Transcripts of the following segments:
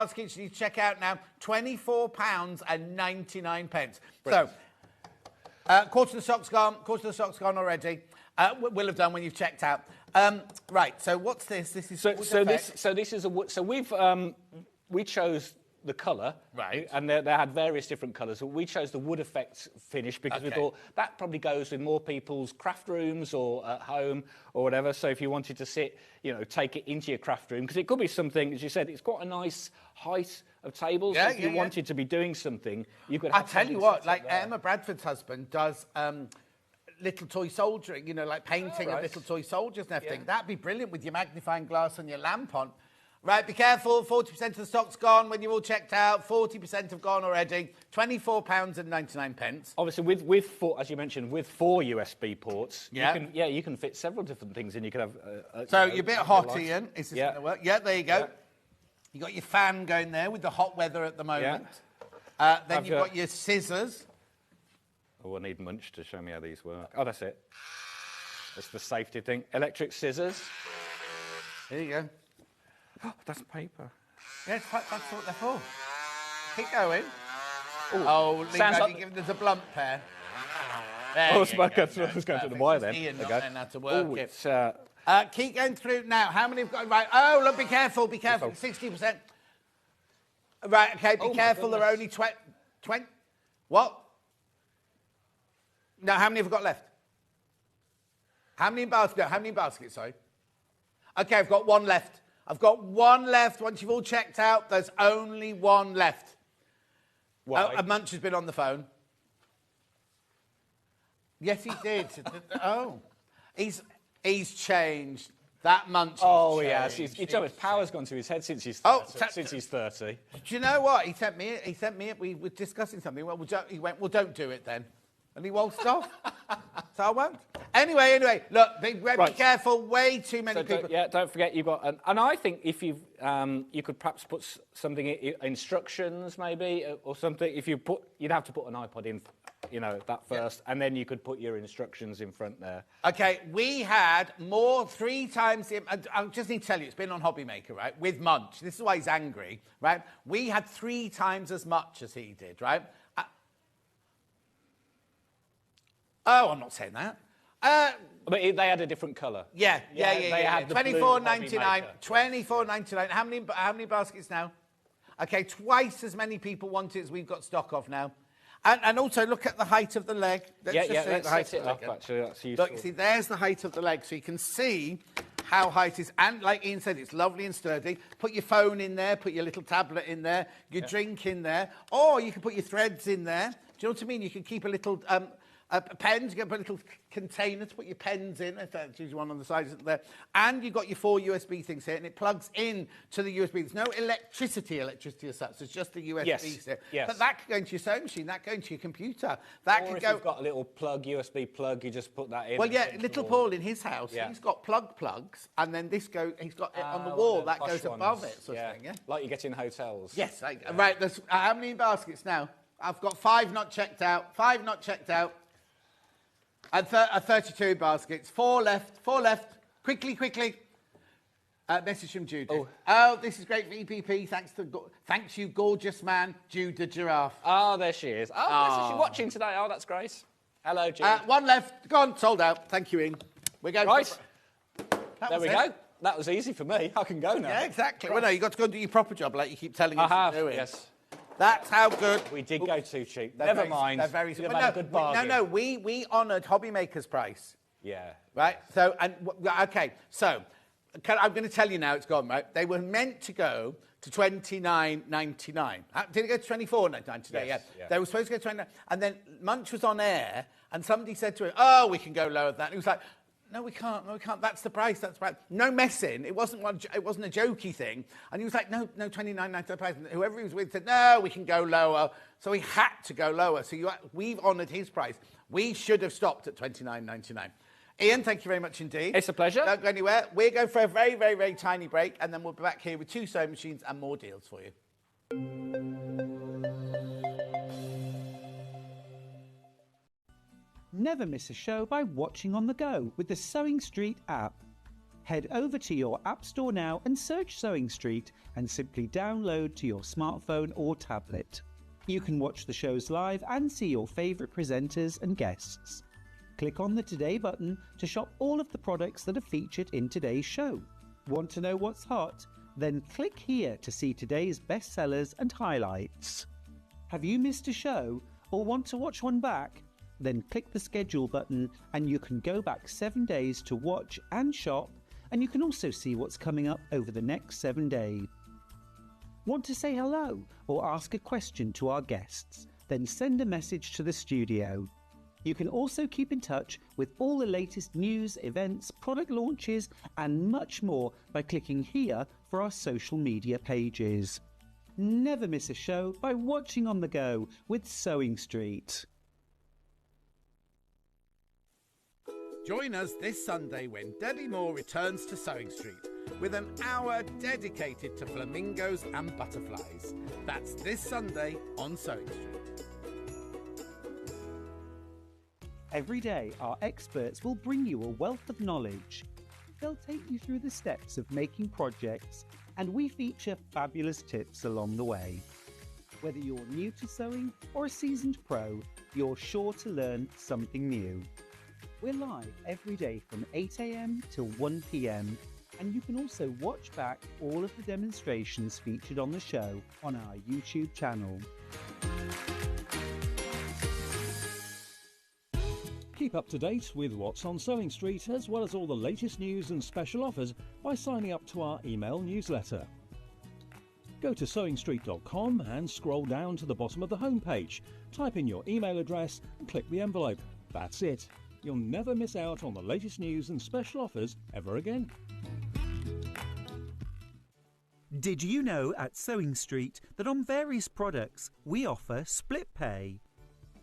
baskets you need to check out now, £24.99. Brilliant. So, quarter of the stock's gone already. We'll have done when you've checked out. Right, so what's this? This is we chose the colour, right? And they had various different colours. We chose the wood effect finish because we thought that probably goes with more people's craft rooms or at home or whatever. So if you wanted to sit, take it into your craft room, because it could be something, as you said, it's quite a nice height of tables. So if you wanted to be doing something, you could have. I tell you what, like Emma Bradford's husband does little toy soldiering, like painting of little toy soldiers and everything. That'd be brilliant with your magnifying glass and your lamp on. Right, be careful, 40% of the stock's gone when you're all checked out, 40% have gone already, £24.99. Obviously, with four, as you mentioned, with 4 USB ports, you can fit several different things in. You could have... so you're a bit hot, Ian. Is this going to work? Yeah, there you go. Yeah. You got your fan going there with the hot weather at the moment. Yeah. Then you've got your scissors. Oh, I need Munch to show me how these work. Oh, that's it. That's the safety thing. Electric scissors. There you go. Oh, that's paper. Yes, that's what they're for. Keep going. Ooh. Oh, sounds like... you're giving us a blunt pair. I was going to the wire then. Ian not knowing how to work it. It's, keep going through now. How many have got... Right. Oh, look, be careful. 60%. Right, okay, be careful. There are only 20... What? No, how many have we got left? How many baskets, sorry? Okay, I've got one left. Once you've all checked out, there's only one left. Why? Munch has been on the phone. Yes, he did. He's changed. That Munch. Oh, yes. His power's gone to his head since he's 30. Do you know what? He sent me. We were discussing something. Well, he went, well, don't do it then. And he waltzed off. So I won't. Anyway, look, be careful. Way too many people. Don't forget you've got... And I think if you could perhaps put something in instructions, maybe, or something. If you'd have to put an iPod in, that first, and then you could put your instructions in front there. Okay, we had 3 times the... I just need to tell you, it's been on Hobby Maker, right, with Munch. This is why he's angry, right? We had 3 times as much as he did, right? Oh, I'm not saying that. But they had a different colour. Yeah. They had the £24.99. £24.99. How many baskets now? Okay, twice as many people want it as we've got stock of now. And also look at the height of the leg. Let's set it up, actually. That's useful. Look, see, there's the height of the leg, so you can see how height is. And like Ian said, it's lovely and sturdy. Put your phone in there, put your little tablet in there, your drink in there, or you can put your threads in there. Do you know what I mean? You can keep a little... pens, you can put a little container to put your pens in. That's usually one on the side, isn't there? And you've got your 4 USB things here, and it plugs in to the USB. There's no electricity as such. It's just the USB here. Yes. But that could go into your sewing machine. That could go into your computer. Or if you've got a little USB plug, you just put that in. Well, little Paul in his house, he's got plugs, and then he's got it on the wall. That goes above it, sort of thing, yeah? Like you get in hotels. Yes. Right, there's how many baskets now? I've got 5 not checked out. And 32 baskets. 4 left. Quickly. Message from Judah. Oh, this is great for EPP. Thanks you, gorgeous man, Judah Giraffe. Oh, there she is. Oh, she's watching today. Oh, that's great. Hello, Judah. 1 left. Gone. Sold out. Thank you, Ian. We're going. Right. There we go. That was easy for me. I can go now. Yeah, exactly. Well, no, you've got to go and do your proper job like you keep telling us to do it. Yes. That's how good. We did go too cheap. Never mind. They're very good. A good bargain. No, we honoured Hobby Maker's price. Yeah. Right? So, okay. So, I'm going to tell you now it's gone, right? They were meant to go to $29.99. Did it go to $24.99 today? Yes, yeah. They were supposed to go to $29. And then Munch was on air, and somebody said to him, oh, we can go lower than that. And he was like, no, we can't. That's the price. No messing. It wasn't a jokey thing. And he was like, no, $29.99 the price. And whoever he was with said, no, we can go lower. So he had to go lower. So we've honoured his price. We should have stopped at $29.99. Ian, thank you very much indeed. It's a pleasure. Don't go anywhere. We're going for a very, very, very tiny break, and then we'll be back here with 2 sewing machines and more deals for you. Never miss a show by watching on the go with the Sewing Street app. Head over to your App Store now and search Sewing Street and simply download to your smartphone or tablet. You can watch the shows live and see your favourite presenters and guests. Click on the Today button to shop all of the products that are featured in today's show. Want to know what's hot? Then click here to see today's bestsellers and highlights. Have you missed a show or want to watch one back? Then click the schedule button and you can go back 7 days to watch and shop, and you can also see what's coming up over the next 7 days. Want to say hello or ask a question to our guests? Then send a message to the studio. You can also keep in touch with all the latest news, events, product launches and much more by clicking here for our social media pages. Never miss a show by watching on the go with Sewing Street. Join us this Sunday when Debbie Moore returns to Sewing Street with an hour dedicated to flamingos and butterflies. That's this Sunday on Sewing Street. Every day, our experts will bring you a wealth of knowledge. They'll take you through the steps of making projects, and we feature fabulous tips along the way. Whether you're new to sewing or a seasoned pro, you're sure to learn something new. We're live every day from 8 AM till 1 PM, and you can also watch back all of the demonstrations featured on the show on our YouTube channel. Keep up to date with what's on Sewing Street, as well as all the latest news and special offers by signing up to our email newsletter. Go to sewingstreet.com and scroll down to the bottom of the homepage. Type in your email address and click the envelope. That's it. You'll never miss out on the latest news and special offers ever again. Did you know at Sewing Street that on various products we offer split pay?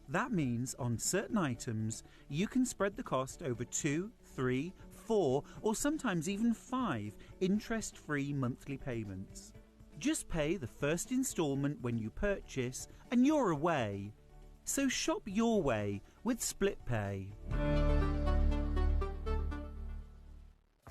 That means on certain items you can spread the cost over 2, 3, 4 or sometimes even 5 interest-free monthly payments. Just pay the first instalment when you purchase and you're away. So shop your way with split pay.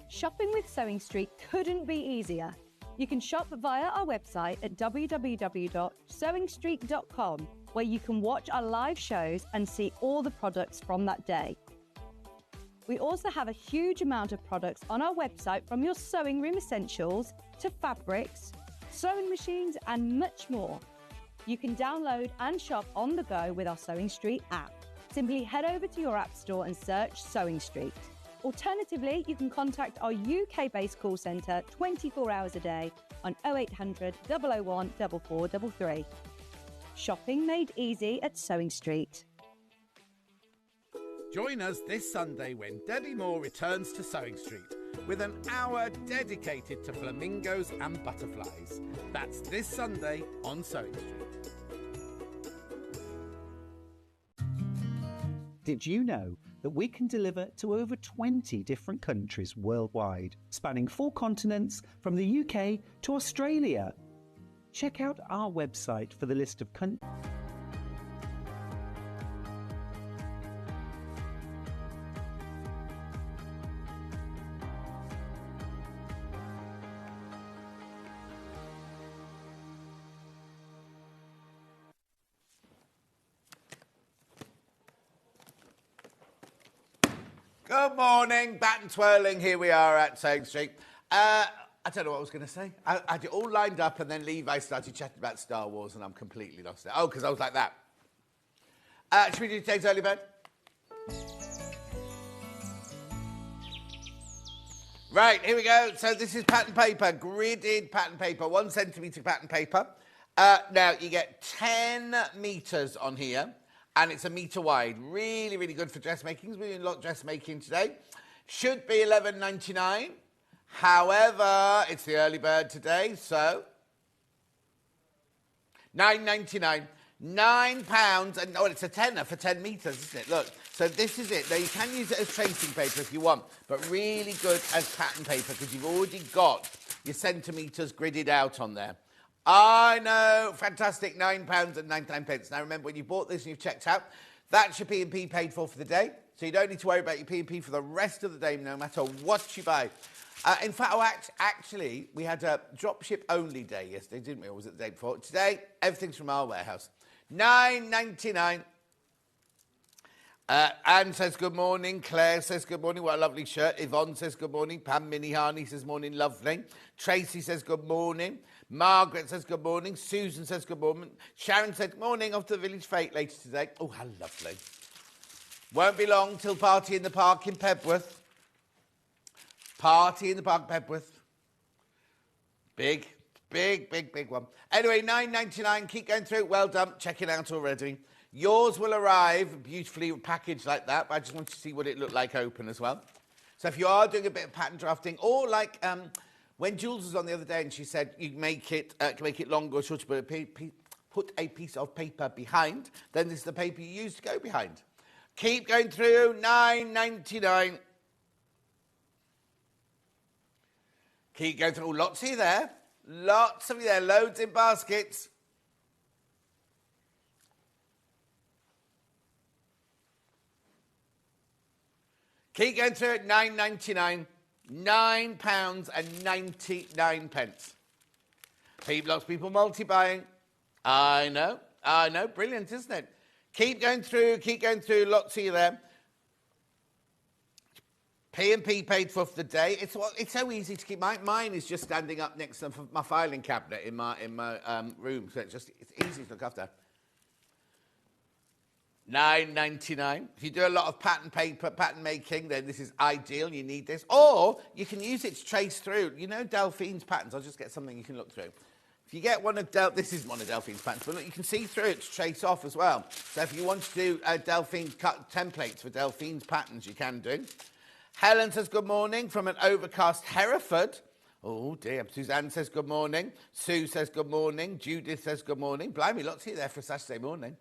Shopping with Sewing Street couldn't be easier. You can shop via our website at www.sewingstreet.com, where you can watch our live shows and see all the products from that day. We also have a huge amount of products on our website, from your sewing room essentials to fabrics, sewing machines and much more. You can download and shop on the go with our Sewing Street app. Simply head over to your app store and search Sewing Street. Alternatively, you can contact our UK-based call centre 24 hours a day on 0800 001 4433. Shopping made easy at Sewing Street. Join us this Sunday when Debbie Moore returns to Sewing Street with an hour dedicated to flamingos and butterflies. That's this Sunday on Sewing Street. Did you know that we can deliver to over 20 different countries worldwide, spanning 4 continents from the UK to Australia? Check out our website for the list of countries. Good morning, bat and twirling. Here we are at Sewing Street. I don't know what I was going to say. I had it all lined up, and then Levi started chatting about Star Wars, and I'm completely lost it. Oh, because I was like that. Should we do today's early bird? Right, here we go. So this is pattern paper, gridded pattern paper, 1 centimetre pattern paper. Now, you get 10 metres on here, and it's a metre wide. Really, really good for dressmaking. We're doing a lot of dressmaking today. Should be $11.99. However, it's the early bird today, so $9.99. £9, and oh, it's a tenner for 10 metres, isn't it? Look, so this is it. Now, you can use it as tracing paper if you want, but really good as pattern paper because you've already got your centimetres gridded out on there. I know, fantastic, £9.99. Now, remember, when you bought this and you've checked out, that's your P&P paid for the day, so you don't need to worry about your P&P for the rest of the day, no matter what you buy. In fact, actually, we had a dropship only day yesterday, didn't we? Or was it the day before? Today, everything's from our warehouse. $9.99. Anne says good morning. Claire says good morning. What a lovely shirt. Yvonne says good morning. Pam Minihani says morning, lovely. Tracy says good morning. Margaret says good morning. Susan says good morning. Sharon said good morning. Off to the village fete later today. Oh, how lovely. Won't be long till party in the park in Pebworth. Party in the park, Pebworth. Big one. Anyway, $9.99. Keep going through. Well done. Check it out already. Yours will arrive beautifully packaged like that, but I just want to see what it looked like open as well. So if you are doing a bit of pattern drafting, or like when Jules was on the other day and she said you make it longer or shorter, but put a piece of paper behind, then this is the paper you use to go behind. Keep going through. $9.99. Keep going through. Oh, lots of you there. Lots of you there. Loads in baskets. Keep going through it. $9.99. £9.99. Lots of people multi-buying. I know. Brilliant, isn't it? Keep going through. Lots of you there. P&P paid for the day. It's so easy to keep. Mine is just standing up next to my filing cabinet in my room, so it's easy to look after. $9.99. If you do a lot of pattern making, then this is ideal. You need this, or you can use it to trace through. You know Delphine's patterns. I'll just get something you can look through. If you get one of this is one of Delphine's patterns, but look, you can see through it to trace off as well. So if you want to do Delphine cut templates for Delphine's patterns, you can do. Helen says good morning from an overcast Hereford. Oh dear. Suzanne says good morning. Sue says good morning. Judith says good morning. Blimey, lots of you there for a Saturday morning.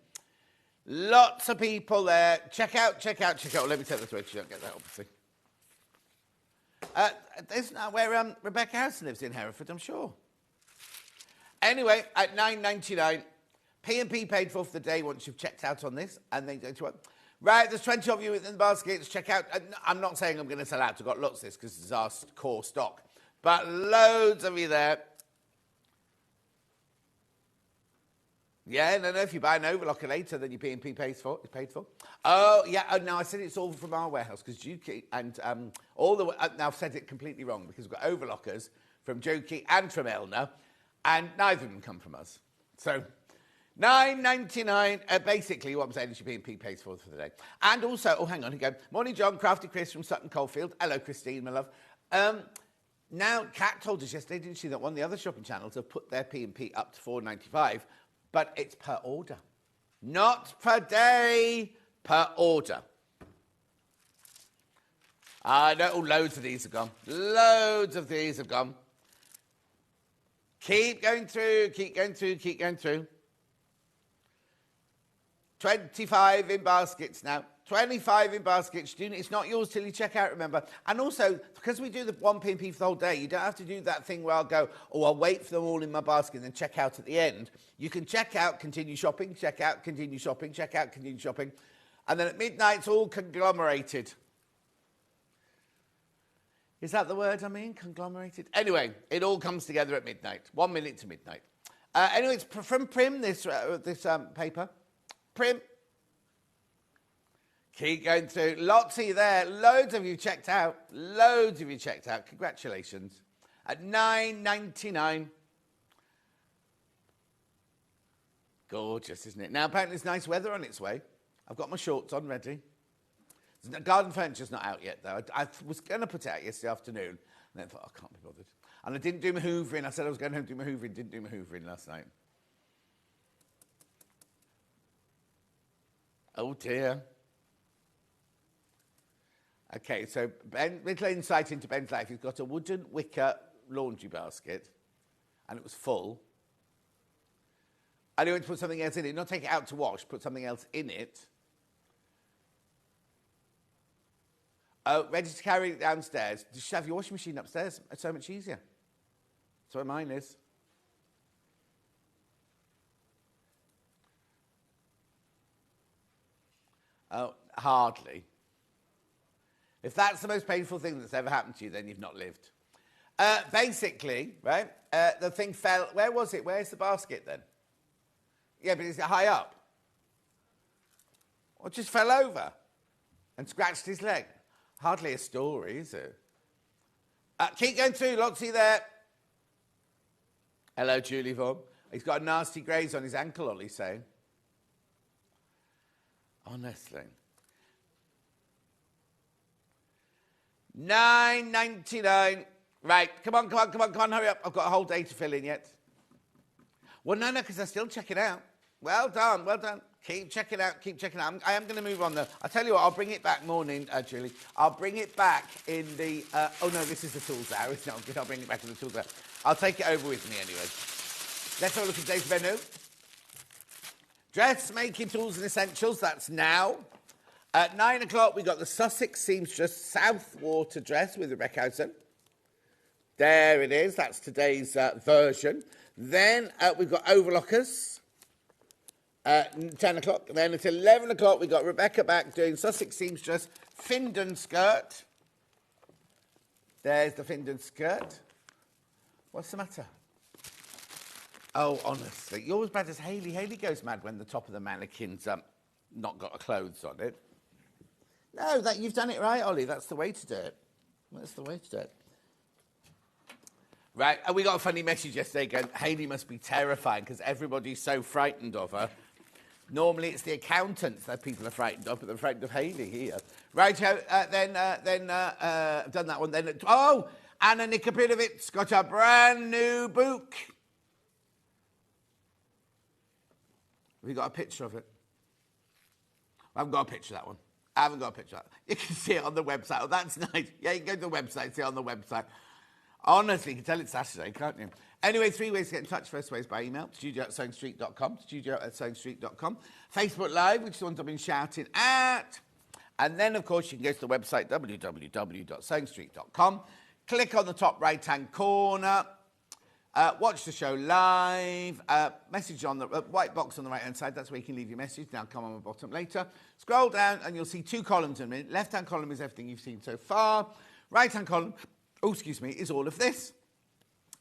Lots of people there. Check out. Well, let me take this away because you don't get that, obviously. Isn't that where Rebecca Harrison lives in Hereford, I'm sure. Anyway, at $9.99, P&P paid for the day once you've checked out on this. And then go to what? Right, there's 20 of you in the baskets. Check out. I'm not saying I'm going to sell out. I've got lots of this because this is our core stock. But loads of you there. Yeah, no, if you buy an Overlocker later, then your P&P pays for. It's paid for. Oh, yeah. Oh, no, I said it's all from our warehouse because Juki and now I've said it completely wrong because we've got Overlockers from Joki and from Elna, and neither of them come from us. So $9.99. Basically, what I'm saying is your P&P pays for the day. And also, hang on, here you go. Morning, John. Crafty Chris from Sutton Coldfield. Hello, Christine, my love. Now, Kat told us yesterday, didn't she, that one of the other shopping channels have put their P&P up to $4.95. But it's per order, not per day, per order. I know loads of these have gone. Keep going through. 25 in baskets now. 25 in baskets. It's not yours till you check out, remember. And also, because we do the one P&P for the whole day, you don't have to do that thing where I'll go, I'll wait for them all in my basket and then check out at the end. You can check out, continue shopping, check out, continue shopping, check out, continue shopping. And then at midnight, it's all conglomerated. Is that the word I mean? Conglomerated? Anyway, it all comes together at midnight. 1 minute to midnight. Anyway, it's from Prim, this paper. Prim. Keep going through. Lots of you there. Loads of you checked out. Congratulations. At $9.99. Gorgeous, isn't it? Now, apparently there's nice weather on its way. I've got my shorts on ready. Garden furniture's not out yet, though. I was going to put it out yesterday afternoon, and then I thought, I can't be bothered. And I didn't do my hoovering. I said I was going home to do my hoovering. Didn't do my hoovering last night. Oh, dear. Okay, so little insight into Ben's life. He's got a wooden wicker laundry basket, and it was full. And he went to put something else in it. Not take it out to wash, put something else in it. Oh, ready to carry it downstairs. Just have your washing machine upstairs. It's so much easier. That's where mine is. Oh, hardly. If that's the most painful thing that's ever happened to you, then you've not lived. Basically, right, the thing fell. Where was it? Where's the basket then? Yeah, but is it high up? Or just fell over and scratched his leg? Hardly a story, is it? Keep going through, Lotsy there. Hello, Julie Vaughan. He's got a nasty graze on his ankle, Ollie's saying. Honestly. $9.99. Right, come on, hurry up. I've got a whole day to fill in yet. Well, no, because they're still checking out. Well done. Keep checking out. I am going to move on, though. I'll tell you what, I'll bring it back morning, Julie. I'll bring it back in the... oh, no, this is the tools hour. It's not good. I'll bring it back in the tools hour. I'll take it over with me anyway. Let's have a look at today's menu. Dressmaking tools and essentials, that's now. At 9 o'clock, we got the Sussex Seamstress Southwater dress with Rebecca Housen. There it is. That's today's version. Then we've got Overlockers at 10 o'clock. Then at 11 o'clock, we've got Rebecca back doing Sussex Seamstress Findon skirt. There's the Findon skirt. What's the matter? Oh, honestly, you're as bad as Hayley. Hayley goes mad when the top of the mannequin's not got clothes on it. No, you've done it right, Ollie. That's the way to do it. Right, and we got a funny message yesterday going, Hayley must be terrifying because everybody's so frightened of her. Normally it's the accountants that people are frightened of, but they're frightened of Hayley here. Right, then I've done that one. Then, Anna Nikopinovit's got a brand new book. Have you got a picture of it? I haven't got a picture of that one. I haven't got a picture of that. You can see it on the website. Oh, that's nice. Yeah, you can go to the website, see it on the website. Honestly, you can tell it's Saturday, can't you? Anyway, 3 ways to get in touch. First way is by email, studio@sewingstreet.com, studio@sewingstreet.com. Facebook Live, which is the ones I've been shouting at. And then, of course, you can go to the website, www.sewingstreet.com. Click on the top right-hand corner. Watch the show live. Message on the white box on the right-hand side. That's where you can leave your message. Now come on the bottom later. Scroll down and you'll see 2 columns in a minute. Left-hand column is everything you've seen so far. Right-hand column, is all of this.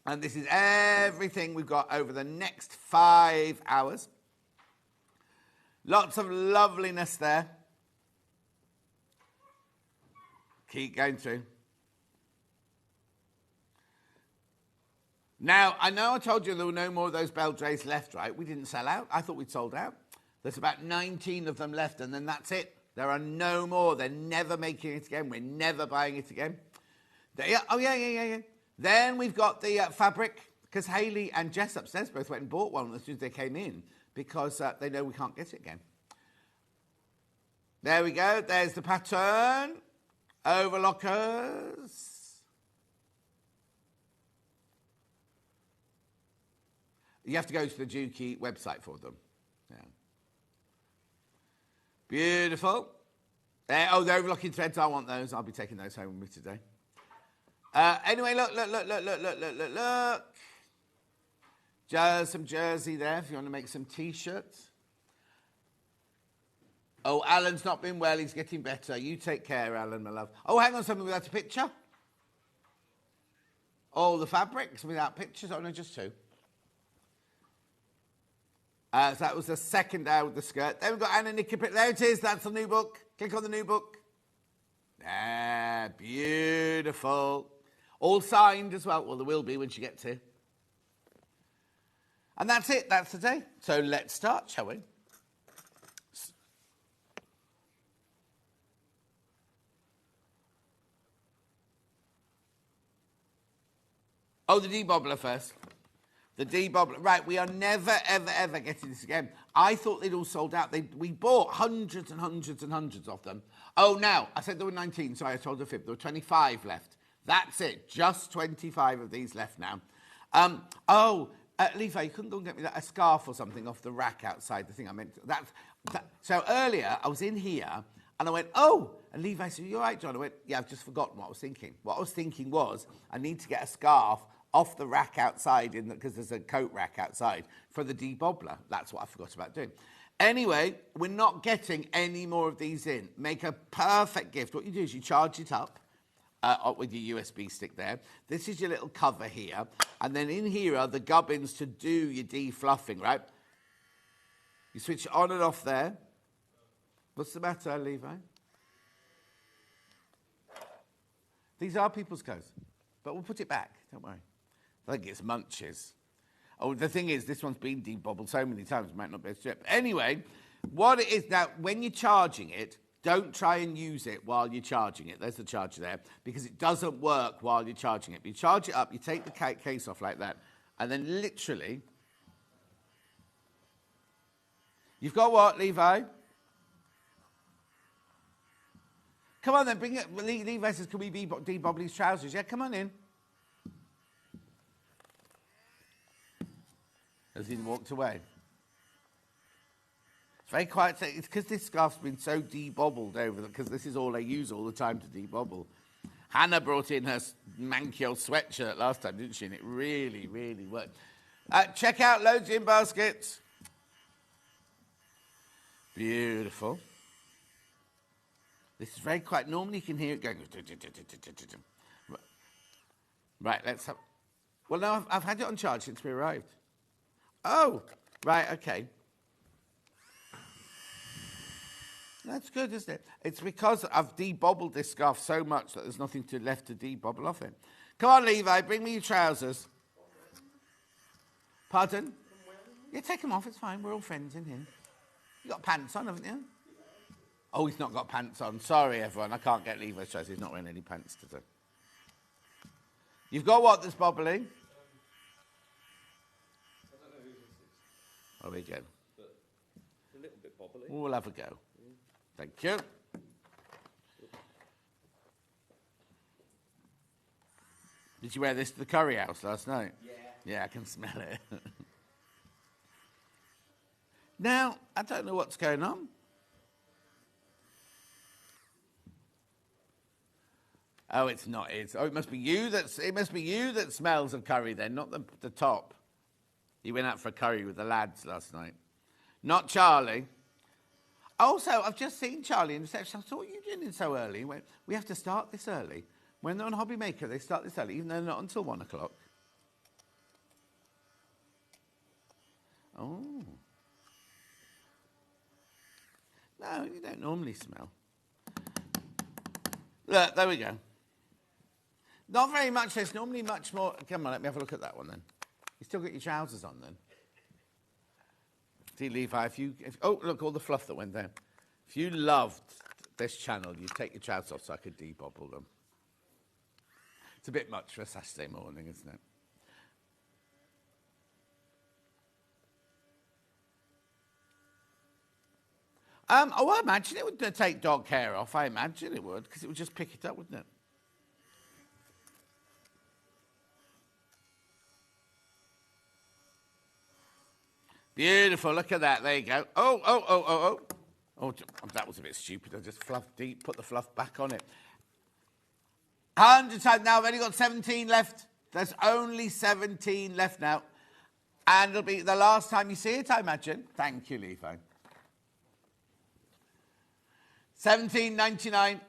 And this is everything we've got over the next 5 hours. Lots of loveliness there. Keep going through. Now, I know I told you there were no more of those bell drays left, right? We didn't sell out. I thought we'd sold out. There's about 19 of them left, and then that's it. There are no more. They're never making it again. We're never buying it again. Yeah. Then we've got the fabric, because Hayley and Jess upstairs both went and bought one as soon as they came in, because they know we can't get it again. There we go. There's the pattern. Overlockers. You have to go to the Juki website for them. Yeah. Beautiful. The overlocking threads, I want those. I'll be taking those home with me today. Anyway, look. Just some jersey there if you want to make some T-shirts. Oh, Alan's not been well. He's getting better. You take care, Alan, my love. Oh, hang on, something without a picture? Oh, the fabrics without pictures? Oh, no, just 2. So that was the second hour with the skirt. Then we've got Anna Nikopit. There it is. That's the new book. Click on the new book. Ah, beautiful. All signed as well. Well, there will be when she gets here. And that's it. That's the day. So let's start, shall we? Oh, the debobbler first. The debobbler. Right, we are never, ever getting this again. I thought they'd all sold out. We bought hundreds and hundreds and hundreds of them. Oh, now, I said there were 19. Sorry, I told a fib. There were 25 left. That's it. Just 25 of these left now. Levi, you couldn't go and get me a scarf or something off the rack outside, the thing I meant. So earlier, I was in here, and I went, oh, and Levi said, you all right, John? I went, yeah, I've just forgotten what I was thinking. What I was thinking was, I need to get a scarf off the rack outside, because there's a coat rack outside, for the debobbler. That's what I forgot about doing. Anyway, we're not getting any more of these in. Make a perfect gift. What you do is you charge it up. with your USB stick there. This is your little cover here. And then in here are the gubbins to do your defluffing, right? You switch it on and off there. What's the matter, Levi? These are people's clothes, but we'll put it back, don't worry. I think it's Munches. Oh, the thing is, this one's been debobbled so many times, it might not be a strip. Anyway, what it is now, when you're charging it, don't try and use it while you're charging it. There's the charger there, because it doesn't work while you're charging it. But you charge it up, you take the case off like that, and then literally, you've got what, Levi? Come on then, bring it. Levi says, can we debobble his trousers? Yeah, come on in. As he walked away. It's very quiet. It's because this scarf's been so debobbled over, because this is all they use all the time to debobble. Hannah brought in her manky old sweatshirt last time, didn't she? And it really, really worked. Check out loads in baskets. Beautiful. This is very quiet. Normally you can hear it going. Right, let's have... Well, no, I've had it on charge since we arrived. Oh, right, okay. That's good, isn't it? It's because I've debobbled this scarf so much that there's nothing left to debobble off it. Come on, Levi, bring me your trousers. Pardon? Yeah, take them off, it's fine. We're all friends in here. You got pants on, haven't you? Oh, he's not got pants on. Sorry, everyone. I can't get Levi's trousers. He's not wearing any pants today. You've got what that's bobbling? I don't know who this is. Oh, there you go. But it's a little bit bobbly. We'll have a go. Thank you. Did you wear this to the curry house last night? Yeah. Yeah, I can smell it. Now, I don't know what's going on. Oh, it's not it. Oh, it must be you that smells of curry then, not the top. He went out for a curry with the lads last night. Not Charlie. Also, I've just seen Charlie in reception. I thought, what are you doing so early? He went, we have to start this early. When they're on Hobby Maker, they start this early, even though they're not until 1 o'clock. Oh. No, you don't normally smell. Look, there we go. Not very much. There's normally much more. Come on, let me have a look at that one then. You still got your trousers on then. See, Levi, oh, look, all the fluff that went down. If you loved this channel, you'd take your trousers off so I could debobble them. It's a bit much for a Saturday morning, isn't it? Oh, I imagine it would take dog hair off. I imagine it would, because it would just pick it up, wouldn't it? Beautiful. Look at that. There you go. Oh, that was a bit stupid. I just put the fluff back on it. 100 times. Now I've only got 17 left. There's only 17 left now. And it'll be the last time you see it, I imagine. Thank you, Levi. $17.99.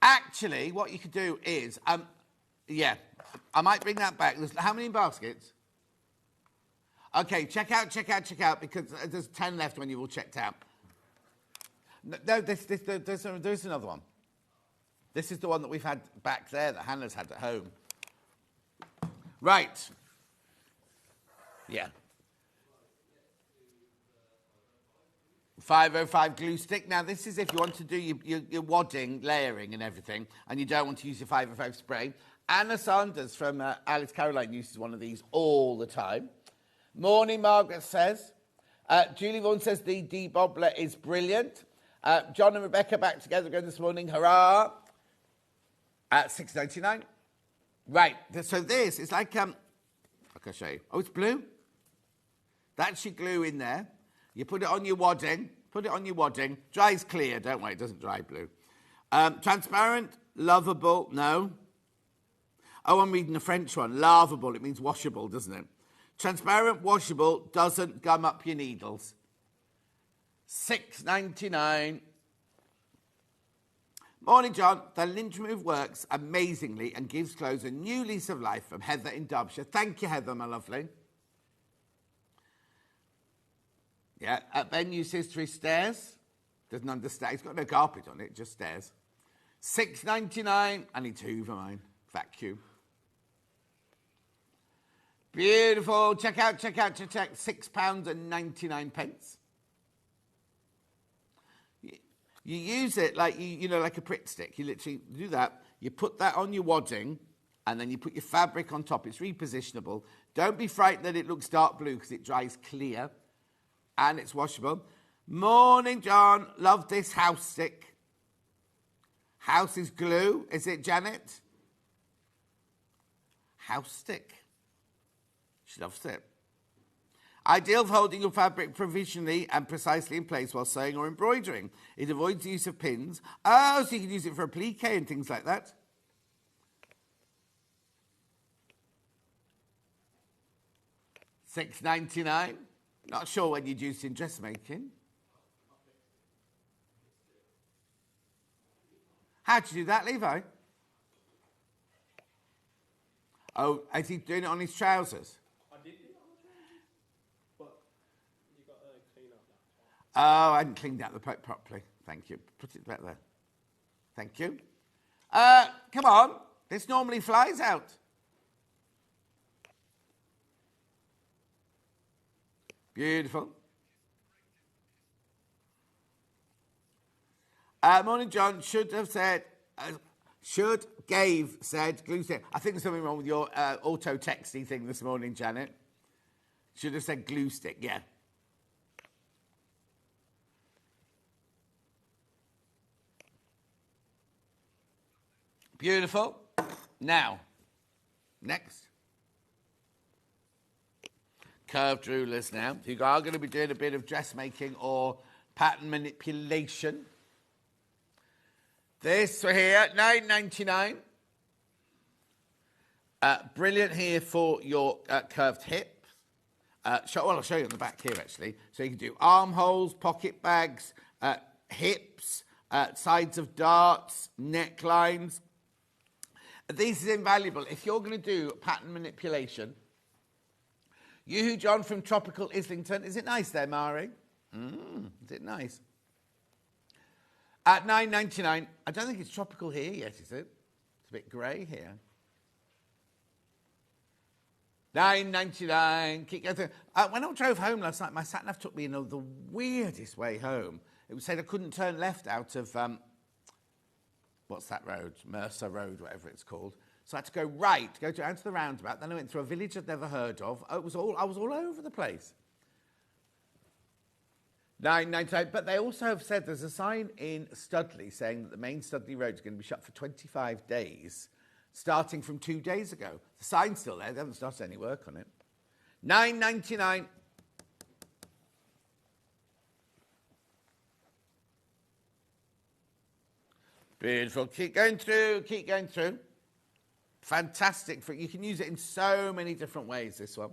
Actually, what you could do is, yeah, I might bring that back. How many baskets? Okay, check out, because there's 10 left when you've all checked out. No, there's another one. This is the one that we've had back there that Hannah's had at home. Right. Yeah. 505 glue stick. Now, this is if you want to do your wadding, layering and everything, and you don't want to use your 505 spray. Anna Sanders from Alice Caroline uses one of these all the time. Morning, Margaret says. Julie Vaughan says the debobbler is brilliant. John and Rebecca back together again this morning. Hurrah. At $6.99. Right. So this is like, I can show you. Oh, it's blue. That's your glue in there. You put it on your wadding. Dries clear. Don't worry, it doesn't dry blue. Transparent, lovable. No. Oh, I'm reading the French one. Lavable. It means washable, doesn't it? Transparent, washable, doesn't gum up your needles. $6.99. Morning, John. The lint remove works amazingly and gives clothes a new lease of life from Heather in Derbyshire. Thank you, Heather, my lovely. Yeah, Ben used his for his stairs. Doesn't understand. He's got no carpet on it, just stairs. $6.99. I need to hoover mine. Vacuum. Beautiful. Check out. £6.99. You use it like, you know, like a Pritt stick. You literally do that. You put that on your wadding, and then you put your fabric on top. It's repositionable. Don't be frightened that it looks dark blue because it dries clear, and it's washable. Morning, John. Love this house stick. House is glue. Is it, Janet? House stick. She loves it. Ideal for holding your fabric provisionally and precisely in place while sewing or embroidering. It avoids the use of pins. Oh, so you can use it for applique and things like that. $6.99. Not sure when you'd use it in dressmaking. How'd you do that, Levi? Oh, is he doing it on his trousers? I did do it on the trousers, but you got to clean up that. Oh, I hadn't cleaned out the plate properly. Thank you. Put it back there. Thank you. Come on. This normally flies out. Beautiful. Morning, John. Should Gave said glue stick. I think there's something wrong with your auto texting thing this morning, Janet. Should have said glue stick, yeah. Beautiful. Now, next. Curved rulers now. You are going to be doing a bit of dressmaking or pattern manipulation. This here, $9.99. Brilliant here for your curved hip. I'll show you on the back here, actually. So you can do armholes, pocket bags, hips, sides of darts, necklines. This is invaluable. If you're going to do pattern manipulation, you, John, from Tropical Islington. Is it nice there, Mari? Is it nice? At $9.99. I don't think it's tropical here yet, is it? It's a bit grey here. $9.99. Keep going through. When I drove home last night, my sat-nav took me in the weirdest way home. It said I couldn't turn left out of, what's that road? Mercer Road, whatever it's called. So I had to go right, go down to the roundabout. Then I went through a village I'd never heard of. I was all over the place. $9.99. But they also have said there's a sign in Studley saying that the main Studley Road is going to be shut for 25 days, starting from 2 days ago. The sign's still there. They haven't started any work on it. $9.99. Beautiful. Keep going through. Keep going through. Fantastic. You can use it in so many different ways, this one.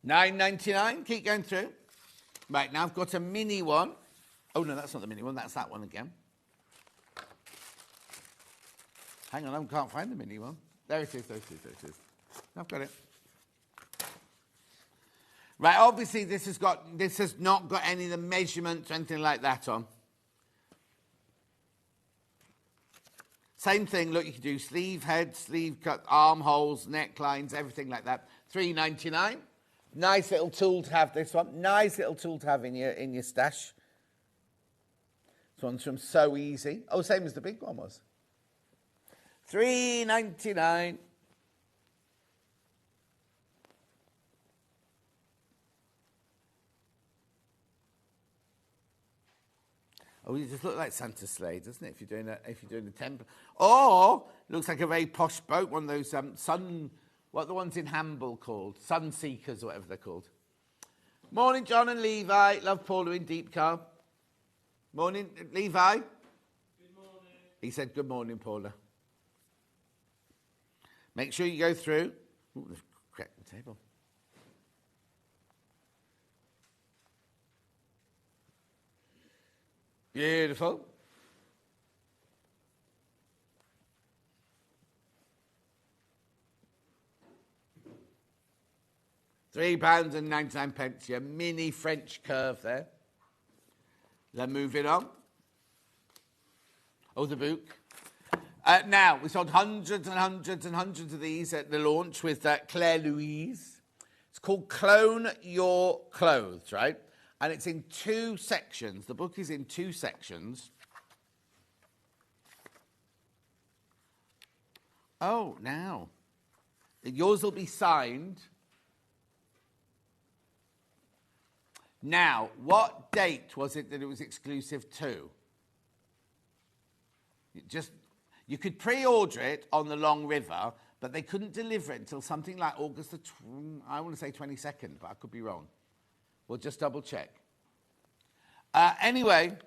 $9.99. Keep going through. Right, now I've got a mini one. Oh, no, that's not the mini one. That's that one again. Hang on, I can't find the mini one. There it is, there it is, there it is. I've got it. Right, obviously this has not got any of the measurements or anything like that on. Same thing, look, you can do sleeve head, sleeve cut, armholes, necklines, everything like that. $3.99. Nice little tool to have, this one. Nice little tool to have in your stash. This one's from So Easy. Oh, same as the big one was. $3.99. Oh, you just look like Santa's sleigh, doesn't it? If you're doing a temple, or looks like a very posh boat, one of those what are the ones in Hamble called? Sun Seekers, or whatever they're called. Morning, John and Levi. Love Paula in Deep Car. Morning, Levi. Good morning. He said, good morning, Paula. Make sure you go through. Ooh, they've cracked the table. Beautiful. £3.99, your mini French curve there. Then moving on. Oh, the book. Now, we sold hundreds and hundreds and hundreds of these at the launch with Claire Louise. It's called Clone Your Clothes, right? And it's in 2 sections. The book is in 2 sections. Oh, now. Yours will be signed. Now, what date was it that it was exclusive to? You could pre-order it on the Long River, but they couldn't deliver it until something like August the, I want to say 22nd, but I could be wrong. We'll just double check. Anyway,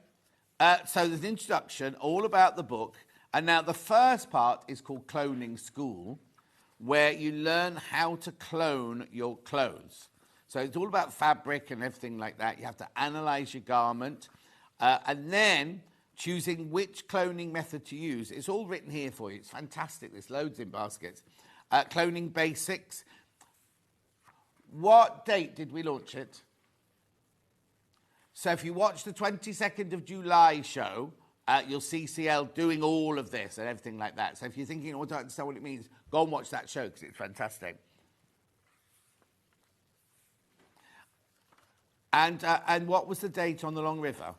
so there's an introduction all about the book. And now the first part is called Cloning School, where you learn how to clone your clothes. So it's all about fabric and everything like that. You have to analyze your garment and then choosing which cloning method to use. It's all written here for you. It's fantastic. There's loads in baskets. Cloning basics. What date did we launch it? So if you watch the 22nd of July show, you'll see CL doing all of this and everything like that. So if you're thinking, oh, I don't understand what it means, go and watch that show because it's fantastic. And what was the date on the Long River?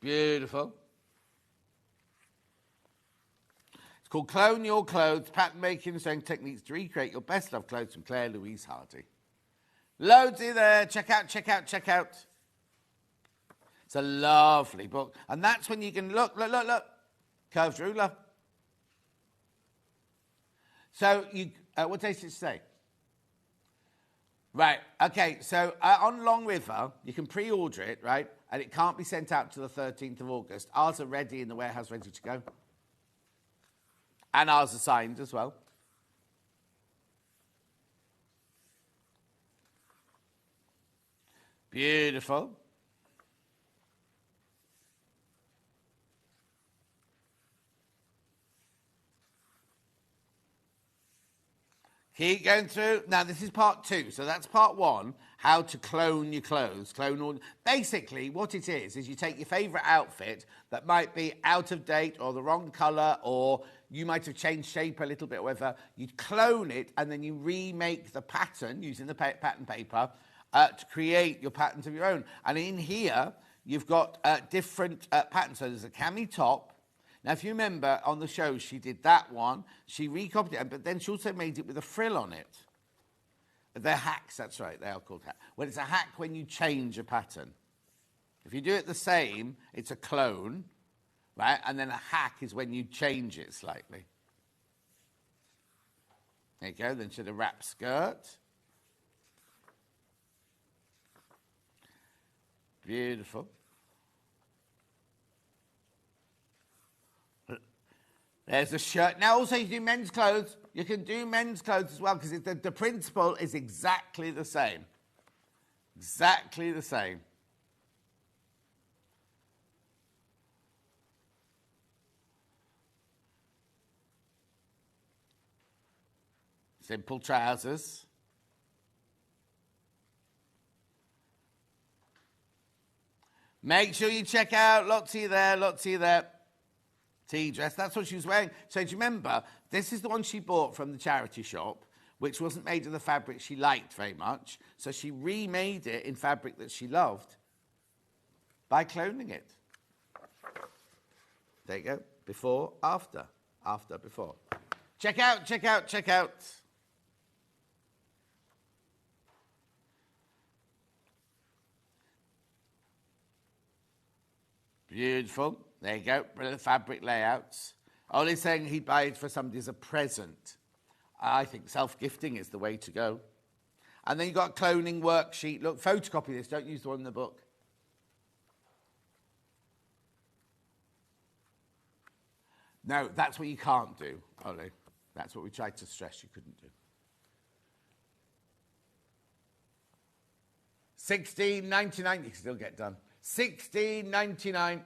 Beautiful. It's called Clone Your Clothes, Pattern Making and Sewing Techniques to Recreate Your Best Loved Clothes from Claire Louise Hardy. Loads in there. Check out, check out, check out. It's a lovely book. And that's when you can look. Curved ruler. So, what date did it say? Right, okay, so on Long River, you can pre-order it, right? And it can't be sent out to the 13th of August. Ours are ready in the warehouse, ready to go. And ours are signed as well. Beautiful. Keep going through. Now, this is part 2. So that's part 1, how to clone your clothes. Basically, what it is you take your favourite outfit that might be out of date or the wrong colour or you might have changed shape a little bit or whatever. You clone it and then you remake the pattern using the pattern paper to create your patterns of your own. And in here, you've got different patterns. So there's a cami top. Now, if you remember, on the show, she did that one. She recopied it, but then she also made it with a frill on it. They're hacks, that's right. They are called hacks. Well, it's a hack when you change a pattern. If you do it the same, it's a clone, right? And then a hack is when you change it slightly. There you go. Then she had a wrap skirt. Beautiful. There's a shirt. Now, also, you do men's clothes. You can do men's clothes as well because the principle is exactly the same. Exactly the same. Simple trousers. Make sure you check out Lottie there, Lottie there. Tea dress, that's what she was wearing. So do you remember, this is the one she bought from the charity shop, which wasn't made of the fabric she liked very much. So she remade it in fabric that she loved by cloning it. There you go. Before, after. After, before. Check out, check out, check out. Beautiful. There you go. Brilliant fabric layouts. Ollie's saying he'd buy it for somebody as a present. I think self-gifting is the way to go. And then you've got a cloning worksheet. Look, photocopy this. Don't use the one in the book. No, that's what you can't do, Ollie. That's what we tried to stress you couldn't do. 16.99. You can still get done. 16.99.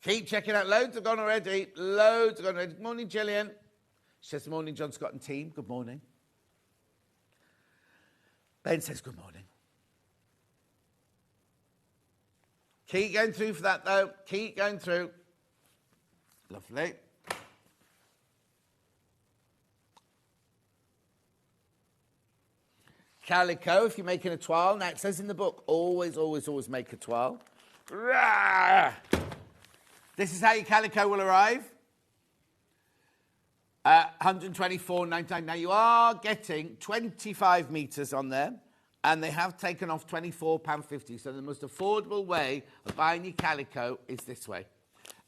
Keep checking out. Loads have gone already. Loads have gone already. Good morning, Gillian. She says, good morning, John Scott and team. Good morning. Ben says, good morning. Keep going through for that, though. Keep going through. Lovely. Calico, if you're making a toile. Now, it says in the book, always, always, always make a toile. Rah! This is how your calico will arrive. 124.99. Now, you are getting 25 metres on there, and they have taken off £24.50. So the most affordable way of buying your calico is this way.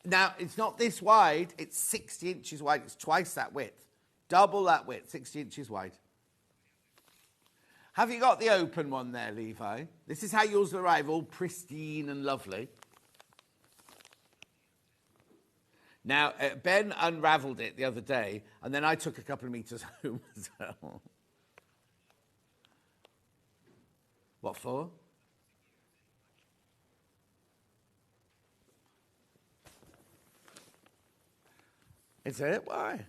Now, it's not this wide. It's 60 inches wide. It's twice that width. Double that width, 60 inches wide. Have you got the open one there, Levi? This is how yours will arrive, all pristine and lovely. Now, Ben unravelled it the other day, and then I took a couple of metres home as well. What for? Is it? Why?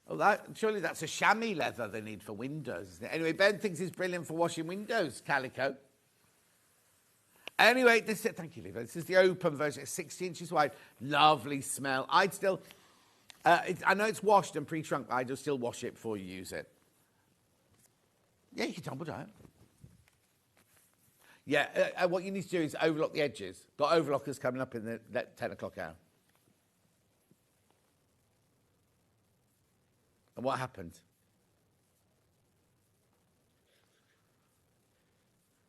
Oh, surely that's a chamois leather they need for windows, isn't it? Anyway, Ben thinks it's brilliant for washing windows, Calico. Anyway, thank you, Levi. This is the open version. It's 60 inches wide. Lovely smell. I'd still, I know it's washed and pre-shrunk, but I'd still wash it before you use it. Yeah, you can tumble dry it. Yeah, what you need to do is overlock the edges. Got overlockers coming up in the 10 o'clock hour. And what happened?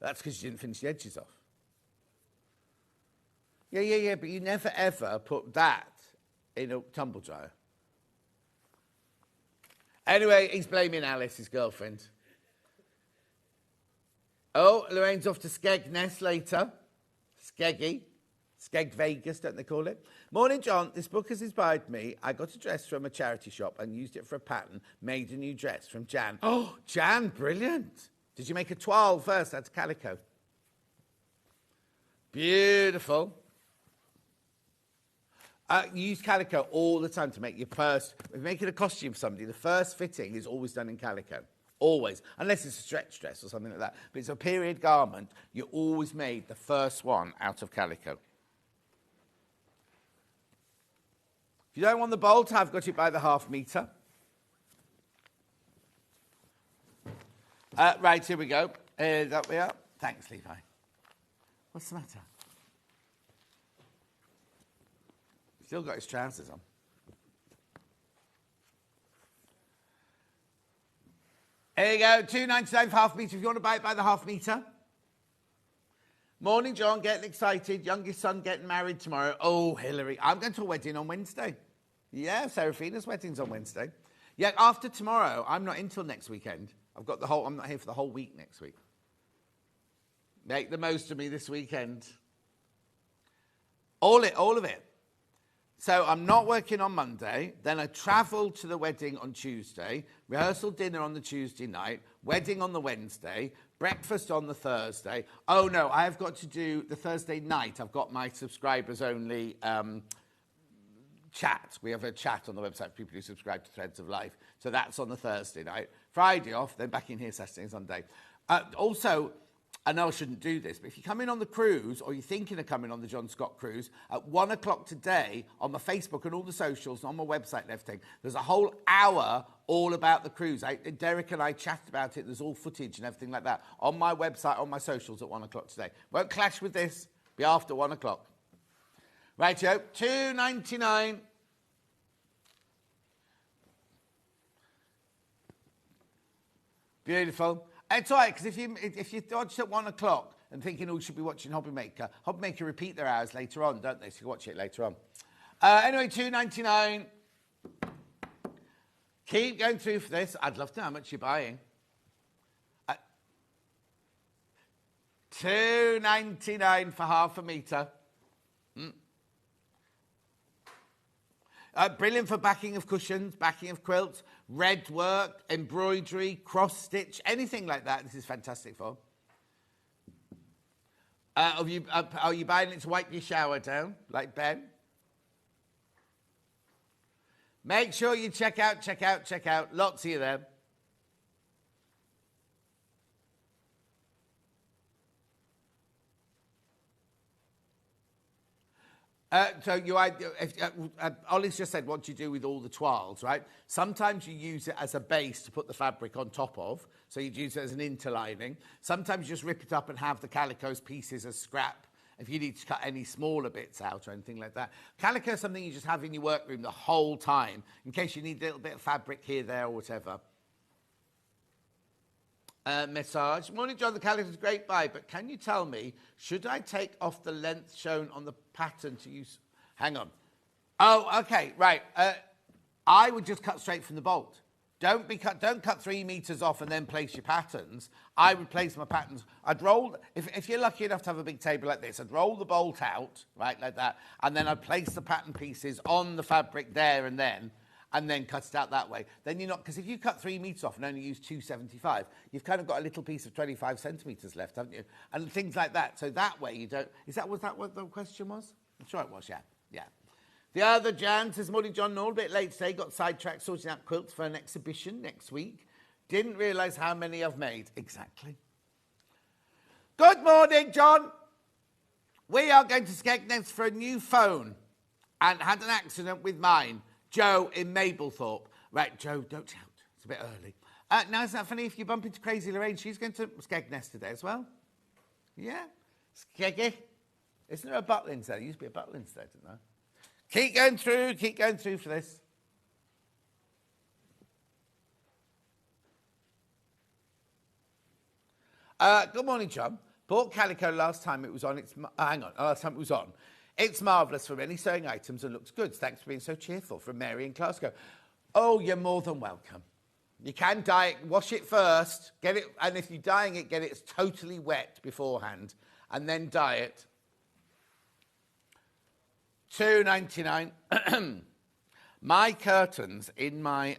That's because you didn't finish the edges off. Yeah, but you never, ever put that in a tumble dryer. Anyway, he's blaming Alice, his girlfriend. Oh, Lorraine's off to Skegness later. Skeggy. Skeg Vegas, don't they call it? Morning, John. This book has inspired me. I got a dress from a charity shop and used it for a pattern. Made a new dress from Jan. Oh, Jan, brilliant. Did you make a toile first? That's Calico. Beautiful. You use Calico all the time to make your first... If you're making a costume for somebody, the first fitting is always done in Calico. Always. Unless it's a stretch dress or something like that. But it's a period garment. You always made the first one out of Calico. If you don't want the bolt, I've got it by the half metre. Right, here we go. That we are. Thanks, Levi. What's the matter? Still got his trousers on. Here you go, $2.99 for half metre. If you want to buy it by the half metre. Morning, John. Getting excited. Youngest son getting married tomorrow. Oh, Hillary. I'm going to a wedding on Wednesday. Yeah, Seraphina's wedding's on Wednesday. Yeah, after tomorrow, I'm not in till next weekend. I'm not here for the whole week next week. Make the most of me this weekend. All of it. So I'm not working on Monday. Then I travel to the wedding on Tuesday. Rehearsal dinner on the Tuesday night. Wedding on the Wednesday. Breakfast on the Thursday. Oh, no, I have got to do the Thursday night. I've got my subscribers only chat. We have a chat on the website for people who subscribe to Threads of Life. So that's on the Thursday night. Friday off, then back in here Saturday and Sunday. Also, I know I shouldn't do this, but if you come in on the cruise or you're thinking of coming on the John Scott cruise, at 1 o'clock today on my Facebook and all the socials and on my website and everything, there's a whole hour all about the cruise. Derek and I chatted about it. There's all footage and everything like that on my website, on my socials at 1 o'clock today. Won't clash with this. Be after 1 o'clock. Rightio, $2.99. Beautiful. It's all right, because if you dodged at 1 o'clock and thinking, oh, you should be watching Hobby Maker repeat their hours later on, don't they? So you can watch it later on. Anyway, $2.99. Keep going through for this. I'd love to know how much you're buying. $2.99 for half a metre. Brilliant for backing of cushions, backing of quilts, red work, embroidery, cross stitch, anything like that. This is fantastic for. Are you buying it to wipe your shower down, like Ben? Make sure you check out. Lots of you there. Ollie's just said, what do you do with all the toiles, right? Sometimes you use it as a base to put the fabric on top of, so you'd use it as an interlining. Sometimes you just rip it up and have the Calico's pieces as scrap if you need to cut any smaller bits out or anything like that. Calico is something you just have in your workroom the whole time, in case you need a little bit of fabric here, there, or whatever. Message. Morning, John. The Calico is a great buy, but can you tell me, should I take off the length shown on the pattern to use? Hang on. Oh, okay, right. I would just cut straight from the bolt. Don't cut 3 meters off and then place your patterns. I would place my patterns. I'd roll, if you're lucky enough to have a big table like this, I'd roll the bolt out, right, like that, and then I'd place the pattern pieces on the fabric there and then cut it out that way. Then you're not, because if you cut 3 meters off and only use 275, you've kind of got a little piece of 25 centimeters left, haven't you? And things like that. So that way you don't, was that what the question was? I'm sure it was, yeah. The other Jan says, morning, John, all a bit late today, got sidetracked sorting out quilts for an exhibition next week. Didn't realise how many I've made. Exactly. Good morning, John. We are going to Skegness for a new phone and had an accident with mine. Joe in Mablethorpe. Right, Joe, don't shout. It's a bit early. Now, isn't that funny? If you bump into Crazy Lorraine, she's going to Skegness today as well. Yeah? Skeggy. Isn't there a Butlins there? There used to be a Butlins there, didn't there? Keep going through for this. Good morning, John. Bought Calico last time it was on. Last time it was on. It's marvellous for many sewing items and looks good. Thanks for being so cheerful. From Mary in Glasgow. Oh, you're more than welcome. You can dye it, wash it first, get it, and if you're dyeing it, get it totally wet beforehand, and then dye it. $2.99. My curtains in my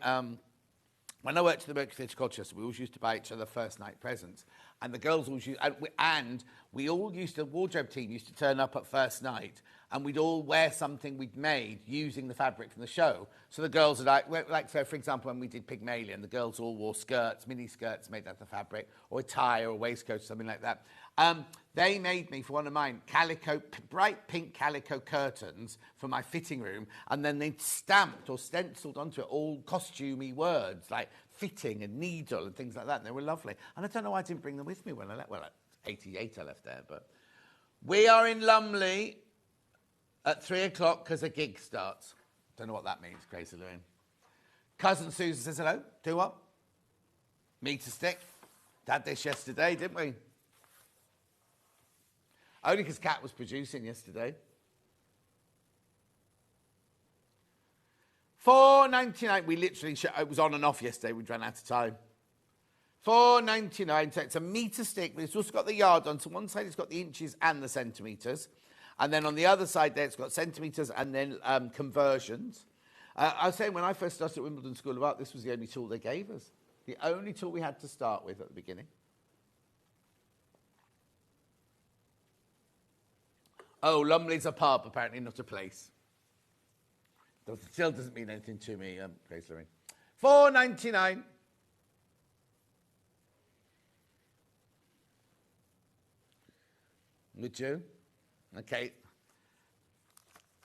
when I worked at the Mercury Theatre Colchester, we always used to buy each other first night presents, and the girls always used, and we all used to, the wardrobe team used to turn up at first night, and we'd all wear something we'd made using the fabric from the show. So the girls would like so for example, when we did Pygmalion, the girls all wore skirts, mini skirts made out of the fabric, or a tie or a waistcoat or something like that. They made me, for one of mine, calico, bright pink calico curtains for my fitting room, and then they stamped or stenciled onto it all costumey words like fitting and needle and things like that, and they were lovely. And I don't know why I didn't bring them with me when I left. Well, at 88 I left there, but... We are in Lumley at 3 o'clock because a gig starts. Don't know what that means, Crazy Lorraine. Cousin Susan says hello. Do what? Meter stick. Had this yesterday, didn't we? Only because Kat was producing yesterday. $4.99. We literally, it was on and off yesterday. We ran out of time. $4.99. So it's a meter stick, but it's also got the yard on. So one side it's got the inches and the centimetres. And then on the other side there, it's got centimetres and then conversions. I was saying when I first started at Wimbledon School of Art, this was the only tool they gave us. The only tool we had to start with at the beginning. Oh, Lumley's a pub, apparently not a place. That still doesn't mean anything to me, Grace Lorraine. $4.99. Would you? Okay.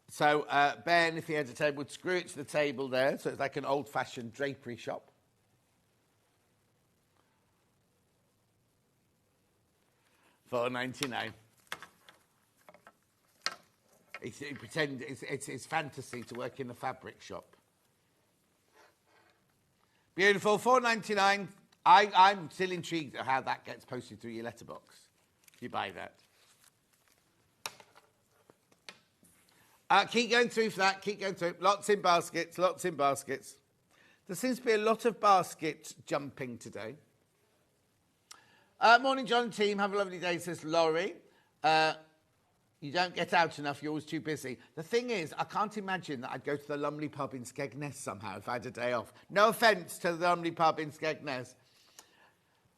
So Ben, if he had a table, would screw it to the table there, so it's like an old-fashioned drapery shop. $4.99. It's fantasy to work in a fabric shop. Beautiful, $4.99. I'm still intrigued at how that gets posted through your letterbox. If you buy that. Keep going through for that, keep going through. Lots in baskets, lots in baskets. There seems to be a lot of basket jumping today. Morning, John and team. Have a lovely day, says Laurie. You don't get out enough, you're always too busy. The thing is, I can't imagine that I'd go to the Lumley pub in Skegness somehow if I had a day off. No offence to the Lumley pub in Skegness.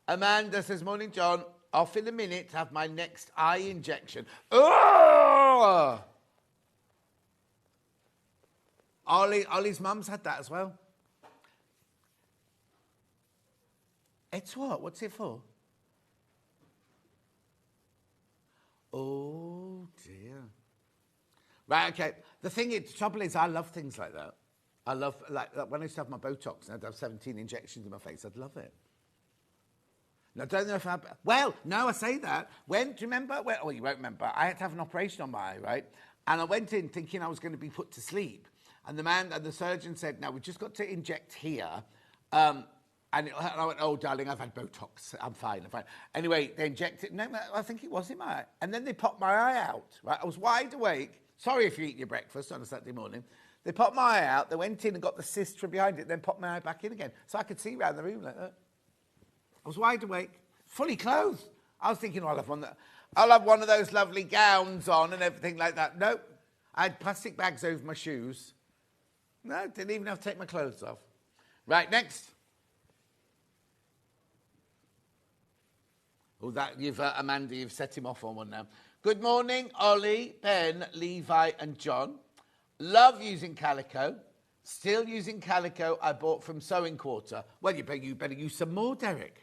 Amanda says, morning, John. Off in a minute to have my next eye injection. Oh! Ollie's mum's had that as well. It's what? What's it for? Oh, dear. Right, okay. The trouble is, I love things like that. I love, like when I used to have my Botox and I'd have 17 injections in my face, I'd love it. Now, I don't know if I say that. Do you remember? Well, you won't remember. I had to have an operation on my eye, right? And I went in thinking I was going to be put to sleep. And the surgeon said, no, we've just got to inject here. And I went, oh, darling, I've had Botox. I'm fine. Anyway, they injected. No, I think it was in my eye. And then they popped my eye out. Right? I was wide awake. Sorry if you eat your breakfast on a Saturday morning. They popped my eye out. They went in and got the cyst from behind it, then popped my eye back in again. So I could see around the room like that. I was wide awake, fully clothed. I was thinking, I'll have one of those lovely gowns on and everything like that. Nope. I had plastic bags over my shoes. No, didn't even have to take my clothes off. Right, next. Oh, Amanda, you've set him off on one now. Good morning, Ollie, Ben, Levi, and John. Love using Calico. Still using Calico I bought from Sewing Quarter. Well, you better use some more, Derek.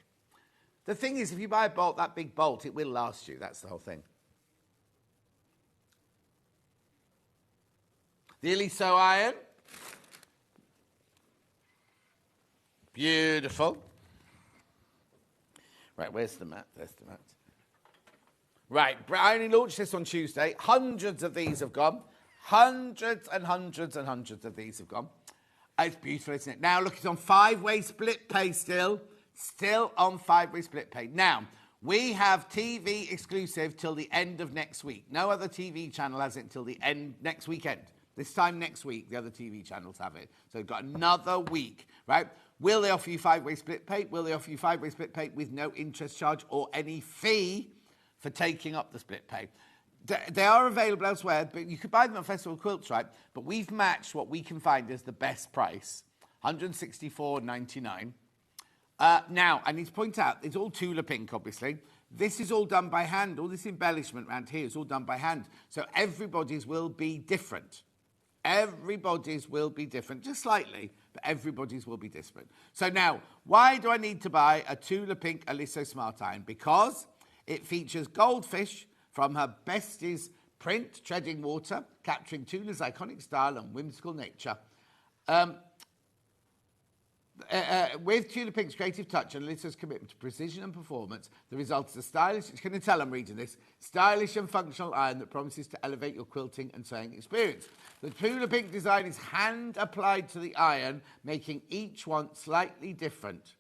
The thing is, if you buy a bolt, that big bolt, it will last you. That's the whole thing. The Illy Sew Iron. Beautiful. Right, where's the mat? There's the mat. Right, I only launched this on Tuesday. Hundreds of these have gone. Hundreds and hundreds and hundreds of these have gone. It's beautiful, isn't it? Now, look, it's on 5-way split pay still. Still on 5-way split pay. Now, we have TV exclusive till the end of next week. No other TV channel has it until the end next weekend. This time next week, the other TV channels have it. So we've got another week, right? Will they offer you 5-way split pay? Will they offer you 5-way split pay with no interest charge or any fee for taking up the split pay? They are available elsewhere, but you could buy them at Festival Quilts, right? But we've matched what we can find as the best price, $164.99. Now, I need to point out, it's all Tula pink, obviously. This is all done by hand. All this embellishment around here is all done by hand. So everybody's will be different. Everybody's will be different, just slightly, but everybody's will be different. So now, why do I need to buy a Tula pink Aliso Smart Iron? Because it features goldfish from her besties print, treading water, capturing Tula's iconic style and whimsical nature. With Tula Pink's creative touch and Alyssa's commitment to precision and performance, the result is a stylish, can you tell I'm reading this, stylish and functional iron that promises to elevate your quilting and sewing experience. The Tula Pink design is hand applied to the iron, making each one slightly different.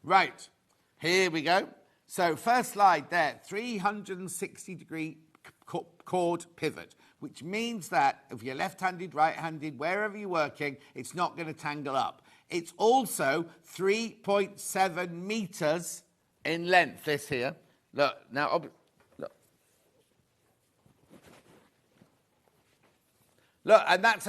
Right, here we go. So first slide there, 360-degree chord pivot, which means that if you're left-handed, right-handed, wherever you're working, it's not going to tangle up. It's also 3.7 meters in length, this here. Look, now, look. Look, and that's,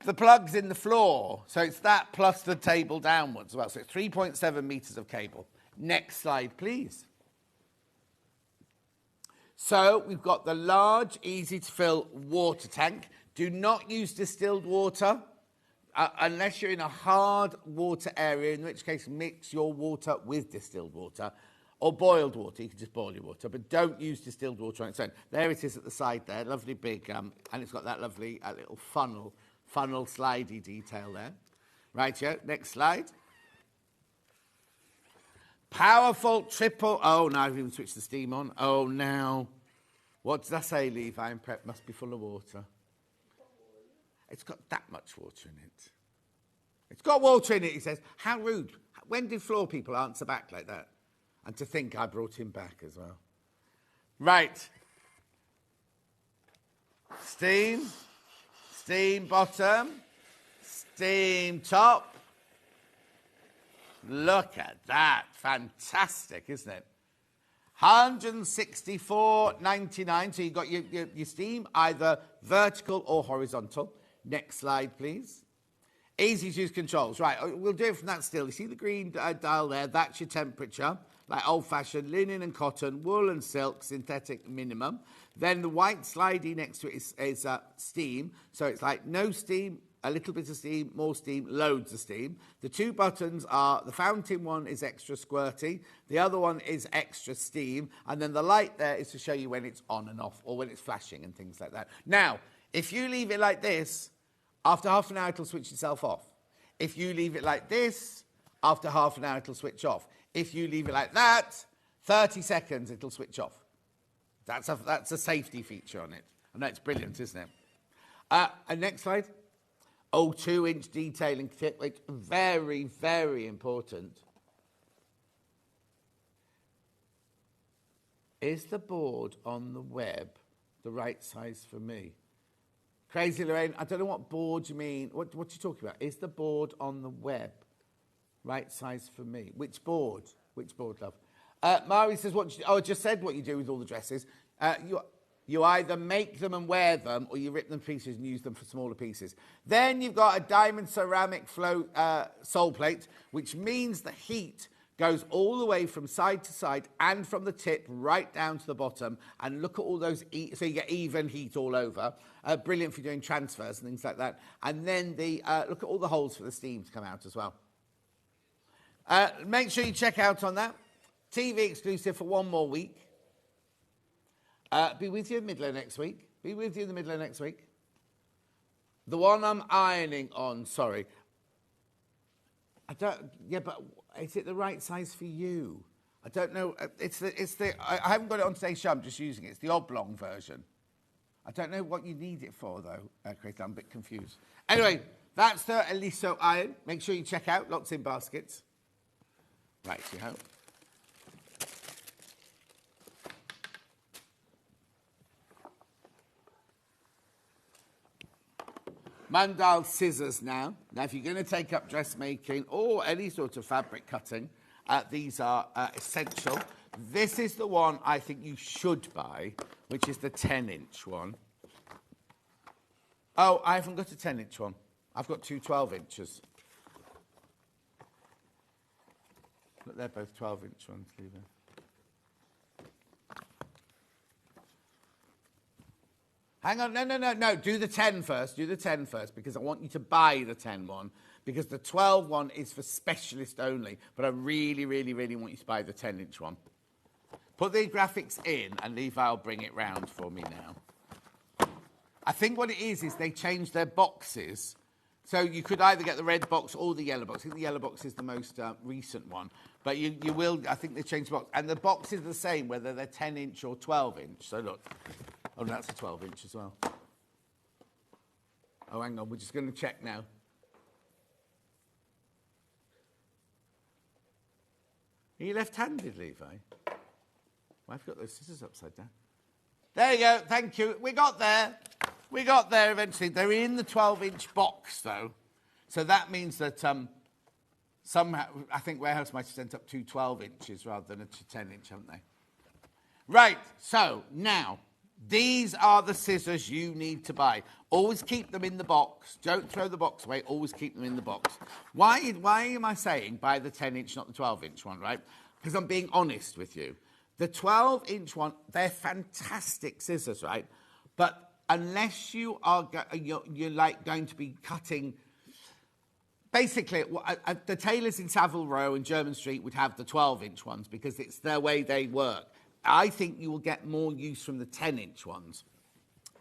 the plug's in the floor, so it's that plus the table downwards as well. So it's 3.7 meters of cable. Next slide, please. So we've got the large, easy-to-fill water tank. Do not use distilled water unless you're in a hard water area, in which case mix your water with distilled water or boiled water. You can just boil your water, but don't use distilled water on its own. There it is at the side there, lovely big, and it's got that lovely little funnel slidey detail there. Right, yeah, next slide. Powerful triple, oh, now I've even switched the steam on. Oh, now, what does that say, Levi? And prep must be full of water. It's got that much water in it. It's got water in it, he says. How rude. When did floor people answer back like that? And to think I brought him back as well. Right. Steam bottom, steam top. Look at that. Fantastic, isn't it? 164.99. So you've got your steam either vertical or horizontal. Next slide, please. Easy to use controls. Right, we'll do it from that still. You see the green dial there? That's your temperature. Like old-fashioned linen and cotton, wool and silk, synthetic minimum. Then the white slidey next to it is steam. So it's like no steam, a little bit of steam, more steam, loads of steam. The two buttons are, the fountain one is extra squirty, the other one is extra steam, and then the light there is to show you when it's on and off, or when it's flashing and things like that. Now, if you leave it like this, after half an hour it'll switch itself off. If you leave it like this, after half an hour it'll switch off. If you leave it like that, 30 seconds it'll switch off. That's a safety feature on it. I know it's brilliant, isn't it? And next slide. Oh, 2-inch detailing tip, which very, very important. Is the board on the web the right size for me? Crazy Lorraine, I don't know what board you mean. What are you talking about? Is the board on the web right size for me? Which board? Which board, love? Mari says, I just said what you do with all the dresses. You either make them and wear them, or you rip them to pieces and use them for smaller pieces. Then you've got a diamond ceramic flow sole plate, which means the heat goes all the way from side to side and from the tip right down to the bottom. And look at all those, so you get even heat all over. Brilliant for doing transfers and things like that. And then look at all the holes for the steam to come out as well. Make sure you check out on that. TV exclusive for 1 more week. Be with you in the middle of next week. Be with you in the middle of next week. The one I'm ironing on, sorry. But is it the right size for you? I don't know. I haven't got it on today's show, I'm just using it. It's the oblong version. I don't know what you need it for, though, Chris. I'm a bit confused. Anyway, that's the Eliso iron. Make sure you check out. Lots in baskets. Right, you hope. Mandal scissors now. Now, if you're going to take up dressmaking or any sort of fabric cutting, these are essential. This is the one I think you should buy, which is the 10-inch one. Oh, I haven't got a 10-inch one. I've got two 12-inches. Look, they're both 12-inch ones, Lever. Hang on, no. Do the 10 first. Do the 10 first, because I want you to buy the 10 one, because the 12 one is for specialist only. But I really, really, really want you to buy the 10-inch one. Put the graphics in, and Levi will bring it round for me now. I think what it is they changed their boxes. So you could either get the red box or the yellow box. I think the yellow box is the most recent one. But you will, I think they changed the box. And the box is the same, whether they're 10-inch or 12-inch. So look. Oh, that's a 12-inch as well. Oh, hang on. We're just going to check now. Are you left-handed, Levi? Well, I've got those scissors upside down. There you go. Thank you. We got there. We got there eventually. They're in the 12-inch box, though. So that means that somehow, I think Warehouse might have sent up two 12-inches rather than a 10-inch, haven't they? Right. So now, these are the scissors you need to buy. Always keep them in the box. Don't throw the box away. Always keep them in the box. Why am I saying buy the 10-inch, not the 12-inch one, right? Because I'm being honest with you. The 12-inch one, they're fantastic scissors, right? But unless you're like going to be cutting, basically, the tailors in Savile Row and German Street would have the 12-inch ones because it's their way they work. I think you will get more use from the 10-inch ones.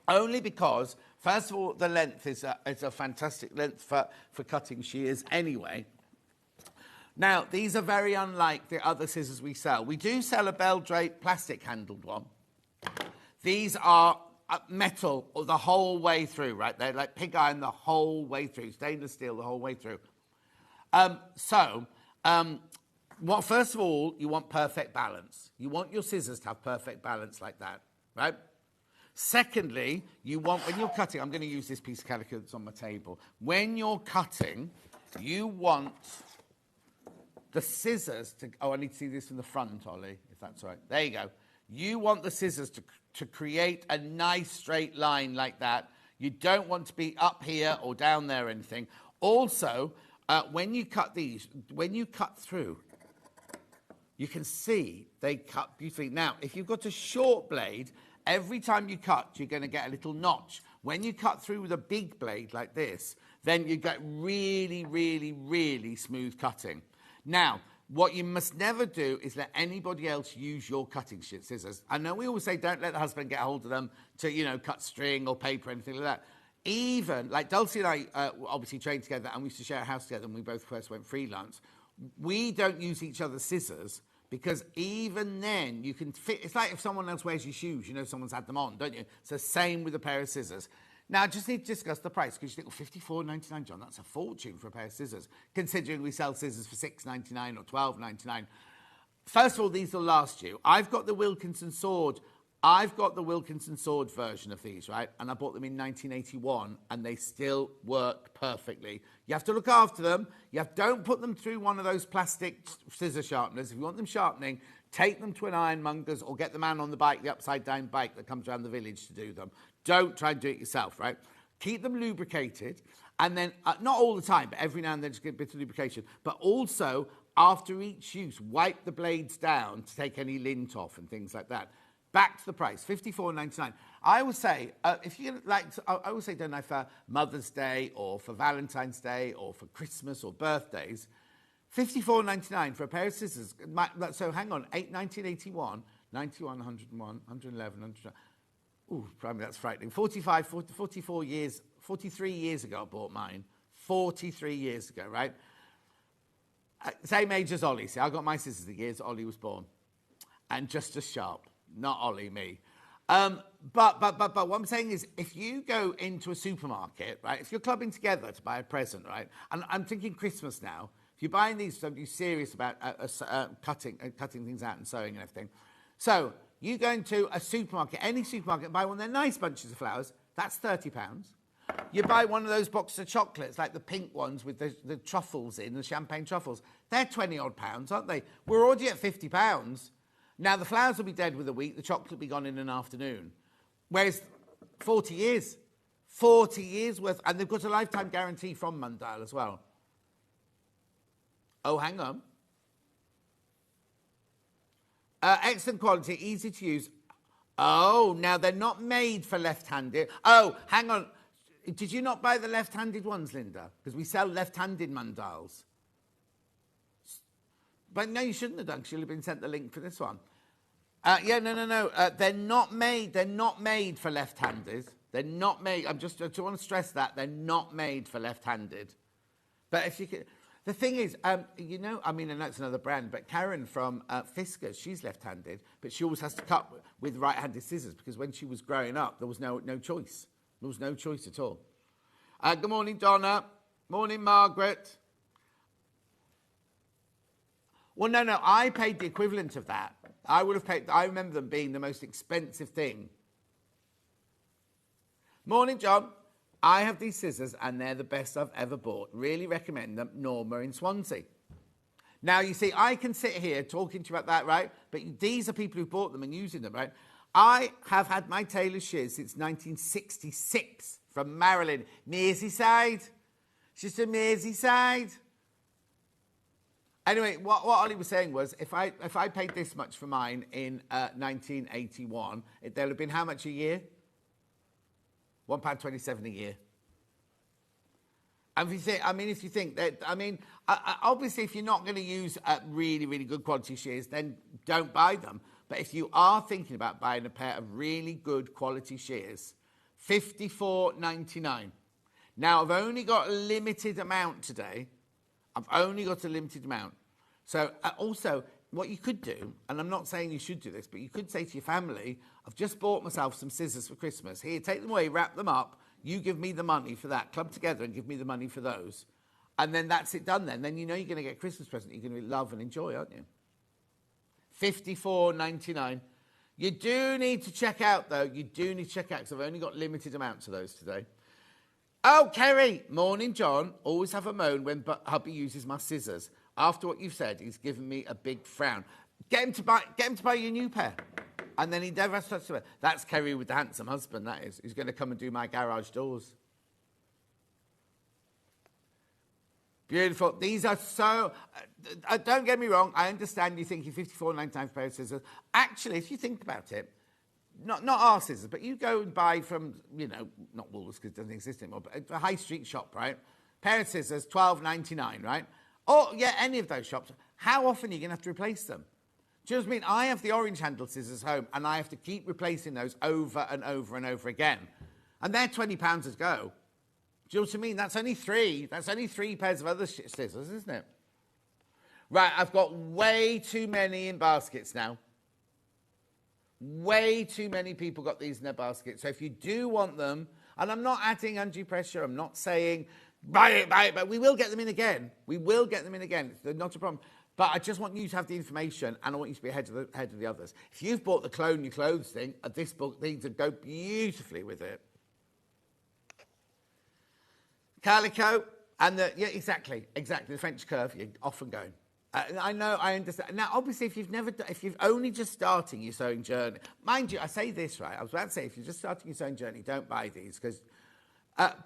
Only because, first of all, the length is a fantastic length for cutting shears anyway. Now, these are very unlike the other scissors we sell. We do sell a bell drape plastic-handled one. These are metal the whole way through, right? They're like pig iron the whole way through, stainless steel the whole way through. Well, first of all, you want perfect balance. You want your scissors to have perfect balance like that, right? Secondly, you want, when you're cutting, I'm going to use this piece of calico that's on my table. When you're cutting, you want the scissors to... Oh, I need to see this from the front, Ollie, if that's all right. There you go. You want the scissors to create a nice straight line like that. You don't want to be up here or down there or anything. Also, when you cut these, when you cut through, you can see they cut beautifully. Now, if you've got a short blade, every time you cut, you're going to get a little notch. When you cut through with a big blade like this, then you get really, really, really smooth cutting. Now, what you must never do is let anybody else use your cutting scissors. I know we always say don't let the husband get hold of them to, you know, cut string or paper or anything like that. Even, like Dulcie and I obviously trained together and we used to share a house together when we both first went freelance. We don't use each other's scissors because even then you can fit... It's like if someone else wears your shoes, you know someone's had them on, don't you? It's the same with a pair of scissors. Now, I just need to discuss the price, because you think, well, $54.99, John, that's a fortune for a pair of scissors, considering we sell scissors for $6.99 or $12.99. First of all, these will last you. I've got the Wilkinson Sword. I've got the Wilkinson Sword version of these, right? And I bought them in 1981, and they still work perfectly. You have to look after them. Don't put them through one of those plastic scissor sharpeners. If you want them sharpening, take them to an ironmonger's or get the man on the bike, the upside-down bike that comes around the village to do them. Don't try and do it yourself, right? Keep them lubricated, and then, not all the time, but every now and then just get a bit of lubrication. But also, after each use, wipe the blades down to take any lint off and things like that. Back to the price, $54.99. I would say, if you like, I would say don't know for Mother's Day or for Valentine's Day or for Christmas or birthdays, $54.99 for a pair of scissors. So hang on, 1981, 91, 101, 111, 112. Ooh, probably that's frightening. 43 years ago I bought mine. 43 years ago, right? Same age as Ollie. See, I got my scissors the years Ollie was born. And just as sharp. Not Ollie, me. But what I'm saying is, if you go into a supermarket, right, if you're clubbing together to buy a present, right, and I'm thinking Christmas now, if you're buying these, so you're serious about cutting things out and sewing and everything. So you go into a supermarket, any supermarket, buy one of their nice bunches of flowers, that's £30. You buy one of those boxes of chocolates, like the pink ones with the truffles in, the champagne truffles, they're £20 odd, aren't they? We're already at £50. Now, the flowers will be dead with a week, the chocolate will be gone in an afternoon. Whereas 40 years worth, and they've got a lifetime guarantee from Mundial as well. Oh, hang on. Excellent quality, easy to use. Oh, now they're not made for left-handed. Oh, hang on. Did you not buy the left-handed ones, Linda? Because we sell left-handed Mundials. But no, you shouldn't have done, because you'll have been sent the link for this one. No. They're not made for left-handers. They're not made. I just want to stress that. They're not made for left-handed. But if you could... The thing is, you know, I mean, and that's another brand, but Karen from Fiskars, she's left-handed, but she always has to cut with right-handed scissors, because when she was growing up, there was no choice. There was no choice at all. Good morning, Donna. Morning, Margaret. Well, no, I paid the equivalent of that. I would have paid, I remember them being the most expensive thing. Morning, John. I have these scissors and they're the best I've ever bought. Really recommend them. Norma in Swansea. Now, you see, I can sit here talking to you about that, right? But these are people who bought them and using them, right? I have had my tailor's shears since 1966 from Maryland. Merseyside. She's from Merseyside. Anyway, what Ollie was saying was, if I paid this much for mine in 1981, there'll have been how much a year? £1.27 a year. And if you think that, obviously, if you're not going to use really, really good quality shears, then don't buy them. But if you are thinking about buying a pair of really good quality shears, $54.99. Now, I've only got a limited amount today. I've only got a limited amount. So also, what you could do, and I'm not saying you should do this, but you could say to your family, I've just bought myself some scissors for Christmas. Here, take them away, wrap them up. You give me the money for that. Club together and give me the money for those. And then that's it done then. Then you know you're going to get a Christmas present you're going to love and enjoy, aren't you? $54.99. You do need to check out, though. You do need to check out, because I've only got limited amounts of those today. Oh, Kerry. Morning, John. Always have a moan when hubby uses my scissors. After what you've said, he's given me a big frown. Get him to buy you a new pair. And then he never has to touch it. That's Kerry with the handsome husband, that is. He's going to come and do my garage doors. Beautiful. These are so... don't get me wrong. I understand you think you're £54.99 for a pair of scissors. Actually, if you think about it, not our scissors, but you go and buy from, you know, not Woolworths because it doesn't exist anymore, but a high street shop, right? Pair of scissors, £12.99, right? Or, yeah, any of those shops. How often are you going to have to replace them? Do you know what I mean? I have the orange handled scissors home, and I have to keep replacing those over and over and over again. And they're £20 as go. Do you know what I mean? That's only three. That's only 3 pairs of other scissors, isn't it? Right, I've got way too many in baskets now. Way too many people got these in their baskets. So if you do want them, and I'm not adding undue pressure, I'm not saying, buy it, but we will get them in again. We will get them in again. It's not a problem. But I just want you to have the information, and I want you to be ahead of the others. If you've bought the Clone Your Clothes thing, this book, these would go beautifully with it. Calico, and yeah, exactly, the French curve, you're off and going. I know, I understand. Now, obviously, if you've only just starting your sewing journey, mind you, I say this, right, I was about to say, if you're just starting your sewing journey, don't buy these, because,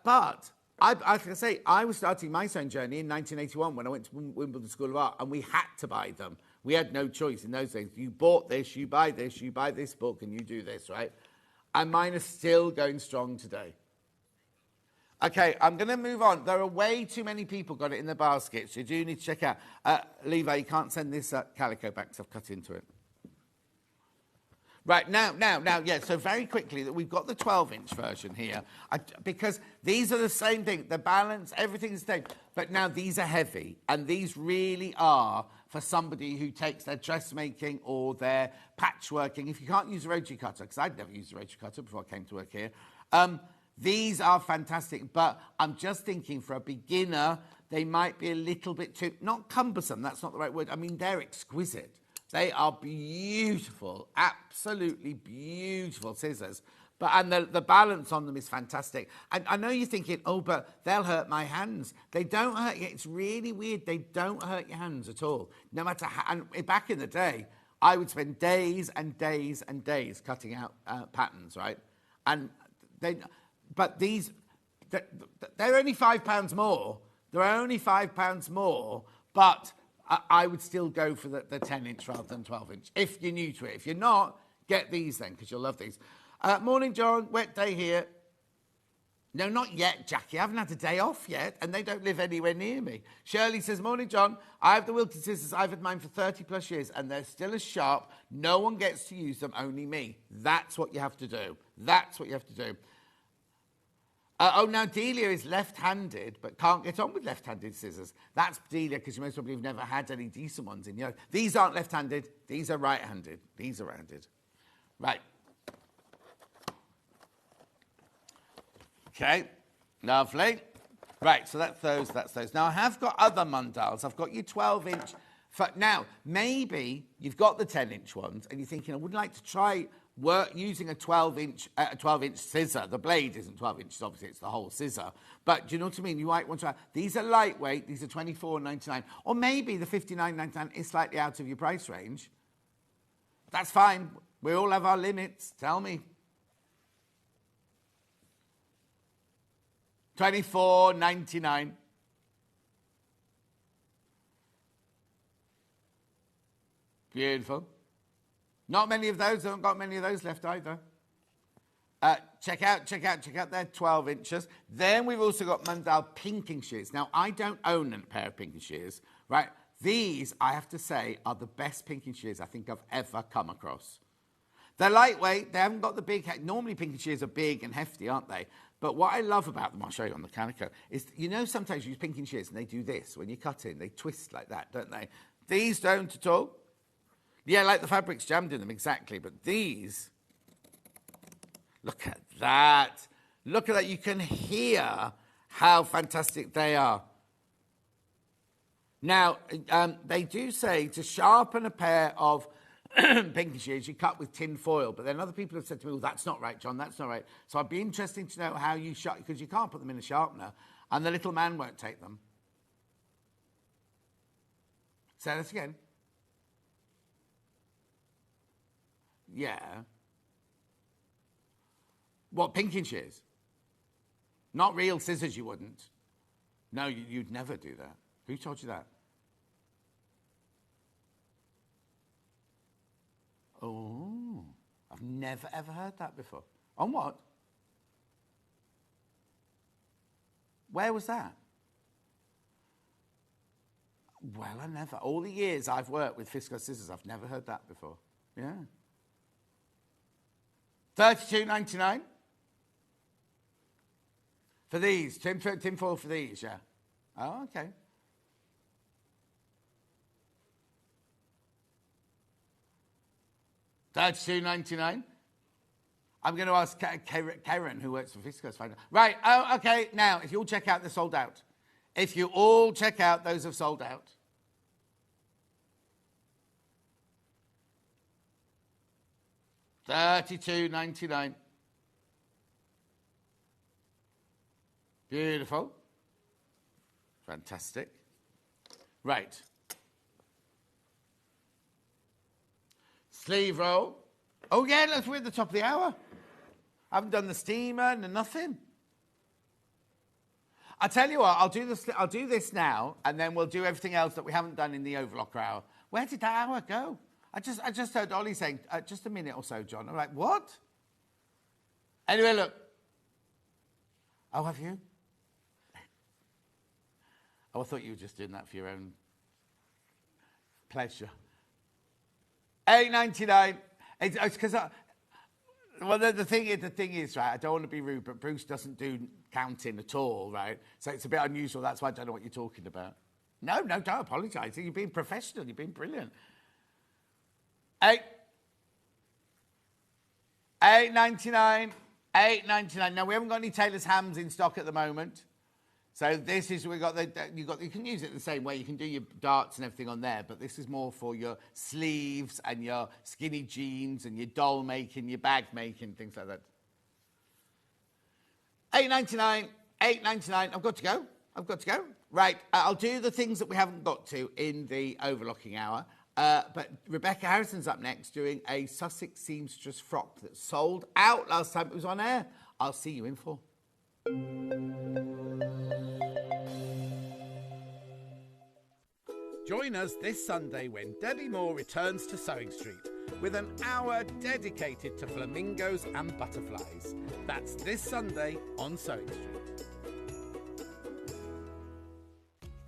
but... I can say, I was starting my sewing journey in 1981 when I went to Wimbledon School of Art, and we had to buy them. We had no choice in those days. You bought this, you buy this book, and you do this, right? And mine are still going strong today. Okay, I'm going to move on. There are way too many people got it in the basket, so you do need to check out. Levi, you can't send this Calico back because I've cut into it. Right, now, yeah, so very quickly, that we've got the 12-inch version here, because these are the same thing, the balance, everything's the same, but now these are heavy, and these really are for somebody who takes their dressmaking or their patchworking. If you can't use a rotary cutter, because I'd never used a rotary cutter before I came to work here, these are fantastic, but I'm just thinking for a beginner, they might be a little bit too, not cumbersome, that's not the right word, I mean, they're exquisite. They are beautiful, absolutely beautiful scissors. And the balance on them is fantastic. And I know you're thinking, oh, but they'll hurt my hands. They don't hurt you. It's really weird. They don't hurt your hands at all. No matter how, and back in the day, I would spend days and days and days cutting out patterns, right? But these, they're only £5 more. They're only £5 more, but I would still go for the 10-inch rather than 12-inch, if you're new to it. If you're not, get these then, because you'll love these. Morning, John. Wet day here. No, not yet, Jackie. I haven't had a day off yet, and they don't live anywhere near me. Shirley says, morning, John. I have the Wilton scissors. I've had mine for 30-plus years, and they're still as sharp. No one gets to use them, only me. That's what you have to do. That's what you have to do. Now Delia is left-handed, but can't get on with left-handed scissors. That's Delia, because you most probably have never had any decent ones in your... These aren't left-handed. These are right-handed. These are right-handed. Right. Okay. Lovely. Right, so that's those. Now, I have got other Mundals. I've got your 12-inch... Now, maybe you've got the 10-inch ones, and you're thinking, I would like to try... using a 12-inch scissor. The blade isn't 12 inches, obviously, it's the whole scissor. But do you know what I mean? You might want to... These are lightweight. These are $24.99. Or maybe the $59.99 is slightly out of your price range. That's fine. We all have our limits. Tell me. $24.99. Beautiful. Not many of those. I haven't got many of those left either. Check out their 12 inches. Then we've also got Mundal pinking shears. Now, I don't own a pair of pinking shears, right? These, I have to say, are the best pinking shears I think I've ever come across. They're lightweight. They haven't got the big... Normally, pinking shears are big and hefty, aren't they? But what I love about them, I'll show you on the Calico, is, you know, sometimes you use pinking shears and they do this. When you cut in, they twist like that, don't they? These don't at all. Yeah, like the fabric's jammed in them, exactly. But these, look at that. Look at that. You can hear how fantastic they are. Now, they do say to sharpen a pair of pinking shears, you cut with tin foil. But then other people have said to me, well, that's not right, John, that's not right. So I'd be interested to know how you sharpen, because you can't put them in a sharpener, and the little man won't take them. Say this again. Yeah. What, pinking shears? Not real scissors, you wouldn't. No, you'd never do that. Who told you that? Oh, I've never ever heard that before. On what? Where was that? Well, I never, all the years I've worked with Fisco scissors, I've never heard that before. Yeah. $32.99 for these. Tin foil for these, yeah. Oh, okay. $32.99. I'm going to ask Karen, who works for Fisco, to find out. Right, oh, okay, now, if you all check out, they're sold out. If you all check out, those have sold out. $32.99. Beautiful. Fantastic. Right. Sleeve roll. Oh, yeah, we're at the top of the hour. I haven't done the steamer and nothing. I tell you what, I'll do this now, and then we'll do everything else that we haven't done in the Overlocker hour. Where did that hour go? I just heard Ollie saying, just a minute or so, John. I'm like, what? Anyway, look. Oh, have you? Oh, I thought you were just doing that for your own pleasure. $8.99. It's because well, the thing is, right, I don't want to be rude, but Bruce doesn't do counting at all, right? So it's a bit unusual. That's why I don't know what you're talking about. No, don't apologise. You're being professional. You're being brilliant. $8.99. $8.99. Now, we haven't got any tailor's hams in stock at the moment. So this is, you can use it the same way. You can do your darts and everything on there, but this is more for your sleeves and your skinny jeans and your doll making, your bag making, things like that. $8.99, $8.99. I've got to go. Right, I'll do the things that we haven't got to in the overlocking hour. But Rebecca Harrison's up next doing a Sussex seamstress frock that sold out last time it was on air. I'll see you in 4. Join us this Sunday when Debbie Moore returns to Sewing Street with an hour dedicated to flamingos and butterflies. That's this Sunday on Sewing Street.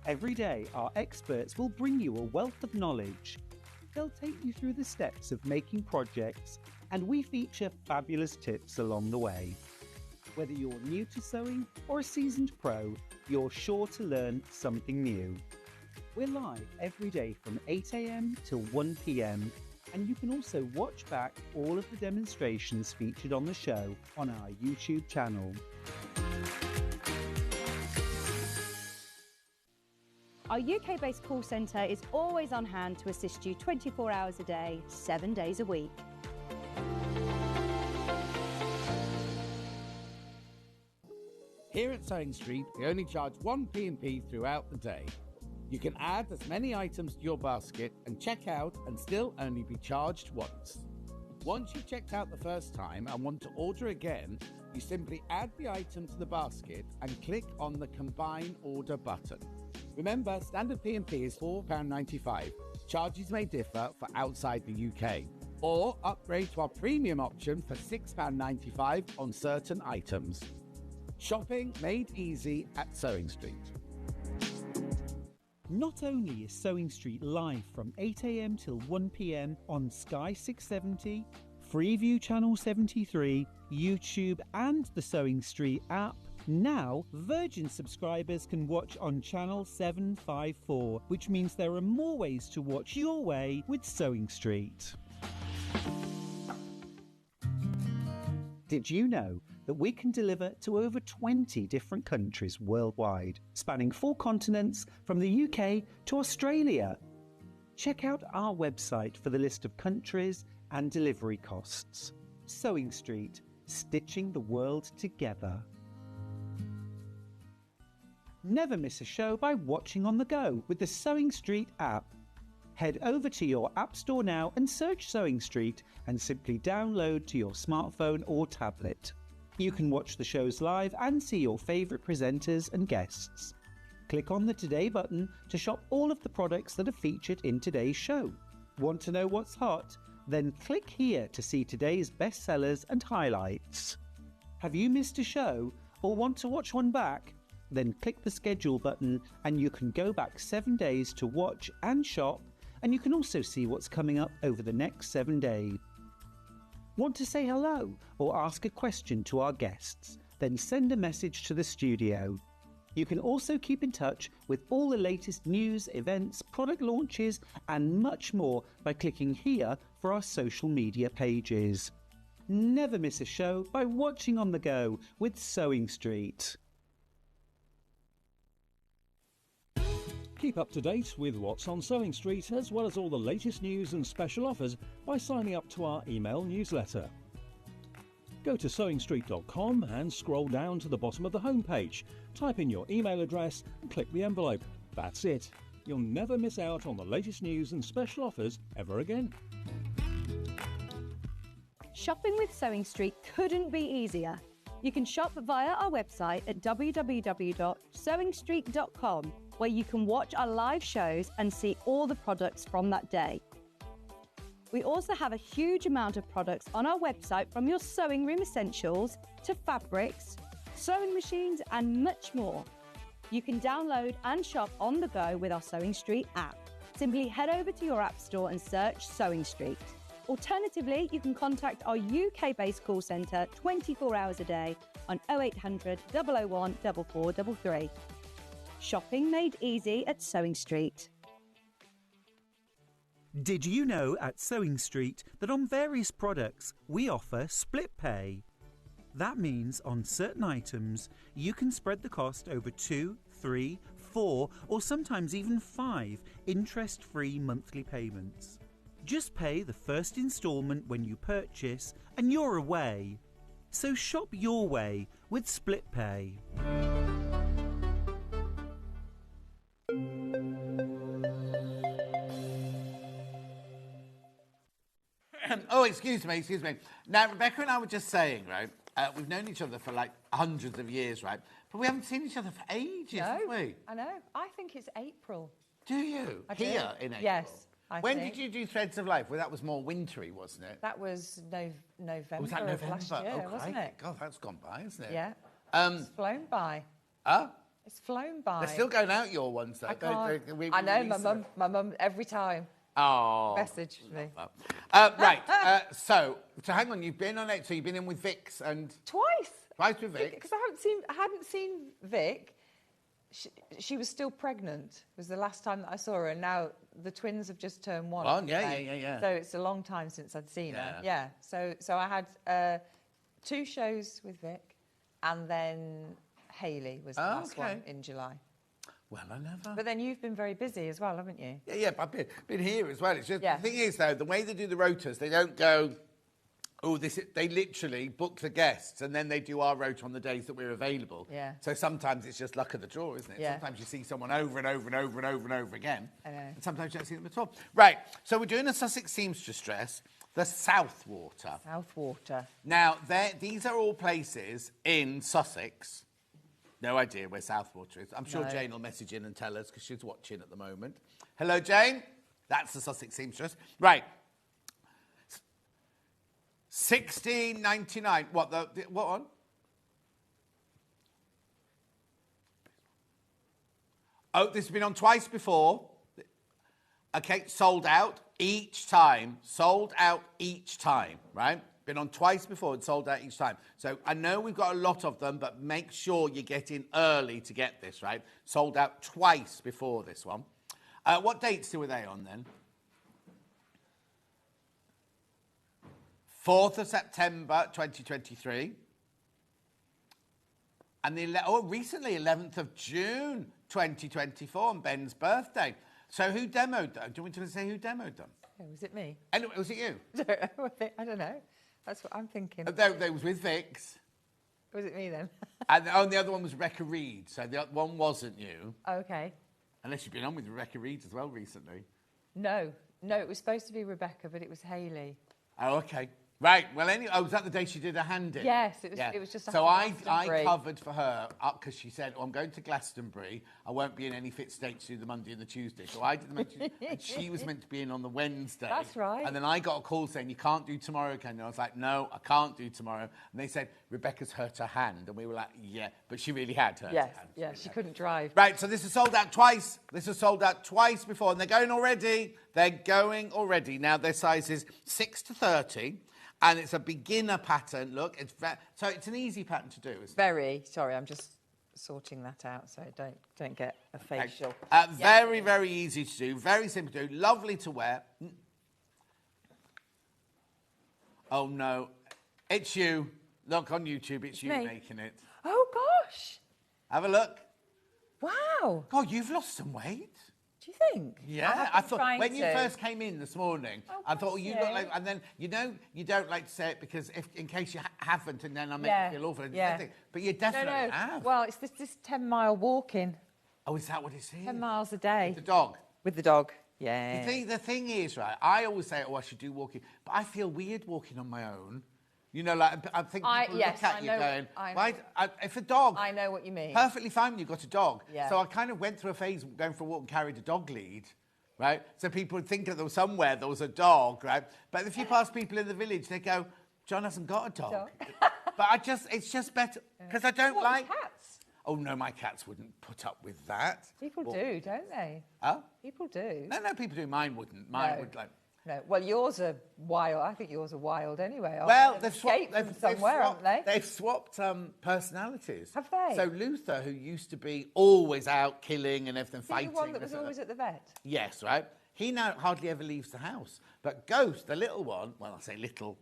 Every day, our experts will bring you a wealth of knowledge. They'll take you through the steps of making projects, and we feature fabulous tips along the way. Whether you're new to sewing or a seasoned pro, you're sure to learn something new. We're live every day from 8 a.m. till 1 p.m, and you can also watch back all of the demonstrations featured on the show on our YouTube channel. Our UK-based call centre is always on hand to assist you 24 hours a day, 7 days a week. Here at Sewing Street, we only charge 1 P&P throughout the day. You can add as many items to your basket and check out and still only be charged once. Once you've checked out the first time and want to order again, you simply add the item to the basket and click on the Combine Order button. Remember, standard P&P is £4.95. Charges may differ for outside the UK. Or upgrade to our premium option for £6.95 on certain items. Shopping made easy at Sewing Street. Not only is Sewing Street live from 8 a.m. till 1 p.m. on Sky 670, Freeview Channel 73, YouTube and the Sewing Street app, now Virgin subscribers can watch on Channel 754, which means there are more ways to watch your way with Sewing Street. Did you know that we can deliver to over 20 different countries worldwide, spanning 4 continents from the UK to Australia? Check out our website for the list of countries and delivery costs. Sewing Street, stitching the world together. Never miss a show by watching on the go with the Sewing Street app. Head over to your App Store now and search Sewing Street and simply download to your smartphone or tablet. You can watch the shows live and see your favourite presenters and guests. Click on the Today button to shop all of the products that are featured in today's show. Want to know what's hot? Then click here to see today's bestsellers and highlights. Have you missed a show or want to watch one back? Then click the schedule button and you can go back 7 days to watch and shop, and you can also see what's coming up over the next 7 days. Want to say hello or ask a question to our guests? Then send a message to the studio. You can also keep in touch with all the latest news, events, product launches and much more by clicking here for our social media pages. Never miss a show by watching on the go with Sewing Street. Keep up to date with what's on Sewing Street, as well as all the latest news and special offers by signing up to our email newsletter. Go to sewingstreet.com and scroll down to the bottom of the homepage. Type in your email address and click the envelope. That's it. You'll never miss out on the latest news and special offers ever again. Shopping with Sewing Street couldn't be easier. You can shop via our website at www.sewingstreet.com, where you can watch our live shows and see all the products from that day. We also have a huge amount of products on our website, from your sewing room essentials to fabrics, sewing machines and much more. You can download and shop on the go with our Sewing Street app. Simply head over to your app store and search Sewing Street. Alternatively, you can contact our UK-based call centre 24 hours a day on 0800 001 4433. Shopping made easy at Sewing Street. Did you know at Sewing Street that on various products we offer split pay? That means on certain items you can spread the cost over 2, 3, 4 or sometimes even 5 interest-free monthly payments. Just pay the first instalment when you purchase and you're away. So shop your way with split pay. Oh, excuse me. Now, Rebecca and I were just saying, right, we've known each other for like hundreds of years, right? But we haven't seen each other for ages, have we? I know. I think it's April. Do you? I do. Here in April? Yes. When did you do Threads of Life? Well, that was more wintry, wasn't it? That was November, Was that November? of last year, wasn't it? God, that's gone by, isn't it? Yeah. It's flown by. Huh? It's flown by. They're still going out, your ones, though. I can't. I know, my mum, every time. Oh. Message me. Right. So hang on. You've been on it. So you've been in with Vix and Twice with Vic. because I hadn't seen Vic. She was still pregnant. Was the last time that I saw her, and now the twins have just turned 1. Oh, yeah. So it's a long time since I'd seen her. Yeah. So I had 2 shows with Vic, and then Hayley was the last one in July. Well, I never. But then you've been very busy as well, haven't you? Yeah, but I've been here as well. It's just the thing is, though, the way they do the rotas, they don't go, they literally book the guests and then they do our rota on the days that we're available. Yeah. So sometimes it's just luck of the draw, isn't it? Yeah. Sometimes you see someone over and over and over and over and over again. I know. And sometimes you don't see them at all. Right, so we're doing a Sussex seamstress dress, the Southwater. Southwater. Now, these are all places in Sussex. No idea where Southwater is. I'm sure Jane will message in and tell us because she's watching at the moment. Hello, Jane. That's the Sussex seamstress. Right. $16.99. What on? Oh, this has been on twice before. Okay, sold out each time. Sold out each time, right? Been on twice before and sold out each time. So I know we've got a lot of them, but make sure you get in early to get this, right? Sold out twice before this one. What dates were they on then? 4th of September 2023. And recently, 11th of June 2024 on Ben's birthday. So who demoed them? Do you want me to say who demoed them? Oh, was it me? Anyway, was it you? I don't know. That's what I'm thinking. They was with Vix. Was it me then? And the other one was Rebecca Reed. So the other one wasn't you. Okay. Unless you've been on with Rebecca Reed as well recently. No, it was supposed to be Rebecca, but it was Hayley. Oh, okay. Right. Well, anyway, was that the day she did a hand-in? Yes, it was just after So I Glastonbury. covered for her because she said, I'm going to Glastonbury. I won't be in any fit state to do the Monday and the Tuesday. So I did the Monday, and she was meant to be in on the Wednesday. That's right. And then I got a call saying, you can't do tomorrow, can you? I was like, no, I can't do tomorrow. And they said, Rebecca's hurt her hand. And we were like, yeah, but she really had hurt her hand. Yeah, she couldn't drive. Right, so this is sold out twice. This was sold out twice before, and they're going already. They're going already. Now, their size is 6 to 30. And it's a beginner pattern. Look, so it's an easy pattern to do, isn't it? Very. Sorry, I'm just sorting that out so I don't get a facial. Very, very easy to do. Very simple to do. Lovely to wear. Oh, no. It's you. Look on YouTube. It's you me. making it. Oh, gosh. Have a look. Wow. God, you've lost some weight. Do you think? Yeah, I thought when you first came in this morning, I thought, you look like, and then you don't like to say it because in case you haven't, and then I make you feel awful. But you definitely have. Well, it's this 10-mile walking. Oh, is that what it's here? 10 miles a day. With the dog? With the dog, yeah. The thing is, right, I always say, I should do walking, but I feel weird walking on my own. You know, like, I think people look at you going, why, if a dog... I know what you mean. Perfectly fine when you've got a dog. Yeah. So I kind of went through a phase going for a walk and carried a dog lead, right? So people would think that there was somewhere there was a dog, right? But if you pass people in the village, they go, John hasn't got a dog. But it's just better, because I don't like... cats? Oh, no, my cats wouldn't put up with that. People do, don't they? Huh? People do. No, people do. Mine wouldn't. Mine would, like... No, well, yours are wild. I think yours are wild anyway. Well, they've escaped from somewhere, haven't they? They've swapped personalities. Have they? So Luther, who used to be always out killing and everything, fighting... The one that was always at the vet? Yes, right? He now hardly ever leaves the house. But Ghost, the little one, well, I say little,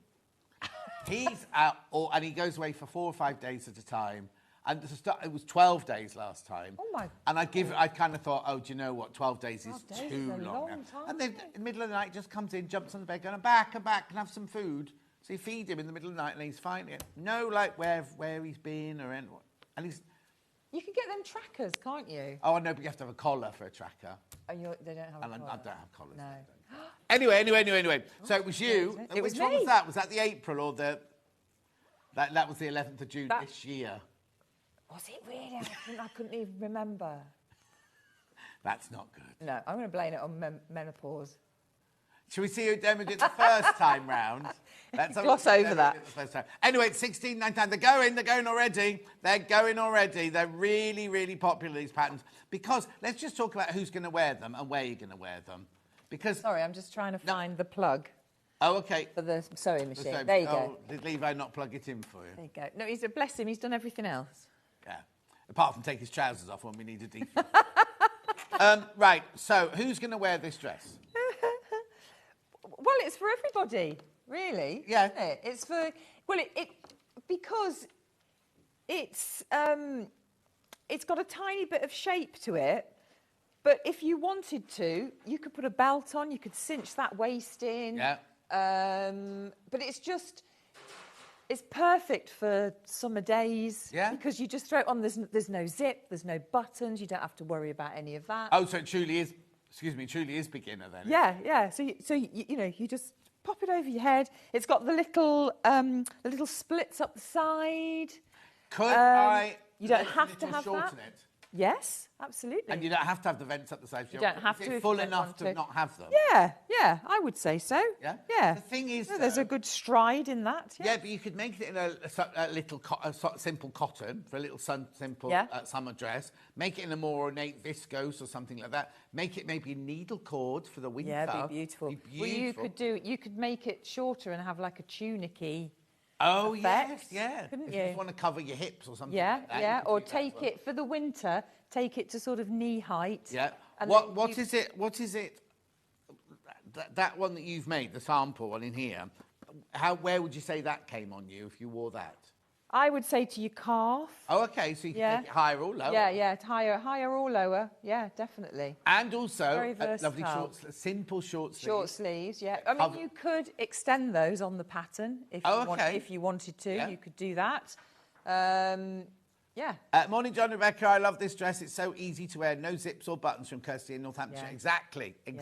he's out, and he goes away for 4 or 5 days at a time. And it was 12 days last time. Oh, my And I kind of thought, oh, do you know what? 12 days is too long now. Time, and then in the middle of the night, he just comes in, jumps on the bed, going, I'm back, can have some food. So you feed him in the middle of the night, and he's fine again. No, like, where he's been or anything. And he's... You can get them trackers, can't you? Oh, I know, but you have to have a collar for a tracker. Oh, they don't have a collar? I don't have collars. No. Anyway. So it was you. It was Which one me. was that? Was that the April or the... That was the 11th of June this year. Was it really? I couldn't even remember. That's not good. No, I'm going to blame it on menopause. Shall we see who Demo did the first time round? Let's gloss over that. The first time. Anyway, it's 16.99. They're going already. They're going already. They're really, really popular, these patterns. Because let's just talk about who's going to wear them and where you're going to wear them. Because... Sorry, I'm just trying to find the plug. Oh, OK. For the sewing machine. There you go. Did Levi not plug it in for you? There you go. No, bless him, he's done everything else. Yeah. Apart from take his trousers off when we need a deflupher. Right, so who's going to wear this dress? Well, it's for everybody, really. Yeah. Isn't it? It's for... Well, because it's got a tiny bit of shape to it, but if you wanted to, you could put a belt on, you could cinch that waist in. Yeah. But it's perfect for summer days. Yeah. Because you just throw it on, there's no zip, there's no buttons, you don't have to worry about any of that. Oh, so it truly is, truly is beginner then. Yeah. So you just pop it over your head. It's got the little splits up the side. Could I... You don't have to have shorten that. It? Yes, absolutely. And you don't have to have the vents up the side. You don't have to. Is it full enough to not have them? Yeah, I would say so. Yeah. The thing is, there's a good stride in that. Yeah, but you could make it in a little simple cotton for a little simple summer dress. Make it in a more ornate viscose or something like that. Make it maybe needle cord for the winter. Yeah, it'd be beautiful. Well, you could make it shorter and have like a tunic-y. Oh, effect, yes. Couldn't if you? you just want to cover your hips or something like that. Yeah, or take it, for the winter, take it to sort of knee height. Yeah. What is it, that one that you've made, the sample one in here, where would you say that came on you if you wore that? I would say to your calf. Oh, OK, so you can take it higher or lower. Yeah, higher or lower. Yeah, definitely. And also, lovely simple short sleeves. Short sleeves, yeah. I mean, you could extend those on the pattern if you wanted to. Yeah. You could do that. Yeah. Morning, John, Rebecca. I love this dress. It's so easy to wear. No zips or buttons from Kirsty in Northamptonshire. Yeah. Exactly. Yeah.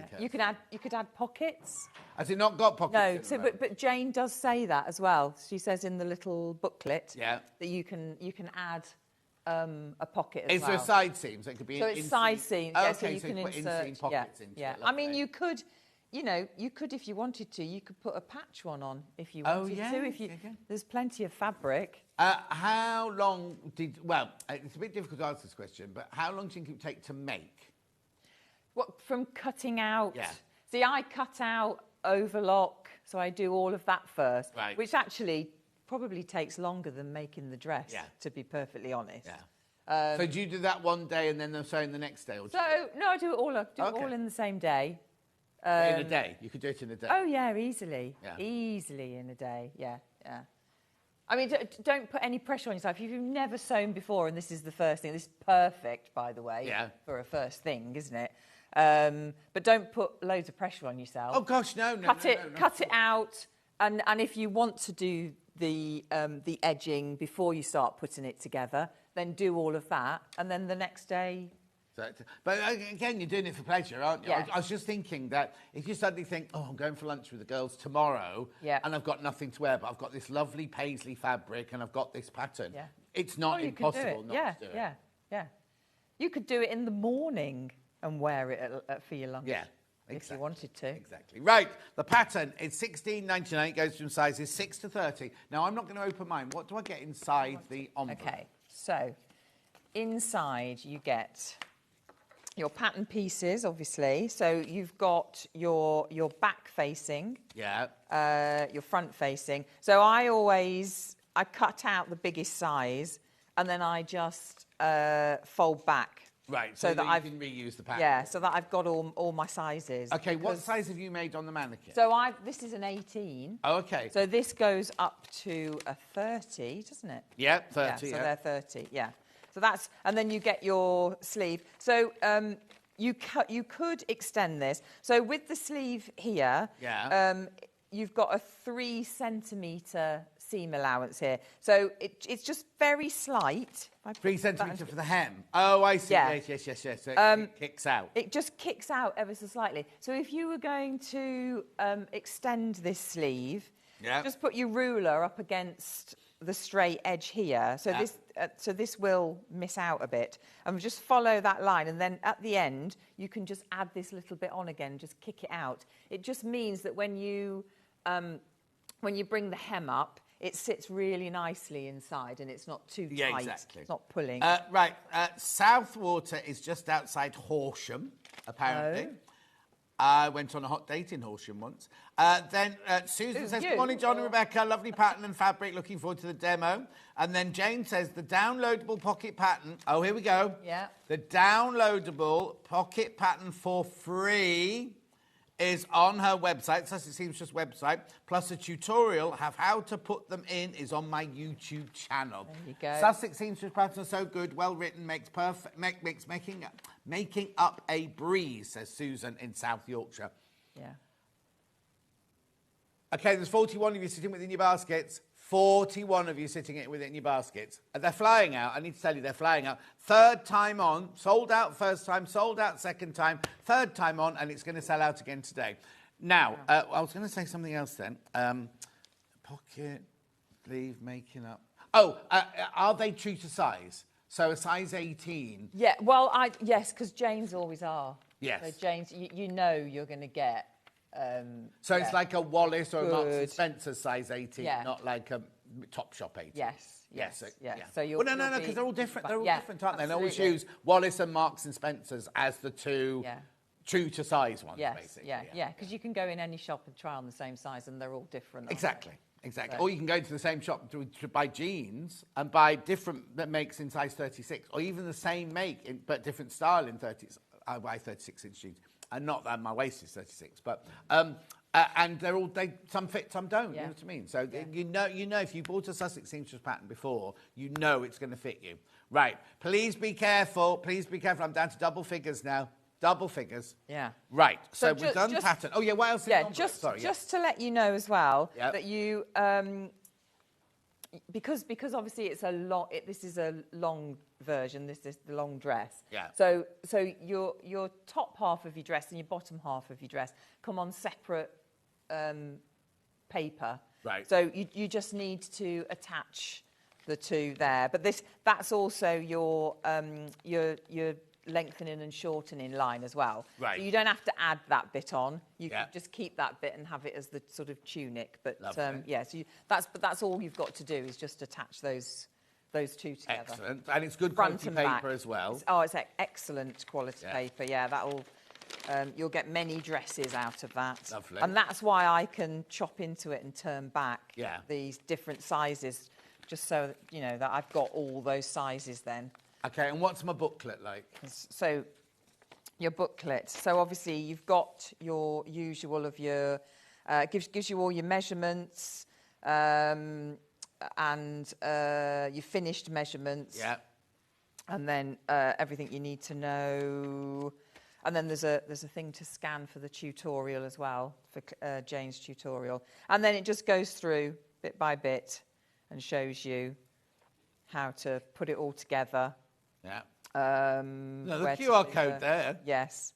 Kirsty. You could add pockets. Has it not got pockets? No, in so them? but Jane does say that as well. She says in the little booklet Yeah. that you can add a pocket as Is well. there a side seam? So it could be So it's side seam. Yeah, so Okay, you can put insert inseam pockets into yeah. it. I mean, lovely. you could, if you wanted to, you could put a patch one on if you Oh, wanted yeah, to. If you, okay. there's plenty of fabric. How long did... Well, it's a bit difficult to answer this question, but how long do you think it would take to make? What, from cutting out? Yeah. See, I cut out overlock, so I do all of that first, Right. which actually probably takes longer than making the dress, Yeah. to be perfectly honest. Yeah. So do you do that one day and then they're sewing the next day? Or So, no, I do it all, Okay. in the same day. in a day? You could do it in a day? Oh, yeah, easily. Yeah. Easily in a day, yeah. I mean, don't put any pressure on yourself. If you've never sewn before, and this is the first thing, this is perfect, by the way, for a first thing, isn't it? But don't put loads of pressure on yourself. Oh, gosh, no. Cut it out, and if you want to do the edging before you start putting it together, then do all of that, and then the next day... But again, you're doing it for pleasure, aren't you? Yes. I was just thinking that if you suddenly think, oh, I'm going for lunch with the girls tomorrow, and I've got nothing to wear, but I've got this lovely paisley fabric and I've got this pattern, it's not impossible not to do it. Yeah. You could do it in the morning and wear it for your lunch. Yeah. If Exactly. you wanted to. Exactly. Right, the pattern is $16.99. It goes from sizes 6 to 30. Now, I'm not going to open mine. What do I get inside the envelope? Okay, so inside you get your pattern pieces, obviously. So you've got your back facing. Yeah. Your front facing. So I cut out the biggest size and then I just fold back. Right, so that you I can reuse the pattern. Yeah, so that I've got all my sizes. Okay, what size have you made on the mannequin? So this is an 18. Oh, okay. So this goes up to a 30, doesn't it? Yeah, 30, So they're 30, yeah. So that's, and then you get your sleeve. So you could extend this. So with the sleeve here, you've got a 3 centimetre seam allowance here. So it's just very slight. 3 centimetres for the hem. Oh, I see. Yeah. Yes. So it kicks out. It just kicks out ever so slightly. So if you were going to extend this sleeve, just put your ruler up against the straight edge here. So this will miss out a bit. And just follow that line. And then at the end, you can just add this little bit on again, just kick it out. It just means that when you bring the hem up, it sits really nicely inside and it's not too tight. Yeah, exactly. It's not pulling. Right. Southwater is just outside Horsham, apparently. I went on a hot date in Horsham once. Then Susan says, good morning, John and Rebecca. Lovely pattern and fabric. Looking forward to the demo. And then Jane says, the downloadable pocket pattern. Oh, here we go. Yeah. The downloadable pocket pattern for free is on her website, Sussex Seamstress website, plus a tutorial of how to put them in is on my YouTube channel. There you go. Sussex Seamstress patterns are so good, well written, makes making up a breeze, says Susan in South Yorkshire. Yeah. Okay, there's 41 of you sitting within your baskets. 41 of you sitting within your baskets. They're flying out. I need to tell you, they're flying out. Third time on, sold out first time, sold out second time, third time on, and it's going to sell out again today. Now, I was going to say something else then. Pocket, sleeve, making up. Oh, are they true to size? So a size 18. Yeah, well, yes, because Jane's always are. Yes. So Jane's, you know you're going to get... it's like a Wallace or a Marks & Spencer size 18, not like a Topshop 18. Yes. So you'll no, because they're all different. They're all different, aren't they? And I always absolutely. use Wallace and Marks & Spencers as the two true to size ones, basically. Yeah, because you can go in any shop and try on the same size and they're all different. Exactly. So. Or you can go to the same shop to buy jeans and buy different makes in size 36, or even the same make but different style in 30. I buy 36-inch jeans. And not that my waist is 36, but and they're all some fit, some don't. You know what I mean? So you know if you bought a Sussex Seamstress pattern before, you know it's going to fit you. Right? Please be careful. Please be careful. I'm down to double figures now. Double figures. Yeah. Right. So we've done pattern. Oh yeah. What else? Yeah. Just to let you know as well that you because obviously it's a long. This is a long version. This is the long dress. Yeah. So your top half of your dress and your bottom half of your dress come on separate paper. Right. So you just need to attach the two there. But that's also your lengthening and shortening line as well. Right. So you don't have to add that bit on. You Yeah. can just keep that bit and have it as the sort of tunic. But Lovely. yeah, so that's all you've got to do is just attach those two together. Excellent. And it's good Front quality and paper back. as well. It's excellent quality Yeah. paper. Yeah, that'll. You'll get many dresses out of that. Lovely. And that's why I can chop into it and turn back Yeah. these different sizes, just so that, you know, that I've got all those sizes then. Okay, and what's my booklet like? So your booklet. So obviously you've got your usual of your, gives you all your measurements and your finished measurements. Yeah. And then everything you need to know. And then there's a thing to scan for the tutorial as well, for Jane's tutorial. And then it just goes through bit by bit and shows you how to put it all together. Yeah. No, the QR code there. Yes.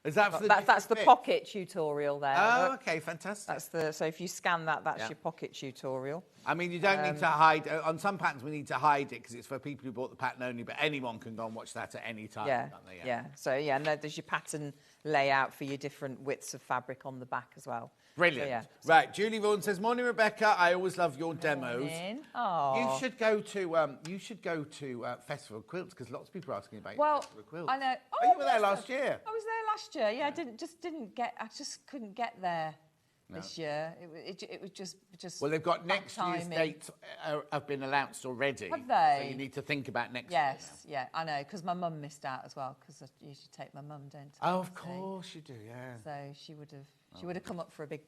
Is that for the That's the different pocket tutorial there. Oh, Look. okay, fantastic. So if you scan that, that's Yeah. your pocket tutorial. I mean, you don't need to hide. On some patterns, we need to hide it because it's for people who bought the pattern only, but anyone can go and watch that at any time. Yeah, can't they? yeah. So yeah, and there's your pattern layout for your different widths of fabric on the back as well. Brilliant. So, yeah. Right, Julie Vaughan says, "Morning, Rebecca. I always love your demos. Oh. You should go to Festival of Quilts because lots of people are asking about Well, Festival of Quilts. I know. Oh, you were there last year. I was there last year. Yeah, I just couldn't get there this year. It was just. Well, they've got bad next year's timing. dates have been announced already. Have they? So you need to think about next year. Yes, yeah, I know, because my mum missed out as well, because I usually take my mum, don't I? Oh, of course you do, yeah. So she would have come up for a big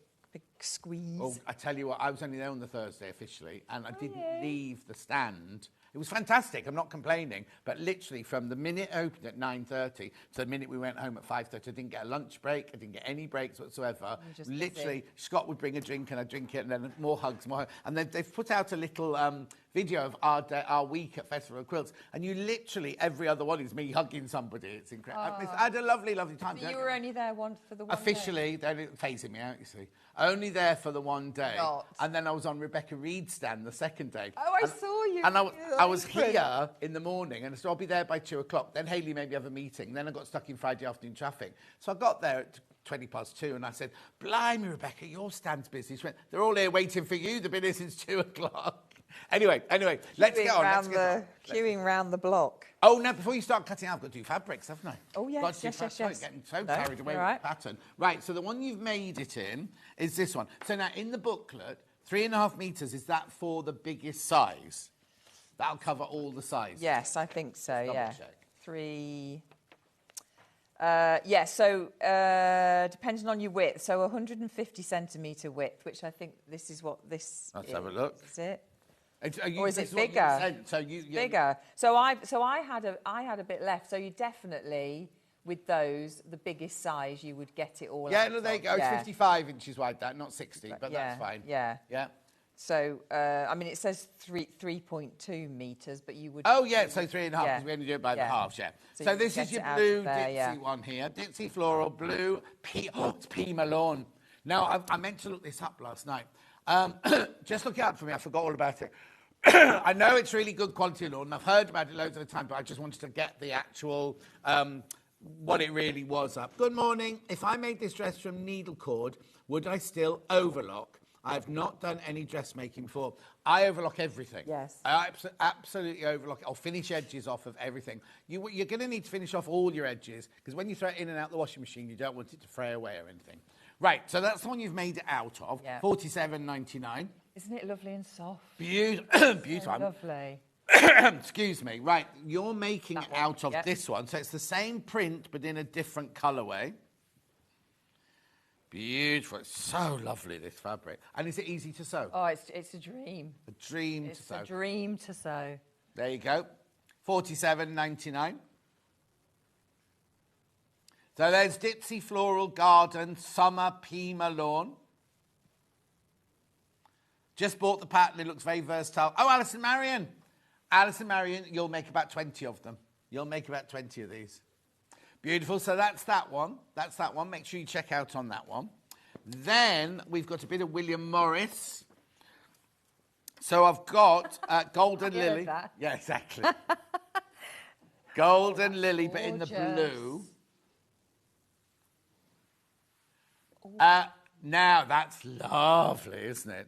squeeze. Well, I tell you what, I was only there on the Thursday officially, and I didn't leave the stand. It was fantastic. I'm not complaining, but literally from the minute it opened at 9:30 to the minute we went home at 5:30, I didn't get a lunch break. I didn't get any breaks whatsoever. just Literally, Scott would bring a drink and I'd drink it, and then more hugs, more hugs. And they've put out a little video of our week at Festival of Quilts, and you literally every other one is me hugging somebody. It's incredible. I had a lovely, lovely time. So you were only there for the one day? Officially, they're phasing me out, you see. Only there for the one day. Not. And then I was on Rebecca Reed's stand the second day. Oh, I saw you. And I was Brilliant. here in the morning, and so I'll be there by 2 o'clock. Then Hayley made me have a meeting. Then I got stuck in Friday afternoon traffic. So I got there at 2:20, and I said, "Blimey, Rebecca, your stand's busy." She went, "They're all here waiting for you. They've been here since 2 o'clock." Anyway, let's get on. Queuing round the block. Oh, no, before you start cutting, I've got to do fabrics, haven't I? Oh, yes, Got to do yes. Getting so No, carried away you're with right. the pattern. Right, so the one you've made it in is this one. So now, in the booklet, 3.5 metres, is that for the biggest size? That'll cover all the sizes? Yes, I think so, Double yeah. check. 3... so depending on your width, so 150 centimetre width, which I think this is what this Let's is. have a look. Is it? Or Or is it bigger? So you Bigger. So I had a bit left. So you definitely, with those, the biggest size, you would get it all. Yeah, out no, there you of. go. Yeah. It's 55 inches wide, that, not 60, but Yeah, that's fine. yeah. Yeah. So I mean, it says 3.2 metres, but you would. Oh, yeah, so 3.5, because Yeah. we only do it by the Yeah. halves, yeah. So So you this get is your it out blue of there, Ditsy yeah. one here. Ditsy Floral Blue. It's Pima Lawn. Now, I meant to look this up last night. Just look it up for me. I forgot all about it. I know it's really good quality lawn, and I've heard about it loads of the time, but I just wanted to get the actual, what it really was up. Good morning. If I made this dress from needle cord, would I still overlock? I've not done any dressmaking before. I overlock everything. Yes. I absolutely overlock it. I'll finish edges off of everything. You're going to need to finish off all your edges, because when you throw it in and out the washing machine, you don't want it to fray away or anything. Right, so that's the one you've made it out of. Yeah. $47.99. Isn't it lovely and soft? Beautiful. So lovely. Excuse me. Right, you're making That it one, out of yep. this one. So it's the same print, but in a different colourway. Beautiful. It's so lovely, this fabric. And is it easy to sew? Oh, it's a dream. A dream to It's sew. a dream to sew. There you go. $47.99. So there's Ditsy Floral Garden Summer Pima Lawn. Just bought the pattern. It looks very versatile. Oh, Alison Marion. Alison Marion, you'll make about 20 of them. You'll make about 20 of these. Beautiful. So that's that one. That's that one. Make sure you check out on that one. Then we've got a bit of William Morris. So I've got Golden Lily. Yeah, exactly. Golden Lily, but in the blue. Now, that's lovely, isn't it?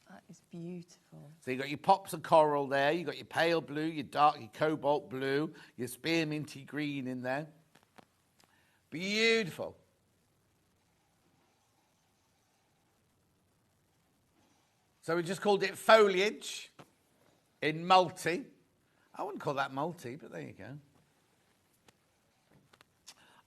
That is beautiful. So you've got your pops of coral there. You've got your pale blue, your dark, your cobalt blue, your spearminty green in there. Beautiful. So we just called it foliage in multi. I wouldn't call that multi, but there you go.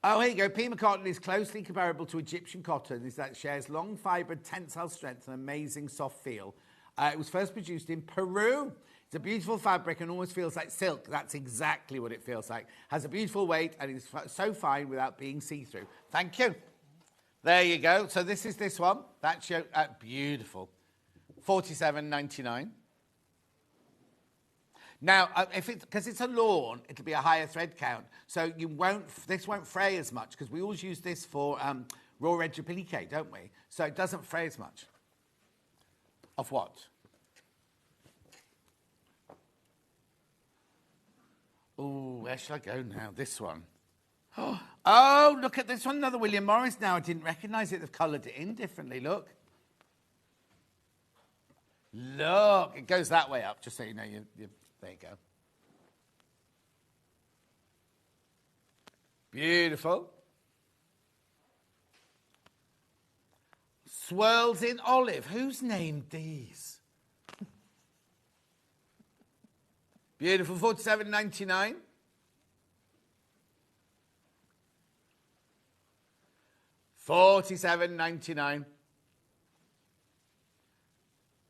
Oh, here you go. Pima cotton is closely comparable to Egyptian cotton, is that it shares long fibred tensile strength and amazing soft feel. It was first produced in Peru. It's a beautiful fabric and almost feels like silk. That's exactly what it feels like. Has a beautiful weight and is so fine without being see-through. Thank you. There you go. So this is this one. That's beautiful. $47.99. Now, because it's a lawn, it'll be a higher thread count, so this won't fray as much, because we always use this for raw edge applique, don't we? So it doesn't fray as much. Of what? Oh, where shall I go now? This one. Oh, look at this one, another William Morris now. I didn't recognise it. They've coloured it in differently, look. Look, it goes that way up, just so you know. There you go. Beautiful. Swirls in olive. Who's named these? Beautiful. $47.99. $47.99.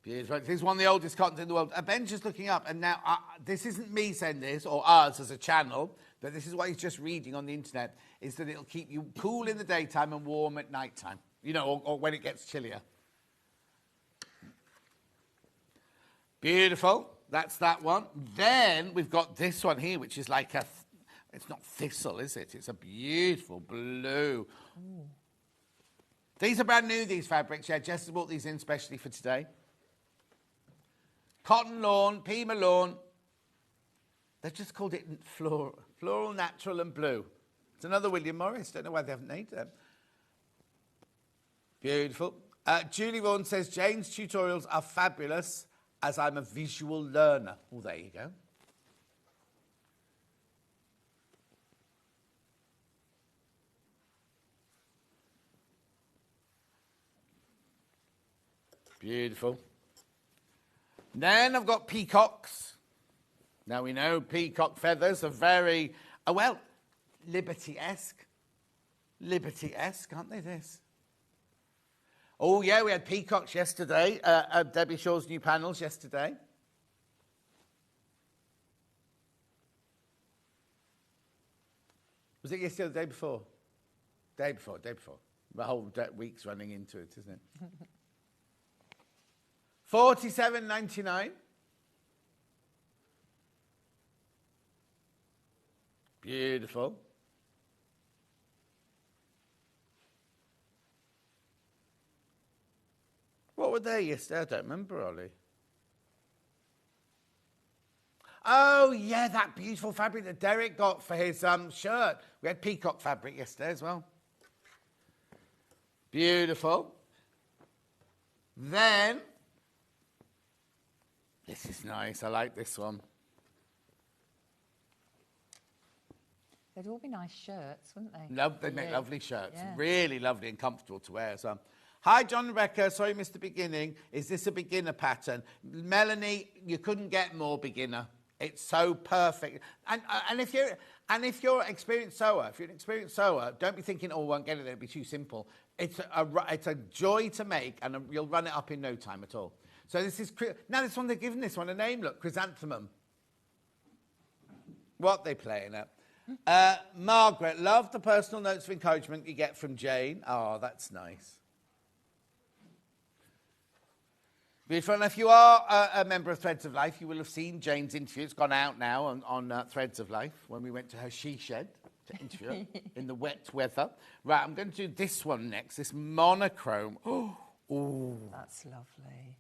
Beautiful. This is one of the oldest cottons in the world. Ben's just looking up, and now this isn't me saying this, or us as a channel, but this is what he's just reading on the internet, is that it'll keep you cool in the daytime and warm at night time, you know, or when it gets chillier. Beautiful. That's that one. Then we've got this one here, which is like it's not thistle, is it? It's a beautiful blue. Ooh. These are brand new, these fabrics. Yeah, Jess has brought these in specially for today. Cotton lawn, Pima lawn. They've just called it floral, natural and blue. It's another William Morris. Don't know why they haven't named them. Beautiful. Julie Vaughan says, Jane's tutorials are fabulous as I'm a visual learner. Oh, there you go. Beautiful. Then I've got peacocks. Now we know peacock feathers are very, well, Liberty-esque. Liberty-esque, aren't they, this? Oh, yeah, we had peacocks yesterday. Debbie Shaw's new panels yesterday. Was it yesterday or the day before? Day before. The whole week's running into it, isn't it? $47.99. Beautiful. What were they yesterday? I don't remember, Ollie. Oh, yeah, that beautiful fabric that Derek got for his shirt. We had peacock fabric yesterday as well. Beautiful. Then, this is nice. I like this one. They'd all be nice shirts, wouldn't they? They'd make lovely shirts. Yeah. Really lovely and comfortable to wear as well. Hi, John and Rebecca. Sorry, missed the beginning. Is this a beginner pattern? Melanie, you couldn't get more beginner. It's so perfect. And if you're an experienced sewer, don't be thinking, oh, I won't get it. It'll be too simple. It's a joy to make, and you'll run it up in no time at all. So this is now this one they've given this one a name. Look, chrysanthemum. What they playing at? Margaret, love the personal notes of encouragement you get from Jane. Oh, that's nice. Beautiful. And if you are a member of Threads of Life, you will have seen Jane's interview. It's gone out now on Threads of Life when we went to her she shed to interview her in the wet weather. Right, I'm going to do this one next, this monochrome. Oh, That's lovely.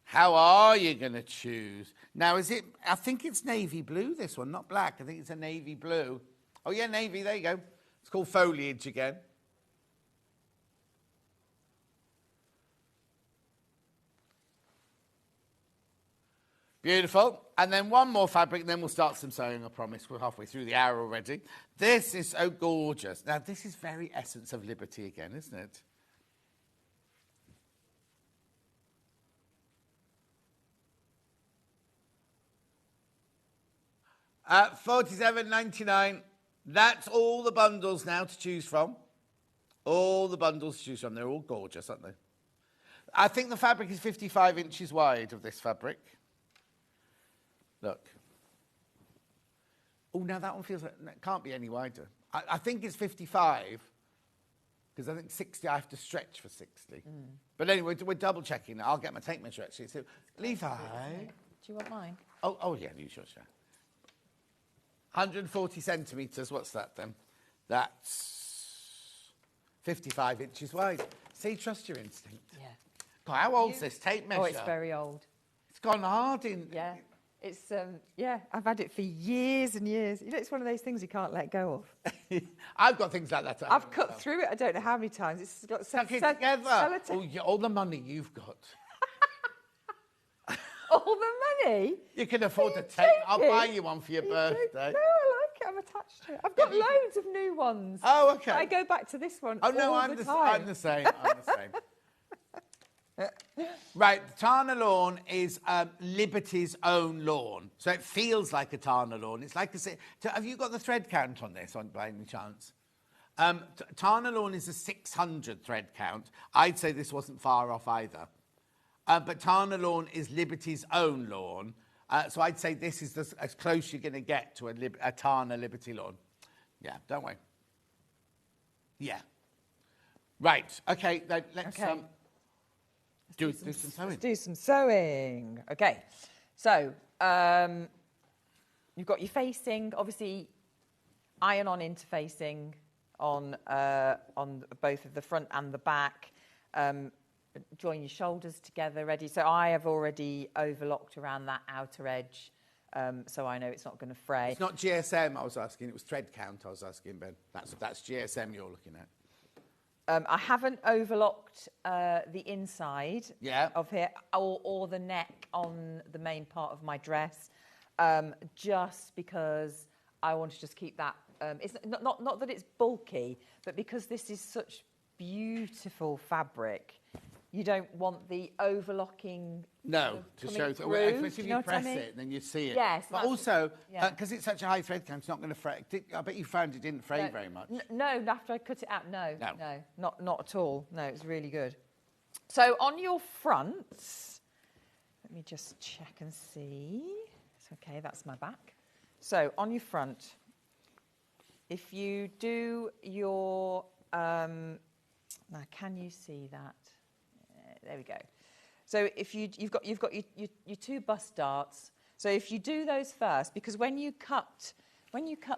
how are you going to choose? Now, I think it's navy blue, this one, not black. I think it's a navy blue. Oh, yeah, navy, there you go. It's called foliage again. Beautiful. And then one more fabric, and then we'll start some sewing, I promise. We're halfway through the hour already. This is so gorgeous. Now, this is very essence of liberty again, isn't it? $47.99. That's all the bundles now to choose from. All the bundles to choose from. They're all gorgeous, aren't they? I think the fabric is 55 inches wide of this fabric. Look. Oh, now that one feels like it can't be any wider. I think it's 55 because I think 60 I have to stretch for 60. But anyway, we're double checking. I'll get my tape measure actually. So, Levi. Do you want mine? Oh yeah, you sure. 140 centimetres. What's that then? That's 55 inches wide. See, trust your instinct. Yeah. God, how old's this tape measure? Oh, it's very old. It's gone hard in. Yeah. It's, I've had it for years and years. You know, it's one of those things you can't let go of. I've got things like that. I've cut through it, I don't know how many times. It's got Stuck it together. Oh, yeah, all the money you've got. All the money? You can afford a tape. I'll buy you one for your birthday. No, I like it. I'm attached to it. I've got loads of new ones. Oh, okay. I go back to this one. Oh, no, all I'm the the time. same. I'm the same. Right, Tana lawn is Liberty's own lawn. So it feels like a Tana lawn. It's like have you got the thread count on this by any chance? Tana lawn is a 600 thread count. I'd say this wasn't far off either. But Tana lawn is Liberty's own lawn. So I'd say this is as close you're going to get to a Tana Liberty lawn. Yeah, don't we? Yeah. Right, okay, let's... Okay. Do some sewing. Let's do some sewing. Okay, so you've got your facing, obviously iron on interfacing on both of the front and the back. Join your shoulders together, ready. So I have already overlocked around that outer edge, so I know it's not going to fray. It's not GSM I was asking, it was thread count I was asking, Ben. That's GSM you're looking at. I haven't overlocked the inside of here or the neck on the main part of my dress, just because I want to just keep that. It's not that it's bulky, but because this is such beautiful fabric, you don't want the overlocking. No, to show. Especially if you press it, then you see it. Yes, but also because it's such a high thread count, it's not going to fray. I bet you found it didn't fray very much. No, after I cut it out, no, not at all. No, it's really good. So on your front, let me just check and see. It's okay, that's my back. So on your front, if you do your now, can you see that? There we go. So if you've got your two bust darts. So if you do those first, because when you cut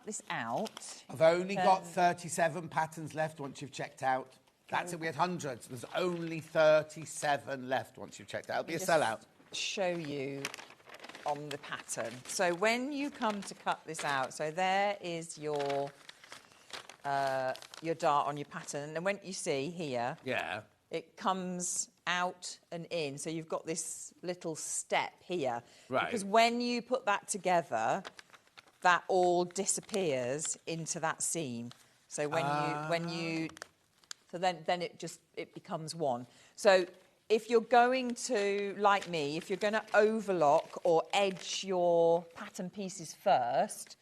this out, I've only got 37 patterns left once you've checked out. That's it. We had hundreds. There's only 37 left once you've checked out. It'll be a sellout. Show you on the pattern. So when you come to cut this out, so there is your dart on your pattern, and when you see here, it comes out and in. So you've got this little step here, right? Because when you put that together, that all disappears into that seam. So then it becomes one. So if you're going to, like me, if you're going to overlock or edge your pattern pieces first,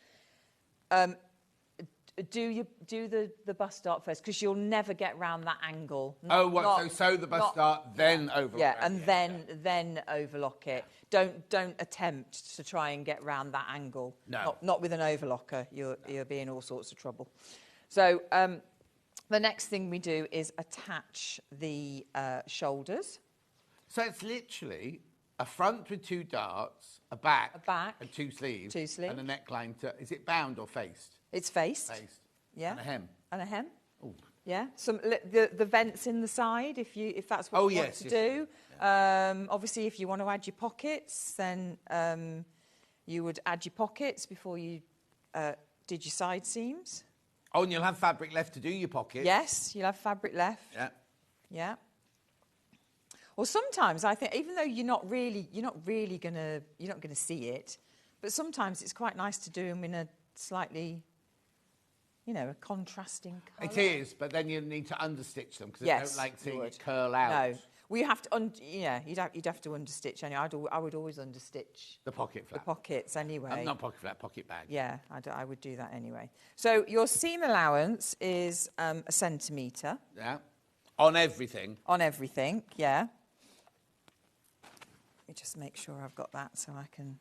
do the bust dart first, because you'll never get round that angle. So sew the bust dart, then overlock. Yeah, and then overlock it. Don't attempt to try and get round that angle. No, not with an overlocker. You'll be in all sorts of trouble. So the next thing we do is attach the shoulders. So it's literally a front with 2 darts, a back, and 2 sleeves, and a neckline. Is it bound or faced? It's faced. Faced. Yeah. And a hem. And a hem. Ooh. Yeah. The vents in the side, if that's what you want to do. Yeah. Obviously, if you want to add your pockets, then you would add your pockets before you did your side seams. Oh, and you'll have fabric left to do your pockets. Yes, you'll have fabric left. Yeah. Yeah. Or sometimes I think, even though you're not gonna see it, but sometimes it's quite nice to do them in a slightly, a contrasting colour. It is, but then you need to understitch them because I don't like seeing it curl out. No, well, you have to, you'd have to understitch anyway. I would always understitch the pocket flap. The pockets anyway. Not pocket flap, pocket bag. Yeah, I would do that anyway. So your seam allowance is 1 centimetre. Yeah. On everything. On everything, yeah. Let me just make sure I've got that so I can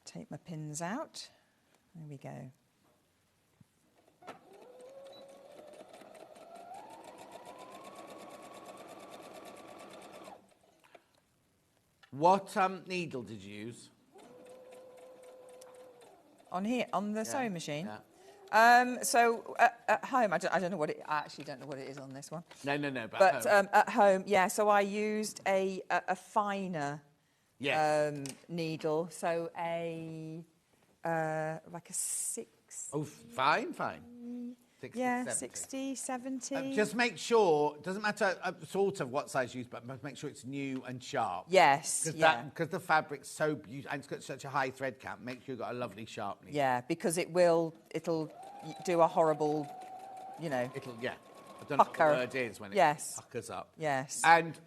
take my pins out. There we go. What needle did you use? On here, on the sewing machine? Yeah. So at home, I don't know what it. I actually don't know what it is on this one. No. But at home, yeah. So I used a finer needle. So like a 6. Oh, fine. 60, yeah, 70. 60, 70. Just make sure, doesn't matter sort of what size you use, but make sure it's new and sharp. Yes, Because the fabric's so beautiful, and it's got such a high thread count, make sure you've got a lovely sharp needle. Yeah, because it'll do a horrible, It'll, I don't know what the word is when it puckers up. Yes. And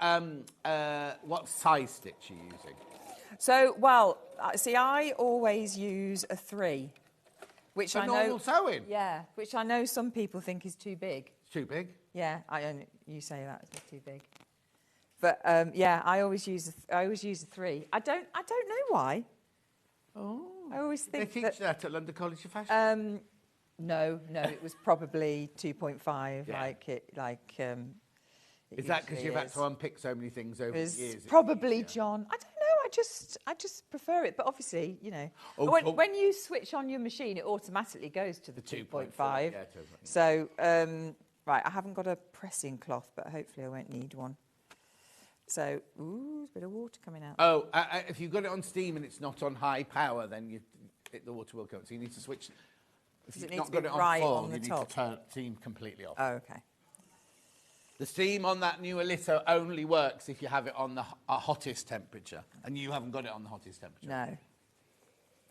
what size stitch are you using? So, well, see, I always use a 3. Which I know, normal sewing? Yeah, which I know some people think is too big. It's too big? Yeah, you say that it's too big. But I always use a 3. I don't know why. Oh. I always think they teach that at London College of Fashion? No, it was probably 2.5. Yeah. Is that because you've had to unpick so many things over the years? Probably, John. I don't know. I just prefer it. But obviously, when you switch on your machine, it automatically goes to the 2.5. Yeah, totally. So, right, I haven't got a pressing cloth, but hopefully I won't need one. So, there's a bit of water coming out. Oh, if you've got it on steam and it's not on high power, then the water will come. So you need to switch. If you've not got it on full, you need to turn steam completely off. Oh, okay. The steam on that new Elito only works if you have it on the hottest temperature, and you haven't got it on the hottest temperature. No.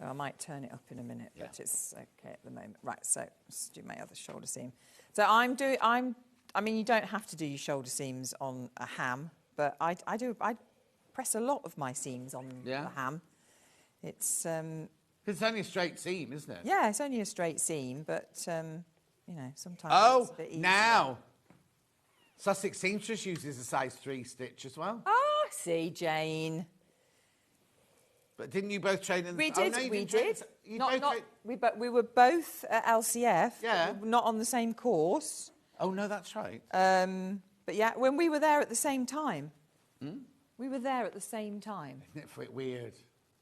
Oh, I might turn it up in a minute, but it's okay at the moment. Right, so let's do my other shoulder seam. So I mean, you don't have to do your shoulder seams on a ham, but I press a lot of my seams on the ham. It's only a straight seam, isn't it? Yeah, it's only a straight seam, but sometimes it's a bit easier. Now Sussex Seamstress uses a size 3 stitch as well. Oh, see, Jane. But didn't you both train in the... We did, Oh, no, we did. We we were both at LCF, yeah. Not on the same course. Oh, no, that's right. But yeah, when we were there at the same time. We were there at the same time. Isn't it weird?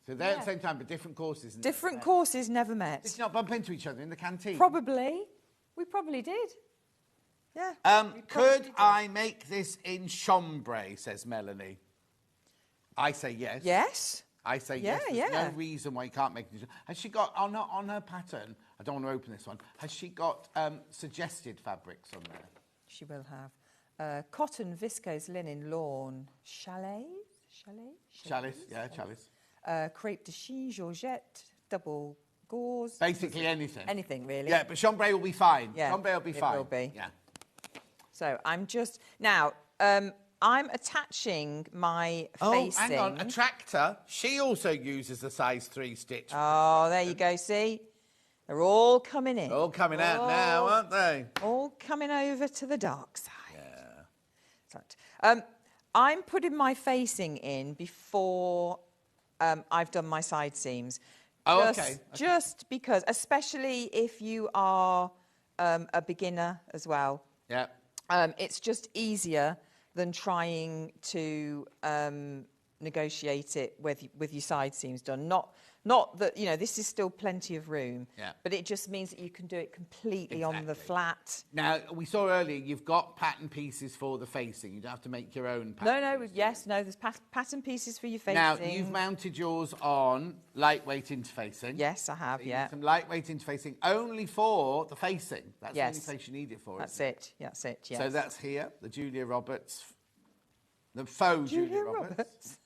So they're at the same time, but different courses. Different courses never met. Did you not bump into each other in the canteen? Probably. We probably did. Yeah. Could I make this in chambray, says Melanie. I say yes. Yes. I say yes. There's no reason why you can't make it. Has she got, on her pattern, I don't want to open this one, has she got suggested fabrics on there? She will have. Cotton, viscose, linen, lawn, chalice. Crepe de chine, georgette, double gauze. Basically anything. Anything, really. Yeah, but chambray will be fine. Yeah, chambray will be fine. It will be. Yeah. So I'm just... Now, I'm attaching my facing... Oh, hang on. A tractor, she also uses a size 3 stitch. Oh, there you go, see? They're all coming in. All coming out now, aren't they? All coming over to the dark side. Yeah. So, I'm putting my facing in before I've done my side seams. Just because, especially if you are a beginner as well. Yeah. It's just easier than trying to negotiate it with your side seams done. Not that, you know, this is still plenty of room, but it just means that you can do it completely on the flat. Now, we saw earlier you've got pattern pieces for the facing. You don't have to make your own pattern pieces. There's pattern pieces for your facing. Now, you've mounted yours on lightweight interfacing. Yes, I have, so some lightweight interfacing only for the facing. That's the only place you need it for, That's it, yes. So that's here, the Julia Roberts, the faux Julia Roberts.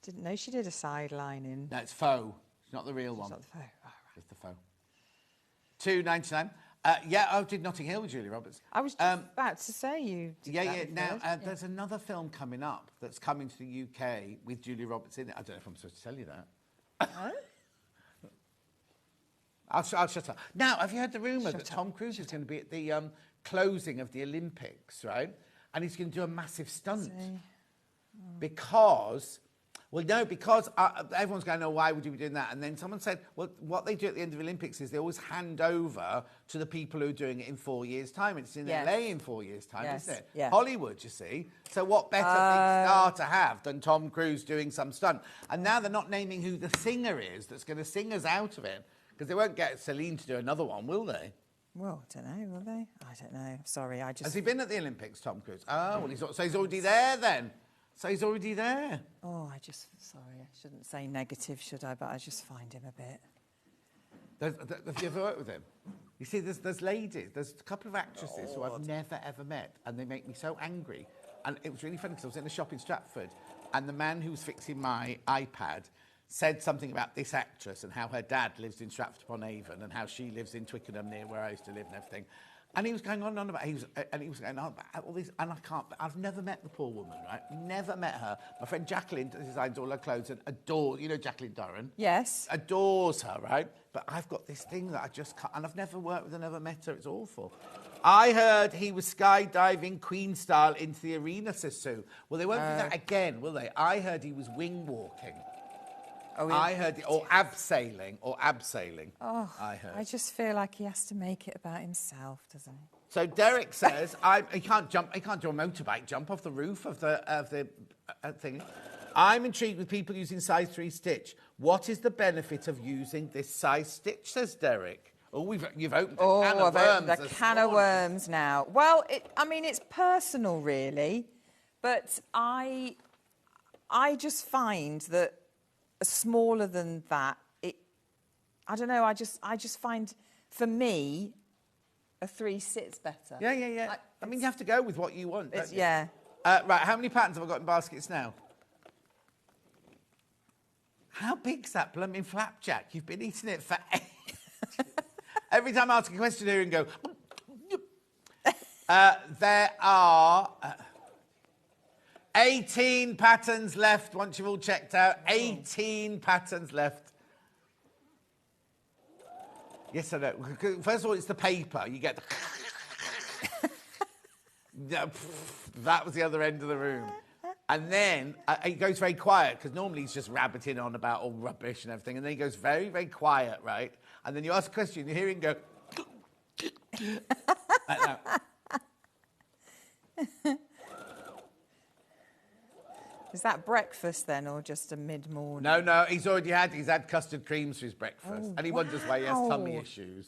Didn't know she did a sidelining. No, it's faux. It's not the real one. It's not the faux. Oh, right. It's the faux. £2.99. Did Notting Hill with Julia Roberts. I was just about to say you did that Now, first, there's another film coming up that's coming to the UK with Julia Roberts in it. I don't know if I'm supposed to tell you that. No? I'll shut up. Now, have you heard the rumour that Tom Cruise is going to be at the closing of the Olympics, right? And he's going to do a massive stunt. Because everyone's going, oh, why would you be doing that? And then someone said, well, what they do at the end of the Olympics is they always hand over to the people who are doing it in 4 years' time. It's in LA in 4 years' time, isn't it? Yeah. Hollywood, you see. So what better big star to have than Tom Cruise doing some stunt? And now they're not naming who the singer is that's going to sing us out of it, because they won't get Celine to do another one, will they? Well, I don't know, will they? I don't know. Sorry, I just... Has he been at the Olympics, Tom Cruise? Oh, well, so he's already there then. So he's already there. Oh, sorry, I shouldn't say negative, should I? But I just find him a bit... Have you ever worked with him? You see, there's ladies, there's a couple of actresses who I've never, ever met, and they make me so angry. And it was really funny, because I was in a shop in Stratford, and the man who was fixing my iPad said something about this actress and how her dad lives in Stratford-upon-Avon and how she lives in Twickenham, near where I used to live and everything. And he was going on and on about, he was going on about all this, and I've never met the poor woman, right? Never met her. My friend Jacqueline designs all her clothes and adores, you know Jacqueline Durran? Yes. Adores her, right? But I've got this thing that I just can't, and I've never worked with her, never met her, it's awful. I heard he was skydiving Queen style into the arena, says Sue. Well, they won't do that again, will they? I heard he was wing walking. Oh, I heard it, or abseiling. Oh, I heard. I just feel like he has to make it about himself, doesn't he? So Derek says he can't jump. He can't do a motorbike jump off the roof of the thing. I'm intrigued with people using size 3 stitch. What is the benefit of using this size stitch? Says Derek. Oh, you've opened a can of worms. I've opened a can of worms now. Well, it's personal, really, but I just find that smaller than that, I don't know. I just find, for me, a 3 sits better. Yeah. I mean, you have to go with what you want. Don't you? Yeah. Right. How many patterns have I got in baskets now? How big's that blooming flapjack? You've been eating it for every time I ask a question here and go. There are 18 patterns left once you've all checked out. 18 patterns left. Yes, I know. First of all, it's the paper. You get the... That was the other end of the room. And then it goes very quiet, because normally he's just rabbiting on about all rubbish and everything. And then he goes very, very quiet, right? And then you ask a question, you hear him go... like that. Is that breakfast then, or just a mid-morning? No, he's had custard creams for his breakfast. And he wonders why he has tummy issues.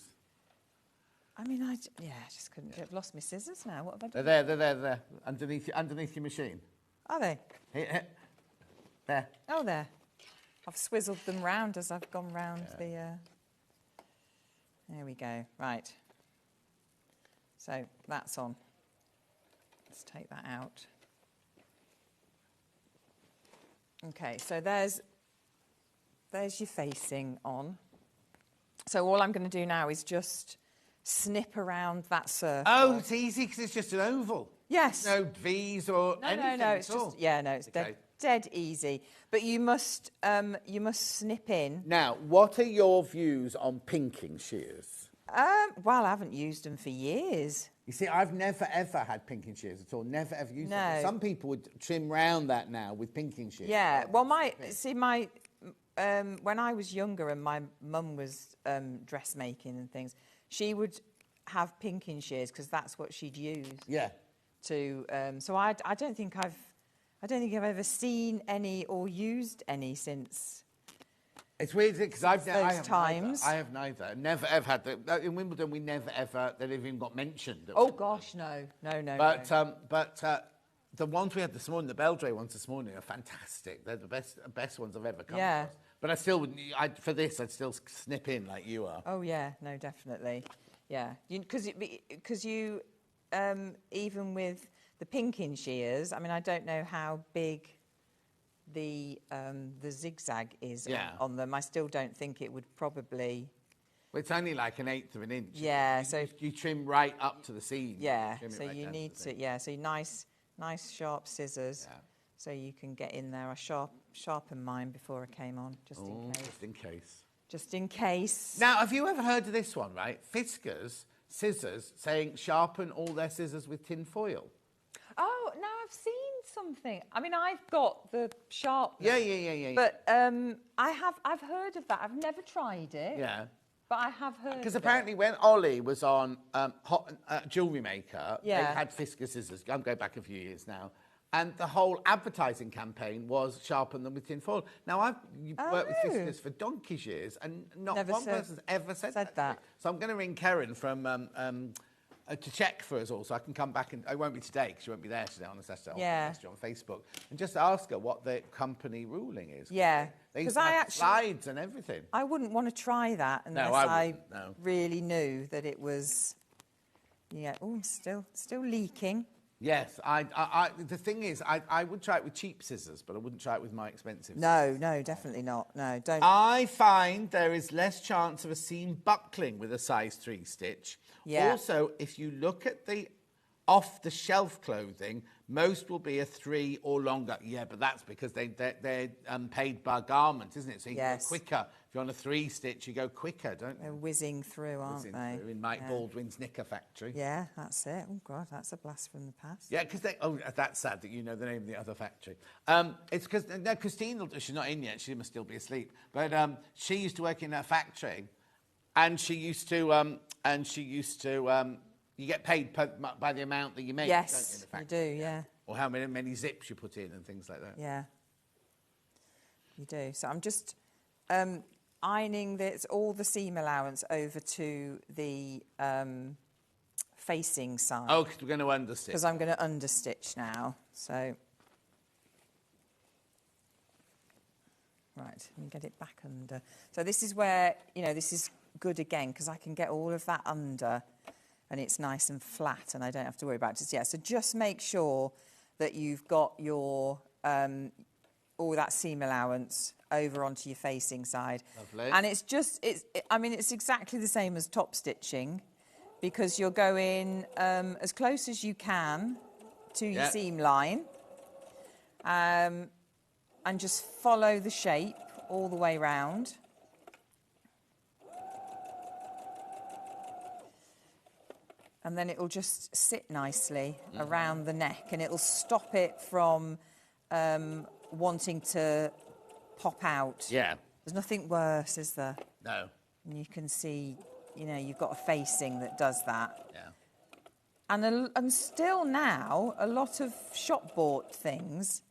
I mean, I just couldn't. I've lost my scissors now. What have I done? They're there. Underneath your machine. Are they? Here. There. Oh, there. I've swizzled them round as I've gone round the... There we go. Right. So that's on. Let's take that out. Okay, so there's your facing on. So all I'm going to do now is just snip around that circle. Oh, it's easy because it's just an oval. Yes. No V's or anything. No, it's just it's dead easy. But you must snip in. Now, what are your views on pinking shears? Well, I haven't used them for years. You see, I've never, ever had pinking shears at all. Never, ever used them. Some people would trim round that now with pinking shears. Yeah, well, when I was younger and my mum was dressmaking and things, she would have pinking shears because that's what she'd use. Yeah. To so I don't think I've ever seen any or used any since. It's weird because I have times. Neither. I have neither. Never ever had that. In Wimbledon, we never ever. They never even got mentioned. Oh gosh, no. But the ones we had this morning, the Belgrade ones this morning, are fantastic. They're the best ones I've ever come across. But I still wouldn't. For this, I'd still snip in like you are. Oh yeah, no, definitely, yeah. Because you even with the pinking shears, I mean, I don't know how big the zigzag is on them. I still don't think it would probably. Well, it's only like 1/8 of an inch. Yeah, so you trim right up to the seam. Yeah, so you need to. Yeah, so nice sharp scissors. Yeah. So you can get in there. I sharpened mine before I came on, just in case. Just in case. Just in case. Now, have you ever heard of this one, right? Fiskars scissors saying sharpen all their scissors with tin foil. Oh, now I've seen something. I mean, I've got the sharpener. Yeah. But I've heard of that. I've never tried it. Yeah. But I have heard. Because apparently, when Ollie was on Jewellery Maker, they Yeah. had Fiskars scissors. I'm going back a few years now. And the whole advertising campaign was sharpen them with tin foil. Now, I've worked with Fiskars for donkey's years, and not one person's ever said that. So I'm going to ring Karen from to check for us all, so I can come back and I won't be today because she won't be there today on a Saturday. Yeah. I'll message her on Facebook and just ask her what the company ruling is. Yeah. They used to have slides and everything. I wouldn't want to try that unless I really knew that it was. Yeah. Oh, still leaking. Yes, the thing is, I would try it with cheap scissors, but I wouldn't try it with my expensive scissors. No, definitely not. No, don't. I find there is less chance of a seam buckling with a size 3 stitch. Yeah. Also, if you look at the off-the-shelf clothing, most will be a 3 or longer. Yeah, but that's because they're paid by garment, isn't it? So you go quicker. If you're on a 3 stitch, you go quicker, don't you? They're whizzing through, aren't they? Through in Mike Baldwin's knicker factory. Yeah, that's it. Oh, God, that's a blast from the past. Yeah, because that's sad that you know the name of the other factory. It's because Christine, she's not in yet. She must still be asleep. But she used to work in a factory, and she used to you get paid by the amount that you make. Yes, don't you, in the you factory? do. Yeah. Or how many zips you put in and things like that. Yeah. You do. So I'm just ironing all the seam allowance over to the facing side. Oh, because we're going to understitch. Because I'm going to understitch now. So, right, let me get it back under. So this is where, this is good again, because I can get all of that under and it's nice and flat and I don't have to worry about it. Yeah, so just make sure that you've got your all that seam allowance over onto your facing side. Lovely. And it's exactly the same as top stitching, because you're going as close as you can to your seam line, and just follow the shape all the way round. And then it'll just sit nicely around the neck, and it'll stop it from wanting to pop out. Yeah. There's nothing worse, is there? No. And you can see, you've got a facing that does that. Yeah. And still now, a lot of shop-bought things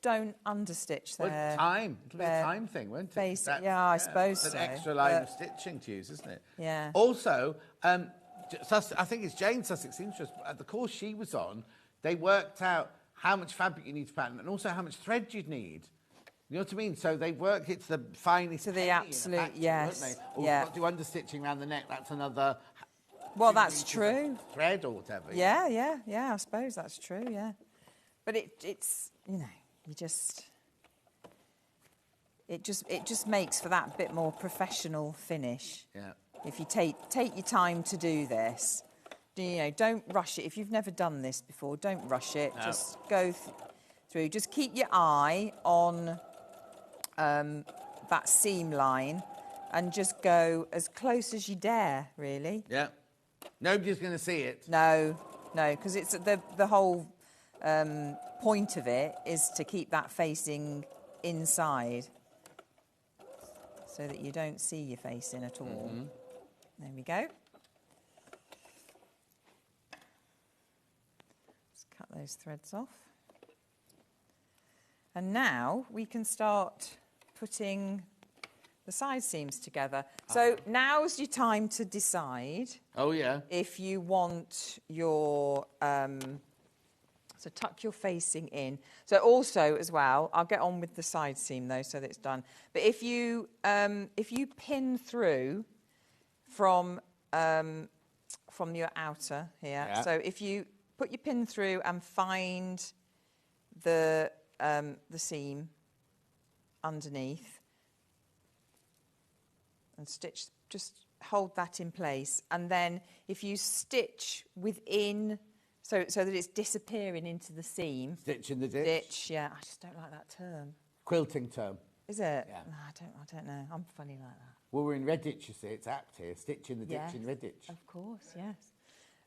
don't understitch their... Well, time. It'll be a time thing, won't it? I suppose so. It's an extra line of stitching to use, isn't it? Yeah. Also, I think it's Jane Sussex Interest. At the course she was on, they worked out how much fabric you need to pattern and also how much thread you'd need. You know what I mean? So they worked it to the finest to the absolute, factory, yes. weren't they? Or you've got to do understitching around the neck. That's another... Well, that's true. Thread or whatever. Yeah, I suppose that's true, yeah. But it's, you just... It just makes for that bit more professional finish. Yeah. If you take your time to do this, don't rush it. If you've never done this before, don't rush it. No. Just go through. Just keep your eye on that seam line, and just go as close as you dare. Really. Yeah. Nobody's going to see it. No, because it's the whole point of it is to keep that facing inside, so that you don't see your facing at all. Mm-hmm. There we go. those threads off. And now we can start putting the side seams together. So now's your time to decide. Oh, yeah. If you want your, so tuck your facing in. So also as well, I'll get on with the side seam though, so that it's done. But if you pin through from your outer here, so if you put your pin through and find the seam underneath and stitch, just hold that in place. And then if you stitch within, so that it's disappearing into the seam. Stitch in the ditch. Ditch, yeah. I just don't like that term. Quilting term. Is it? Yeah. No, I don't know. I'm funny like that. Well, we're in Redditch, you see. It's apt here. Stitch in the ditch in Redditch. Of course, yes.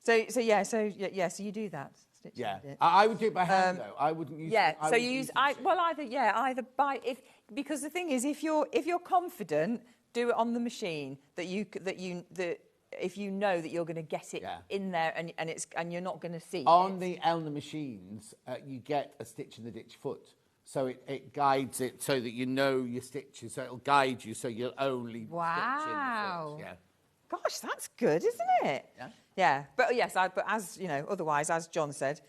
So you do that. Stitch in the ditch. I would do it by hand though. I wouldn't use. Yeah. So you use either by because the thing is, if you're confident, do it on the machine that if you know that you're going to get it in there and you're not going to see on the Elna machines, you get a stitch in the ditch foot. So it guides it so that you know your stitches. So it'll guide you so you'll only stitch in the foot. Yeah. Gosh, that's good, isn't it? Yeah. Yeah. But yes, but as you know, otherwise, as John said,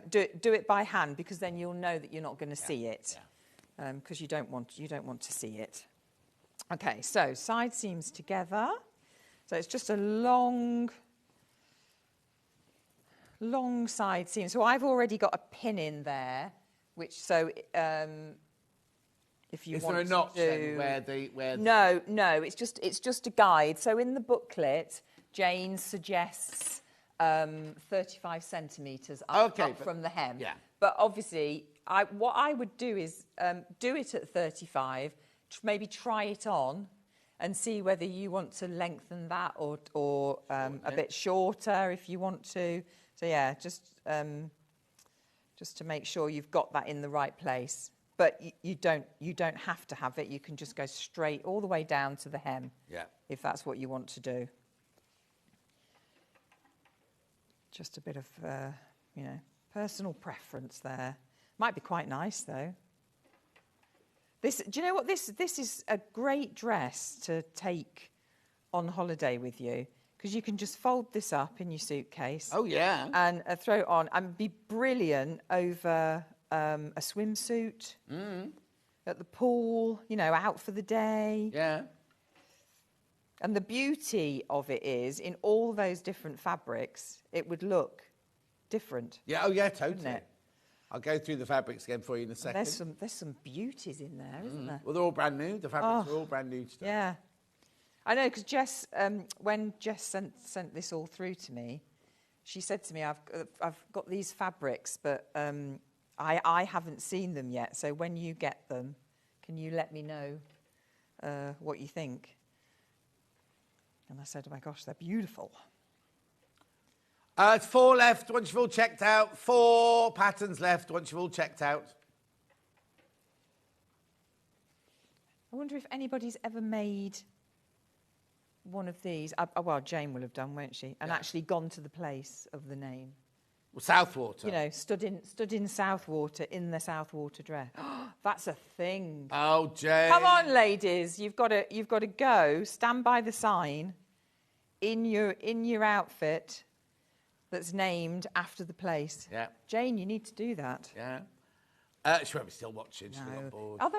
do it by hand because then you'll know that you're not going to see it. Because you don't want to see it. Okay, so side seams together. So it's just a long side seam. So I've already got a pin in there, which if you is want there a notch to do, where No, it's just a guide. So in the booklet, Jane suggests 35 centimetres up from the hem. Yeah. But obviously, what I would do is do it at 35. Maybe try it on and see whether you want to lengthen that or a bit shorter if you want to. So yeah, just to make sure you've got that in the right place. But you don't have to have it. You can just go straight all the way down to the hem. Yeah. If that's what you want to do. Just a bit of personal preference there. Might be quite nice though. Do you know what this is a great dress to take on holiday with you because you can just fold this up in your suitcase. Oh yeah. And throw it on and be brilliant over a swimsuit at the pool. Out for the day. Yeah. And the beauty of it is in all those different fabrics, it would look different. Yeah. Oh yeah. Totally. Wouldn't it? I'll go through the fabrics again for you in a second. There's some beauties in there, isn't there? Well, they're all brand new. The fabrics are all brand new today. Yeah. I know, because Jess, when Jess sent this all through to me, she said to me, I've got these fabrics, but I haven't seen them yet. So when you get them, can you let me know what you think? And I said, oh my gosh, they're beautiful. It's 4 left once you've all checked out. 4 patterns left once you've all checked out. I wonder if anybody's ever made one of these. Well, Jane will have done, won't she? And actually gone to the place of the name. Well, Southwater. Stood in Southwater in the Southwater dress. That's a thing. Oh, Jane. Come on, ladies. You've got to go. Stand by the sign in your outfit that's named after the place. Yeah. Jane, you need to do that. Yeah. She won't be still watching. She'll be on board. Are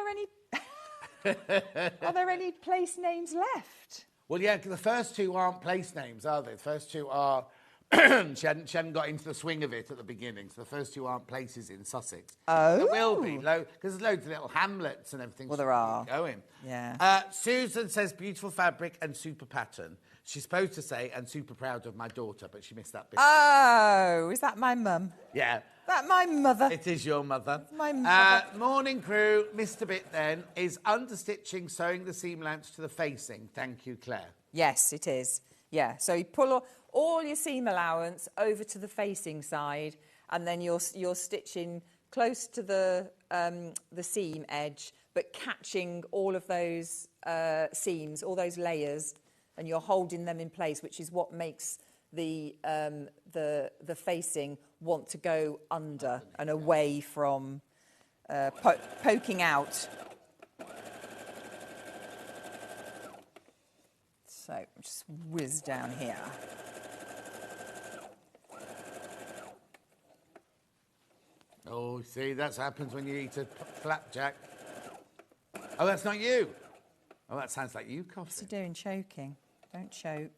there any place names left? Well, yeah, the first 2 aren't place names, are they? The first 2 are... she hadn't got into the swing of it at the beginning, so the first 2 aren't places in Sussex. Oh. There will be, because there's loads of little hamlets and everything. Well, there are. Going. Yeah. Susan says, beautiful fabric and super pattern. She's supposed to say, and super proud of my daughter, but she missed that bit. Oh, is that my mum? Yeah. Is that my mother? It is your mother. It's my mother. Morning crew, Mr. Bit then, is understitching, sewing the seam allowance to the facing. Thank you, Claire. Yes, it is. Yeah, so you pull all your seam allowance over to the facing side, and then you're stitching close to the seam edge, but catching all of those seams, all those layers, and you're holding them in place, which is what makes the facing want to go under and away from poking out. So just whiz down here. Oh, see, that happens when you eat a flapjack. Oh, that's not you. Oh, that sounds like you, Coffee. What's he doing? Choking. Don't choke.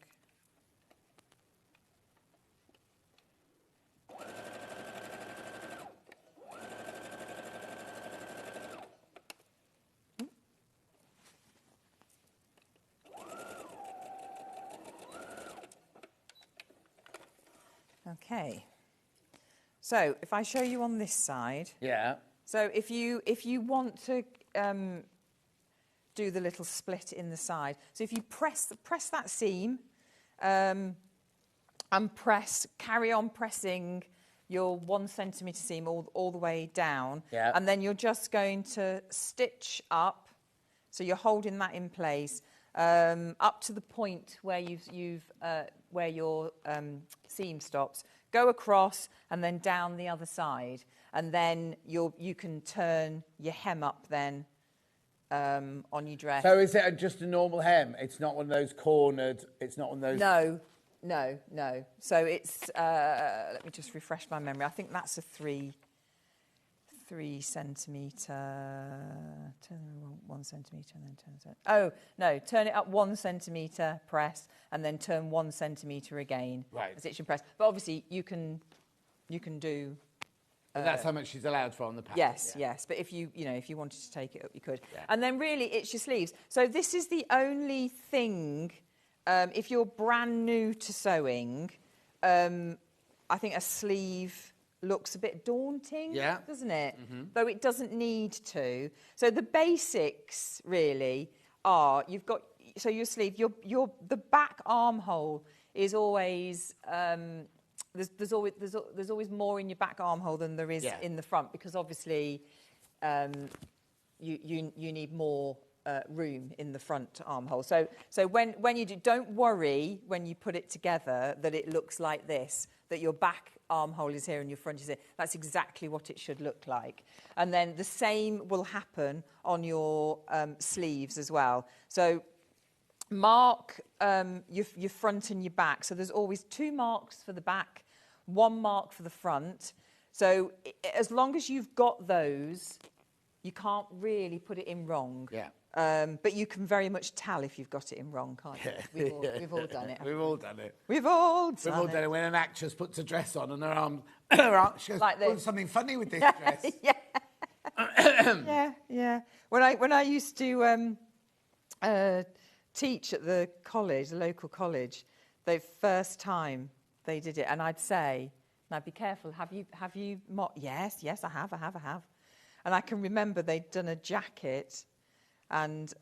Okay. So if I show you on this side. Yeah. So if you want to do the little split in the side, so if you press that seam, and carry on pressing your 1 centimetre seam all the way down, and then you're just going to stitch up. So you're holding that in place up to the point where where your seam stops. Go across and then down the other side, and then you can turn your hem up then on your dress. So is it just a normal hem? It's not one of those cornered. It's not one of those. No. So it's let me just refresh my memory. I think that's a 3 centimetre. Turn 1 centimetre and then turn. Oh no! Turn it up 1 centimetre, press, and then turn 1 centimetre again. Right. Stitch and press. But obviously you can do. That's how much she's allowed for on the pattern. Yes. But if you wanted to take it up, you could. Yeah. And then really, it's your sleeves. So this is the only thing. If you're brand new to sewing, I think a sleeve looks a bit daunting, doesn't it? Mm-hmm. Though it doesn't need to. So the basics really are your sleeve. The back armhole is always. There's always more in your back armhole than there is in the front, because obviously you need more room in the front armhole. So when you do, don't worry when you put it together that it looks like this, that your back armhole is here and your front is here. That's exactly what it should look like. And then the same will happen on your sleeves as well. So mark your front and your back. So there's always 2 marks for the back, 1 mark for the front. So as long as you've got those, you can't really put it in wrong. Yeah. But you can very much tell if you've got it in wrong, can't you? We've all done it. We've all done it. We've all done it. When an actress puts a dress on and her arm, she goes, like this. "Oh, something funny with this dress." Yeah. When I used to teach at the college, the local college, the first time they did it, and I'd say, now be careful. Have you? Yes, I have. And I can remember they'd done a jacket, and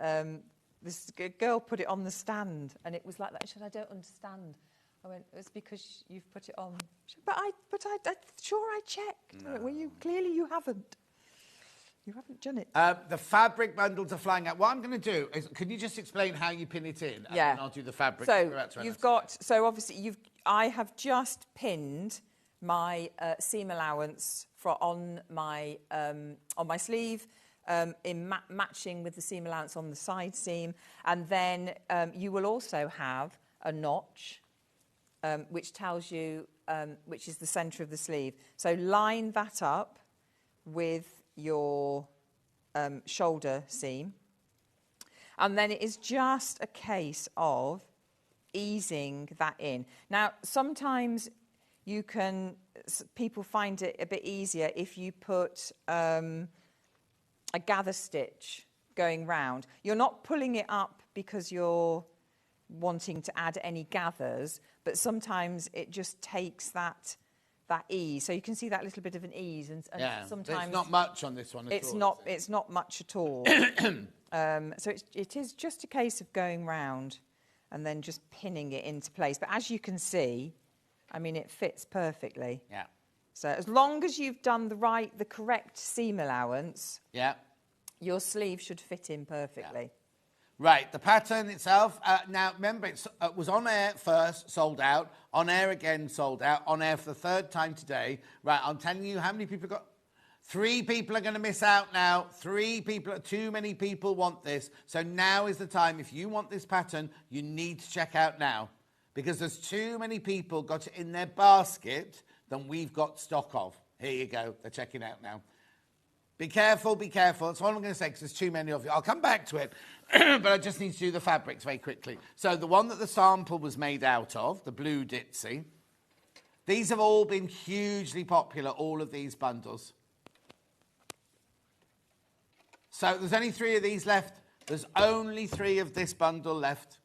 this girl put it on the stand, and it was like that. She said, "I don't understand." I went, "It's because you've put it on." She said, but I sure I checked. No. Well, you haven't. You haven't done it. The fabric bundles are flying out. What I'm going to do is, can you just explain how you pin it in? And then I'll do the fabric. So obviously I have just pinned my seam allowance on my sleeve, in matching with the seam allowance on the side seam, and then you will also have a notch, which tells you which is the centre of the sleeve. So line that up with your shoulder seam, and then it is just a case of easing that in. Now sometimes people find it a bit easier if you put a gather stitch going round. You're not pulling it up because you're wanting to add any gathers, but sometimes it just takes that ease. So you can see that little bit of an ease, and sometimes it's not much on this one at all. It's not much at all. So it is just a case of going round and then just pinning it into place. But as you can see, I mean, it fits perfectly. Yeah. So as long as you've done the correct seam allowance, your sleeve should fit in perfectly. Right, the pattern itself, now remember it was on air first, sold out, on air again, sold out, on air for the third time today. Right, I'm telling you how many people got. 3 people are going to miss out now. 3 people, too many people want this. So now is the time. If you want this pattern, you need to check out now. Because there's too many people got it in their basket than we've got stock of. Here you go. They're checking out now. Be careful, be careful. That's all I'm going to say because there's too many of you. I'll come back to it, but I just need to do the fabrics very quickly. So the one that the sample was made out of, the blue ditzy, these have all been hugely popular, all of these bundles. So there's only 3 of these left. There's only 3 of this bundle left.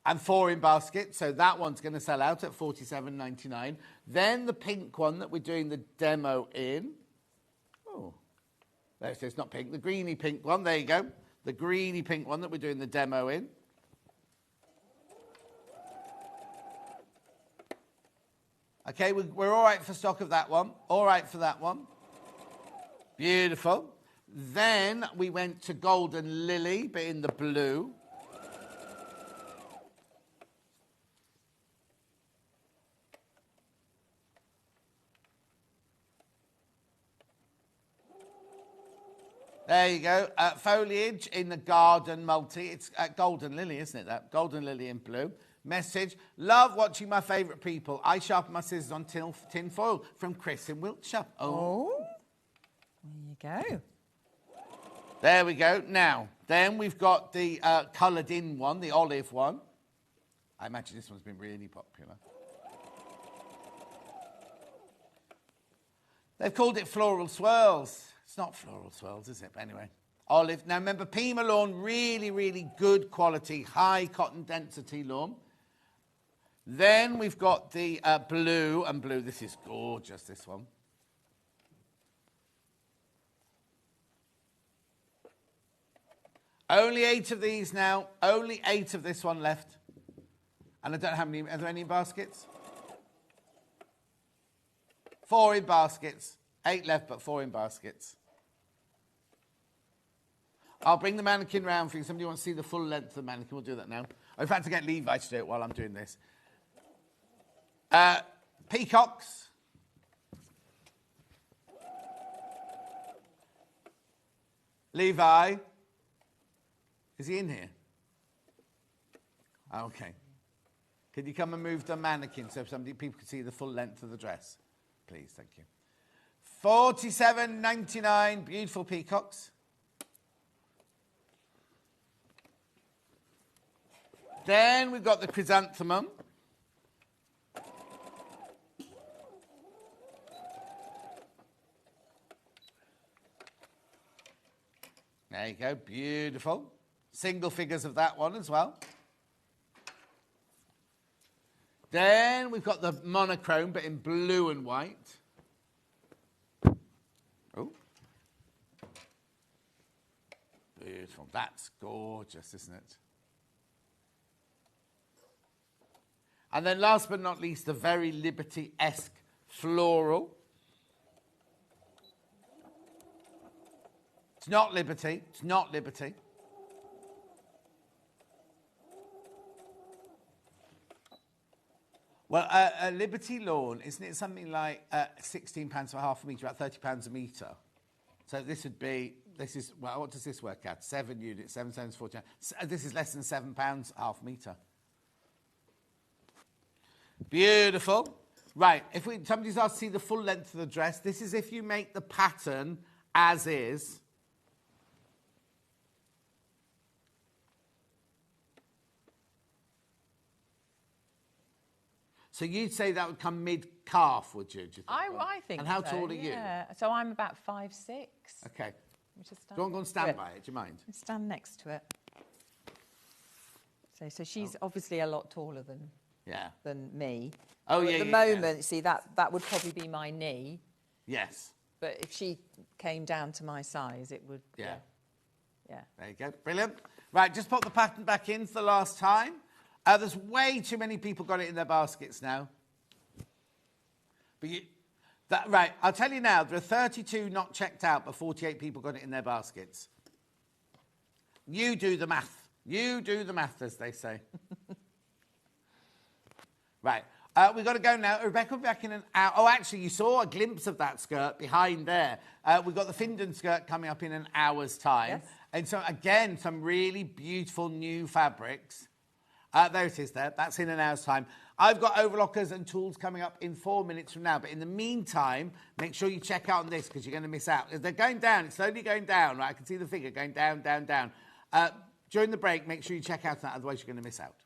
And 4 in basket, so that one's going to sell out at $47.99. Then the pink one that we're doing the demo in. Oh, there it is, not pink, the greeny pink one, there you go. The greeny pink one that we're doing the demo in. Okay, we're all right for stock of that one. All right for that one. Beautiful. Then we went to Golden Lily, but in the blue. There you go. Foliage in the garden multi. It's Golden Lily, isn't it? That Golden Lily in blue. Message. Love watching my favourite people. I sharpen my scissors on tin foil. From Chris in Wiltshire. Oh. There you go. There we go. Now, then we've got the coloured in one, the olive one. I imagine this one's been really popular. They've called it Floral Swirls. It's not Floral Swirls, is it? But anyway, olive. Now, remember, Pima lawn, really, really good quality, high cotton density lawn. Then we've got the blue and blue. This is gorgeous, this one. Only 8 of these now. Only 8 of this one left. And I don't know how many. Are there any in baskets? 4 in baskets. 8 left, but 4 in baskets. I'll bring the mannequin round for you. Somebody wants to see the full length of the mannequin. We'll do that now. In fact, to get Levi to do it while I'm doing this. Peacocks. Levi. Is he in here? Okay. Could you come and move the mannequin so people can see the full length of the dress? Please, thank you. $47.99, beautiful peacocks. Then we've got the chrysanthemum. There you go, beautiful. Single figures of that one as well. Then we've got the monochrome, but in blue and white. Oh. Beautiful. That's gorgeous, isn't it? And then last but not least, the very Liberty-esque floral. It's not Liberty. It's not Liberty. Well, a Liberty lawn, isn't it something like £16 for half a metre, about £30 a metre? So this would be, this is, well, what does this work out? 7 units, 7 times 14. This is less than £7 half a metre. Beautiful. Right, if somebody's asked to see the full length of the dress, this is if you make the pattern as is. So you'd say that would come mid-calf, would you? Do you think? I think And how so, tall are you? So I'm about 5'6". Okay. Which is Do you want to go and stand by it? Do you mind? Stand next to it. So she's obviously a lot taller than me. Oh, so yeah, at the moment, see, that would probably be my knee. Yes. But if she came down to my size, it would... Yeah. Yeah. There you go. Brilliant. Right, just put the pattern back in for the last time. There's way too many people got it in their baskets now. But right, I'll tell you now, there are 32 not checked out, but 48 people got it in their baskets. You do the math. You do the math, as they say. Right. We've got to go now. Rebecca will be back in an hour. Oh, actually, you saw a glimpse of that skirt behind there. We've got the Findon skirt coming up in an hour's time. Yes. And so, again, some really beautiful new fabrics. There it is there. That's in an hour's time. I've got overlockers and tools coming up in 4 minutes from now. But in the meantime, make sure you check out on this because you're going to miss out. They're going down. It's slowly going down, right? I can see the figure going down, down, down. During the break, make sure you check out on that. Otherwise, you're going to miss out.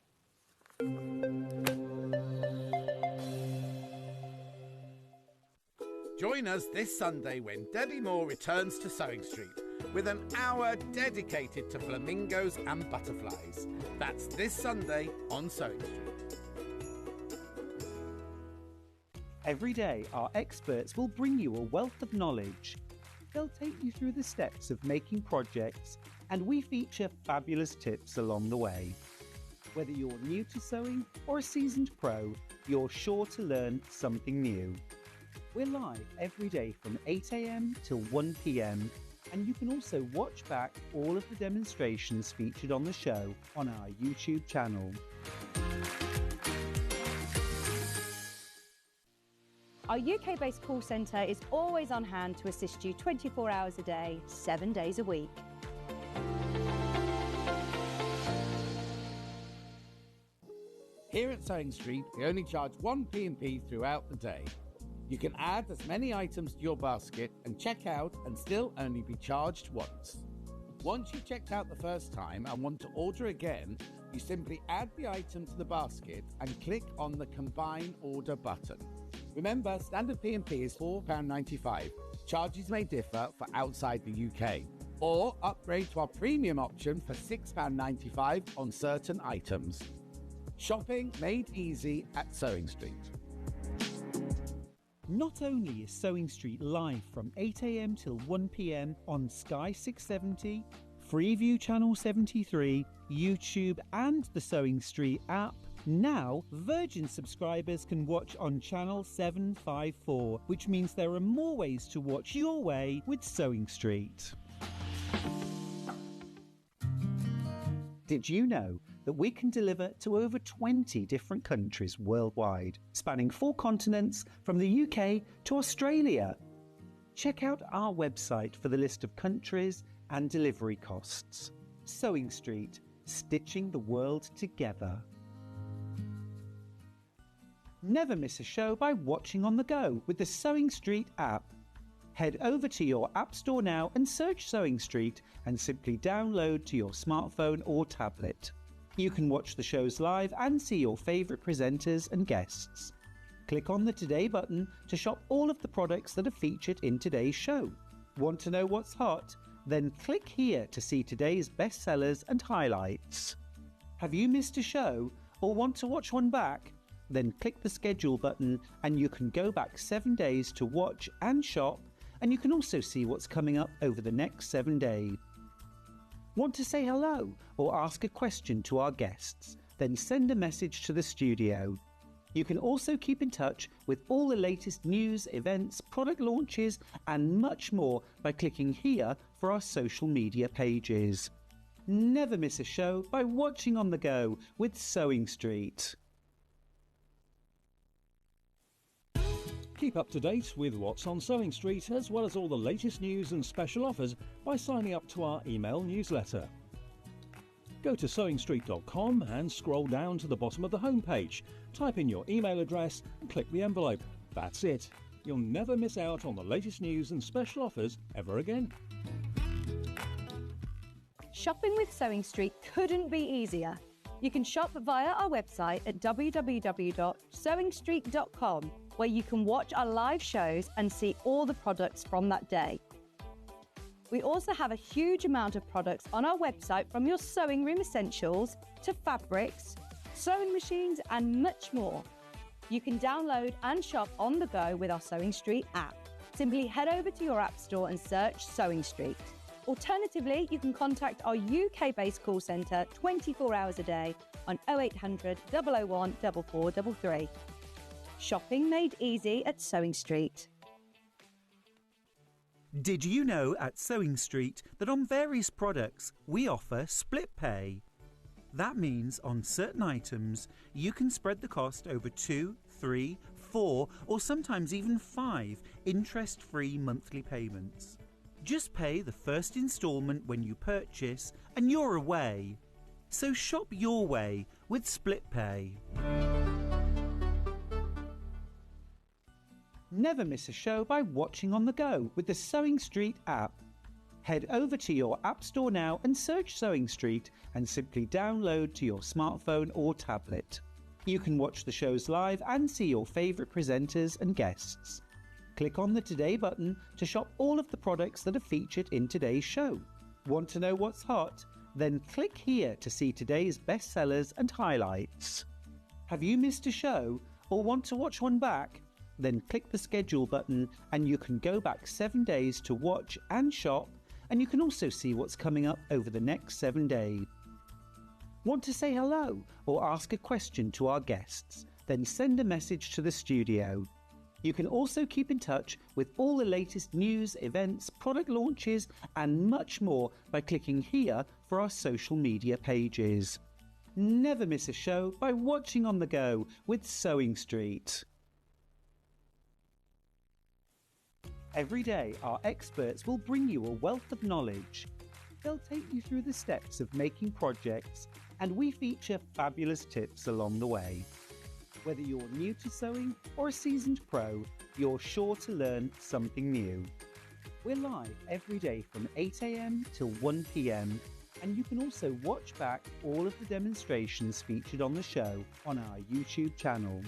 Join us this Sunday when Debbie Moore returns to Sewing Street with an hour dedicated to flamingos and butterflies. That's this Sunday on Sewing Street. Every day, our experts will bring you a wealth of knowledge. They'll take you through the steps of making projects, and we feature fabulous tips along the way. Whether you're new to sewing or a seasoned pro, you're sure to learn something new. We're live every day from 8 a.m. till 1 p.m. and you can also watch back all of the demonstrations featured on the show on our YouTube channel. Our UK-based call centre is always on hand to assist you 24 hours a day, 7 days a week. Here at Sewing Street, we only charge one P&P throughout the day. You can add as many items to your basket and check out and still only be charged once. Once you've checked out the first time and want to order again, you simply add the item to the basket and click on the Combine Order button. Remember, standard P&P is £4.95. Charges may differ for outside the UK. Or upgrade to our premium option for £6.95 on certain items. Shopping made easy at Sewing Street. Not only is Sewing Street live from 8 a.m. till 1 p.m. on Sky 670, Freeview Channel 73, YouTube and the Sewing Street app, now Virgin subscribers can watch on Channel 754, which means there are more ways to watch your way with Sewing Street. Did you know that we can deliver to over 20 different countries worldwide, spanning 4 continents from the UK to Australia? Check out our website for the list of countries and delivery costs. Sewing Street, stitching the world together. Never miss a show by watching on the go with the Sewing Street app. Head over to your App Store now and search Sewing Street and simply download to your smartphone or tablet. You can watch the shows live and see your favourite presenters and guests. Click on the Today button to shop all of the products that are featured in today's show. Want to know what's hot? Then click here to see today's bestsellers and highlights. Have you missed a show or want to watch one back? Then click the Schedule button and you can go back 7 days to watch and shop, and you can also see what's coming up over the next 7 days. Want to say hello or ask a question to our guests? Then send a message to the studio. You can also keep in touch with all the latest news, events, product launches and much more by clicking here for our social media pages. Never miss a show by watching on the go with Sewing Street. Keep up to date with what's on Sewing Street, as well as all the latest news and special offers by signing up to our email newsletter. Go to sewingstreet.com and scroll down to the bottom of the homepage. Type in your email address and click the envelope. That's it. You'll never miss out on the latest news and special offers ever again. Shopping with Sewing Street couldn't be easier. You can shop via our website at www.sewingstreet.com, where you can watch our live shows and see all the products from that day. We also have a huge amount of products on our website, from your sewing room essentials to fabrics, sewing machines and much more. You can download and shop on the go with our Sewing Street app. Simply head over to your app store and search Sewing Street. Alternatively, you can contact our UK-based call centre 24 hours a day on 0800 001 4433. Shopping made easy at Sewing Street. Did you know at Sewing Street that on various products we offer split pay? That means on certain items, you can spread the cost over 2, 3, 4, or sometimes even 5 interest-free monthly payments. Just pay the first instalment when you purchase and you're away. So shop your way with Split Pay. Never miss a show by watching on the go with the Sewing Street app. Head over to your App Store now and search Sewing Street and simply download to your smartphone or tablet. You can watch the shows live and see your favourite presenters and guests. Click on the Today button to shop all of the products that are featured in today's show. Want to know what's hot? Then click here to see today's bestsellers and highlights. Have you missed a show or want to watch one back? Then click the schedule button and you can go back 7 days to watch and shop, and you can also see what's coming up over the next 7 days. Want to say hello or ask a question to our guests? Then send a message to the studio. You can also keep in touch with all the latest news, events, product launches and much more by clicking here for our social media pages. Never miss a show by watching on the go with Sewing Street. Every day, our experts will bring you a wealth of knowledge. They'll take you through the steps of making projects, and we feature fabulous tips along the way. Whether you're new to sewing or a seasoned pro, you're sure to learn something new. We're live every day from 8 a.m. till 1 p.m, and you can also watch back all of the demonstrations featured on the show on our YouTube channel.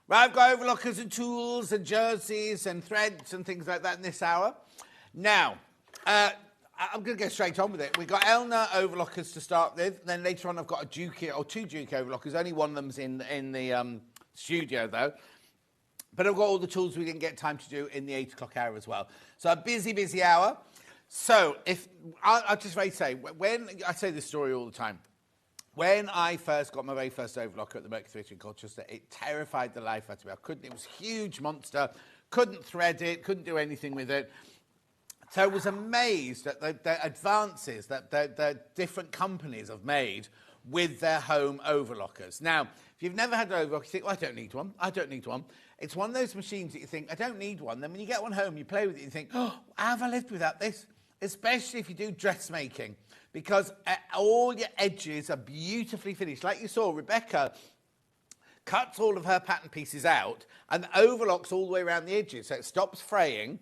Right, I've got overlockers and tools and jerseys and threads and things like that in this hour. Now, I'm going to go straight on with it. We've got Elna overlockers to start with. Then later on, I've got a Juki or 2 Juki overlockers. Only one of them's in the studio, though. But I've got all the tools we didn't get time to do in the 8 o'clock hour as well. So a busy, busy hour. So I'll just say, when I say this story all the time, when I first got my very first overlocker at the Mercury Theatre in Colchester, it terrified the life out of me. It was a huge monster, couldn't thread it, couldn't do anything with it. So I was amazed at the advances that the different companies have made with their home overlockers. Now, if you've never had an overlocker, you think, I don't need one. I don't need one. It's one of those machines that you think, I don't need one. Then when you get one home, you play with it, you think, how have I lived without this? Especially if you do dressmaking, because all your edges are beautifully finished. Like you saw, Rebecca cuts all of her pattern pieces out and overlocks all the way around the edges, so it stops fraying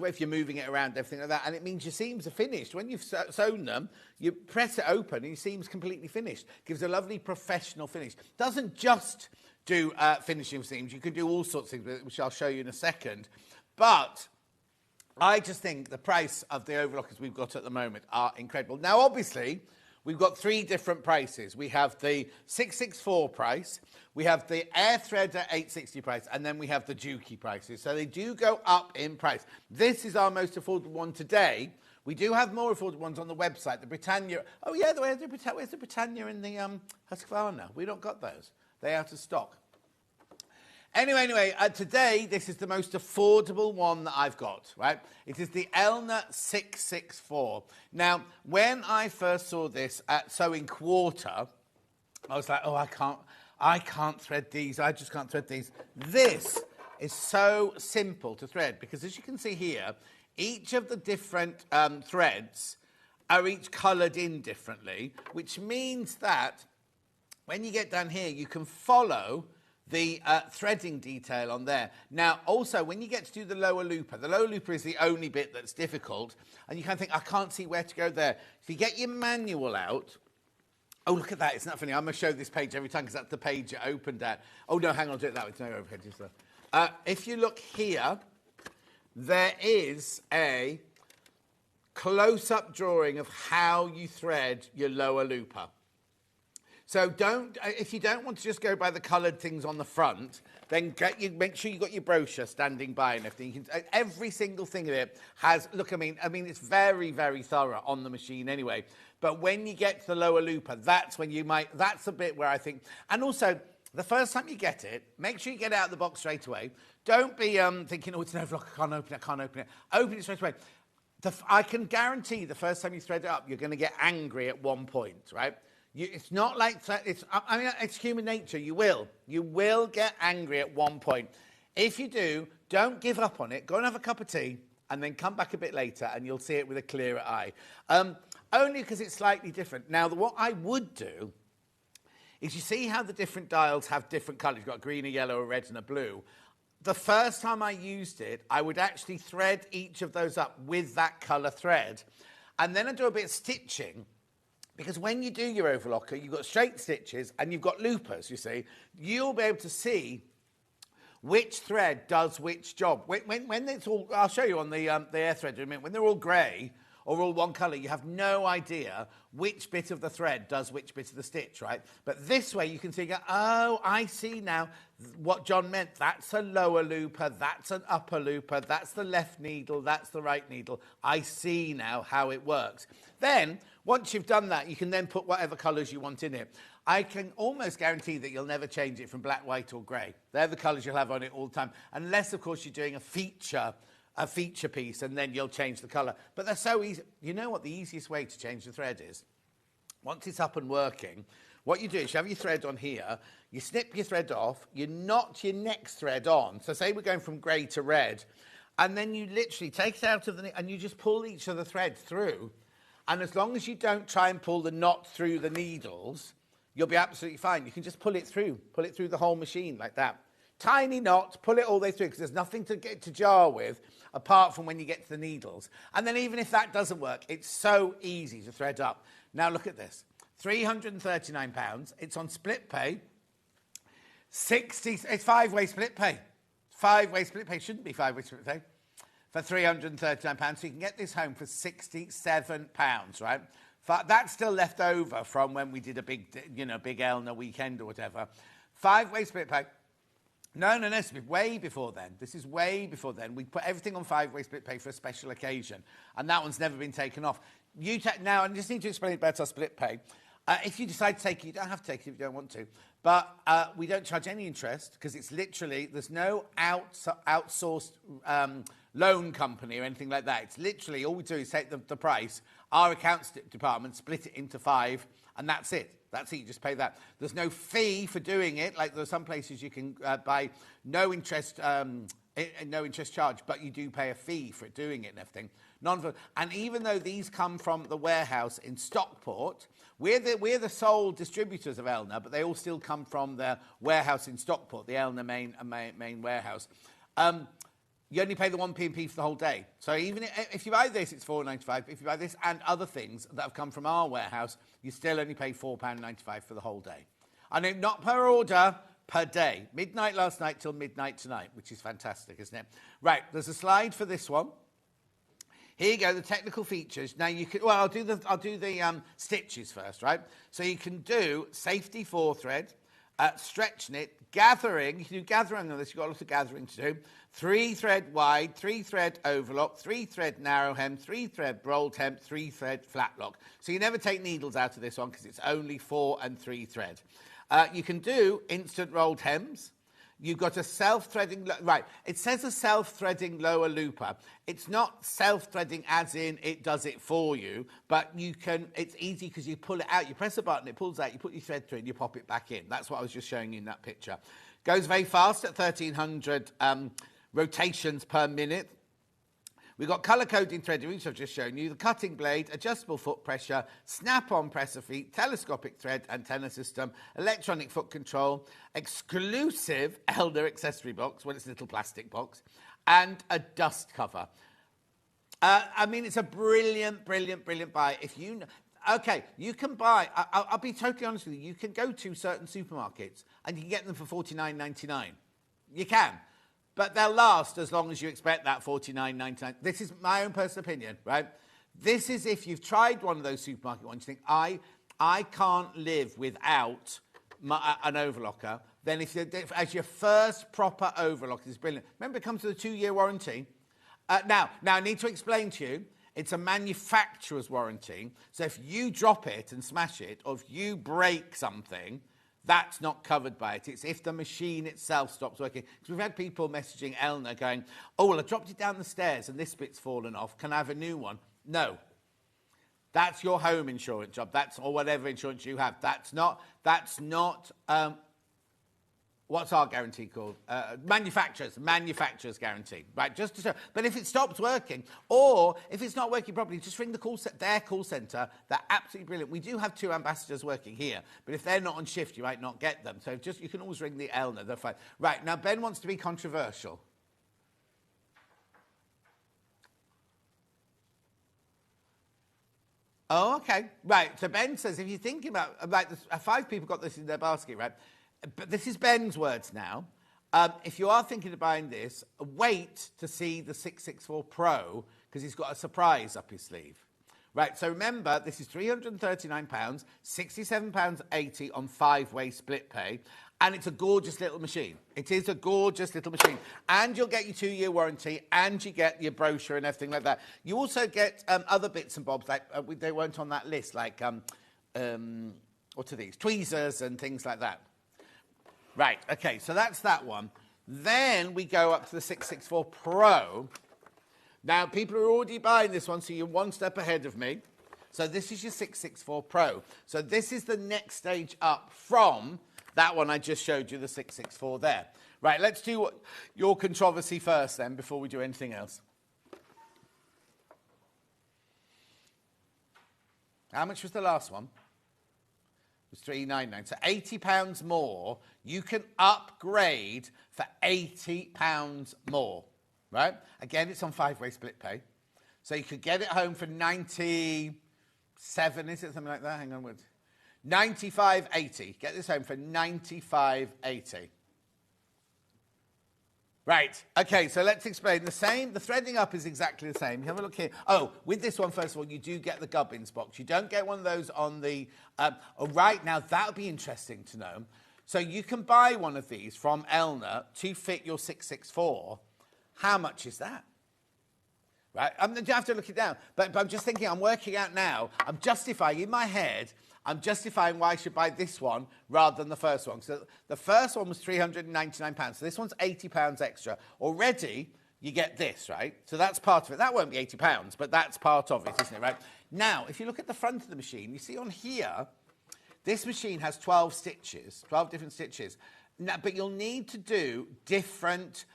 if you're moving it around, everything like that, and it means your seams are finished. When you've sewn them, you press it open and your seam's completely finished. Gives a lovely professional finish. Doesn't just do finishing seams. You can do all sorts of things with it, which I'll show you in a second. But I just think the price of the overlockers we've got at the moment are incredible. Now, obviously, we've got 3 different prices. We have the 664 price, we have the Air Threader 860 price, and then we have the Juki prices. So they do go up in price. This is our most affordable one today. We do have more affordable ones on the website. The Britannia. Oh, yeah, where's the Britannia and the Husqvarna? We don't got those. They're out of stock. Anyway, today, this is the most affordable one that I've got, right? It is the Elna 664. Now, when I first saw this at Sewing Quarter, I was like, I can't thread these. I just can't thread these. This is so simple to thread because, as you can see here, each of the different threads are each coloured in differently, which means that when you get down here, you can follow the threading detail on there. Now, also, when you get to do the lower looper is the only bit that's difficult, and you kind of think, I can't see where to go there. If you get your manual out, oh, look at that, isn't that funny? I'm going to show this page every time because that's the page it opened at. Oh, no, hang on, do it that way. It's no overhead. If you look here, there is a close-up drawing of how you thread your lower looper. So if you don't want to just go by the coloured things on the front, then make sure you've got your brochure standing by and everything. Every single thing of it has, look, I mean, it's very, very thorough on the machine anyway. But when you get to the lower looper, that's when that's a bit where I think, and also, the first time you get it, make sure you get it out of the box straight away. Don't be thinking, oh, it's an overlock, I can't open it. Open it straight away. I can guarantee the first time you thread it up, you're going to get angry at one point, right? It's not like, it's human nature. You will get angry at one point. If you do, don't give up on it. Go and have a cup of tea and then come back a bit later and you'll see it with a clearer eye. Only because it's slightly different. Now, what I would do is you see how the different dials have different colours. You've got green, a yellow, a red and a blue. The first time I used it, I would actually thread each of those up with that colour thread. And then I'd do a bit of stitching. Because when you do your overlocker, you've got straight stitches and you've got loopers, you see. You'll be able to see which thread does which job. When it's all, I'll show you on the air thread in a minute, when they're all grey or all one colour, you have no idea which bit of the thread does which bit of the stitch, right? But this way you can see, oh, I see now what John meant. That's a lower looper, that's an upper looper, that's the left needle, that's the right needle. I see now how it works. Then, once you've done that, you can then put whatever colours you want in it. I can almost guarantee that you'll never change it from black, white or grey. They're the colours you'll have on it all the time. Unless, of course, you're doing a feature piece, and then you'll change the colour. But they're so easy. You know what the easiest way to change the thread is? Once it's up and working, what you do is you have your thread on here, you snip your thread off, you knot your next thread on. So say we're going from grey to red, and then you literally take it out of the, and you just pull each of the threads through. And as long as you don't try and pull the knot through the needles, you'll be absolutely fine. You can just pull it through the whole machine like that. Tiny knot, pull it all the way through, because there's nothing to get to jar with apart from when you get to the needles. And then even if that doesn't work, it's so easy to thread up. Now look at this, £339. It's on split pay. It's five-way split pay. Five-way split pay, shouldn't be five-way split pay. For £339, so you can get this home for £67, right? That's still left over from when we did a big Elna weekend or whatever. Five-way split pay. No, this is way before then. This is way before then. We put everything on five-way split pay for a special occasion, and that one's never been taken off. Now, I just need to explain about our split pay. If you decide to take it, you don't have to take it if you don't want to. But we don't charge any interest, because it's literally, there's no outsourced loan company or anything like that. It's literally, all we do is take the price, our accounts department split it into 5, and that's it. That's it, you just pay that. There's no fee for doing it, like there's some places you can buy no interest charge, but you do pay a fee for doing it and everything. And even though these come from the warehouse in Stockport, we're the sole distributors of Elna, but they all still come from the warehouse in Stockport, the Elna main warehouse. You only pay the 1p for the whole day. So even if you buy this, it's £4.95. If you buy this and other things that have come from our warehouse, you still only pay £4.95 for the whole day. And not per order, per day. Midnight last night till midnight tonight, which is fantastic, isn't it? Right, there's a slide for this one. Here you go, the technical features. Now you can, well, I'll do the stitches first, right? So you can do safety 4-thread, stretch knit, gathering. You can do gathering on this. You've got a lot of gathering to do. 3-thread wide, 3-thread overlock, 3-thread narrow hem, 3-thread rolled hem, 3-thread flat lock. So you never take needles out of this one because it's only 4 and 3 thread. You can do instant rolled hems. You've got a self-threading, right, it says a self-threading lower looper. It's not self-threading as in it does it for you, but you can, it's easy because you pull it out, you press a button, it pulls out, you put your thread through and you pop it back in. That's what I was just showing you in that picture. Goes very fast at 1,300 rotations per minute. We've got colour coding threading, which I've just shown you, the cutting blade, adjustable foot pressure, snap-on presser feet, telescopic thread antenna system, electronic foot control, exclusive Elna accessory box, well, it's a little plastic box, and a dust cover. I mean, it's a brilliant, brilliant, brilliant buy. If you know, okay, you can buy, I'll be totally honest with you, you can go to certain supermarkets and you can get them for $49.99. You can. But they'll last as long as you expect that $49.99. This is my own personal opinion, right? This is if you've tried one of those supermarket ones, you think, I can't live without an overlocker, then if as your first proper overlocker, is brilliant. Remember, it comes with a 2-year warranty. Now I need to explain to you, it's a manufacturer's warranty. So if you drop it and smash it, or if you break something, that's not covered by it. It's if the machine itself stops working. Because we've had people messaging Eleanor going, oh, well, I dropped it down the stairs and this bit's fallen off. Can I have a new one? No. That's your home insurance job. That's, or whatever insurance you have. That's not what's our guarantee called? Manufacturer's guarantee, right? Just to show. But if it stops working, or if it's not working properly, just ring their call centre. They're absolutely brilliant. We do have 2 ambassadors working here, but if they're not on shift, you might not get them. So you can always ring the Eleanor. They're fine. Right, now Ben wants to be controversial. Oh, okay. Right, so Ben says, if you think about, 5 people got this in their basket, right? But this is Ben's words now. If you are thinking of buying this, wait to see the 664 Pro, because he's got a surprise up his sleeve. Right, so remember, this is £339, £67.80 on 5-way split pay, and it's a gorgeous little machine. It is a gorgeous little machine. And you'll get your 2-year warranty, and you get your brochure and everything like that. You also get other bits and bobs, like they weren't on that list, like, what are these? Tweezers and things like that. Right, okay, so that's that one. Then we go up to the 664 Pro. Now, people are already buying this one, so you're one step ahead of me. So this is your 664 Pro. So this is the next stage up from that one I just showed you, the 664 there. Right, let's do your controversy first then, before we do anything else. How much was the last one? Was £399. So £80 more. You can upgrade for £80 more, right? Again, it's on 5-way split pay. So you could get it home for 97, is it something like that? Hang on. 95.80. Get this home for 95.80. Right, okay, so let's explain. The threading up is exactly the same. Have a look here. Oh, with this one, first of all, you do get the gubbins box. You don't get one of those on the... right, now, that would be interesting to know. So you can buy one of these from Eleanor to fit your 664. How much is that? Right, you have to look it down. But I'm just thinking, I'm working out now. I'm justifying, in my head, I'm justifying why I should buy this one rather than the first one. So the first one was £399. So this one's £80 extra. Already, you get this, right? So that's part of it. That won't be £80, but that's part of it, isn't it, right? Now, if you look at the front of the machine, you see on here, this machine has 12 stitches, 12 different stitches. Now, but you'll need to do different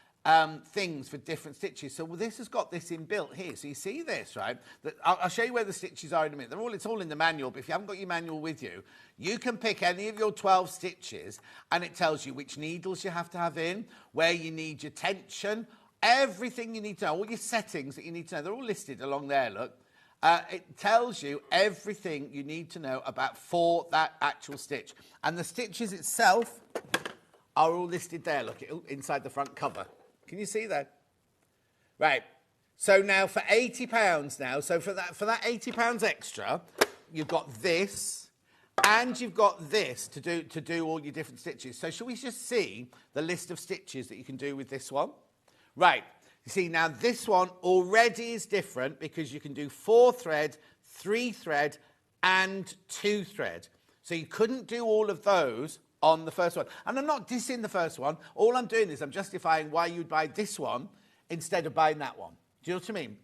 things for different stitches. So this has got this inbuilt here. So you see this, right? I'll show you where the stitches are in a minute. It's all in the manual, but if you haven't got your manual with you, you can pick any of your 12 stitches and it tells you which needles you have to have in, where you need your tension, everything you need to know, all your settings that you need to know. They're all listed along there, look. It tells you everything you need to know for that actual stitch. And the stitches itself are all listed there, look, inside the front cover. Can you see that? Right. So now for £80 now, so for that £80 extra, you've got this and you've got this to do all your different stitches. So shall we just see the list of stitches that you can do with this one? Right. You see, now this one already is different because you can do 4-thread, 3-thread, and 2-thread. So you couldn't do all of those on the first one. And I'm not dissing the first one. All I'm doing is I'm justifying why you'd buy this one instead of buying that one. Do you know what I mean?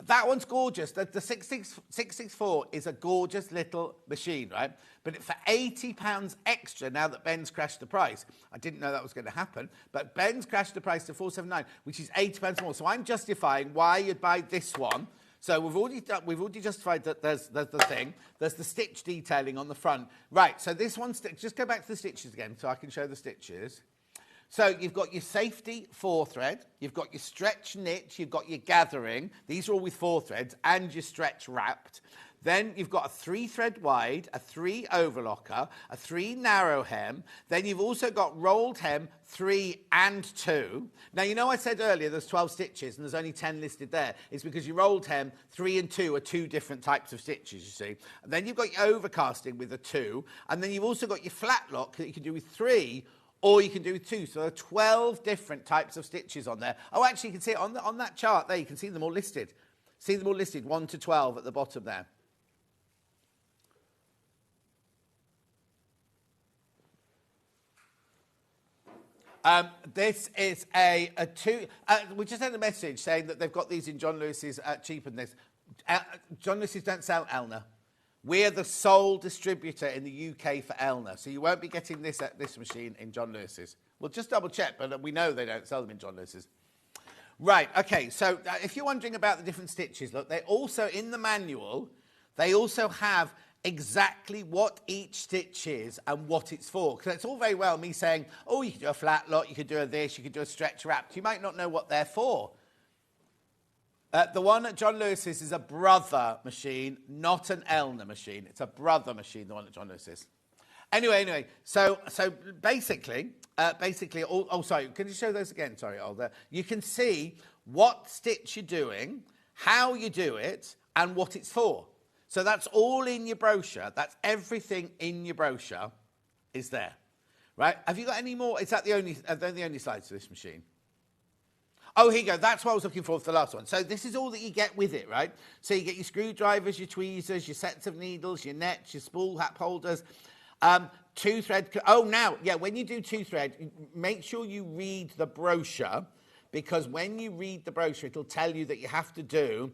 That one's gorgeous. The 664 is a gorgeous little machine, right? But for £80 extra, now that Ben's crashed the price, I didn't know that was going to happen, but Ben's crashed the price to £479, which is £80 more. So I'm justifying why you'd buy this one. So we've already justified that there's the thing. There's the stitch detailing on the front. Right, so this one, just go back to the stitches again so I can show the stitches. So you've got your safety 4-thread, you've got your stretch knit, you've got your gathering. These are all with 4 threads, and your stretch wrapped. Then you've got a 3 thread wide, a 3 overlocker, a 3 narrow hem. Then you've also got rolled hem 3 and 2. Now, you know I said earlier there's 12 stitches and there's only 10 listed there. It's because your rolled hem 3 and 2 are 2 different types of stitches, you see. And then you've got your overcasting with a 2. And then you've also got your flat lock that you can do with 3 or you can do with 2. So there are 12 different types of stitches on there. Oh, actually, you can see it on that chart there. You can see them all listed. See them all listed, 1 to 12 at the bottom there. This is a 2. We just had a message saying that they've got these in John Lewis's cheaper than this. John Lewis's don't sell Elna. We're the sole distributor in the UK for Elna, so you won't be getting this machine in John Lewis's. We'll just double check, but we know they don't sell them in John Lewis's. Right, okay, so if you're wondering about the different stitches, look, they also, in the manual, they also have exactly what each stitch is and what it's for. Because it's all very well me saying, oh, you could do a flat lock, you could do a this, you could do a stretch wrap. You might not know what they're for. The one at John Lewis's is a brother machine, not an Elna machine. It's a brother machine, the one at John Lewis's. Anyway, so basically, sorry, can you show those again? Sorry, Older. You can see what stitch you're doing, how you do it, and what it's for. So that's all in your brochure. That's everything in your brochure is there, right? Have you got any more? Is that the only slides for this machine? Oh, here you go. That's what I was looking for the last one. So this is all that you get with it, right? So you get your screwdrivers, your tweezers, your sets of needles, your nets, your spool hat holders, 2 thread. Oh, now, yeah, when you do 2 thread, make sure you read the brochure, because when you read the brochure, it'll tell you that you have to do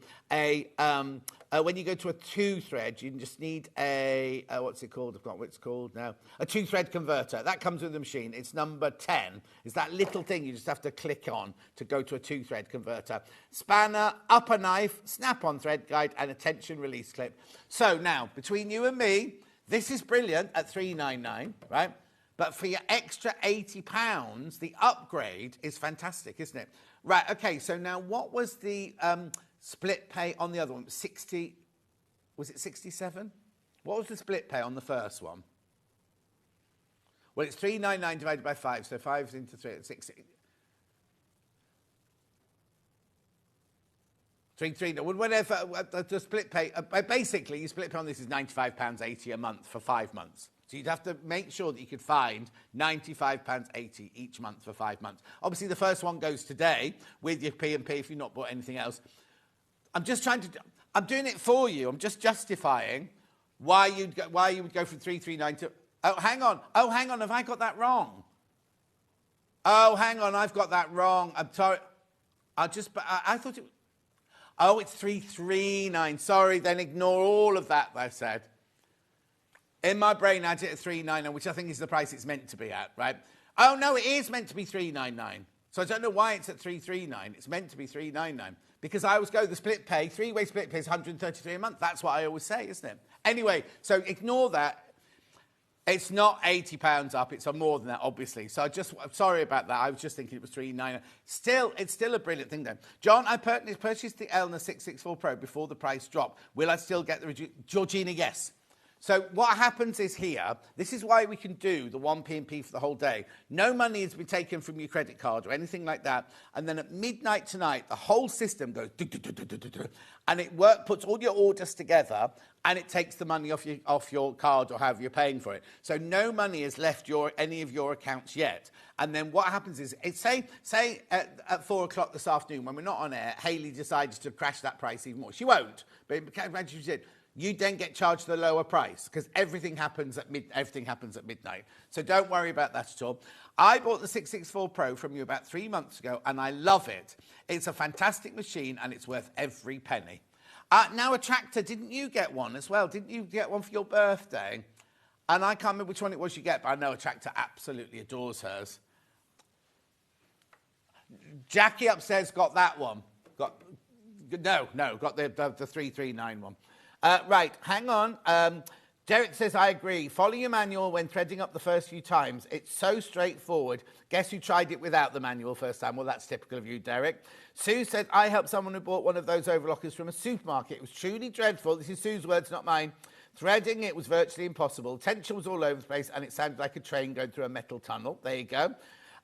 when you go to a 2 thread, you just need a, what's it called? I've got what it's called now. A 2 thread converter. That comes with the machine. It's number 10. It's that little thing you just have to click on to go to a 2 thread converter. Spanner, upper knife, snap-on thread guide, and a tension release clip. So now, between you and me, this is brilliant at $399, right? But for your extra £80, the upgrade is fantastic, isn't it? Right, okay, so now what was the split pay on the other one? 60, was it 67? What was the split pay on the first one? Well, it's $399 divided by 5, so 5 into 3, it's 60. 3, well, whatever, the split pay, basically, your split pay on this is £95.80 a month for 5 months. So you'd have to make sure that you could find £95.80 each month for 5 months. Obviously, the first one goes today with your P&P if you've not bought anything else. I'm doing it for you. I'm just justifying why you would go from 339 to... Oh, hang on, have I got that wrong? Oh, hang on, I've got that wrong. I'm sorry. I thought it... Oh, it's 339. Sorry, then ignore all of that I said. In my brain, I had it at $399, which I think is the price it's meant to be at, right? Oh, no, it is meant to be $399. So I don't know why it's at $339. It's meant to be $399. Because I always go, the split pay, 3-way split pay is $133 a month. That's what I always say, isn't it? Anyway, so ignore that. It's not £80 up. It's more than that, obviously. So sorry about that. I was just thinking it was $399. It's still a brilliant thing, though. John, I purchased the Elna 664 Pro before the price dropped. Will I still get the reduced? Georgina, yes. So what happens is here, this is why we can do the 1 P&P for the whole day. No money has been taken from your credit card or anything like that. And then at midnight tonight, the whole system goes, and it puts all your orders together, and it takes the money off your card or however you're paying for it. So no money has left any of your accounts yet. And then what happens is, say at 4 o'clock this afternoon, when we're not on air, Hayley decides to crash that price even more. She won't, but imagine she did. You then get charged the lower price because everything happens at midnight. So don't worry about that at all. I bought the 664 Pro from you about 3 months ago, and I love it. It's a fantastic machine, and it's worth every penny. Now, a tractor, didn't you get one as well? Didn't you get one for your birthday? And I can't remember which one it was you get, but I know a tractor absolutely adores hers. Jackie upstairs got that one. Got the 339 one. Right, hang on. Derek says, I agree. Follow your manual when threading up the first few times. It's so straightforward. Guess who tried it without the manual first time? Well, that's typical of you, Derek. Sue said, I helped someone who bought one of those overlockers from a supermarket. It was truly dreadful. This is Sue's words, not mine. Threading it was virtually impossible. Tension was all over the place, and it sounded like a train going through a metal tunnel. There you go.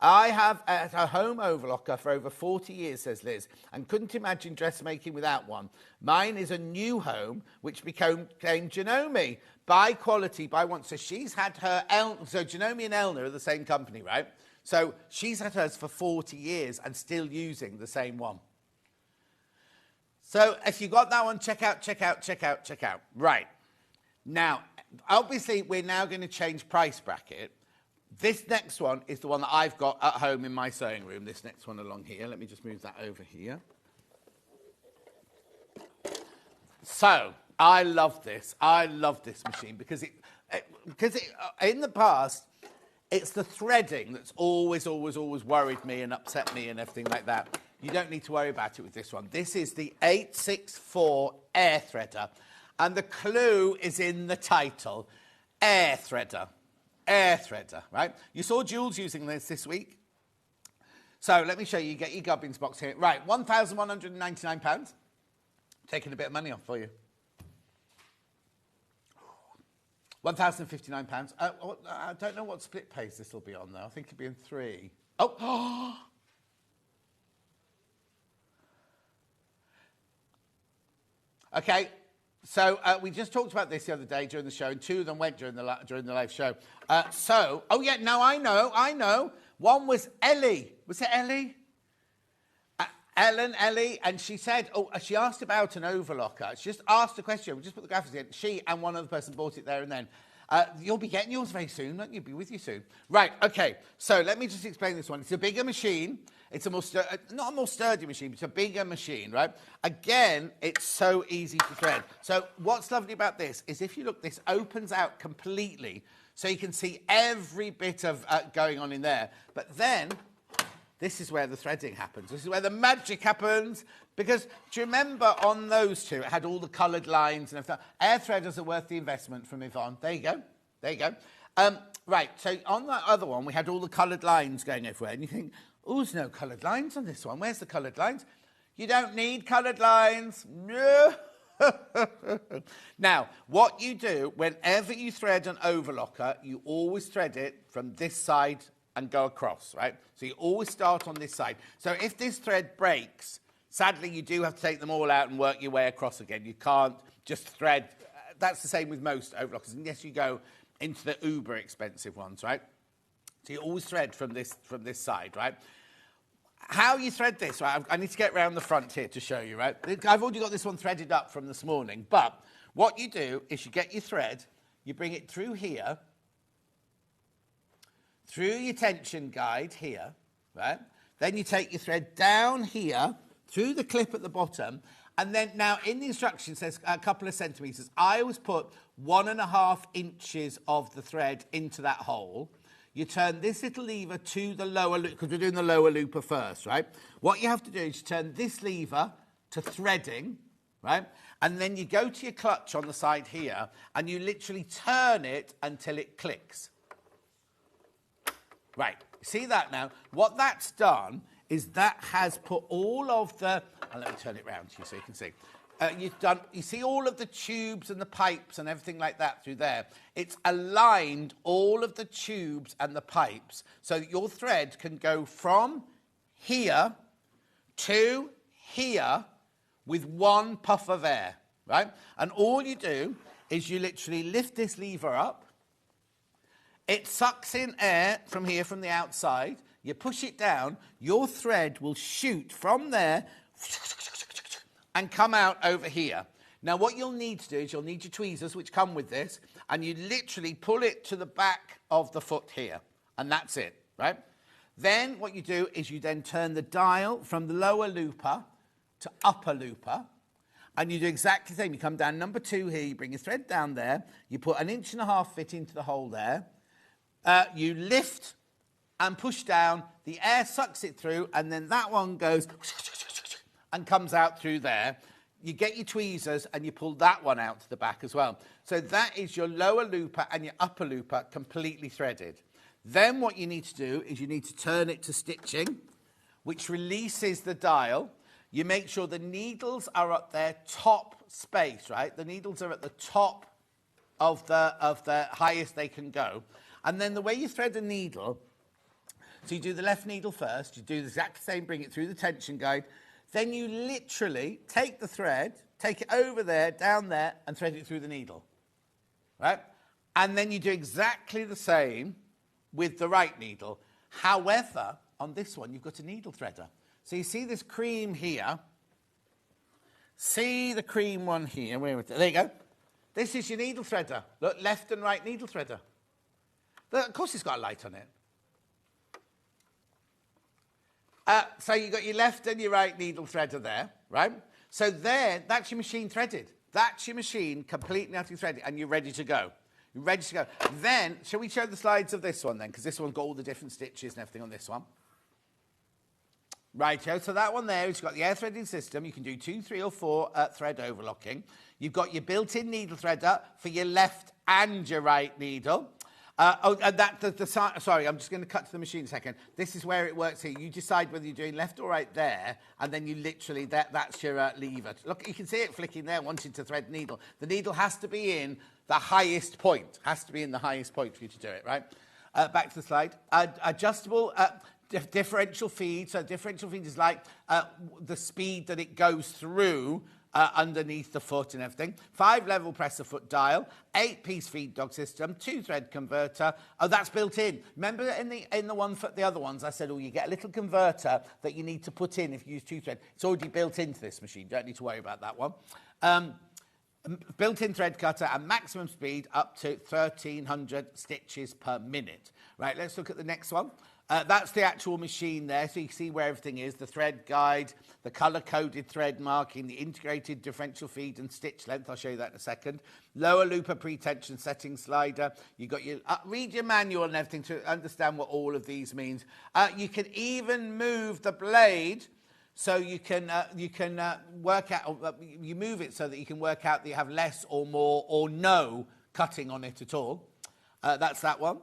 I have a home overlocker for over 40 years, says Liz, and couldn't imagine dressmaking without one. Mine is a new home, which became Janome. Buy quality, buy once. So she's had her, so Janome and Elna are the same company, right? So she's had hers for 40 years and still using the same one. So if you got that one, check out. Right. Now, obviously, we're now going to change price bracket. This next one is the one that I've got at home in my sewing room. This next one along here. Let me just move that over here. So, I love this. I love this machine because in the past, it's the threading that's always worried me and upset me and everything like that. You don't need to worry about it with this one. This is the 864 Air Threader. And the clue is in the title, Air Threader. Air Threader, right? You saw Jules using this week. So let me show you. Get your gubbins box here. Right, £1,199. Taking a bit of money off for you. £1,059. I don't know what split pays this will be on, though. I think it'll be in 3. Oh! Okay. So we just talked about this the other day during the show, and 2 of them went during the live show. Oh yeah, no, I know. One was Ellie. Was it Ellie? Ellie, and she said, she asked about an overlocker. She just asked a question. We just put the graphics in. She and one other person bought it there and then. You'll be getting yours very soon, won't you? Be with you soon. Right, okay. So let me just explain this one. It's a bigger machine. It's a more not a more sturdy machine, but it's a bigger machine, right? Again, it's so easy to thread. So what's lovely about this is if you look, this opens out completely, so you can see every bit of going on in there. But then, this is where the threading happens. This is where the magic happens. Because do you remember on those two, it had all the coloured lines and everything. Air threaders are worth the investment from Yvonne. There you go. There you go. Right, so on that other one, we had all the coloured lines going everywhere. And you think, oh, there's no coloured lines on this one. Where's the coloured lines? You don't need coloured lines. No. Now, what you do, whenever you thread an overlocker, you always thread it from this side and go across, right? So you always start on this side. So if this thread breaks, sadly, you do have to take them all out and work your way across again. You can't just thread. That's the same with most overlockers. And yes, you go into the uber expensive ones, right? So you always thread from this side, right? How you thread this, right? I need to get around the front here to show you, right? I've already got this one threaded up from this morning. But what you do is you get your thread, you bring it through here, through your tension guide here, right? Then you take your thread down here, through the clip at the bottom, and then now in the instructions says a couple of centimetres. I always put 1.5 inches of the thread into that hole. You turn this little lever to the lower loop, because we're doing the lower looper first, right? What you have to do is turn this lever to threading, right? And then you go to your clutch on the side here, and you literally turn it until it clicks. Right, see that now? What that's done is that has put all of the... let me turn it round to you so you can see. You see all of the tubes and the pipes and everything like that through there. It's aligned all of the tubes and the pipes so that your thread can go from here to here with one puff of air, right? And all you do is you literally lift this lever up. It sucks in air from here, from the outside. You push it down, your thread will shoot from there and come out over here. Now, what you'll need to do is you'll need your tweezers, which come with this, and you literally pull it to the back of the foot here, and that's it, right? Then what you do is you then turn the dial from the lower looper to upper looper, and you do exactly the same. You come down number 2 here, you bring your thread down there, you put 1.5 inch fit into the hole there, you lift and push down, the air sucks it through, and then that one goes and comes out through there. You get your tweezers and you pull that one out to the back as well. So that is your lower looper and your upper looper completely threaded. Then what you need to do is you need to turn it to stitching, which releases the dial. You make sure the needles are at their top space, right? The needles are at the top of the highest they can go. And then the way you thread a needle, so you do the left needle first, you do the exact same, bring it through the tension guide, then you literally take the thread, take it over there, down there, and thread it through the needle, right? And then you do exactly the same with the right needle. However, on this one, you've got a needle threader. So you see this cream here. See the cream one here. There you go. This is your needle threader. Look, left and right needle threader. Look, of course it's got a light on it. So you've got your left and your right needle threader there, right? So there, that's your machine threaded. That's your machine completely utterly threaded, and you're ready to go. You're ready to go. Then, shall we show the slides of this one then? Because this one's got all the different stitches and everything on this one. Right, so that one there, it's got the air threading system. You can do 2, 3 or 4 thread overlocking. You've got your built-in needle threader for your left and your right needle. Sorry, I'm just going to cut to the machine a second. This is where it works here. You decide whether you're doing left or right there, and then you literally, that's your lever. Look, you can see it flicking there, wanting to thread needle. The needle has to be in the highest point. Has to be in the highest point for you to do it, right? Back to the slide. Adjustable differential feed. So differential feed is like the speed that it goes through underneath the foot and everything. 5-level presser foot dial, 8-piece feed dog system, 2-thread converter. Oh, that's built in. Remember in the one for the other ones, I said, oh, you get a little converter that you need to put in if you use 2-thread. It's already built into this machine. Don't need to worry about that one. Built-in thread cutter and maximum speed up to 1,300 stitches per minute. Right, let's look at the next one. That's the actual machine there, so you can see where everything is, the thread guide, the colour-coded thread marking, the integrated differential feed and stitch length. I'll show you that in a second. Lower looper pre-tension setting slider. You've got your, read your manual and everything to understand what all of these means. You can even move the blade so you can work out, you move it so that you can work out that you have less or more or no cutting on it at all. That's that one.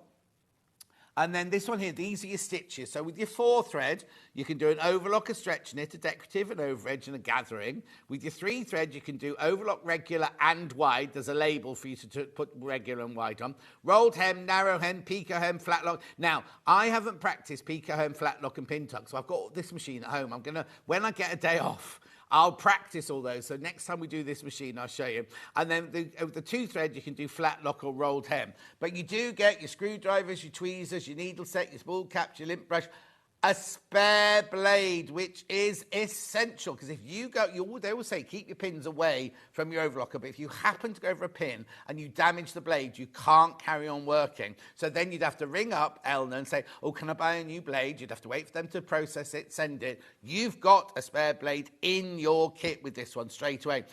And then this one here, these are your stitches. So with your 4-thread, you can do an overlock, a stretch knit, a decorative, an overedge, and a gathering. With your 3-thread, you can do overlock, regular, and wide. There's a label for you to put regular and wide on. Rolled hem, narrow hem, picot hem, flat lock. Now, I haven't practiced picot hem, flat lock, and pin tuck, so I've got this machine at home. I'm going to, when I get a day off, I'll practice all those. So next time we do this machine, I'll show you. And then the 2-thread, you can do flat lock or rolled hem. But you do get your screwdrivers, your tweezers, your needle set, your spool caps, your lint brush, a spare blade, which is essential. Because if you go, they will say, keep your pins away from your overlocker. But if you happen to go over a pin and you damage the blade, you can't carry on working. So then you'd have to ring up Elna and say, oh, can I buy a new blade? You'd have to wait for them to process it, send it. You've got a spare blade in your kit with this one straight away.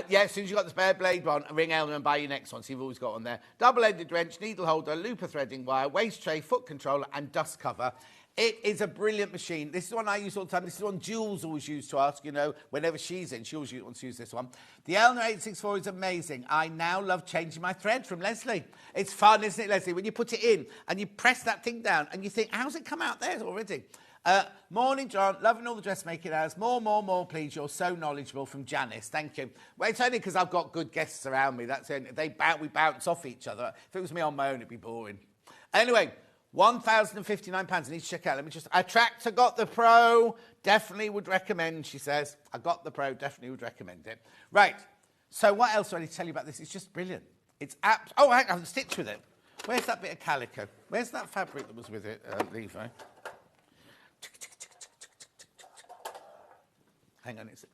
Yeah, as soon as you've got the spare blade one, ring Elna and buy your next one. So you've always got one there. Double-ended wrench, needle holder, looper threading wire, waist tray, foot controller, and dust cover. It is a brilliant machine. This is one I use all the time. This is one Jules always used to ask, you know, whenever she's in. She always wants to use this one. The Elna 864 is amazing. I now love changing my thread from Leslie. It's fun, isn't it, Leslie? When you put it in and you press that thing down and you think, how's it come out there already? Morning, John. Loving all the dressmaking hours. More, please. You're so knowledgeable, from Janice. Thank you. Well, it's only because I've got good guests around me. That's only, we bounce off each other. If it was me on my own, it'd be boring. Anyway, £1,059. I need to check out. Let me just... Attractor got the Pro. Definitely would recommend, she says. I got the Pro. Definitely would recommend it. Right. So what else do I need to tell you about this? It's just brilliant. It's oh, I haven't stitched with it. Where's that bit of calico? Where's that fabric that was with it, Levi? Hang on, it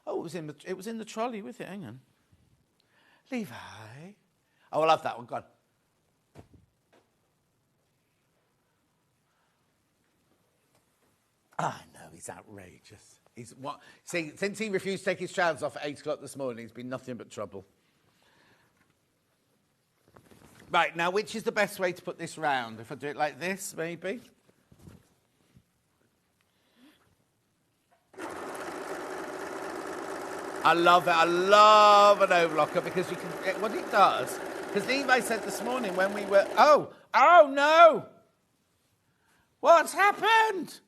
was in the trolley with it. Hang on, Levi. Oh, I love that one. Go on. I know, he's outrageous. He's what? See, since he refused to take his trousers off at 8 o'clock this morning, he's been nothing but trouble. Right, now, which is the best way to put this round? If I do it like this, maybe. I love it. I love an overlocker because you can, what it does, because Levi said this morning when we were, oh no! What's happened?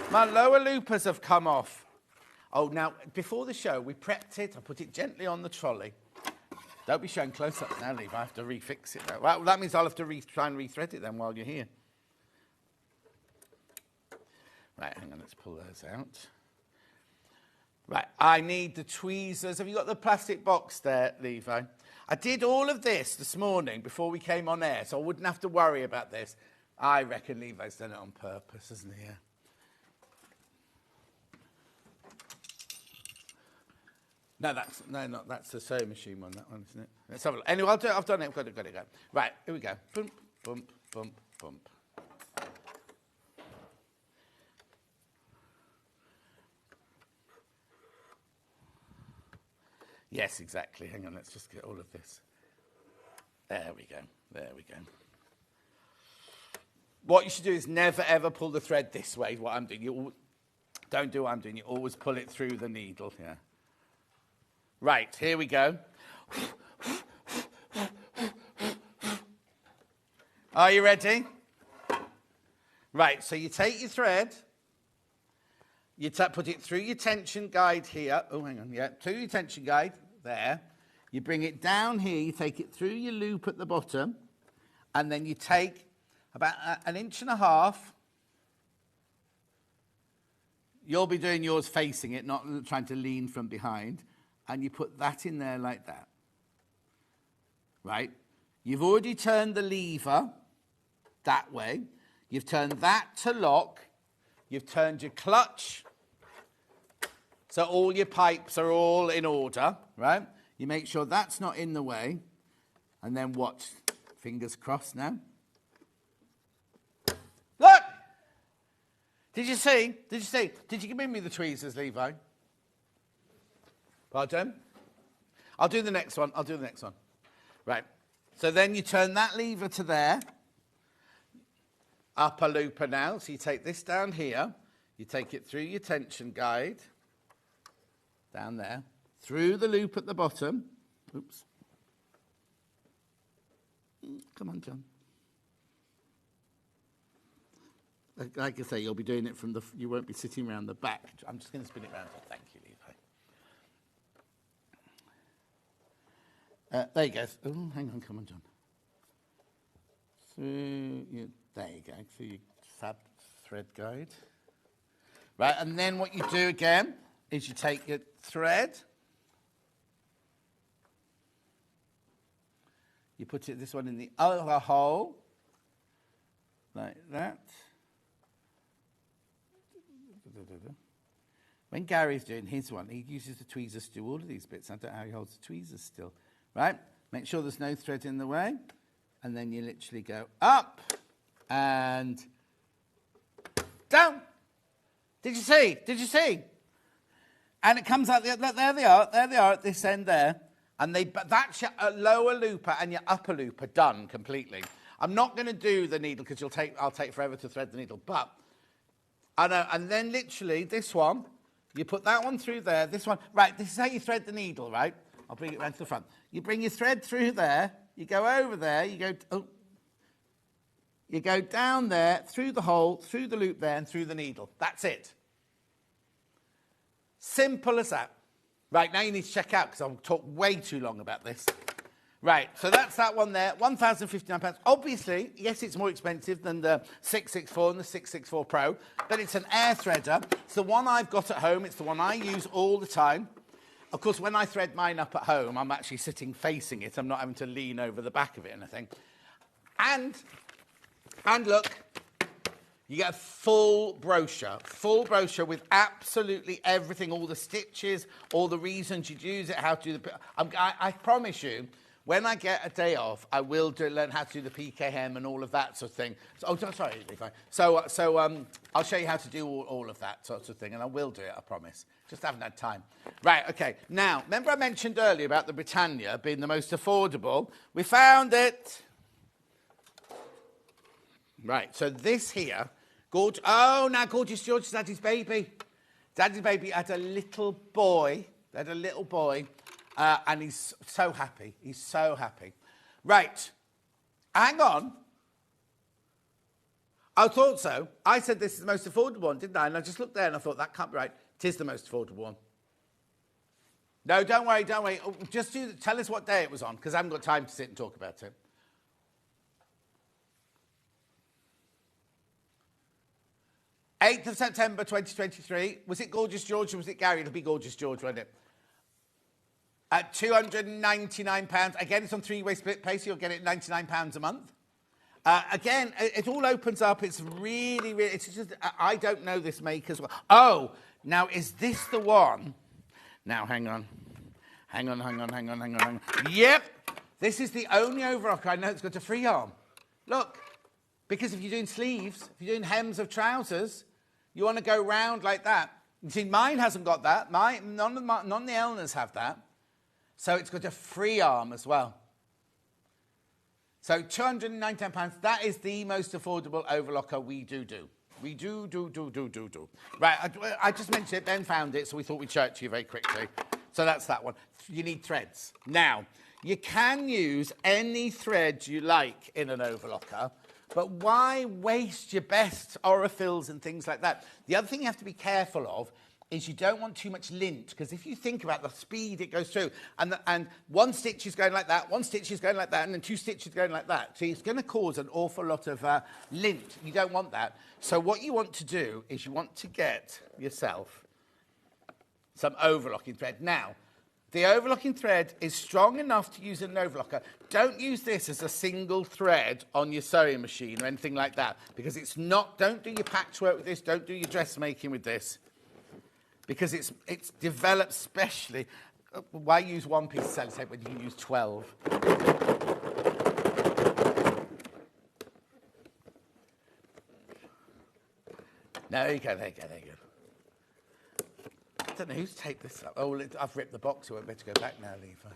My lower loopers have come off. Oh, now, before the show, we prepped it. I put it gently on the trolley. Don't be showing close up now, Levi. I have to refix it now. Well, that means I'll have to try and rethread it then while you're here. Right, hang on, let's pull those out. Right, I need the tweezers. Have you got the plastic box there, Levi? I did all of this morning before we came on air, so I wouldn't have to worry about this. I reckon Levi's done it on purpose, hasn't he? Yeah. No, that's the sewing machine one, that one, isn't it? Let's have a look. Anyway, I'll do it. I've done it. Got it. Go. Right, here we go. Bump, bump, bump, bump. Yes, exactly. Hang on, let's just get all of this. There we go. What you should do is never, ever pull the thread this way, what I'm doing. Don't do what I'm doing. You always pull it through the needle. Yeah. Right, here we go. Are you ready? Right, so you take your thread. You put it through your tension guide here. Oh, hang on. Yeah, through your tension guide. There. You bring it down here. You take it through your loop at the bottom. And then you take about 1.5 inches. You'll be doing yours facing it, not trying to lean from behind. And you put that in there like that. Right? You've already turned the lever that way. You've turned that to lock. You've turned your clutch. So all your pipes are all in order, right? You make sure that's not in the way. And then watch. Fingers crossed now. Look! Did you see? Did you give me the tweezers, Levi? Pardon? I'll do the next one. Right. So then you turn that lever to there. Upper looper now. So you take this down here. You take it through your tension guide. Down there. Through the loop at the bottom. Oops. Come on, John. Like I say, you'll be doing it from the... You won't be sitting around the back. I'm just going to spin it around. Thank you, Levi. There you go. Oh, hang on. Come on, John. There you go. Through your fab thread guide. Right, and then what you do again is you take your thread. You put this one in the other hole. Like that. When Gary's doing his one, he uses the tweezers to do all of these bits. I don't know how he holds the tweezers still. Right? Make sure there's no thread in the way. And then you literally go up and down. Did you see? And it comes out, there they are at this end there. And that's your lower looper and your upper looper done completely. I'm not going to do the needle because I'll take forever to thread the needle. But I know, and then literally this one, you put that one through there. This one, right? This is how you thread the needle, right? I'll bring it round to the front. You bring your thread through there. You go over there. You go down there through the hole, through the loop there, and through the needle. That's it. Simple as that. Right, now you need to check out because I'll talk way too long about this. Right, so that's that one there, £1,059. Obviously, yes, it's more expensive than the 664 and the 664 Pro, but it's an air threader. It's the one I've got at home. It's the one I use all the time. Of course, when I thread mine up at home, I'm actually sitting facing it. I'm not having to lean over the back of it or anything. And look, you get a full brochure with absolutely everything, all the stitches, all the reasons you'd use it, how to do the... I promise you, when I get a day off, I will learn how to do the PK hem and all of that sort of thing. Sorry, Levi. So I'll show you how to do all of that sort of thing, and I will do it, I promise. Just haven't had time. Right, okay. Now, remember I mentioned earlier about the Britannia being the most affordable? We found it. Right, so this here, now Gorgeous George is Daddy's baby. Daddy's baby had a little boy They had a little boy, and he's so happy. He's so happy. Right. Hang on. I thought so. I said this is the most affordable one, didn't I? And I just looked there and I thought, that can't be right. It is the most affordable one. No, don't worry, don't worry. Oh, just tell us what day it was on, because I haven't got time to sit and talk about it. '8th of September 2023. Was it Gorgeous George or was it Gary? It'll be Gorgeous George, won't it? At £299. Again, it's on three-way split pay, so you'll get it £99 a month. Again, it all opens up. It's really, really... It's just, I don't know this make as well. Oh, now, is this the one? Now, hang on. Hang on. Yep. This is the only overlocker I know that's got a free arm. Look. Because if you're doing sleeves, if you're doing hems of trousers, you want to go round like that. You see, mine hasn't got that. None of the Elners have that. So it's got a free arm as well. So £299, that is the most affordable overlocker we do. We do. Right, I just mentioned it, Ben found it, so we thought we'd show it to you very quickly. So that's that one. You need threads. Now, you can use any thread you like in an overlocker, but why waste your best orifills and things like that? The other thing you have to be careful of is you don't want too much lint, because if you think about the speed it goes through, and one stitch is going like that, one stitch is going like that, and then two stitches going like that. So it's going to cause an awful lot of lint. You don't want that. So what you want to do is you want to get yourself some overlocking thread. Now, the overlocking thread is strong enough to use in an overlocker. Don't use this as a single thread on your sewing machine or anything like that, because it's not... Don't do your patchwork with this. Don't do your dressmaking with this, because it's developed specially. Why use one piece of sellotape when you can use 12? There you go. I don't know who's taped this up. Oh, I've ripped the box, so I better go back now, Levi.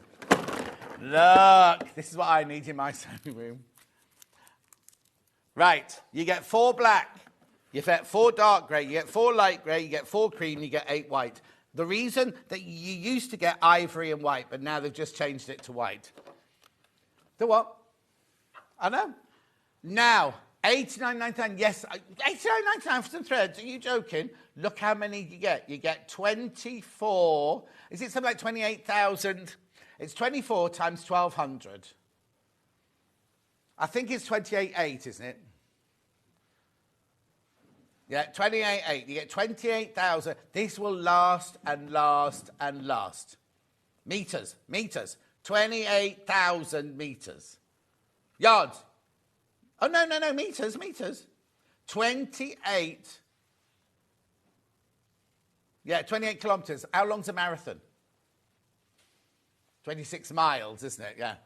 Look, this is what I need in my sewing room. Right, you get 4 black. You get 4 dark grey, you get 4 light grey, you get 4 cream, you get 8 white. The reason that you used to get ivory and white, but now they've just changed it to white. The what? I know. Now, £89.99, yes, £89.99 for some threads. Are you joking? Look how many you get. You get 24, is it something like 28,000? It's 24 times 1,200. I think it's 28.8, isn't it? Yeah, 28.8. You get 28,000. This will last and last and last. Meters. 28,000 meters. Yards. Oh, no, meters. 28. Yeah, 28 kilometres. How long's a marathon? 26 miles, isn't it? Yeah.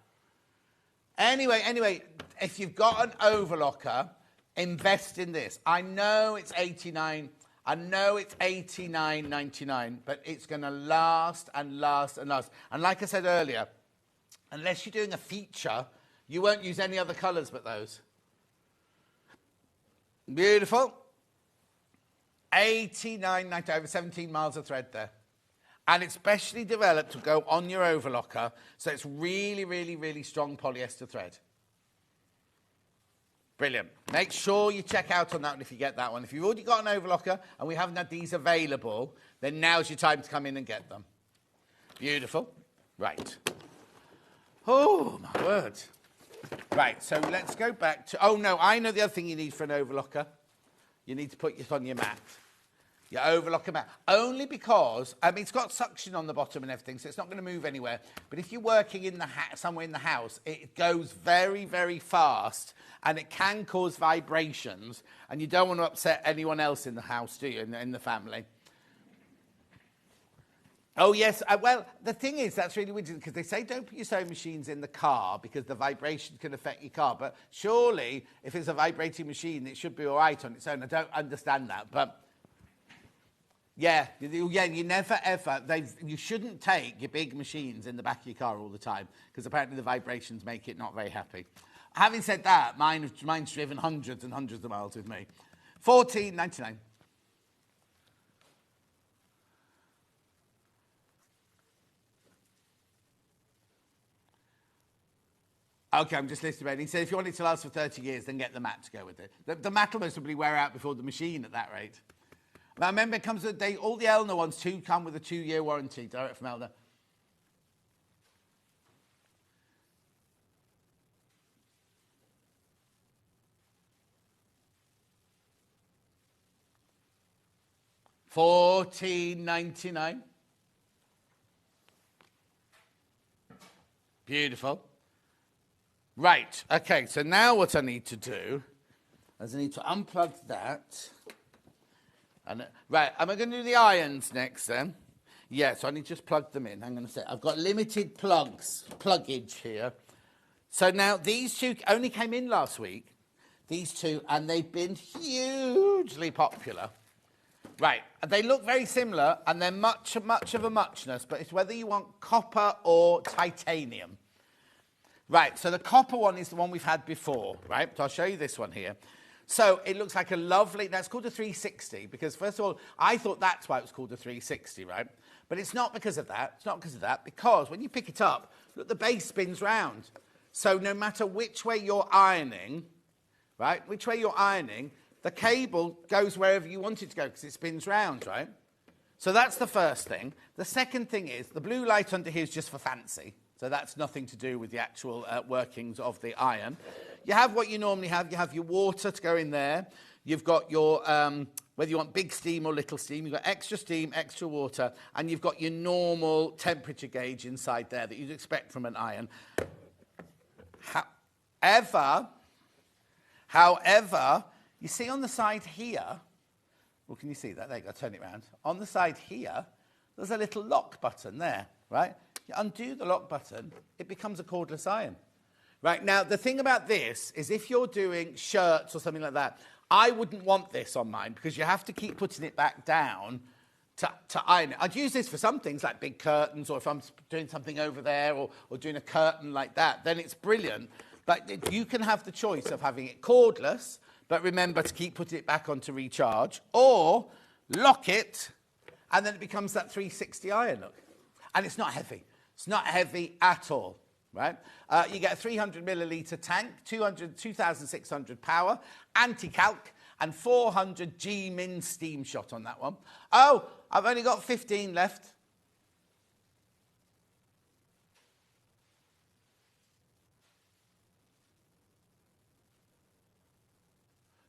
Anyway, if you've got an overlocker, invest in this. I know it's $89.99, but it's going to last and last and last. And like I said earlier, unless you're doing a feature, you won't use any other colours but those. Beautiful. $89.90, over 17 miles of thread there. And it's specially developed to go on your overlocker, so it's really, really, really strong polyester thread. Brilliant. Make sure you check out on that one if you get that one. If you've already got an overlocker and we haven't had these available, then now's your time to come in and get them. Beautiful. Right. Oh, my word. Right, so let's go back to... Oh, no, I know the other thing you need for an overlocker. You need to put it on your mat. Your overlocker mat. Only because, I mean, it's got suction on the bottom and everything, so it's not going to move anywhere. But if you're working in the somewhere in the house, it goes very, very fast, and it can cause vibrations, and you don't want to upset anyone else in the house, do you, in the family? Oh, yes. Well, the thing is, that's really weird, because they say don't put your sewing machines in the car because the vibration can affect your car. But surely, if it's a vibrating machine, it should be all right on its own. I don't understand that, but... Yeah, you never, ever, you shouldn't take your big machines in the back of your car all the time, because apparently the vibrations make it not very happy. Having said that, mine's driven hundreds and hundreds of miles with me. $14.99. Okay, I'm just listening about it. He said if you want it to last for 30 years, then get the mat to go with it. The mat will most probably wear out before the machine at that rate. Now, remember, it comes with all the Elna ones too come with a 2-year warranty, direct from Elna. $14.99. Beautiful. Right, okay, so now what I need to do is I need to unplug that. And, right, am I going to do the irons next then? Yeah, so I need to just plug them in. I'm going to say I've got limited pluggage here. So now these two only came in last week, these two, and they've been hugely popular. Right, they look very similar, and they're much of a muchness, but it's whether you want copper or titanium. Right, so the copper one is the one we've had before, right? So I'll show you this one here. So it looks like a lovely, that's called a 360, because first of all, I thought that's why it was called a 360, right? But it's not because of that. It's not because of that, because when you pick it up, look, the base spins round. So no matter which way you're ironing, right, which way you're ironing, the cable goes wherever you want it to go because it spins round, right? So that's the first thing. The second thing is the blue light under here is just for fancy. So that's nothing to do with the actual workings of the iron. You have what you normally have. You have your water to go in there. You've got your, whether you want big steam or little steam, you've got extra steam, extra water, and you've got your normal temperature gauge inside there that you'd expect from an iron. However, you see on the side here, well, can you see that? There you go, turn it around. On the side here, there's a little lock button there, right? You undo the lock button, it becomes a cordless iron. Right, now, the thing about this is if you're doing shirts or something like that, I wouldn't want this on mine because you have to keep putting it back down to iron it. I'd use this for some things like big curtains, or if I'm doing something over there or doing a curtain like that, then it's brilliant. But you can have the choice of having it cordless, but remember to keep putting it back on to recharge, or lock it, and then it becomes that 360 iron look. And it's not heavy. It's not heavy at all, right? You get a 300 millilitre tank, 2,600 power, anti-calc, and 400 G-min steam shot on that one. Oh, I've only got 15 left.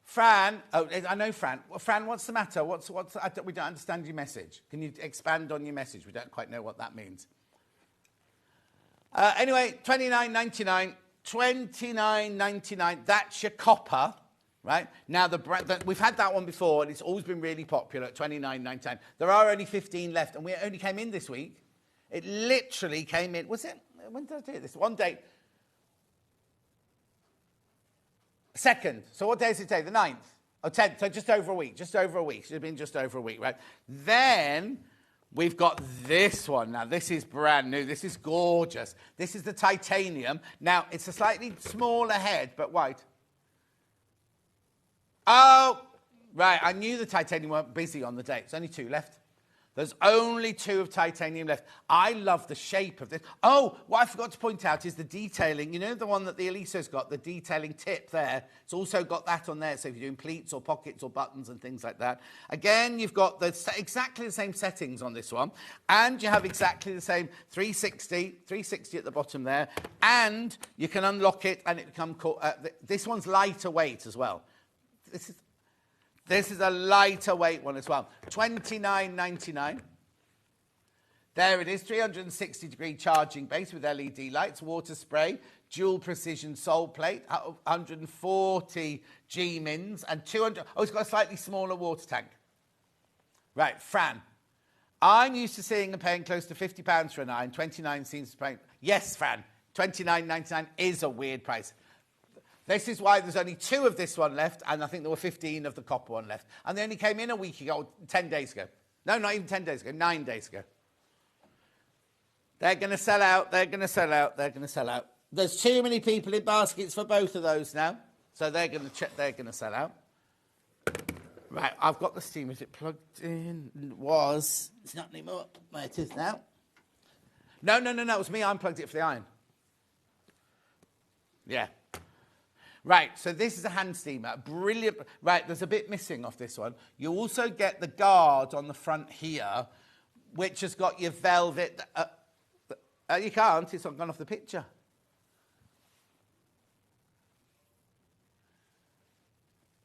Fran, oh, I know Fran. Well, Fran, what's the matter? We don't understand your message. Can you expand on your message? We don't quite know what that means. Anyway, $29.99. $29.99. That's your copper, right? Now, we've had that one before, and it's always been really popular at $29.99. There are only 15 left, and we only came in this week. It literally came in. Was it? When did I do this? One day. 2nd. So what day is it today? The 9th. Oh, 10th. So just over a week. Just over a week. Should have been just over a week, right? Then we've got this one. Now, this is brand new. This is gorgeous. This is the titanium. Now, it's a slightly smaller head, but white. Oh, right. I knew the titanium weren't busy on the day. There's only 2 left. There's only 2 of titanium left. I love the shape of this. Oh, what I forgot to point out is the detailing. You know the one that the Elisa's got, the detailing tip there? It's also got that on there, so if you're doing pleats or pockets or buttons and things like that. Again, you've got exactly the same settings on this one, and you have exactly the same 360 at the bottom there, and you can unlock it, and it becomes... this one's lighter weight as well. This is a lighter weight one as well. $29.99. There it is, 360-degree charging base with LED lights, water spray, dual precision sole plate, 140 G-mins, and 200... Oh, it's got a slightly smaller water tank. Right, Fran. I'm used to seeing and paying close to £50 for an iron. 29 seems to pay... Yes, Fran, $29.99 is a weird price. This is why there's only 2 of this one left, and I think there were 15 of the copper one left. And they only came in a week ago, 10 days ago. No, not even 10 days ago, 9 days ago. They're going to sell out, they're going to sell out, they're going to sell out. There's too many people in baskets for both of those now, so they're going to check, they're going to sell out. Right, I've got the steam. Is it plugged in? It was. It's not anymore. Where it is now. No, it was me. I unplugged it for the iron. Yeah. Right, so this is a hand steamer. Brilliant. Right, there's a bit missing off this one. You also get the guard on the front here, which has got your velvet. You can't, it's not gone off the picture.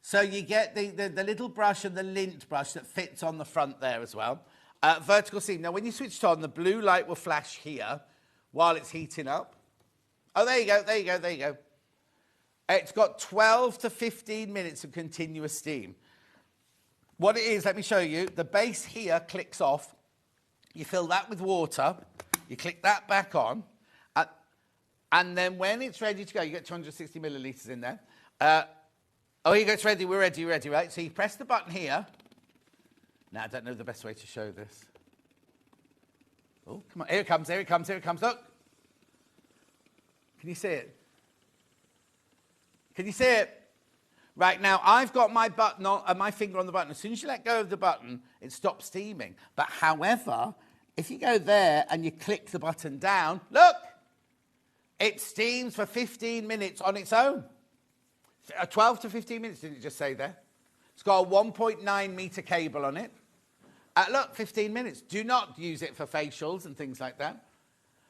So you get the little brush and the lint brush that fits on the front there as well. Vertical seam. Now, when you switch it on, the blue light will flash here while it's heating up. Oh, there you go, there you go, there you go. It's got 12 to 15 minutes of continuous steam. What it is, let me show you. The base here clicks off. You fill that with water. You click that back on. And then when it's ready to go, you get 260 millilitres in there. Oh, here you go, it's ready. We're ready, right? So you press the button here. Now, I don't know the best way to show this. Oh, come on. Here it comes, here it comes, here it comes. Look. Can you see it? Can you see it? Right, now, I've got my button on, my finger on the button. As soon as you let go of the button, it stops steaming. But however, if you go there and you click the button down, look, it steams for 15 minutes on its own. 12 to 15 minutes, didn't it just say there? It's got a 1.9 metre cable on it. Look, 15 minutes. Do not use it for facials and things like that.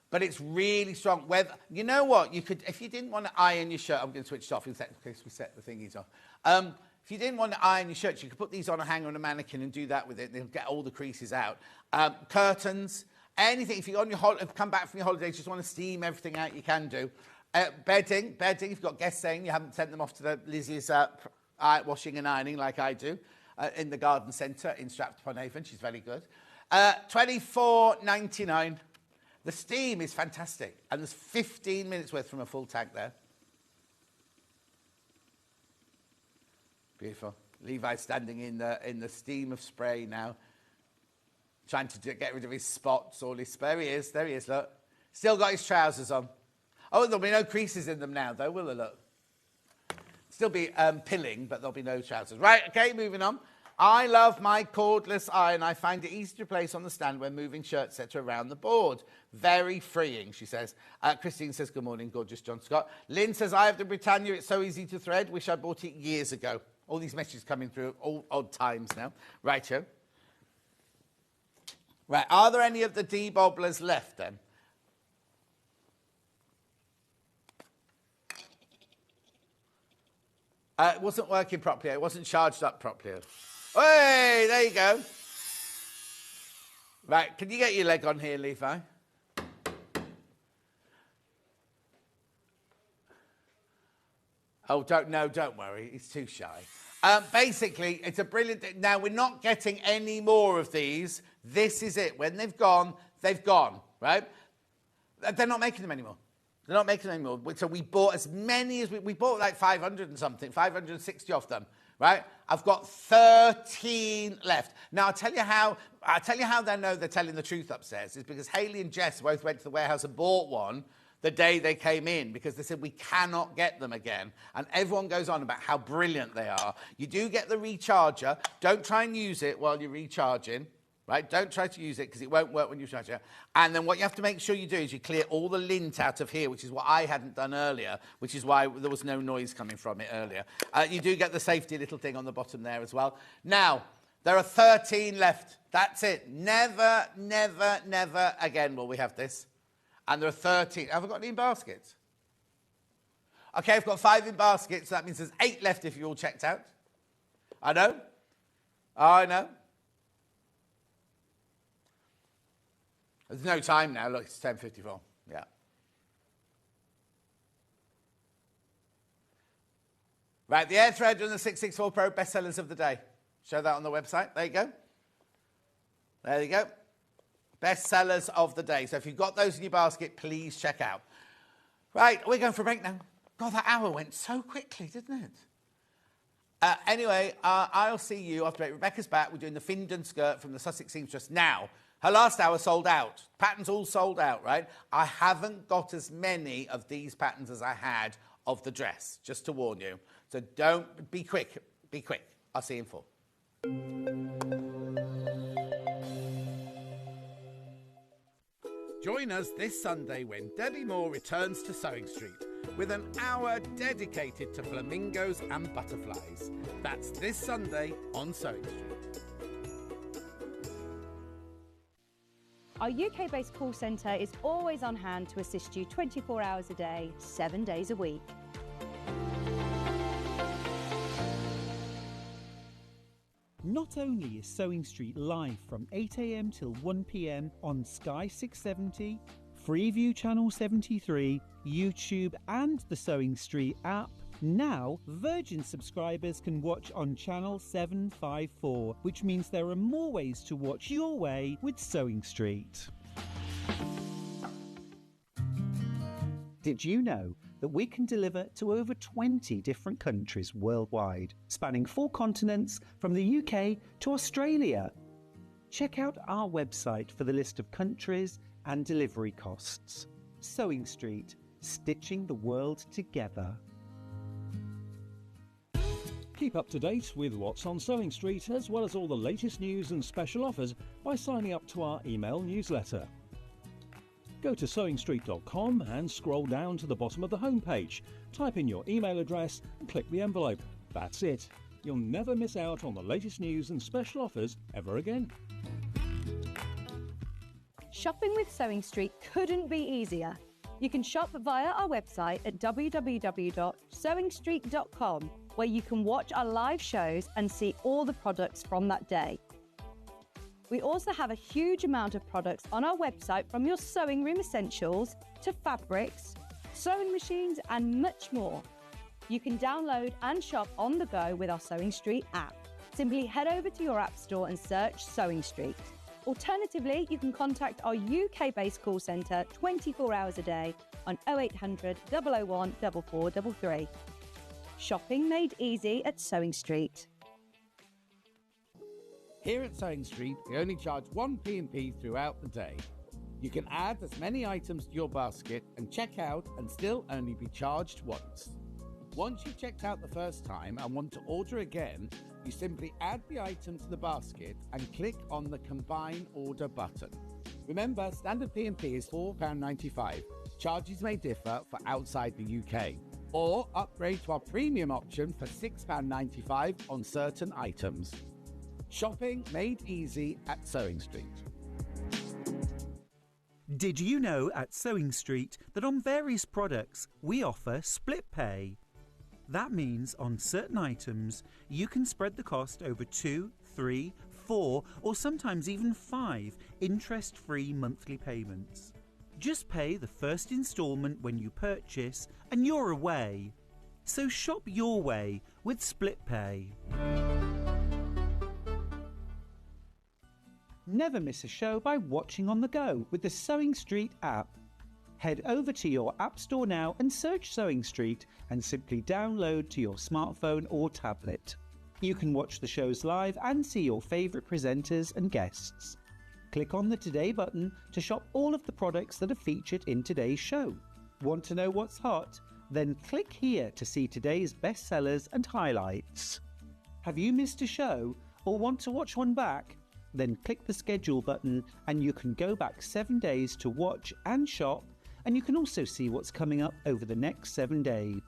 But it's really strong. You know what? You could, if you didn't want to iron your shirt, I'm going to switch it off in case we set the thingies off. If you didn't want to iron your shirt, you could put these on a hanger on a mannequin and do that with it. They'll get all the creases out. Curtains, anything. If you're on your come back from your holidays, just want to steam everything out, you can do. Bedding. If you've got guests saying you haven't sent them off to the Lizzie's washing and ironing like I do in the garden centre in Stratford-upon-Avon. She's very good. $24.99. The steam is fantastic, and there's 15 minutes worth from a full tank there. Beautiful. Levi's standing in the steam of spray now, trying to get rid of his spots, all his spray. There he is, look. Still got his trousers on. Oh, there'll be no creases in them now, though, will there, look? Still be pilling, but there'll be no trousers. Right, okay, moving on. I love my cordless iron. I find it easy to place on the stand when moving shirt sets around the board. Very freeing, she says. Christine says, good morning, gorgeous John Scott. Lynn says, I have the Britannia. It's so easy to thread. Wish I bought it years ago. All these messages coming through all odd times now. Right, Joe. Right, are there any of the debobblers left then? It wasn't working properly. It wasn't charged up properly. Hey, there you go. Right, can you get your leg on here, Levi? Oh, don't worry. He's too shy. Basically, it's a brilliant... Now, we're not getting any more of these. This is it. When they've gone, right? They're not making them anymore. They're not making them anymore. So we bought as many as... We bought like 500 and something, 560 of them, right? I've got 13 left. Now, I'll tell you how they know they're telling the truth upstairs is because Hayley and Jess both went to the warehouse and bought one the day they came in because they said we cannot get them again. And everyone goes on about how brilliant they are. You do get the recharger. Don't try and use it while you're recharging, right? Don't try to use it because it won't work when you charge it. And then what you have to make sure you do is you clear all the lint out of here, which is what I hadn't done earlier, which is why there was no noise coming from it earlier. You do get the safety little thing on the bottom there as well. Now, there are 13 left. That's it. Never, never, never again will we have this. And there are 13. Have I got any in baskets? Okay, I've got 5 in baskets. So that means there's 8 left if you're all checked out. I know. I know. There's no time now. Look, it's 10:54. Yeah. Right, the Air Threader and the 664 Pro bestsellers of the day. Show that on the website. There you go. There you go. Bestsellers of the day. So if you've got those in your basket, please check out. Right, we're going for a break now. God, that hour went so quickly, didn't it? Anyway, I'll see you after break. Rebecca's back. We're doing the Findon skirt from the Sussex Seamstress now. Her last hour sold out. Patterns all sold out, right? I haven't got as many of these patterns as I had of the dress, just to warn you. So don't be quick. Be quick. I'll see you in 4. Join us this Sunday when Debbie Moore returns to Sewing Street. with an hour dedicated to flamingos and butterflies. That's this Sunday on Sewing Street. Our UK-based call centre is always on hand to assist you 24 hours a day, 7 days a week. Not only is Sewing Street live from 8 a.m. till 1 p.m. on Sky 670, Freeview Channel 73, YouTube and the Sewing Street app, now Virgin subscribers can watch on Channel 754, which means there are more ways to watch your way with Sewing Street. Did you know that we can deliver to over 20 different countries worldwide, spanning 4 continents from the UK to Australia? Check out our website for the list of countries and delivery costs. Sewing Street, stitching the world together. Keep up to date with what's on Sewing Street, as well as all the latest news and special offers by signing up to our email newsletter. Go to sewingstreet.com and scroll down to the bottom of the homepage. Type in your email address and click the envelope. That's it. You'll never miss out on the latest news and special offers ever again. Shopping with Sewing Street couldn't be easier. You can shop via our website at www.sewingstreet.com, where you can watch our live shows and see all the products from that day. We also have a huge amount of products on our website, from your sewing room essentials to fabrics, sewing machines and much more. You can download and shop on the go with our Sewing Street app. Simply head over to your app store and search Sewing Street. Alternatively, you can contact our UK-based call centre 24 hours a day on 0800 001 4433. Shopping made easy at Sewing Street. Here at Sewing Street, we only charge 1 P&P throughout the day. You can add as many items to your basket and check out and still only be charged once. Once you've checked out the first time and want to order again, you simply add the item to the basket and click on the Combine Order button. Remember, standard P&P is £4.95. Charges may differ for outside the UK. Or upgrade to our premium option for £6.95 on certain items. Shopping made easy at Sewing Street. Did you know at Sewing Street that on various products we offer split pay? That means on certain items you can spread the cost over 2, 3, 4 or sometimes even 5 interest-free monthly payments. Just pay the first instalment when you purchase and you're away. So shop your way with split pay. Never miss a show by watching on the go with the Sewing Street app. Head over to your app store now and search Sewing Street and simply download to your smartphone or tablet. You can watch the shows live and see your favourite presenters and guests. Click on the Today button to shop all of the products that are featured in today's show. Want to know what's hot? Then click here to see today's bestsellers and highlights. Have you missed a show or want to watch one back? Then click the schedule button and you can go back 7 days to watch and shop, and you can also see what's coming up over the next 7 days.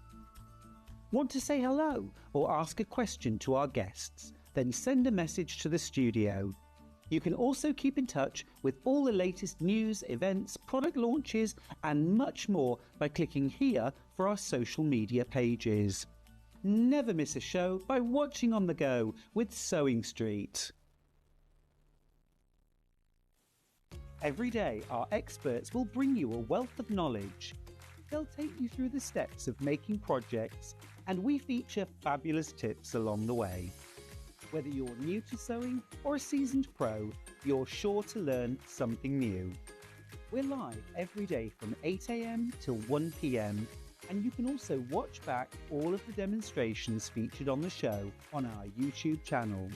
Want to say hello or ask a question to our guests? Then send a message to the studio. You can also keep in touch with all the latest news, events, product launches and much more by clicking here for our social media pages. Never miss a show by watching on the go with Sewing Street. Every day, our experts will bring you a wealth of knowledge. They'll take you through the steps of making projects, and we feature fabulous tips along the way. Whether you're new to sewing or a seasoned pro, you're sure to learn something new. We're live every day from 8 a.m. till 1 p.m, and you can also watch back all of the demonstrations featured on the show on our YouTube channel.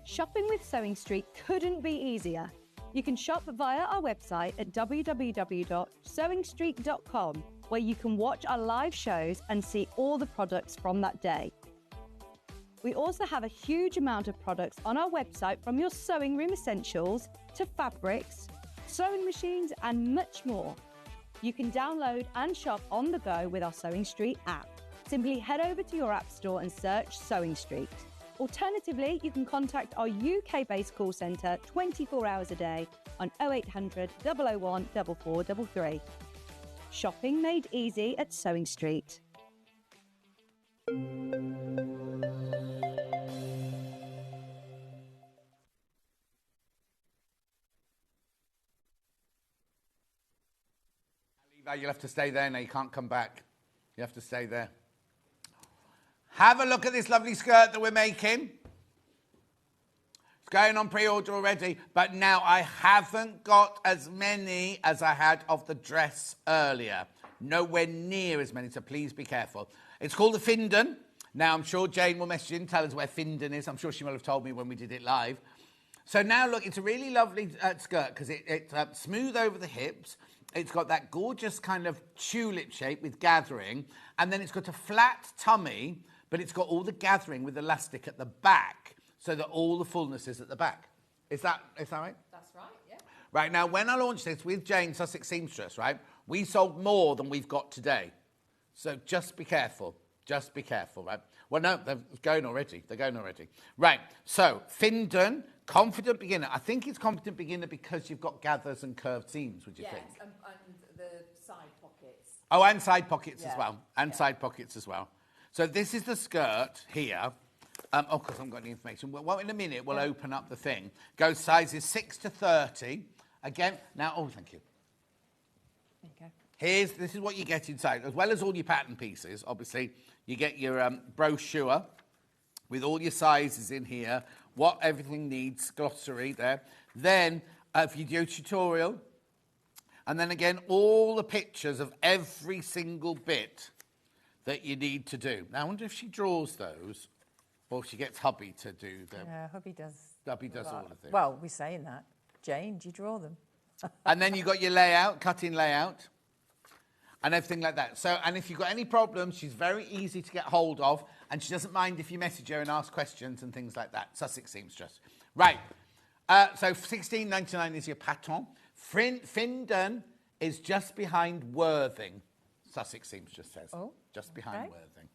Shopping with Sewing Street couldn't be easier. You can shop via our website at We also have a huge amount of products on our website, from your sewing room essentials to fabrics, sewing machines and much more. You can download and shop on the go with our Sewing Street app. Simply head over to your app store and search Sewing Street. Alternatively, you can contact our UK-based call centre 24 hours a day on 0800 001 4433. Shopping made easy at Sewing Street. You'll have to stay there now. You can't come back. You have to stay there. Have a look at this lovely skirt that we're making. It's going on pre-order already, but now I haven't got as many as I had of the dress earlier. Nowhere near as many, so please be careful. It's called the Findon. Now, I'm sure Jane will message in, tell us where Findon is. I'm sure she will have told me when we did it live. So now, look, it's a really lovely skirt because it's smooth over the hips. It's got that gorgeous kind of tulip shape with gathering, and then it's got a flat tummy, but it's got all the gathering with elastic at the back, so that all the fullness is at the back. Is that right? That's right, yeah. Right, now, when I launched this with Jane, Sussex Seamstress, right, we sold more than we've got today. So just be careful. Just be careful, right? Well, no, they're going already. They're going already. Right, so Findon, confident beginner. I think it's confident beginner because you've got gathers and curved seams, would you think? Yes, and the side pockets. Oh, and side pockets as Yeah. well. And side pockets as well. So this is the skirt here. Of course, I haven't got any information. Well, in a minute, we'll open up the thing. Goes sizes 6 to 30. Again, now, oh, thank you. There you go. This is what you get inside. As well as all your pattern pieces, obviously, you get your brochure with all your sizes in here, what everything needs, glossary there. Then, if you do a tutorial, and then again, all the pictures of every single bit that you need to do. Now, I wonder if she draws those, or she gets hubby to do them. Yeah, hubby does. Hubby does all of this. Well, we're saying that. Jane, do you draw them? And then you've got your layout, cut-in layout, and everything like that. So, and if you've got any problems, she's very easy to get hold of, and she doesn't mind if you message her and ask questions and things like that. Sussex Seamstress. Right. So $16.99 is your pattern. Findon is just behind Worthing, Sussex Seamstress says. Oh, just behind Worthing.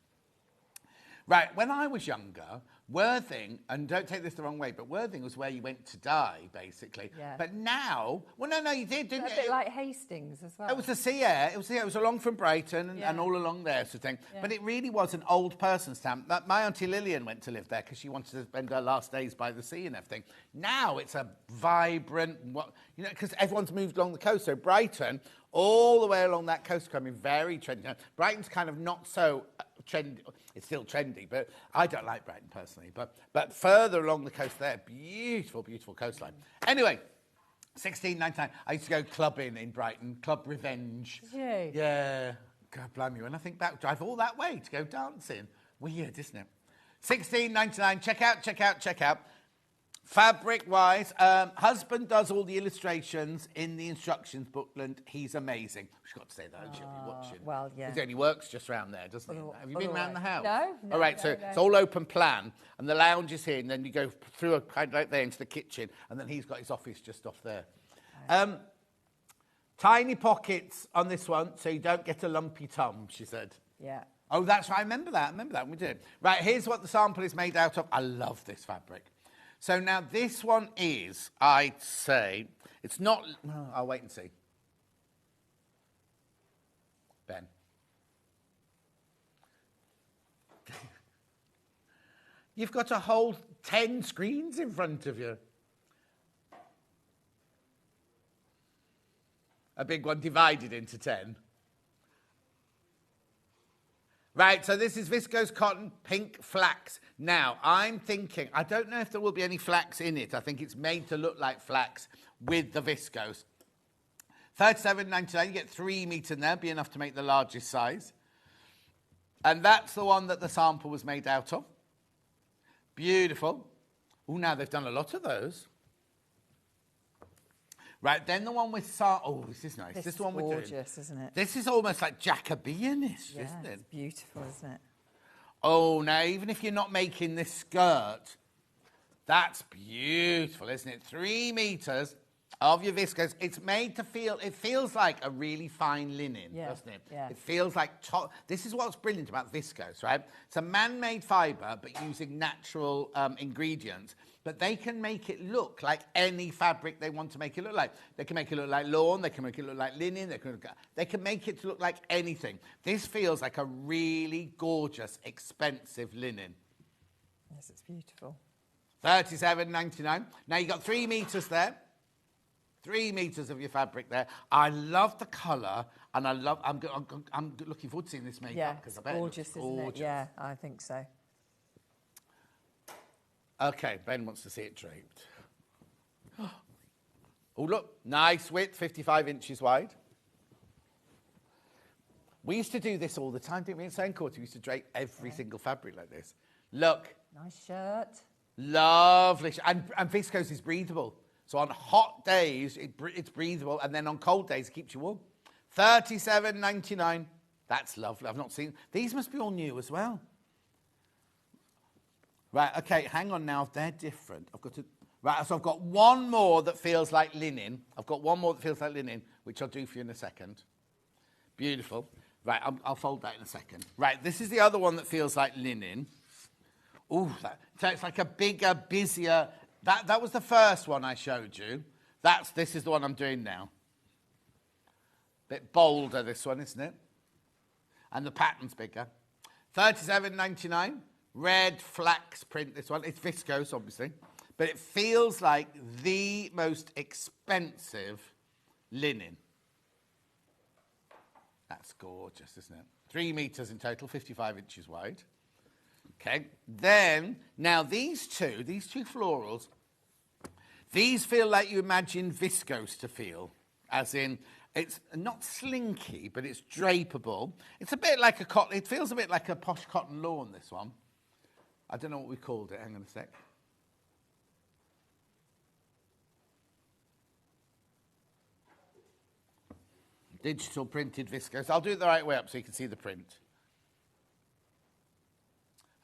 Right, when I was younger, Worthing, and don't take this the wrong way, but Worthing was where you went to die, basically. Yeah. But now, well, no, you did, didn't you? A bit like Hastings as well. It was the sea air. It was along from Brighton and all along there, sort of thing. Yeah. But it really was an old person's town. My auntie Lillian went to live there because she wanted to spend her last days by the sea and everything. Now it's a vibrant, because everyone's moved along the coast. So Brighton, all the way along that coast, coming very trendy. Now, Brighton's kind of not so trendy. It's still trendy, but I don't like Brighton personally. But further along the coast there, beautiful, beautiful coastline. Anyway, $16.99. I used to go clubbing in Brighton, Club Revenge. Did you? Yeah. God blame you. And I think back, drive all that way to go dancing. Weird, isn't it? $16.99. Check out. Fabric-wise, husband does all the illustrations in the instructions booklet. He's amazing. We've got to say that, actually, if you're watching. Well, yeah. He only works just round there, doesn't he? Have you been round the house? No. All right, so it's all open plan, and the lounge is here, and then you go through a kind of like there into the kitchen, and then he's got his office just off there. Tiny pockets on this one, so you don't get a lumpy tum, she said. Yeah. Oh, that's right. I remember that when we did it. Right, here's what the sample is made out of. I love this fabric. So now this one is, I'd say, it's not... Oh, I'll wait and see. Ben. You've got a whole 10 screens in front of you. A big one divided into 10. Right, so this is viscose cotton, pink flax. Now, I'm thinking, I don't know if there will be any flax in it. I think it's made to look like flax with the viscose. $37.99, you get 3 metres in there, be enough to make the largest size. And that's the one that the sample was made out of. Beautiful. Oh, now they've done a lot of those. Right, then the one with... Oh, this is nice. This is the one gorgeous, isn't it? This is almost like Jacobeanish, isn't it? It's beautiful, isn't it? Oh, now, even if you're not making this skirt, that's beautiful, isn't it? 3 meters of your viscose. It's made to feel, it feels like a really fine linen, doesn't it? Yeah. It feels like, this is what's brilliant about viscose, right? It's a man-made fibre, but using natural ingredients. But they can make it look like any fabric they want to make it look like. They can make it look like lawn, they can make it look like linen, they can make it look like anything. This feels like a really gorgeous, expensive linen. Yes, it's beautiful. $37.99. Now you've got 3 meters there. 3 meters of your fabric there. I love the colour, and I'm looking forward to seeing this makeup. Yeah, because it's I bet gorgeous, it looks gorgeous. isn't it? Yeah, I think so. Okay, Ben wants to see it draped. Oh, look, nice width, 55 inches wide. We used to do this all the time, didn't we? In Southern Quarter, we used to drape every single fabric like this. Look. Nice shirt. Lovely. And viscose is breathable. So on hot days, it's breathable, and then on cold days, it keeps you warm. $37.99. That's lovely. I've not seen... These must be all new as well. Right, okay, hang on now. They're different. I've got to... Right, so I've got one more that feels like linen. I've got one more that feels like linen, which I'll do for you in a second. Beautiful. Right, I'll fold that in a second. Right, this is the other one that feels like linen. Ooh, so it's like a bigger, busier... That was the first one I showed you. This is the one I'm doing now. Bit bolder, this one, isn't it? And the pattern's bigger. $37.99. Red flax print, this one. It's viscose, obviously. But it feels like the most expensive linen. That's gorgeous, isn't it? 3 meters in total, 55 inches wide. Okay. Then, now these two florals, these feel like you imagine viscose to feel. As in, it's not slinky, but it's drapeable. It's a bit like it feels a bit like a posh cotton lawn, this one. I don't know what we called it. Hang on a sec. Digital printed viscose. I'll do it the right way up so you can see the print.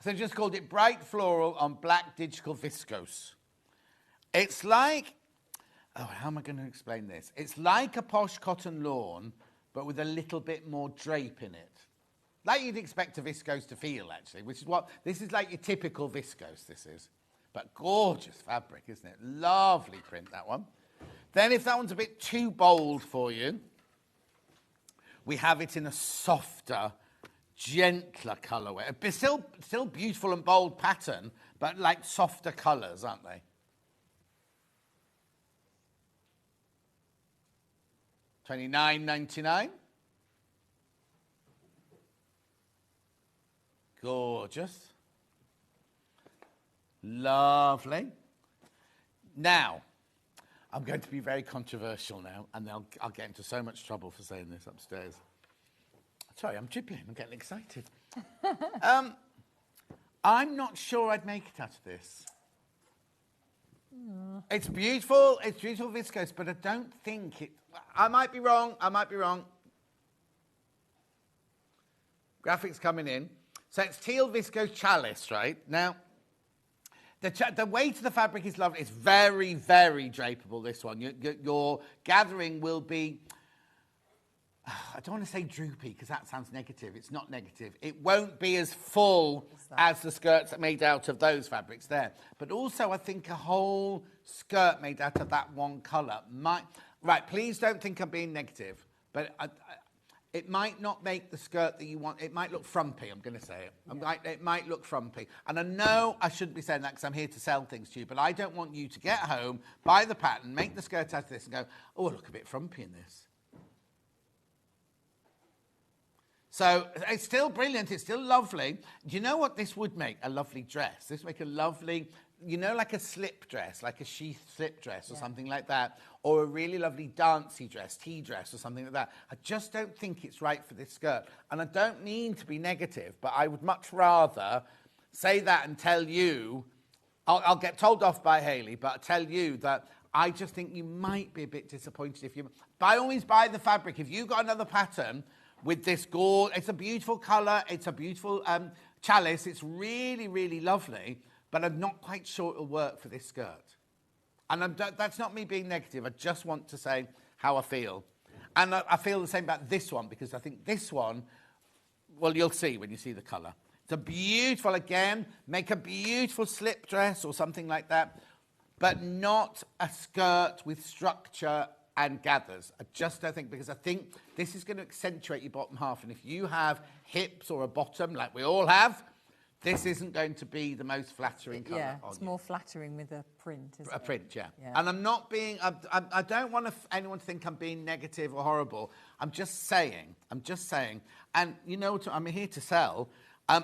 So I just called it Bright Floral on Black Digital Viscose. It's like... Oh, how am I going to explain this? It's like a posh cotton lawn, but with a little bit more drape in it. Like you'd expect a viscose to feel, actually, which is what... This is like your typical viscose, this is. But gorgeous fabric, isn't it? Lovely print, that one. Then if that one's a bit too bold for you, we have it in a softer, gentler colourway. Still beautiful and bold pattern, but like softer colours, aren't they? $29.99. Gorgeous. Lovely. Now, I'm going to be very controversial now, and I'll get into so much trouble for saying this upstairs. Sorry, I'm dribbling. I'm getting excited. I'm not sure I'd make it out of this. It's beautiful. It's beautiful viscose, but I don't think it... I might be wrong. Graphics coming in. So it's teal viscose chalice, right? Now, the weight of the fabric is lovely. It's very, very drapeable, this one. Your gathering will be... I don't want to say droopy, because that sounds negative. It's not negative. It won't be as full as the skirts that are made out of those fabrics there. But also, I think a whole skirt made out of that one colour might... Right, please don't think I'm being negative, but it might not make the skirt that you want. It might look frumpy, I'm going to say it. Yeah. It might look frumpy. And I know I shouldn't be saying that because I'm here to sell things to you, but I don't want you to get home, buy the pattern, make the skirt out of this and go, oh, I look a bit frumpy in this. So it's still brilliant. It's still lovely. Do you know what this would make? A lovely dress. This would make a lovely, you know, like a slip dress, like a sheath slip dress or something like that, or a really lovely dancey dress, tea dress or something like that. I just don't think it's right for this skirt. And I don't mean to be negative, but I would much rather say that and tell you, I'll get told off by Hayley, but I'll tell you that I just think you might be a bit disappointed if you... By all means, buy the fabric. If you've got another pattern... with this gold, it's a beautiful colour, it's a beautiful Chalice, it's really, really lovely, but I'm not quite sure it'll work for this skirt. And that's not me being negative. I just want to say how I feel. And I feel the same about this one, because I think this one, well, you'll see when you see the colour. It's a beautiful, again, make a beautiful slip dress or something like that, but not a skirt with structure and gathers. I just don't think, because I think this is going to accentuate your bottom half. And if you have hips or a bottom, like we all have, this isn't going to be the most flattering colour. Yeah, it's more flattering with a print, isn't it? A print, yeah. And I'm not being, I don't want anyone to think I'm being negative or horrible. I'm just saying. And you know what, I'm here to sell. Do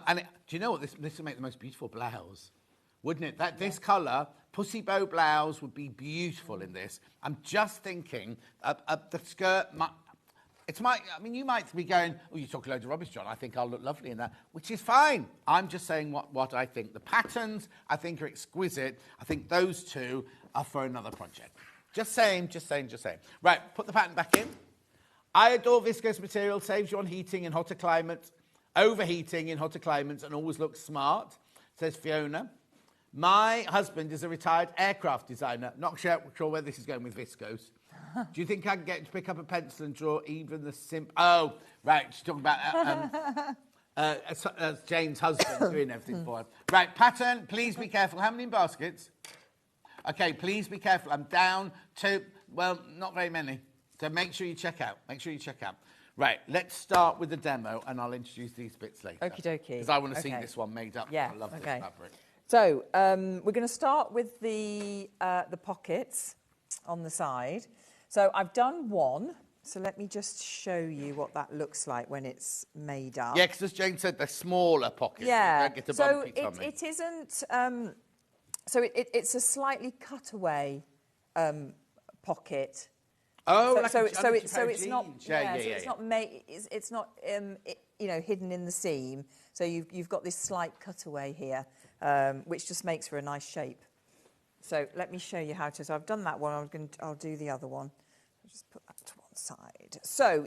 you know what, this would make the most beautiful blouse, wouldn't it? This colour, pussy bow blouse would be beautiful in this. I'm just thinking, the skirt, you might be going, oh, you talk loads of rubbish, John. I think I'll look lovely in that, which is fine. I'm just saying what I think. The patterns, I think, are exquisite. I think those two are for another project. Just saying. Right, put the pattern back in. I adore viscose material, saves you on heating in hotter climates, overheating in hotter climates, and always looks smart, says Fiona. My husband is a retired aircraft designer. Not sure where this is going with viscose. Do you think I can get to pick up a pencil and draw even the Oh, right, she's talking about Jane's husband doing everything for her. Right, pattern, please be careful. How many baskets? Okay, please be careful. I'm down to, well, not very many. So make sure you check out. Right, let's start with the demo, and I'll introduce these bits later. Okie dokie. Because I want to see this one made up. Yeah, I love this fabric. So we're going to start with the pockets on the side. So I've done one. So let me just show you what that looks like when it's made up. Yeah, because as Jane said, they're smaller pockets. Yeah. So it isn't. So it's a slightly cutaway pocket. Oh, so like it's not. It's not hidden in the seam. So you've got this slight cutaway here, which just makes for a nice shape. So let me show you how to. So I've done that one. I'll do the other one. I'll just put that to one side. So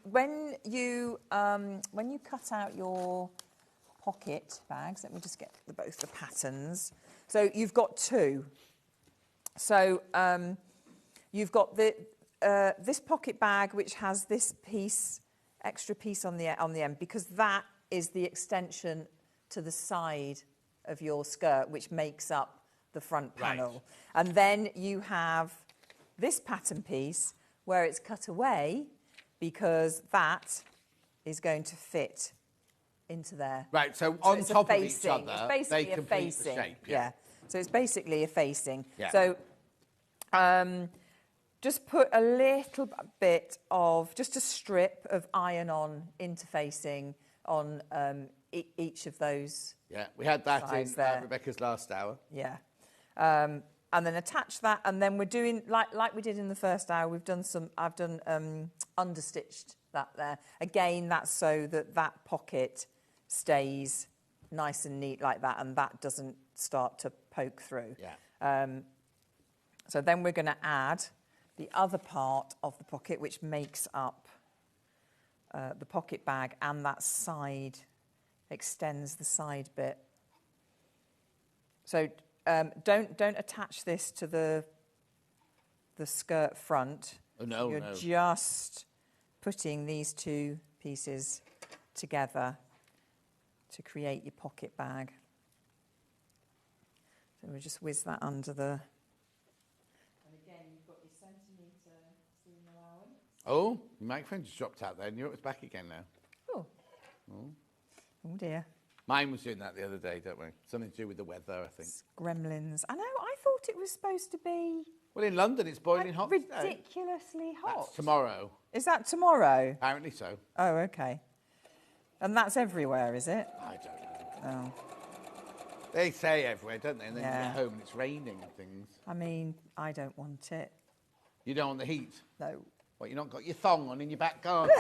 when you cut out your pocket bags, let me just get both the patterns. So you've got two. So you've got this pocket bag, which has this extra piece on the end, because that is the extension to the side of your skirt, which makes up the front panel. Right. And then you have this pattern piece where it's cut away, because that is going to fit into there. Right, so on top of each other, it's basically they complete the shape. Yeah. So it's basically a facing. Yeah. So just put a little bit of, just a strip of iron-on interfacing on each of those. Yeah, we had that in Rebecca's last hour. Yeah. And then attach that, and then we're doing, like we did in the first hour, I've done understitched that there. Again, that's so that pocket stays nice and neat like that, and that doesn't start to poke through. Yeah. So then we're going to add the other part of the pocket, which makes up the pocket bag, and that side extends the side bit. So don't attach this to the skirt front. Oh, no, You're just putting these two pieces together to create your pocket bag. So we'll just whiz that under the... And again, you've got your centimetre seam allowance. Oh, your microphone just dropped out there, and it's back again now. Oh. Oh, dear. Mine was doing that the other day, don't we? Something to do with the weather, I think. Gremlins. I know, I thought it was supposed to be... Well, in London, it's boiling hot today. Ridiculously hot. That's tomorrow. Is that tomorrow? Apparently so. Oh, okay. And that's everywhere, is it? I don't know. Oh. They say everywhere, don't they? And then you Yeah. get home and it's raining and things. I mean, I don't want it. You don't want the heat? No. What, you not got your thong on in your back garden?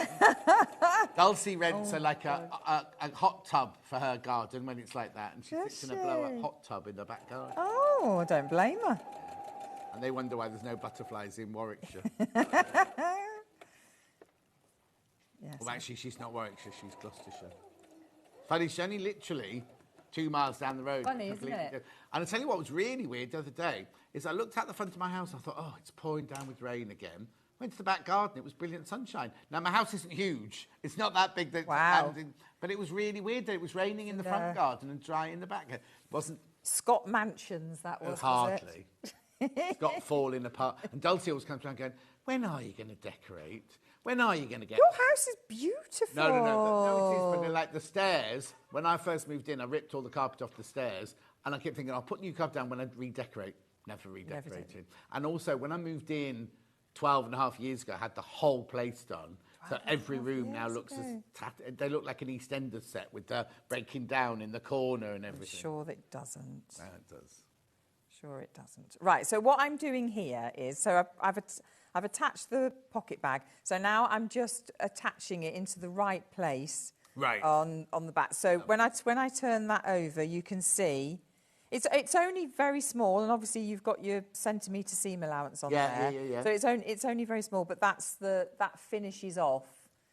Dulcie rents a hot tub for her garden when it's like that, and she sits in a blow-up hot tub in the back garden. Oh, I don't blame her. And they wonder why there's no butterflies in Warwickshire. Yes. Well, actually, she's not Warwickshire, she's Gloucestershire. But it's only literally 2 miles down the road. Funny, isn't it? different. And I tell you what was really weird the other day is I looked out the front of my house. I thought, oh, it's pouring down with rain again. Went to the back garden. It was brilliant sunshine. Now, my house isn't huge. It's not that big. That Wow. But it was really weird that it was raining in the front garden and dry in the back. It wasn't... Scott Mansions, that was Hardly. It's got falling apart. And Dulcie always comes around going, when are you going to decorate? When are you going to get... Your house is beautiful. No, it is, but they're like the stairs. When I first moved in, I ripped all the carpet off the stairs, and I kept thinking, I'll put new carpet down when I redecorate. Never redecorated. And also, when I moved in 12 and a half years ago, I had the whole place done. So every room now looks they look like an EastEnders set with the breaking down in the corner and everything. Sure that doesn't. No, it does. Sure it doesn't. Right, so what I'm doing here is, so I've attached the pocket bag. So now I'm just attaching it into the right place on the back. So when I turn that over, you can see it's only very small, and obviously you've got your centimetre seam allowance on there. Yeah. So it's only very small, but that finishes off.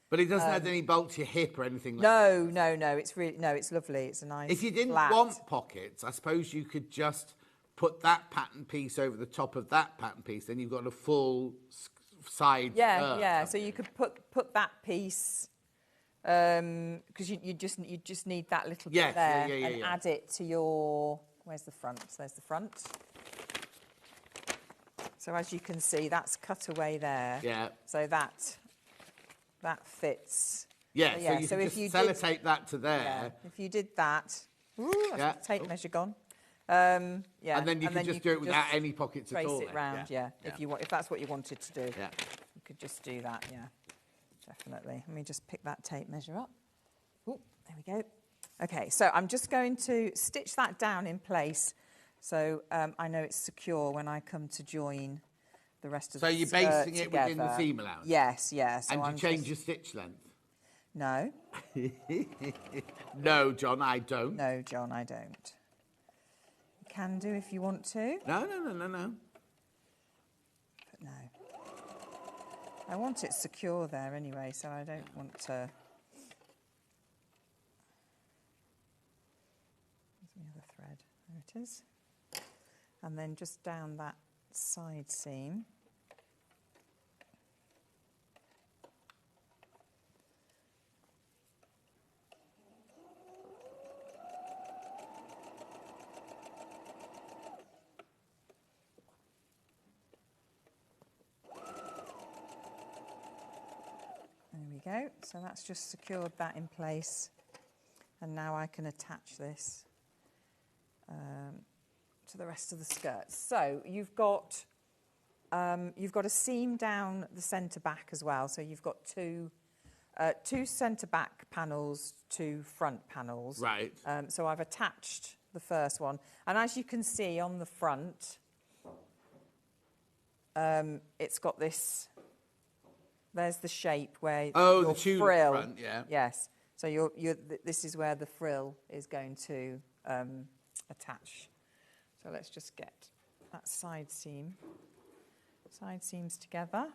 But it doesn't have any bolts to your hip or anything like that. No. No, it's really it's lovely. It's a nice. If you didn't flat. want pockets, I suppose you could just put that pattern piece over the top of that pattern piece, then you've got a full side. Yeah. So you could put that piece because you just need that little bit there and add it to your. Where's the front? So there's the front. So as you can see, that's cut away there. Yeah. So that fits. Yeah. So you just sellotape that to there. Yeah, if you did that, that's the tape measure gone. And then you can just do it without any pockets at all. Trace it round, if that's what you wanted to do. Yeah. You could just do that, definitely. Let me just pick that tape measure up. Oh, there we go. Okay, so I'm just going to stitch that down in place so I know it's secure when I come to join the rest of the skirt. So you're basting it within the seam allowance? Yes. So and you change your stitch length? No. No, John, I don't. No, John, I don't. Can do if you want to. No. But no. I want it secure there anyway, so I don't want to... Where's the other thread? There it is. And then just down that side seam. There we go. So that's just secured that in place, and now I can attach this to the rest of the skirt. So you've got a seam down the centre back as well. So you've got two centre back panels, two front panels. Right. So I've attached the first one, and as you can see on the front, it's got this. There's the shape where your the frill. Front, yeah. Yes. So this is where the frill is going to attach. So let's just get that side seams together.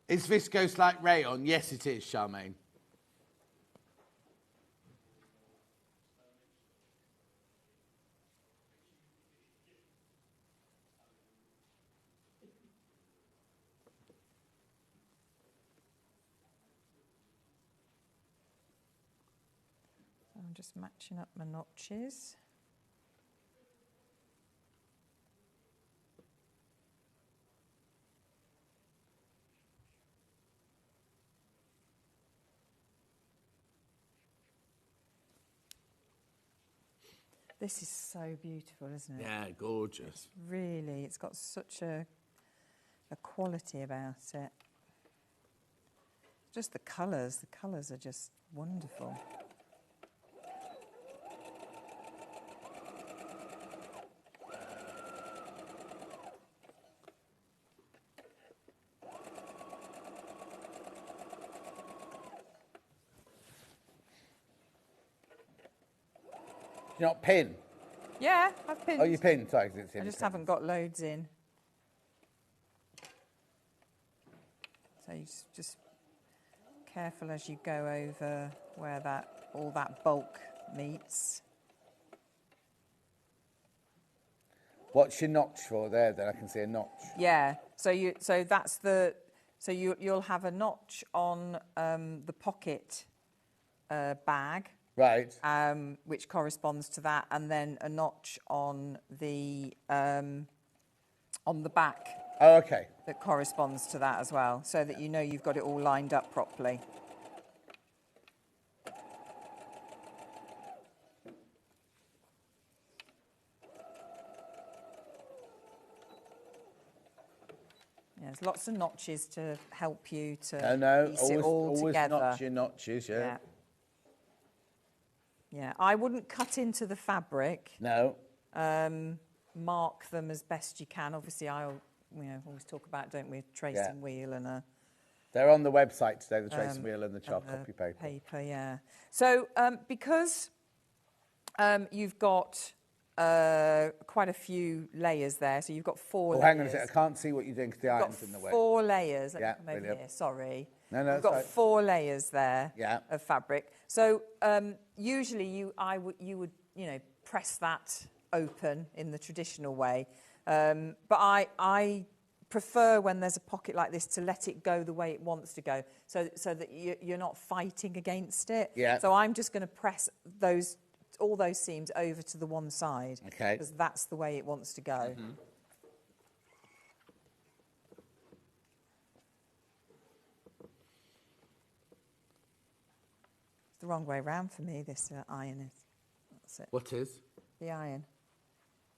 Is viscose like rayon? Yes, it is, Charmaine. I'm just matching up my notches. This is so beautiful, isn't it? Yeah, gorgeous. Really, it's got such a quality about it. Just the colours are just wonderful. You're not pin? Yeah, I've pinned. Oh, you pinned? Sorry, 'cause it's in I the just pin. haven't got loads in. So you just careful as you go over where all that bulk meets. What's your notch for there? Then I can see a notch. Yeah. So you'll have a notch on the pocket bag. Right. Which corresponds to that, and then a notch on the back Oh, okay. that corresponds to that as well, so that you know you've got it all lined up properly. Yeah, there's lots of notches to help you to piece it all always together. notch your notches, yeah. Yeah, I wouldn't cut into the fabric. No. Mark them as best you can. Obviously, always talk about, don't we, tracing wheel and a... They're on the website today, the tracing wheel and the chart copy paper. Yeah. So because you've got quite a few layers there, so you've got 4 layers. Oh, hang on a second. I can't see what you're doing because the iron's in the way. 4 layers. Let me come over brilliant. here. Sorry. No, You've got 4 layers there of fabric. So usually you would press that open in the traditional way, but I prefer when there's a pocket like this to let it go the way it wants to go, so that you're not fighting against it. Yeah. So I'm just going to press all those seams over to the one side, okay, because that's the way it wants to go. Mm-hmm. The wrong way round for me, this iron is. That's it. What is? The iron.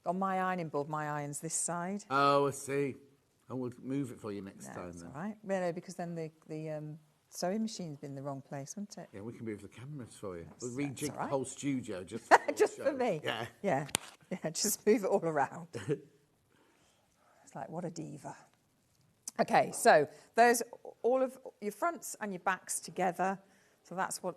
On my ironing board, my iron's this side. Oh, I see. I will move it for you next time That's then. all right. Well, no, because then the sewing machine's been in the wrong place, wouldn't it? Yeah, we can move the cameras for you. We'll rejig the whole studio just just for me. Yeah. Yeah. Just move it all around. It's like, what a diva. Okay, so there's all of your fronts and your backs together. So that's what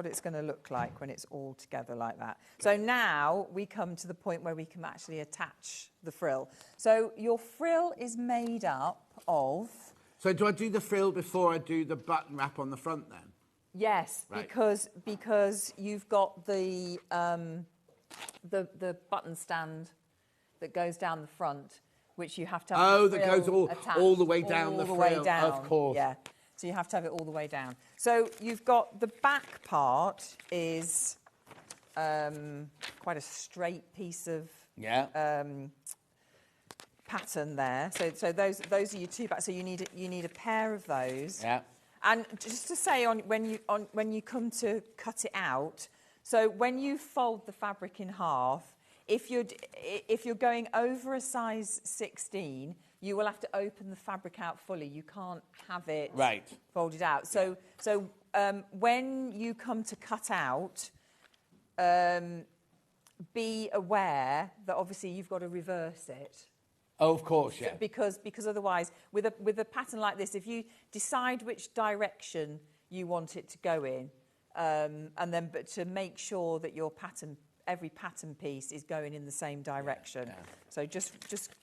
it's going to look like when it's all together like that. So now we come to the point where we can actually attach the frill. So your frill is made up of... So do I do the frill before I do the button wrap on the front then? Yes, right. because you've got the button stand that goes down the front, which you have to have. Oh, that goes all the way down the frill. Way down. Of course. Yeah. So you have to have it all the way down. So you've got the back part is quite a straight piece of pattern there. So those are your 2 backs. So you need a pair of those. Yeah. And just to say when you come to cut it out, so when you fold the fabric in half, if you're going over a size 16, you will have to open the fabric out fully. You can't have it folded out. So when you come to cut out, be aware that obviously you've got to reverse it. Oh, of course, yeah. Because otherwise, with a pattern like this, if you decide which direction you want it to go in, but to make sure that your every pattern piece is going in the same direction. Yeah. So just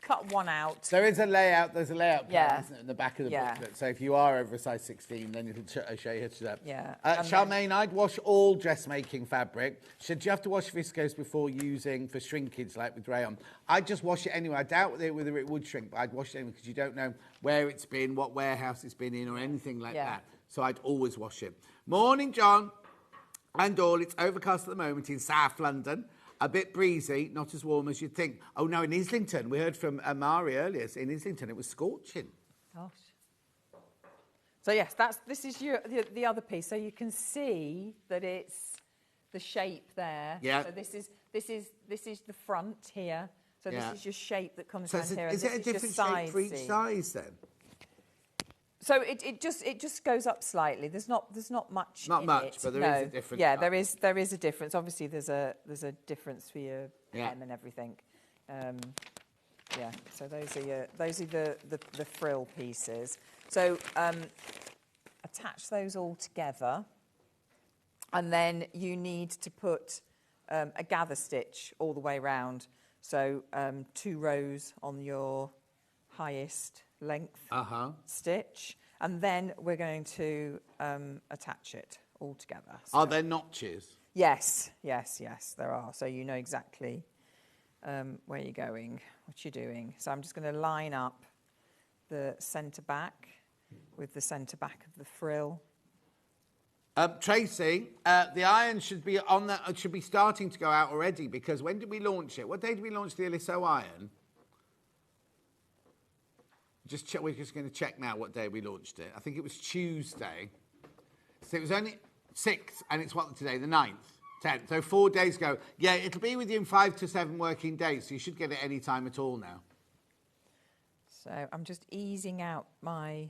cut one out. There is a layout. There's a layout plan, isn't it, in the back of the booklet. So if you are over a size 16, then it'll show you how to do that. Yeah. Charmaine, I'd wash all dressmaking fabric. Should you have to wash viscose before using for shrinkage, like with rayon? I'd just wash it anyway. I doubt whether it would shrink, but I'd wash it anyway because you don't know where it's been, what warehouse it's been in, or anything like that. So I'd always wash it. Morning, John. And all, it's overcast at the moment in South London. A bit breezy, not as warm as you'd think. Oh, no, in Islington. We heard from Amari earlier. In Islington, it was scorching. Gosh. So, yes, this is the other piece. So you can see that it's the shape there. Yeah. So this is the front here. So this is your shape that comes down here. Is it a different shape for each size, then? So it just goes up slightly. There's not much. Not in much, it. but there is a difference. Yeah, there is a difference. Obviously, there's a difference for your hem and everything. So those are the frill pieces. So attach those all together, and then you need to put a gather stitch all the way round. So 2 rows on your highest length stitch, and then we're going to attach it all together. So, are there notches? yes, there are. So you know exactly where you're going, what you're doing. So I'm just going to line up the centre back with the centre back of the frill. Tracy, the iron should be on that. It should be starting to go out already, because when did we launch it? What day did we launch the Aliso iron? Just check. We're just going to check now what day we launched it. I think it was Tuesday. So it was only 6th, and it's what today? The 9th, 10th. So 4 days ago. Yeah, it'll be within 5 to 7 working days. So you should get it any time at all now. So I'm just easing out my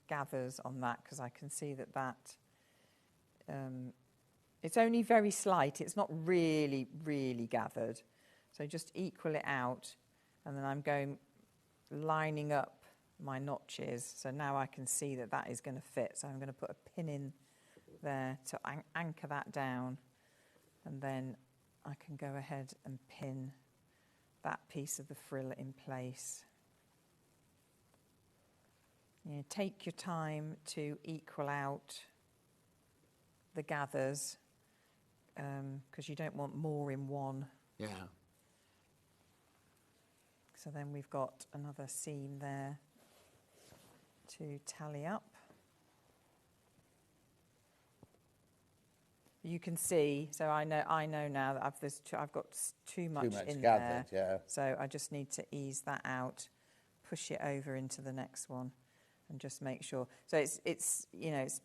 gathers on that, because I can see that it's only very slight. It's not really gathered. So just equal it out, and then I'm going lining up my notches. So now I can see that is going to fit. So I'm going to put a pin in there to anchor that down, and then I can go ahead and pin that piece of the frill in place. Take your time to equal out the gathers, because you don't want more in one. Yeah. So then we've got another seam there to tally up. You can see, so I know now that I've got too much in gathered, there. yeah. So I just need to ease that out, push it over into the next one, and just make sure. So it's it's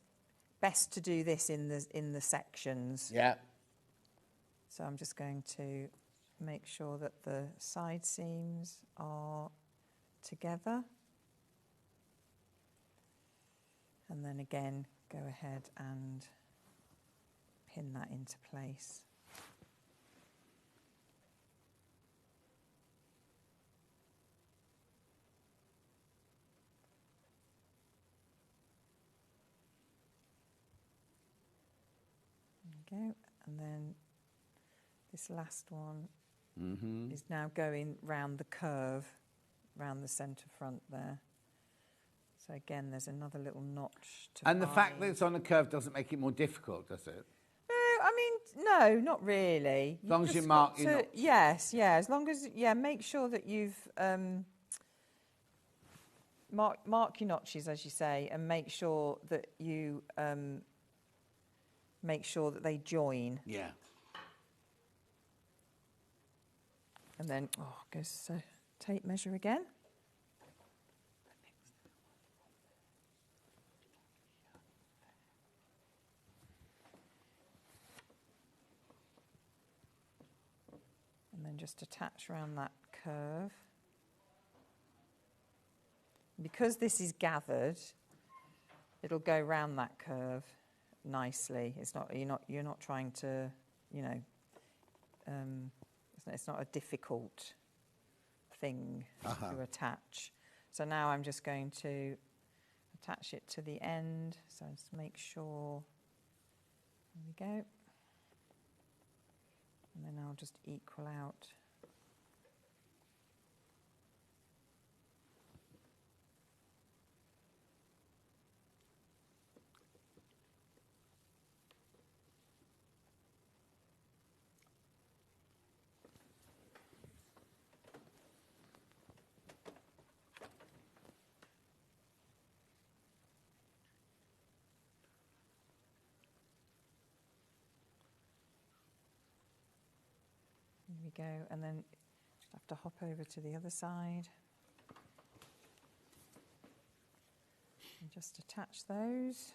best to do this in the sections. Yeah. So I'm just going to make sure that the side seams are together, and then again go ahead and pin that into place. There we go, and then this last one is now going round the curve, round the centre front there. So again, there's another little notch to And the fact that find. it's on a curve doesn't make it more difficult, does it? No, I mean, no, not really. As long as you just mark got your to- notch. Yes, as long as, make sure that you've mark your notches, as you say, and make sure that you make sure that they join. Yeah. And then, goes tape measure again. And then just attach around that curve. Because this is gathered, it'll go round that curve nicely. It's not, you're not trying to, it's not a difficult thing to attach. So now I'm just going to attach it to the end. So just make sure, there we go. And then I'll just equal out. There we go, and then just have to hop over to the other side and just attach those.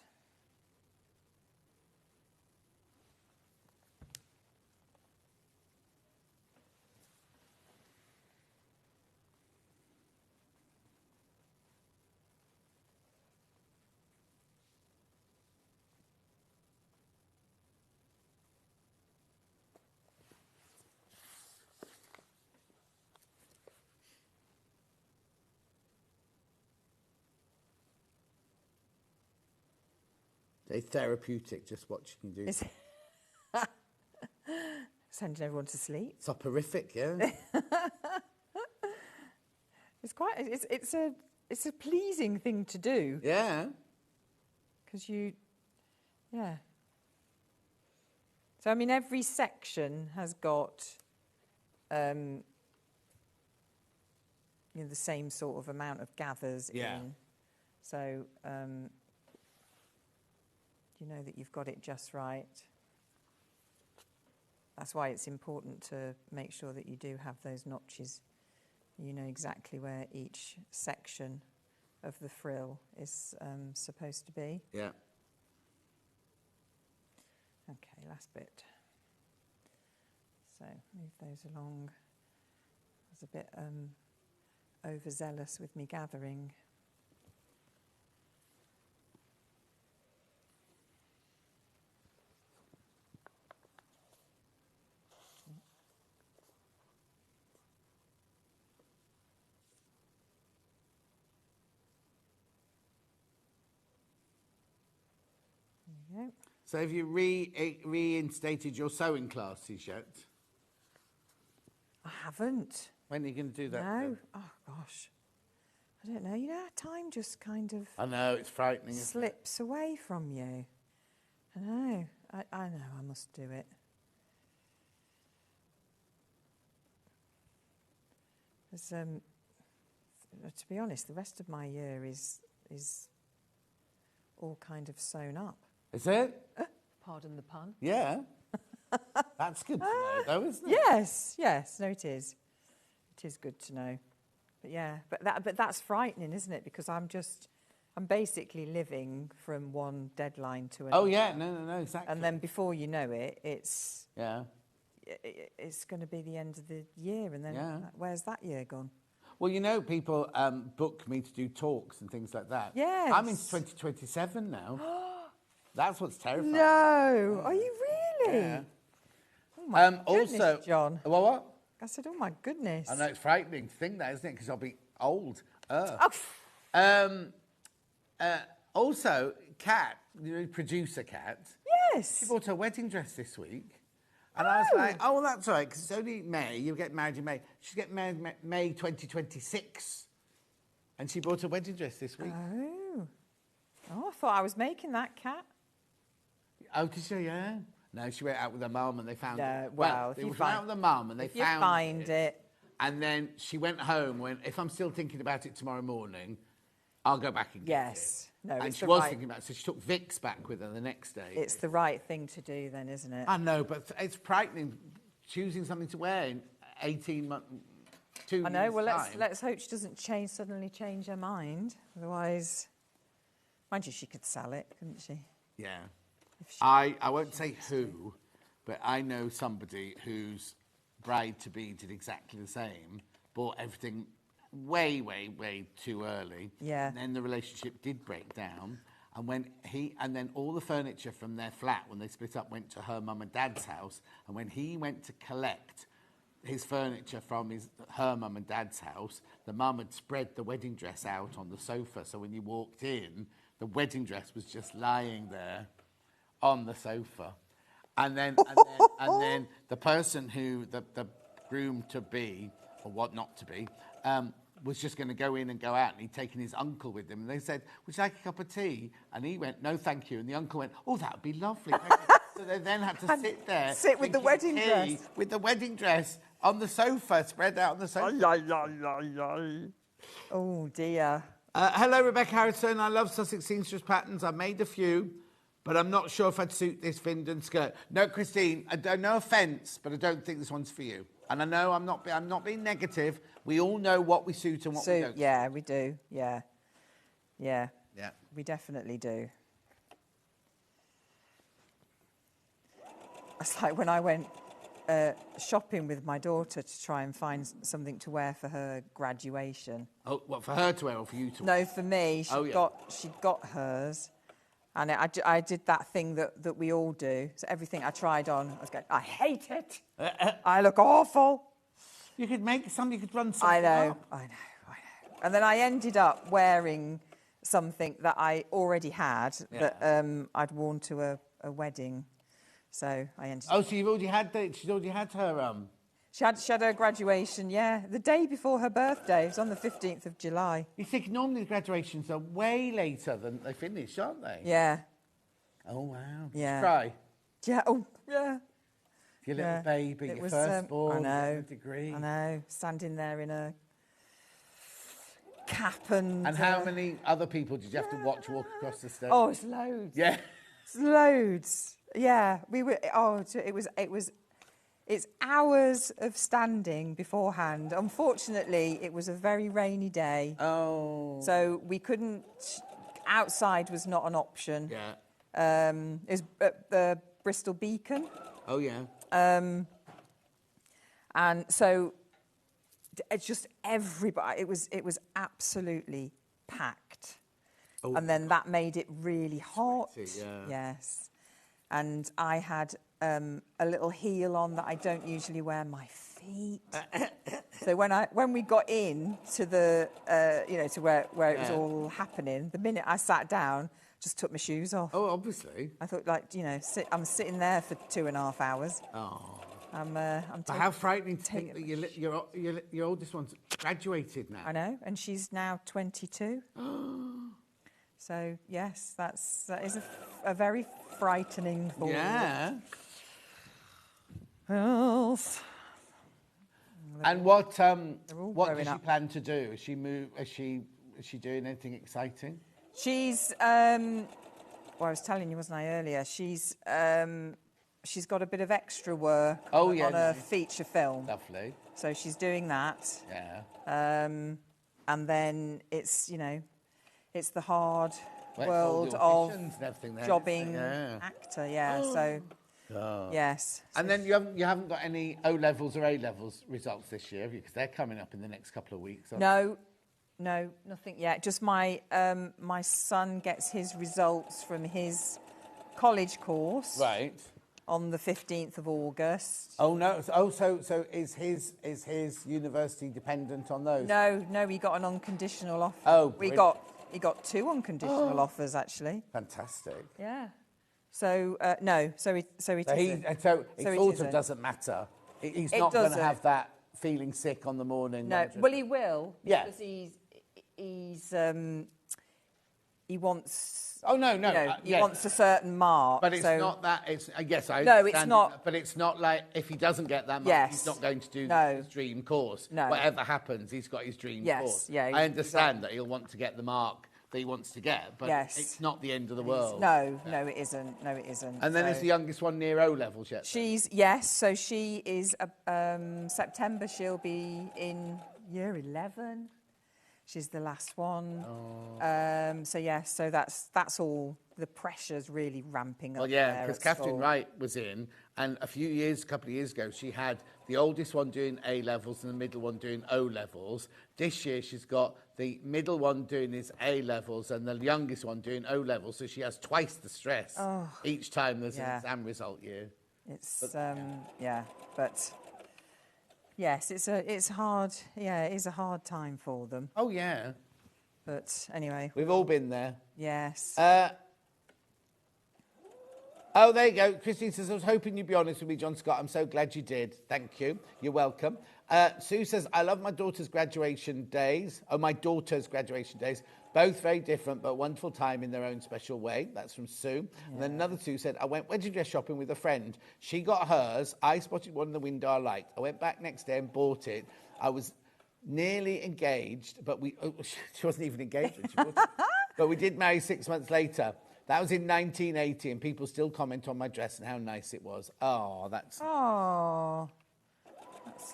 They're therapeutic just watching you do. sending everyone to sleep. Soporific, yeah. It's quite. It's a pleasing thing to do. Yeah. Because yeah. So I mean, every section has got, the same sort of amount of gathers in. So you know that you've got it just right. That's why it's important to make sure that you do have those notches. You know exactly where each section of the frill is supposed to be. Yeah. Okay, last bit. So move those along. I was a bit overzealous with me gathering. There you go. So have you reinstated your sewing classes yet? I haven't. When are you going to do that? No. then? Oh, gosh. I don't know. You know, time just kind of I know, it's frightening. Isn't it? slips away from you. I know. I know I must do it. There's, to be honest, the rest of my year is all kind of sewn up. Is it? Pardon the pun. Yeah. That's good to know, though, isn't it? Yes. No, it is. It is good to know. But yeah, but that's frightening, isn't it? Because I'm basically living from one deadline to another. Oh, yeah. No, exactly. And then before you know it, it's going to be the end of the year, and then where's that year gone? Well, you know, people book me to do talks and things like that. Yes. I'm in 2027 now. That's what's terrifying. No, are you really? Yeah. Oh my goodness, also, John. What? I said, oh my goodness. I know, it's frightening to think that, isn't it? Because I'll be old. Also, Kat, producer Kat. Yes. She bought her wedding dress this week. And I was like, oh, well, that's all right, because it's only May. You'll get married in May. She's getting married May 2026. And she bought a wedding dress this week. Oh, I thought I was making that, Kat. Oh, did she? Yeah. No, she went out with her mum and they found it. Well, they went out with her mum and they found it. And then she went home. If I'm still thinking about it tomorrow morning, I'll go back and get it. No, and it's she the was right, thinking about it, so she took Vicks back with her the next day. It's the right thing to do then, isn't it? I know, but it's frightening choosing something to wear in 18 months, 2 years' I know. Well, time. let's hope she doesn't suddenly change her mind. Otherwise, mind you, she could sell it, couldn't she? Yeah. I won't say who, but I know somebody whose bride-to-be did exactly the same, bought everything way too early. Yeah. And then the relationship did break down. And then all the furniture from their flat, when they split up, went to her mum and dad's house. And when he went to collect his furniture from her mum and dad's house, the mum had spread the wedding dress out on the sofa. So when you walked in, the wedding dress was just lying there on the sofa. And then the person who, the groom to be, or what not to be, was just going to go in and go out, and he'd taken his uncle with him. And they said, would you like a cup of tea? And he went, no, thank you. And the uncle went, oh, that would be lovely. So they then had to sit there. Sit with the wedding dress. With the wedding dress on the sofa, spread out on the sofa. Oh, dear. Hello, Rebecca Harrison. I love Sussex seamstress patterns. I made a few, but I'm not sure if I'd suit this Findon skirt. No, Christine, no offence, but I don't think this one's for you. And I know I'm not being negative. We all know what we suit and what we don't. Yeah, we do. Yeah. We definitely do. It's like when I went shopping with my daughter to try and find something to wear for her graduation. Oh, what, for her to wear or for you to wear? No, for me. She'd got hers. And I did that thing that we all do. So everything I tried on, I was going, I hate it. I look awful. You could run something I know. up. And then I ended up wearing something that I already had that I'd worn to a wedding So I ended Oh, so you've already had she's already had her She had her graduation, yeah, the day before her birthday. It was on the 15th of July. You think normally the graduations are way later than they finish, aren't they? Yeah. Oh wow. Yeah. Cry. Yeah. Oh, yeah. Your little baby, It your was, firstborn, I know. getting a degree. I know. Standing there in a cap and. And how many other people did you have to watch walk across the stage? Oh, it's loads. Yeah. It's loads. Yeah. We were. Oh, It's hours of standing beforehand. Unfortunately, it was a very rainy day. Oh. So we couldn't. Outside was not an option. Yeah. It was at the Bristol Beacon. Oh yeah. And so it's just everybody. It was absolutely packed. Oh. And then that made it really hot. Sweaty, yeah. Yes. And I had a little heel on that I don't usually wear my feet. So when we got in to the to where it was all happening, the minute I sat down, just took my shoes off. Oh, obviously. I thought, I'm sitting there for 2.5 hours. Oh. I'm But how frightening to think that your oldest one's graduated now. I know, and she's now 22. So yes, that is a very frightening thought. Yeah. Else. And what all does growing she up. plan to do? Is she doing anything exciting? She's I was telling you, wasn't I, earlier? She's got a bit of extra work Oh, yeah, on a nice. feature film. Lovely. So she's doing that. Yeah. And then it's the hard Well, world all of the auditions and everything then, jobbing isn't it? Yeah. actor, yeah. So yes. And then you haven't got any O levels or A levels results this year, have you? Because they're coming up in the next couple of weeks. No, nothing yet. Just my son gets his results from his college course Right. on the 15th of August. Oh no! So is his university dependent on those? No, he got an unconditional offer. Oh, he got 2 unconditional offers actually. Fantastic. Yeah. So no, so it isn't. So it So it sort of isn't. doesn't matter. He's It not going to doesn't. have that feeling sick on the morning. No, well he will. Yeah. Because he wants. Oh no! He wants a certain mark. But it's so, not that. It's yes, I No, understand it's not. it, but it's not like if he doesn't get that mark, Yes. he's not going to do No. his dream course. No. Whatever happens, he's got his dream Yes, course. yeah, I understand that he'll want to get the mark that he wants to get, but Yes. it's not the end of the world. No, it isn't. No, it isn't. And then So- is the youngest one near O levels yet? So she is September. She'll be in year 11. She's the last one. Oh. So that's all. The pressure's really ramping up. Well, yeah, there because at Catherine school. Wright was in, and a couple of years ago, she had the oldest one doing A levels and the middle one doing O levels. This year, she's got the middle one doing his A levels and the youngest one doing O levels, so she has twice the stress each time there's an exam result year. It's but yes, it's hard. Yeah, it is a hard time for them. Oh, yeah. But anyway, We've all been there. yes. Oh, there you go. Christine says, I was hoping you'd be honest with me, John Scott. I'm so glad you did. Thank you. You're welcome. Sue says, I love my daughter's graduation days. Oh, my daughter's graduation days. Both very different, but wonderful time in their own special way. That's from Sue. Yeah. And then another Sue said, I went wedding dress shopping with a friend. She got hers. I spotted one in the window I liked. I went back next day and bought it. I was nearly engaged, but she wasn't even engaged when she bought it. But we did marry 6 months later. That was in 1980, and people still comment on my dress and how nice it was. Oh, that's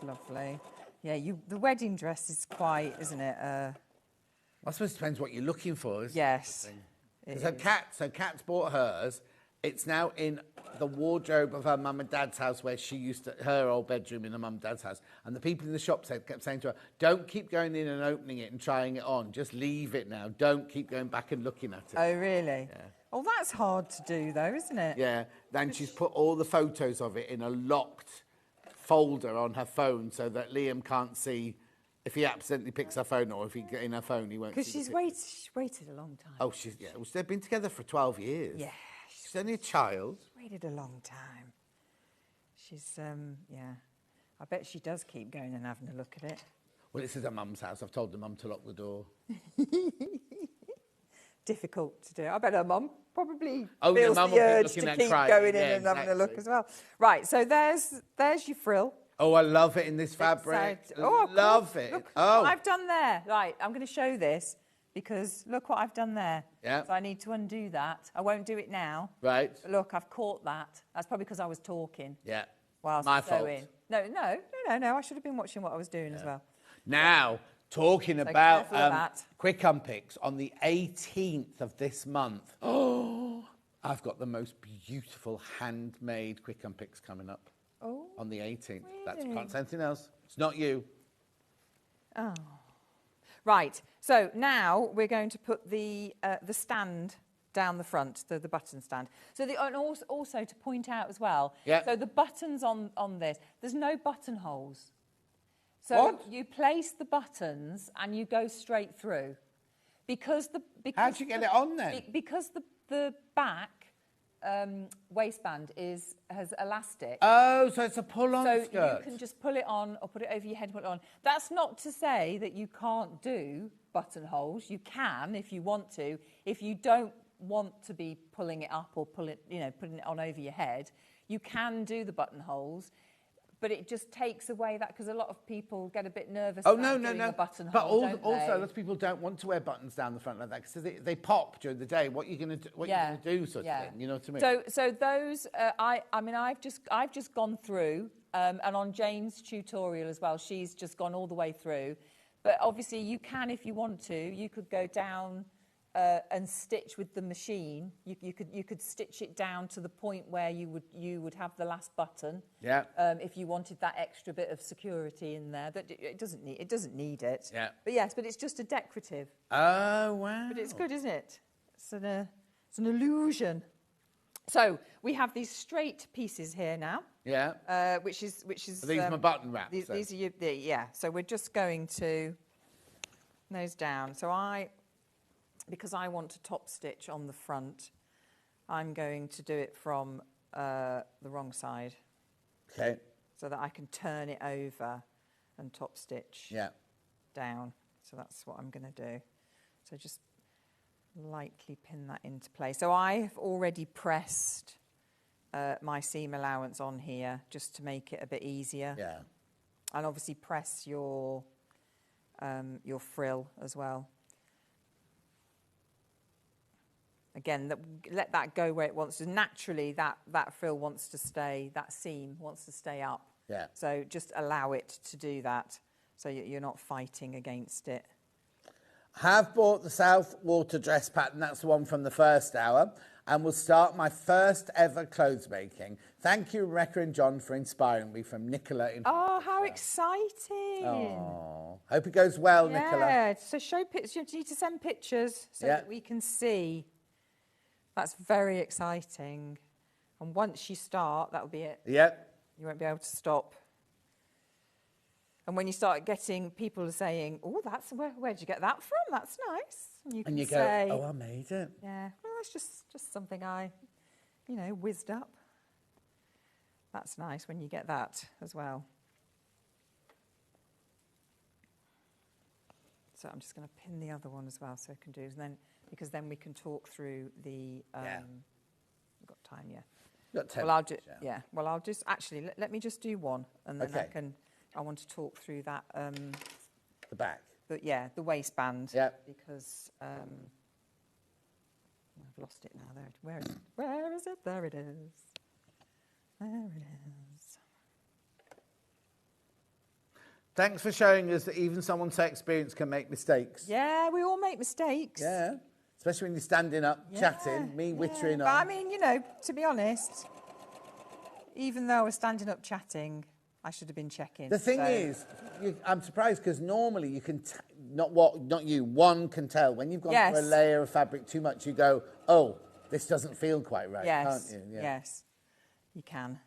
lovely. Yeah, the wedding dress is quite, isn't it? I suppose it depends what you're looking for. Yes. So Kat's bought hers. It's now in the wardrobe of her mum and dad's house where she used to, her old bedroom in her mum and dad's house. And the people in the shop kept saying to her, don't keep going in and opening it and trying it on. Just leave it now. Don't keep going back and looking at it. Oh, really? Yeah. Oh, that's hard to do, though, isn't it? Yeah. Then she's put all the photos of it in a locked folder on her phone so that Liam can't see if he accidentally picks her phone or if he get in her phone, he won't see. Because she's waited a long time. Oh, they've been together for 12 years. Yeah. She's only a child. Waited a long time. She's, yeah. I bet she does keep going and having a look at it. Well, this is her mum's house. I've told the mum to lock the door. Difficult to do. I bet her mum probably Oh, yeah, feels mum the will keep urge looking to and keep crying. going in Yeah, and having a look exactly. as well. Right, so there's your frill. Oh, I love it in this fabric. Oh, of love course. it. Look Oh, what I've done there. Right, I'm going to show this because look what I've done there. Yeah. So I need to undo that. I won't do it now. right. But look, I've caught that. That's probably because I was talking Yeah. whilst My fault. sewing. No. I should have been watching what I was doing as well. Now, talking So about careful of that. quick unpicks, on the 18th of this month, I've got the most beautiful handmade quick unpicks coming up. Oh. On the 18th. That's Really? can't say anything else. It's not you. Oh. Right, so now we're going to put the stand down the front, the button stand. So and also to point out as well, Yeah. so the buttons on this, there's no buttonholes. So What? you place the buttons and you go straight through. Because How'd you get it on then? Because the back waistband has elastic. Oh, so it's a pull-on So skirt. you can just pull it on or put it over your head and put it on. That's not to say that you can't do buttonholes. You can if you want to. If you don't want to be pulling it up or putting it on over your head, you can do the buttonholes. But it just takes away that because a lot of people get a bit nervous Oh, about no. doing a buttonhole, But don't also, they? lots of people don't want to wear buttons down the front like that because they pop during the day. What are you going to do? What are you going to do, sort of thing? You know what I mean? So those, I've just gone through, and on Jane's tutorial as well, she's just gone all the way through. But obviously, you can, if you want to, you could go down and stitch with the machine. You could stitch it down to the point where you would have the last button. Yeah. If you wanted that extra bit of security in there, that it doesn't need it. Yeah. But yes, but it's just a decorative. Oh, wow. But it's good, isn't it? It's an illusion. So we have these straight pieces here now. Yeah. Which is. Are these my button wraps? These are yeah. So we're just going to nose down. So because I want to top stitch on the front, I'm going to do it from the wrong side. Okay. So that I can turn it over and top stitch down. So that's what I'm going to do. So just lightly pin that into place. So I've already pressed my seam allowance on here just to make it a bit easier. Yeah. And obviously press your frill as well. Again, let that go where it wants to. Naturally, that frill wants to stay, that seam wants to stay up. Yeah. So just allow it to do that so you're not fighting against it. Have bought the Southwater dress pattern. That's the one from the first hour. And will start my first ever clothes making. Thank you, Rebecca and John, for inspiring me. From Nicola in... Oh, how exciting. Oh, hope it goes well, Nicola. Yeah, so show pictures. You need to send pictures so that we can see. That's very exciting. And once you start, that'll be it. Yep. You won't be able to stop. And when you start getting people saying, oh, that's where'd you get that from? That's nice. And you can say, go, oh, I made it. Yeah, well, that's just something I, whizzed up. That's nice when you get that as well. So I'm just going to pin the other one as well so I can do, and then because then we can talk through the. We've got time, yeah. Got 10 Well, I'll minutes, yeah. Well, I'll just actually let me just do one, and then I want to talk through that. The back. But yeah, the waistband. Yeah. Because I've lost it now. There. Where is it? Where is it? There it is. There it is. Thanks for showing us that even someone so experienced can make mistakes. Yeah, we all make mistakes. Yeah. Especially when you're standing up, chatting, me wittering But on. I mean, to be honest, even though I was standing up chatting, I should have been checking. The thing is, I'm surprised because normally you can, one can tell. When you've gone through a layer of fabric too much, you go, oh, this doesn't feel quite right, can't you? Yeah. Yes, you can.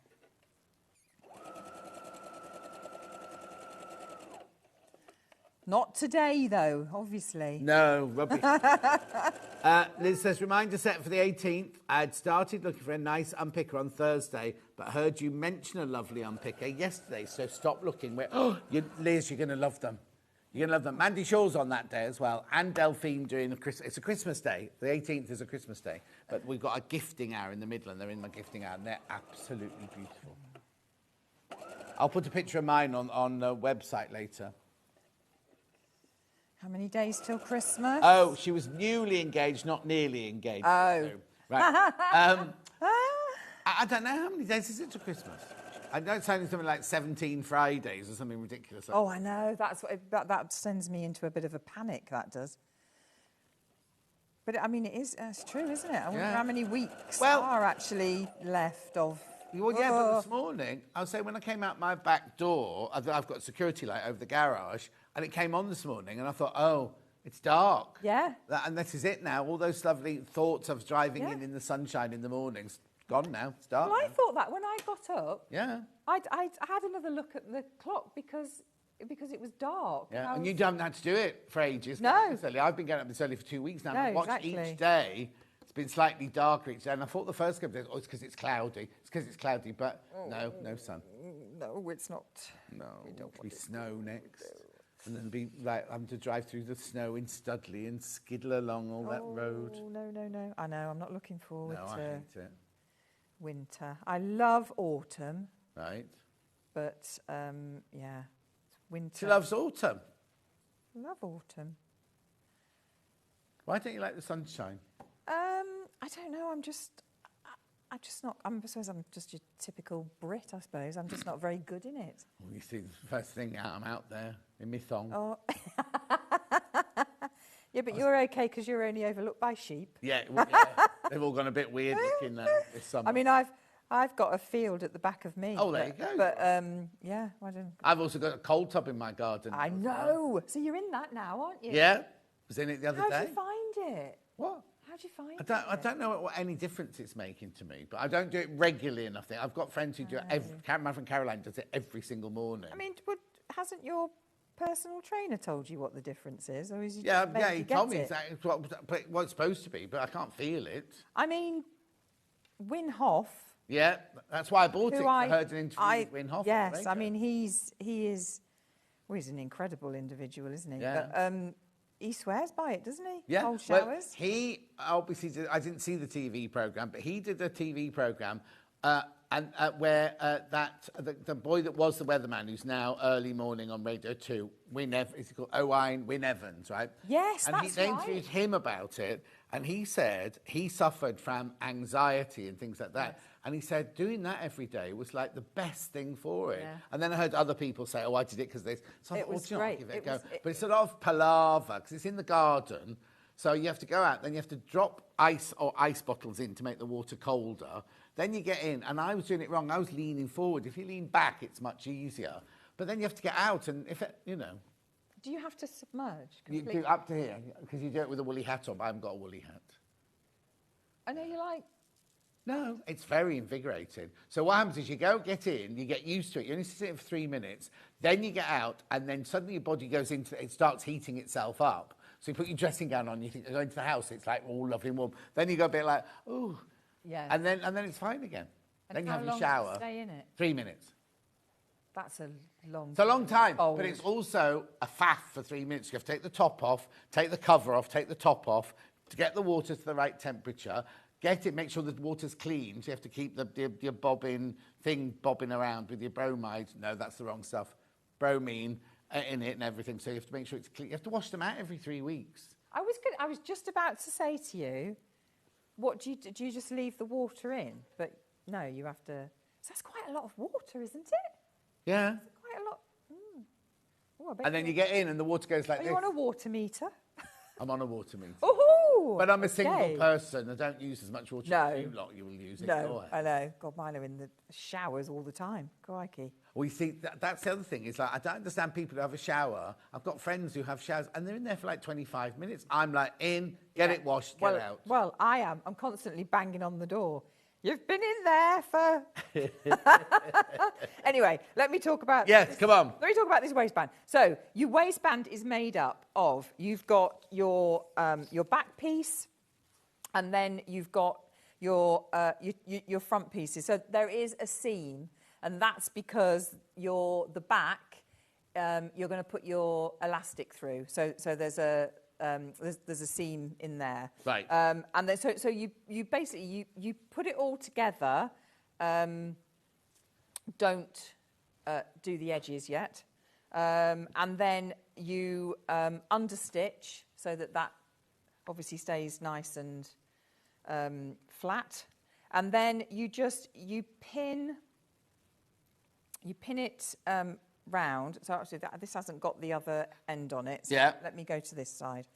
Not today, though, obviously. No, rubbish. Liz says, reminder set for the 18th. I had started looking for a nice unpicker on Thursday, but heard you mention a lovely unpicker yesterday, so stop looking. Liz, you're going to love them. You're going to love them. Mandy Shaw's on that day as well, and Delphine doing it's a Christmas day. The 18th is a Christmas day, but we've got a gifting hour in the middle, and they're in my gifting hour, and they're absolutely beautiful. I'll put a picture of mine on the website later. How many days till Christmas? Oh, she was newly engaged, not nearly engaged. Oh. So, right. I don't know, how many days is it to Christmas? I know it's only something like 17 Fridays or something ridiculous. Oh, I know. That sends me into a bit of a panic, that does. But, I mean, it's true, isn't it? I wonder how many weeks are actually left of... Well, yeah, but this morning, I was saying when I came out my back door, I've got a security light over the garage, and it came on this morning, and I thought, oh, it's dark. Yeah. And this is it now. All those lovely thoughts of driving in the sunshine in the mornings, gone now. It's dark. Well, I now. thought that when I got up. Yeah. I had another look at the clock because it was dark. Yeah, and you haven't had to do it for ages. No. This early. I've been getting up this early for 2 weeks now. No, and I watched exactly. each day. It's been slightly darker each day. And I thought the first couple of days, it's because it's cloudy. It's because it's cloudy, but no sun. No, it's not. No, it'll be snow next. And then be like having to drive through the snow in Studley and skiddle along all that road. No. I know, I'm not looking forward No, to I hate it. winter. I love autumn. Right. But, it's winter. She loves autumn. I love autumn. Why don't you like the sunshine? I don't know, I'm just not, I suppose I'm just your typical Brit, I suppose. I'm just not very good in it. Well, you see, the first thing I'm out there in my thong. Oh. Yeah, but you're okay because you're only overlooked by sheep. Yeah, they've all gone a bit weird looking this summer. I mean, I've got a field at the back of me. Oh, there you go. But, yeah, I don't... I've also got a cold tub in my garden. I know. So you're in that now, aren't you? Yeah, was in it the other day. How'd you find it? What? How'd you find it? I don't know what any difference it's making to me, but I don't do it regularly enough. I've got friends who do it my friend Caroline does it every single morning. I mean, hasn't your personal trainer told you what the difference is? Or is he he just told me exactly what it's supposed to be, but I can't feel it. I mean, Wim Hof. Yeah, that's why I bought it. I heard an interview with Wim Hof. Yes, I mean, he is an incredible individual, isn't he? Yeah. But, he swears by it, doesn't he? Yeah. Cold showers. Well, he obviously did, I didn't see the TV programme, but he did a TV programme where the boy that was the weatherman, who's now early morning on Radio 2, is called Owain Wyn Evans, right? Yes, and that's they interviewed him about it, and he said he suffered from anxiety and things like that. Yes. And he said doing that every day was like the best thing for it. Yeah. And then I heard other people say, oh, I did it because this. So I thought, well, great. Give it a go. But it's a lot of palaver because it's in the garden. So you have to go out, then you have to drop ice or ice bottles in to make the water colder. Then you get in, and I was doing it wrong. I was leaning forward. If you lean back, it's much easier. But then you have to get out, and if it, Do you have to submerge completely? You do up to here, because you do it with a woolly hat on, but I haven't got a woolly hat. I know you like... No, it's very invigorating. So what happens is you get in, you get used to it. You only sit in for 3 minutes. Then you get out, and then suddenly your body goes into it, starts heating itself up. So you put your dressing gown on, you think you're going to the house, it's like all lovely and warm. Then you go a bit like, ooh. Yeah. And then it's fine again. And then you have your shower. How long do you stay in it? 3 minutes. That's a long time. It's a long time, but it's also a faff for 3 minutes. You have to take the top off, take the cover off, take the top off, to get the water to the right temperature, make sure the water's clean. So you have to keep your bobbing around with your bromide. No, that's the wrong stuff. Bromine in it and everything. So you have to make sure it's clean. You have to wash them out every 3 weeks. I was just about to say to you, what do you just leave the water in? But no, you have to. So that's quite a lot of water, isn't it? Yeah. That's quite a lot. Oh, and then you get in and the water goes like this. Are you on a water meter? I'm on a water meter. Ooh, but I'm a single person. I don't use as much water as you lot. You will use it. No, I know. God, mine are in the showers all the time. Crikey. Well, you see, that's the other thing. Is like I don't understand people who have a shower. I've got friends who have showers and they're in there for like 25 minutes. I'm like, get it washed, get out. Well, I am. I'm constantly banging on the door. You've been in there for... Anyway, let me talk about... Yes, come on. Let me talk about this waistband. So, your waistband is made up of, you've got your back piece, and then you've got your front pieces. So there is a seam, and that's because the back, you're going to put your elastic through. So there's a seam in there. Right. And then so you basically you put it all together. Don't do the edges yet. And then you understitch so that obviously stays nice and flat. And then you pin it round. So actually this hasn't got the other end on it. So yeah. Let me go to this side.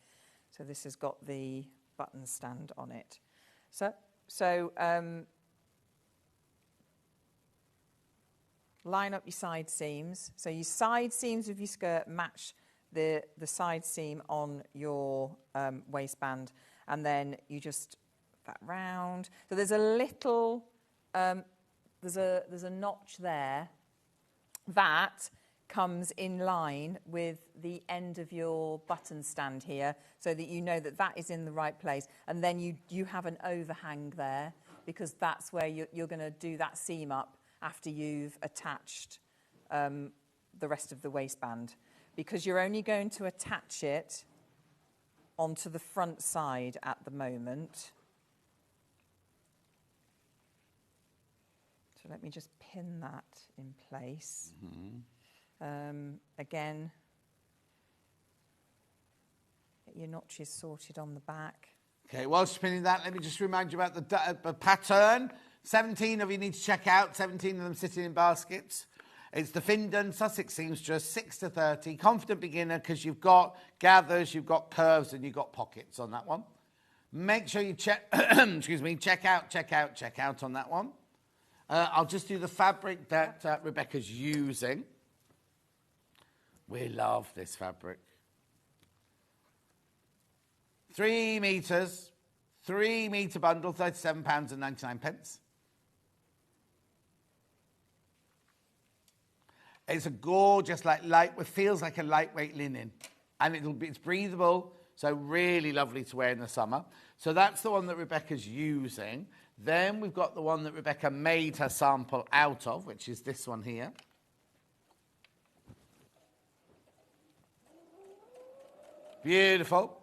So this has got the button stand on it. So line up your side seams. So your side seams of your skirt match the side seam on your waistband, and then you just that round. So there's a little there's a notch there that comes in line with the end of your button stand here, so that you know that is in the right place. And then you have an overhang there, because that's where you're going to do that seam up after you've attached the rest of the waistband, because you're only going to attach it onto the front side at the moment. So let me just pin that in place. Mm-hmm. Again, get your notches sorted on the back. Okay, whilst spinning that, let me just remind you about the pattern. 17 of you need to check out, 17 of them sitting in baskets. It's the Findon Sussex Seamstress, 6 to 30. Confident beginner, because you've got gathers, you've got curves, and you've got pockets on that one. Make sure you check, excuse me, check out on that one. I'll just do the fabric that Rebecca's using. We love this fabric. 3 metres, 3 metre bundle, £37.99. It's a gorgeous, it feels like a lightweight linen, and it's breathable, so really lovely to wear in the summer. So that's the one that Rebecca's using. Then we've got the one that Rebecca made her sample out of, which is this one here. Beautiful.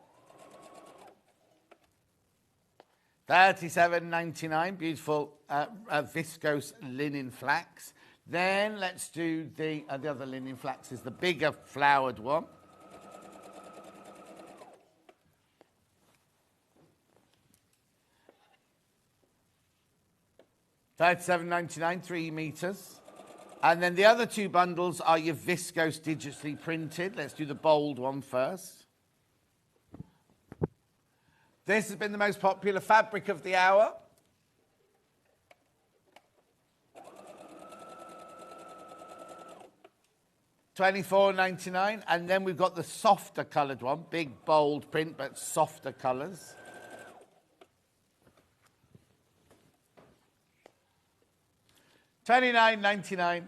$37.99, beautiful viscose linen flax. Then let's do the other linen flax, is the bigger flowered one. $37.99, 3 metres. And then the other 2 bundles are your viscose digitally printed. Let's do the bold one first. This has been the most popular fabric of the hour. $24.99, and then we've got the softer coloured one, big bold print but softer colours. $29.99.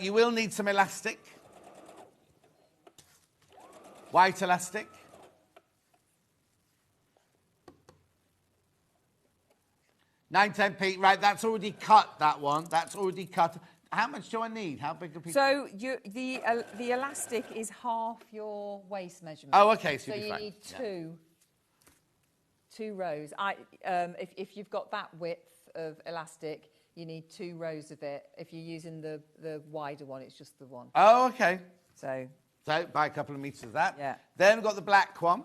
You will need some elastic, white elastic. $9.10p. Right, that's already cut, that one. That's already cut. How much do I need? How big a piece? So the elastic is half your waist measurement. Oh, okay. So you need two rows. If you've got that width of elastic, you need 2 rows of it. If you're using the wider one, it's just the one. Oh, okay. So buy a couple of meters of that. Yeah. Then we've got the black one.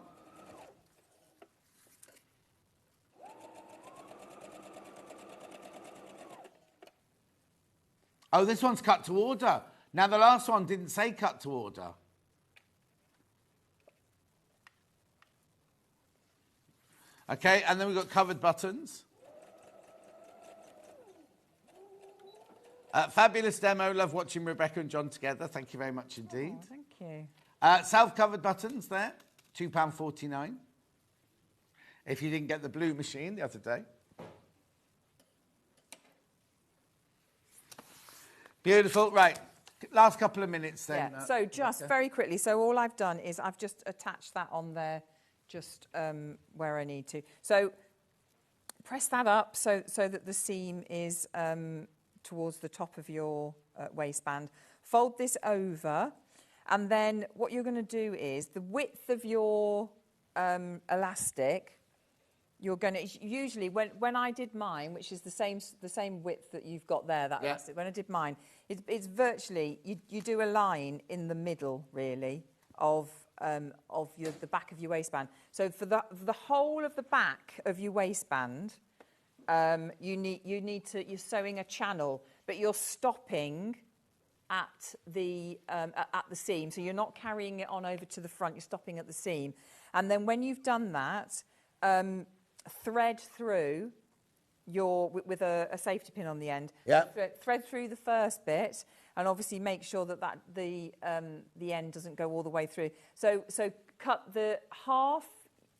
Oh, this one's cut to order. Now, the last one didn't say cut to order. Okay, and then we've got covered buttons. Fabulous demo. Love watching Rebecca and John together. Thank you very much indeed. Oh, thank you. Self-covered buttons there, £2.49. if you didn't get the blue machine the other day. Beautiful. Right. Last couple of minutes then. Yeah, so just very quickly. So all I've done is I've just attached that on there just where I need to. So press that up so that the seam is towards the top of your waistband. Fold this over, and then what you're going to do is the width of your elastic, you're going to usually when I did mine, which is the same width that you've got there, that elastic. When I did mine, it's virtually you do a line in the middle really of the back of your waistband. So for the whole of the back of your waistband, you're sewing a channel, but you're stopping at the seam. So you're not carrying it on over to the front. You're stopping at the seam, and then when you've done that, thread through with a safety pin on the end. Yeah. Thread through the first bit, and obviously make sure that the end doesn't go all the way through. So cut the half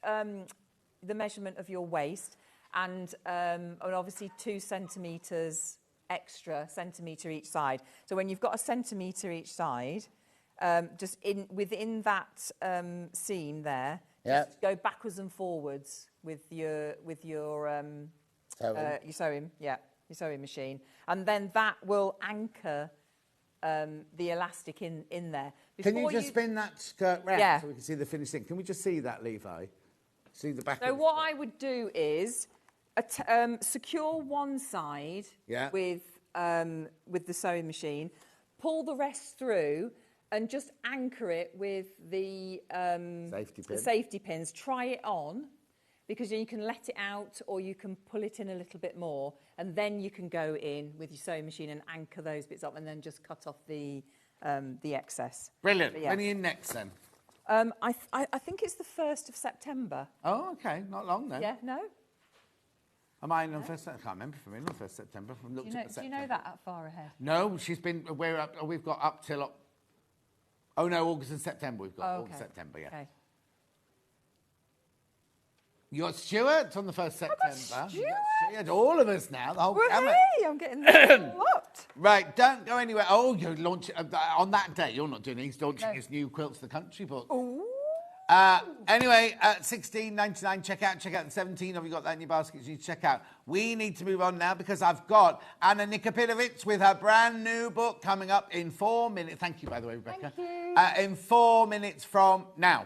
the measurement of your waist, and obviously 2 centimetres extra, centimetre each side. So when you've got a centimetre each side, just within that seam there, just go backwards and forwards with your sewing machine, and then that will anchor the elastic in there. Can you just spin that skirt round so we can see the finished thing? Can we just see that, Levi? See the back. So what I would do is secure one side with the sewing machine, pull the rest through, and just anchor it with the safety pins. Try it on, because you can let it out or you can pull it in a little bit more, and then you can go in with your sewing machine and anchor those bits up, and then just cut off the excess. Brilliant. When are you next then? I think it's the 1st of September. Oh, okay. Not long then. Yeah, no? Am I in on 1st September? I can't remember if I'm in on 1st September. Do you know that far ahead? No, we've got up till... Oh, no, August and September. We've got August, September, yeah. Okay. You got Stuart on the 1st September. Stuart? All of us now, the whole gamut. Hey, I'm getting the lot. Right, don't go anywhere. Oh, you're launching... on that day, you're not doing it. He's launching his new Quilts the Country book. Ooh. Anyway, at $16.99, check out the 17 of you got that in your baskets. You check out. We need to move on now because I've got Anna Nikopitovich with her brand new book coming up in 4 minutes. Thank you, by the way, Rebecca. Thank you. In 4 minutes from now.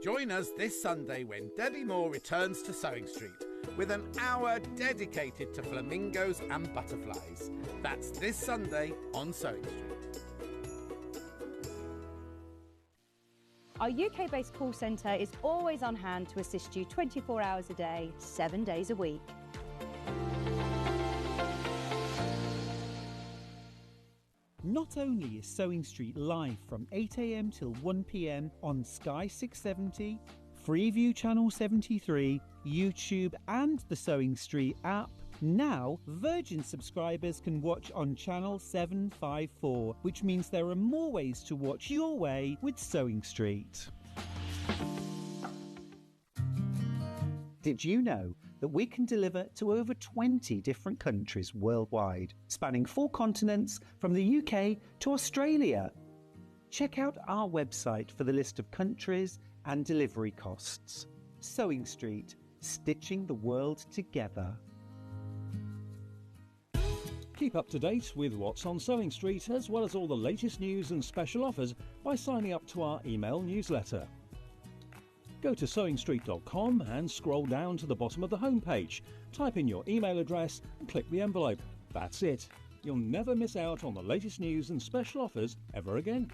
Join us this Sunday when Debbie Moore returns to Sewing Street with an hour dedicated to flamingos and butterflies. That's this Sunday on Sewing Street. Our UK-based call centre is always on hand to assist you 24 hours a day, 7 days a week. Not only is Sewing Street live from 8 a.m. till 1 p.m. on Sky 670, Freeview Channel 73, YouTube and the Sewing Street app, now Virgin subscribers can watch on Channel 754, which means there are more ways to watch your way with Sewing Street. Did you know that we can deliver to over 20 different countries worldwide, spanning 4 continents from the UK to Australia? Check out our website for the list of countries and delivery costs. Sewing Street, stitching the world together. Keep up to date with what's on Sewing Street, as well as all the latest news and special offers by signing up to our email newsletter. Go to sewingstreet.com and scroll down to the bottom of the homepage. Type in your email address and click the envelope. That's it. You'll never miss out on the latest news and special offers ever again.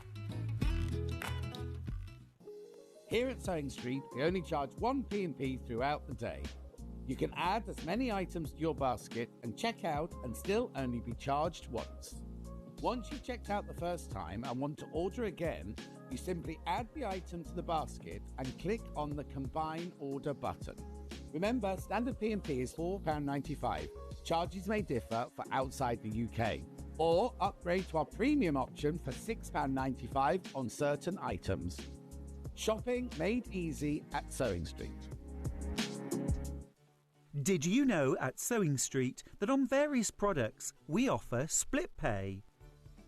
Here at Sewing Street, we only charge 1 P&P throughout the day. You can add as many items to your basket and check out and still only be charged once. Once you've checked out the first time and want to order again, you simply add the item to the basket and click on the Combine Order button. Remember, standard P&P is £4.95. Charges may differ for outside the UK. Or upgrade to our premium option for £6.95 on certain items. Shopping made easy at Sewing Street. Did you know at Sewing Street that on various products we offer split pay?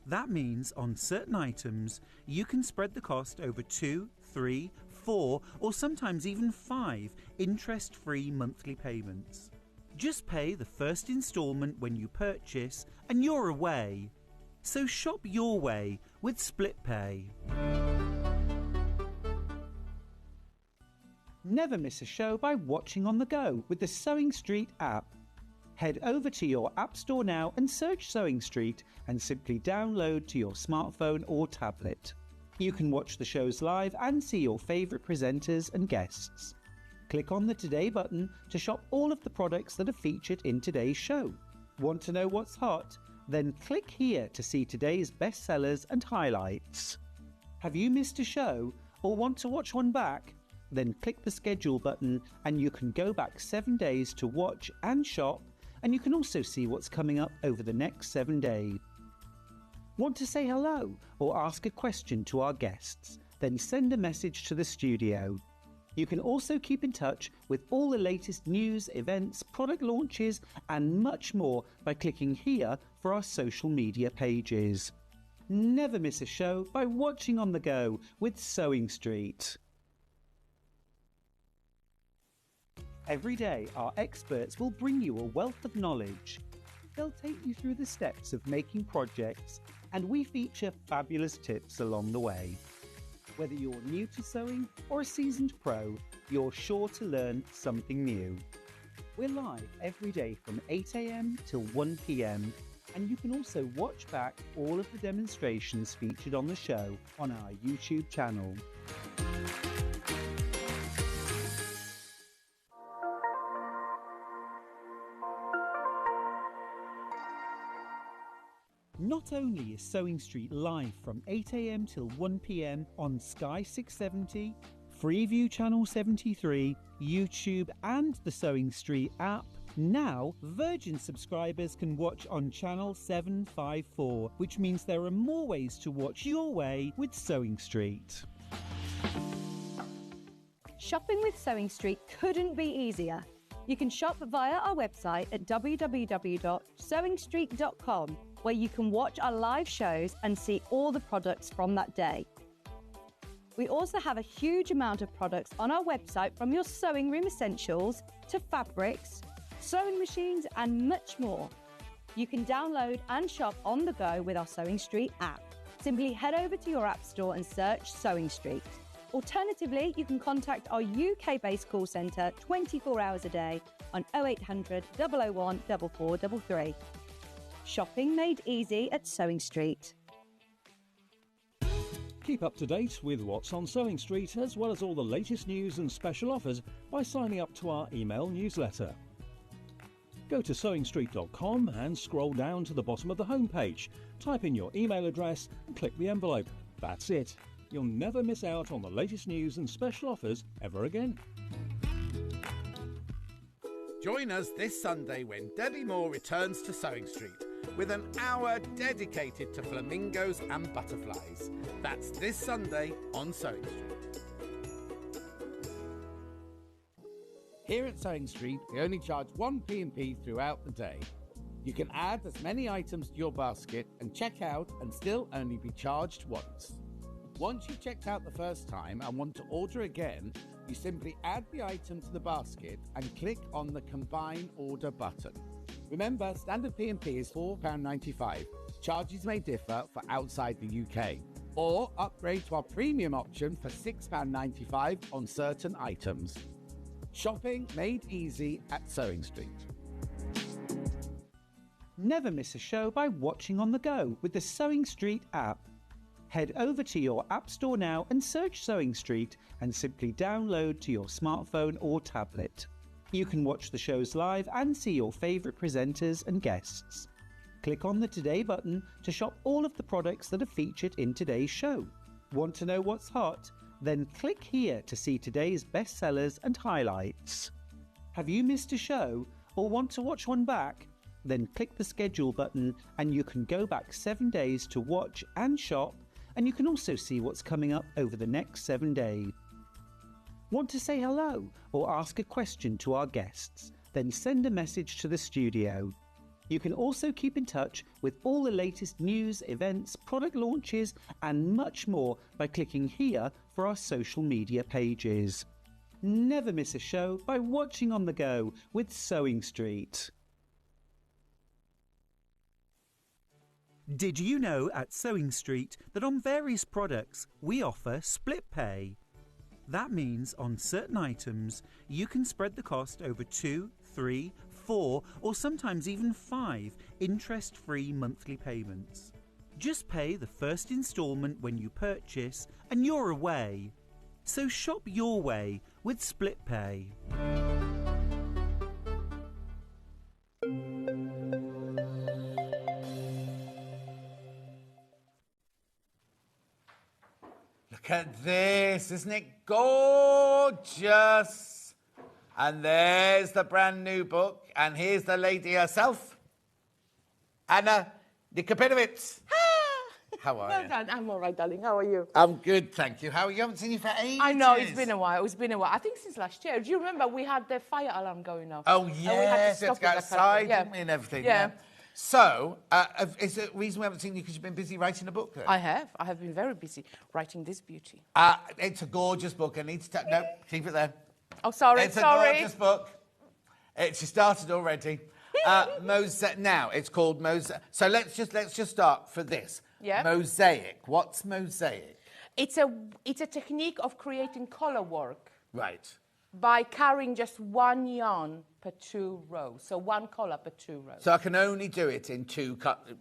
That means on certain items you can spread the cost over 2, 3, 4 or sometimes even 5 interest-free monthly payments. Just pay the first instalment when you purchase and you're away. So shop your way with split pay. Never miss a show by watching on the go with the Sewing Street app. Head over to your App Store now and search Sewing Street and simply download to your smartphone or tablet. You can watch the shows live and see your favourite presenters and guests. Click on the Today button to shop all of the products that are featured in today's show. Want to know what's hot? Then click here to see today's bestsellers and highlights. Have you missed a show or want to watch one back? Then click the schedule button and you can go back 7 days to watch and shop, and you can also see what's coming up over the next 7 days. Want to say hello or ask a question to our guests? Then send a message to the studio. You can also keep in touch with all the latest news, events, product launches and much more by clicking here for our social media pages. Never miss a show by watching on the go with Sewing Street. Every day, our experts will bring you a wealth of knowledge. They'll take you through the steps of making projects, and we feature fabulous tips along the way. Whether you're new to sewing or a seasoned pro, you're sure to learn something new. We're live every day from 8 a.m. till 1 p.m, and you can also watch back all of the demonstrations featured on the show on our YouTube channel. Not only is Sewing Street live from 8 a.m. till 1 p.m. on Sky 670, Freeview Channel 73, YouTube and the Sewing Street app, now Virgin subscribers can watch on Channel 754, which means there are more ways to watch your way with Sewing Street. Shopping with Sewing Street couldn't be easier. You can shop via our website at www.sewingstreet.com, where you can watch our live shows and see all the products from that day. We also have a huge amount of products on our website, from your sewing room essentials to fabrics, sewing machines and much more. You can download and shop on the go with our Sewing Street app. Simply head over to your app store and search Sewing Street. Alternatively, you can contact our UK-based call centre 24 hours a day on 0800 001 4433. Shopping made easy at Sewing Street. Keep up to date with what's on Sewing Street, as well as all the latest news and special offers by signing up to our email newsletter. Go to sewingstreet.com and scroll down to the bottom of the homepage. Type in your email address and click the envelope. That's it. You'll never miss out on the latest news and special offers ever again. Join us this Sunday when Debbie Moore returns to Sewing Street with an hour dedicated to flamingos and butterflies. That's this Sunday on Sewing Street. Here at Sewing Street, we only charge one P&P throughout the day. You can add as many items to your basket and check out and still only be charged once. Once you've checked out the first time and want to order again, you simply add the item to the basket and click on the Combine Order button. Remember, standard P&P is £4.95. Charges may differ for outside the UK. Or upgrade to our premium option for £6.95 on certain items. Shopping made easy at Sewing Street. Never miss a show by watching on the go with the Sewing Street app. Head over to your App Store now and search Sewing Street and simply download to your smartphone or tablet. You can watch the shows live and see your favourite presenters and guests. Click on the Today button to shop all of the products that are featured in today's show. Want to know what's hot? Then click here to see today's bestsellers and highlights. Have you missed a show or want to watch one back? then click the schedule button and you can go back 7 days to watch and shop, and you can also see what's coming up over the next 7 days. Want to say hello or ask a question to our guests? Then send a message to the studio. You can also keep in touch with all the latest news, events, product launches and much more by clicking here for our social media pages. Never miss a show by watching on the go with Sewing Street. Did you know at Sewing Street that on various products we offer split pay? That means on certain items you can spread the cost over 2, 3, 4 or sometimes even 5 interest-free monthly payments. Just pay the first instalment when you purchase and you're away. So shop your way with split pay. Look at this, isn't it gorgeous? And there's the brand new book, and here's the lady herself, Anna Nikopinovic. How are you? Well done. I'm all right, darling. How are you? I'm good, thank you. How are you? I haven't seen you for ages. I know, it's been a while. It's been a while. I think since last year. Do you remember we had the fire alarm going off? Oh, And yes, we had to let's stop go it, outside, yeah. didn't we, and everything. Yeah. So, is the reason we haven't seen you because you've been busy writing a book then? I have. I have been very busy writing this beauty. It's a gorgeous book. I need to... No, keep it there. Oh, sorry, It's sorry. a gorgeous book. She started already. Mosaic. Now, it's called Mosaic. So let's just start for this. Yeah. Mosaic. What's Mosaic? It's a technique of creating color work Right. by carrying just one yarn per 2 rows. So one color per 2 rows. So I can only do it in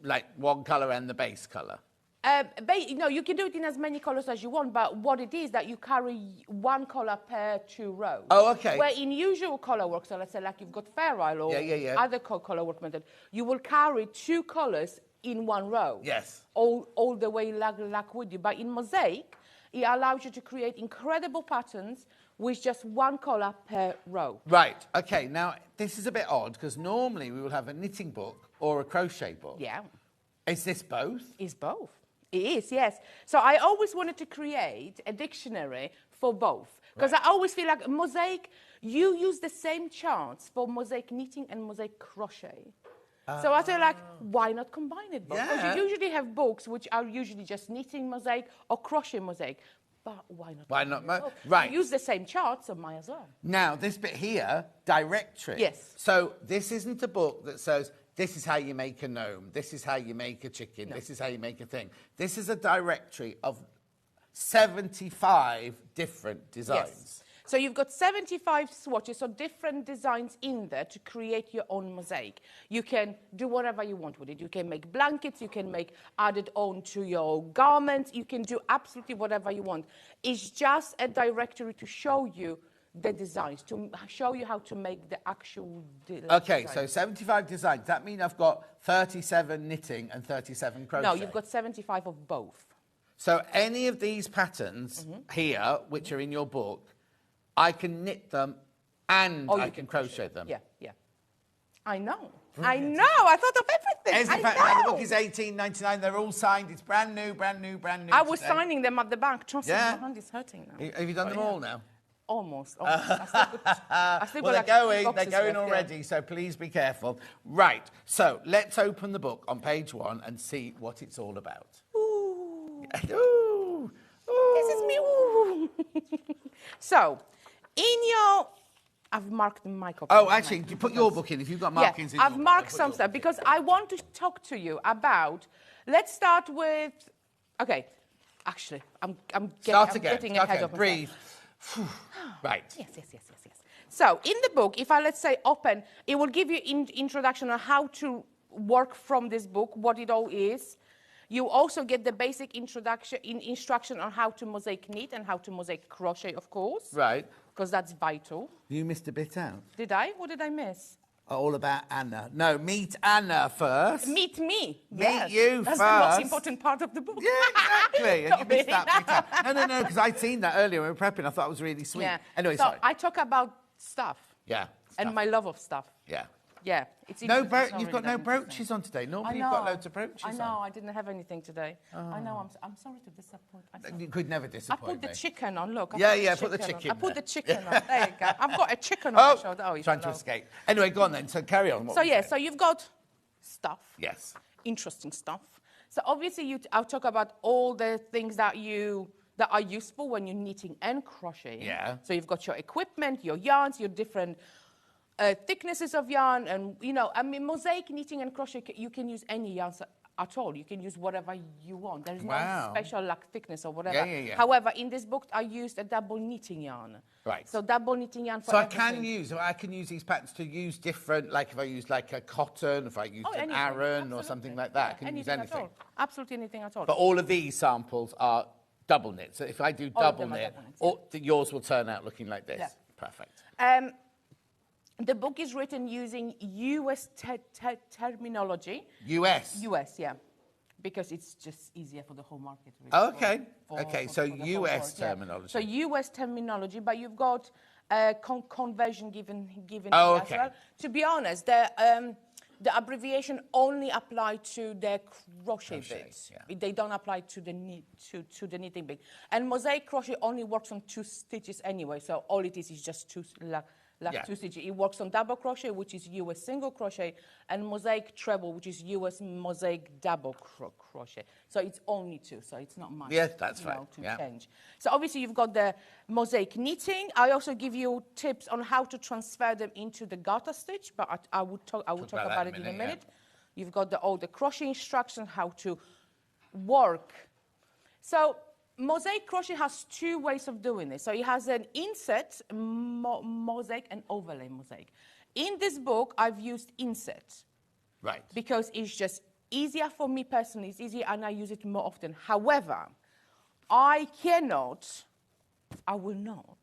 like one colour and the base colour? No, you can do it in as many colors as you want, but what it is that you carry one color per 2 rows. Oh, okay. Where in usual color work, so let's say like you've got feral or other color work method, you will carry 2 colors in 1 row. Yes. All the way like with you. But in Mosaic, it allows you to create incredible patterns with just 1 color per row. Right. Okay. Now, this is a bit odd because normally we will have a knitting book or a crochet book. Yeah. Is this both? It's both. It is, yes. So I always wanted to create a dictionary for both. Because I always feel like Mosaic, you use the same charts for Mosaic knitting and Mosaic crochet. So I feel like, why not combine it both? Because you usually have books which are usually just knitting Mosaic or crochet Mosaic. But why not? Why not? both? Right. You use the same charts, so might as well. Now, this bit here, directory. Yes. So this isn't a book that says, this is how you make a gnome, this is how you make a chicken, this is how you make a thing. This is a directory of 75 different designs. Yes. So you've got 75 swatches, so different designs in there to create your own mosaic. You can do whatever you want with it. You can make blankets, you can add it on to your garments, you can do absolutely whatever you want. It's just a directory to show you the designs, to show you how to make the actual Okay, design. so 75 designs. Does that mean I've got 37 knitting and 37 crochet? No, you've got 75 of both. So any of these patterns here, which are in your book, I can knit them and I can crochet them. Yeah, yeah. I know. Brilliant. I know. I thought of everything. The book is $18.99. They're all signed. It's brand new, brand new, brand new. I was signing them at the bank. Trust me, my Yeah. hand is hurting now. Have you done them all now? Almost. I still Well, got they're like going. They're boxes going left, already. So please be careful. Right. So let's open the book on page 1 and see what it's all about. Ooh. Ooh. Ooh. This is me. Ooh. So, I've marked my copy. Oh, actually, you put your book in if you've got markings in your I've book, marked then put some your stuff book in. because I want to talk to you about. Let's start with. Okay, actually, I'm getting ahead of myself. Breathe. Right. Yes. So, in the book, if let's say open, it will give you introduction on how to work from this book, what it all is. You also get the basic instruction on how to mosaic knit and how to mosaic crochet, of course. Right. Because that's vital. You missed a bit out. Did I? What did I miss? All about Anna. No, meet Anna first. Meet me. Meet you that's first. The most important part of the book. Yeah, exactly. And you missed that Sorry. bit out. No, because I'd seen that earlier when we were prepping. I thought it was really sweet. Yeah. Anyway, so sorry. I talk about stuff. Yeah. And stuff. my love of stuff. Yeah. Yeah, it's No, interesting. you've got no brooches on today. Normally you've got loads of brooches I know, on. I didn't have anything today. I know, I'm sorry to disappoint. You could never I disappoint put the me. chicken on, look. Put the chicken I put there. the chicken on, there you go. I've got a chicken on my shoulder. Oh, trying to escape. Anyway, go on then. So carry on. What So was yeah, it? so you've got stuff. Yes. Interesting stuff. So obviously I'll talk about all the things that are useful when you're knitting and crocheting. Yeah. So you've got your equipment, your yarns, your different thicknesses of yarn, and mosaic knitting and crochet, you can use any yarns at all. You can use whatever you want. There is no special thickness or whatever. Yeah. However, in this book, I used a double knitting yarn. Right. So double knitting yarn for So everything. I can use these patterns to use different, like if I use like a cotton, if I use an anything, Aran or absolutely. something like that, I can use At anything. all. Absolutely anything at all. But all of these samples are double knit. So if I do All of double them are knit, double knits, yours will turn out looking like this. Yeah. Perfect. The book is written using US terminology. US. US, yeah. Because it's just easier for the whole market. Really, Oh, okay. So for the whole US world, yeah. terminology. So US terminology, but you've got conversion given Oh, as okay. well. To be honest, the abbreviation only apply to the crochet bits. yeah. They don't apply to the knitting bit. And mosaic crochet only works on 2 stitches anyway. So all it is just two Yeah. 2 stitches. It works on double crochet, which is US single crochet, and mosaic treble, which is US mosaic double crochet. So it's only 2, so it's not much. Yes, that's to right. change. So obviously you've got the mosaic knitting. I also give you tips on how to transfer them into the garter stitch, but I will talk about it in a minute. Yeah. You've got all the crochet instructions, how to work. So mosaic crochet has 2 ways of doing this. So it has an inset mosaic and overlay mosaic. In this book, I've used inset. Right. Because it's just easier for me personally. It's easier and I use it more often. However, I will not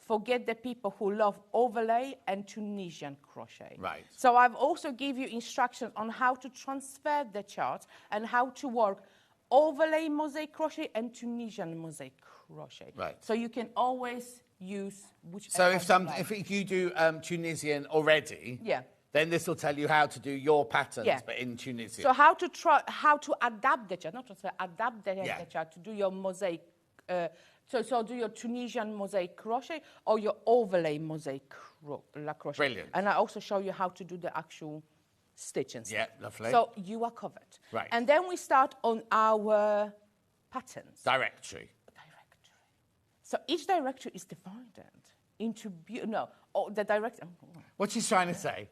forget the people who love overlay and Tunisian crochet. Right. So I've also give you instructions on how to transfer the charts and how to work overlay mosaic crochet and Tunisian mosaic crochet. Right. So you can always use whichever. So you like. if you do Tunisian already, Yeah. then this will tell you how to do your patterns, Yeah. but in Tunisian. So how to adapt the chart, not transfer, adapt the chart to do your mosaic. So do your Tunisian mosaic crochet or your overlay mosaic crochet. Brilliant. And I also show you how to do the actual stitching. Yeah, lovely. So you are covered. Right. And then we start on our patterns. Directory. So each directory is divided into the directory. What she's trying to say.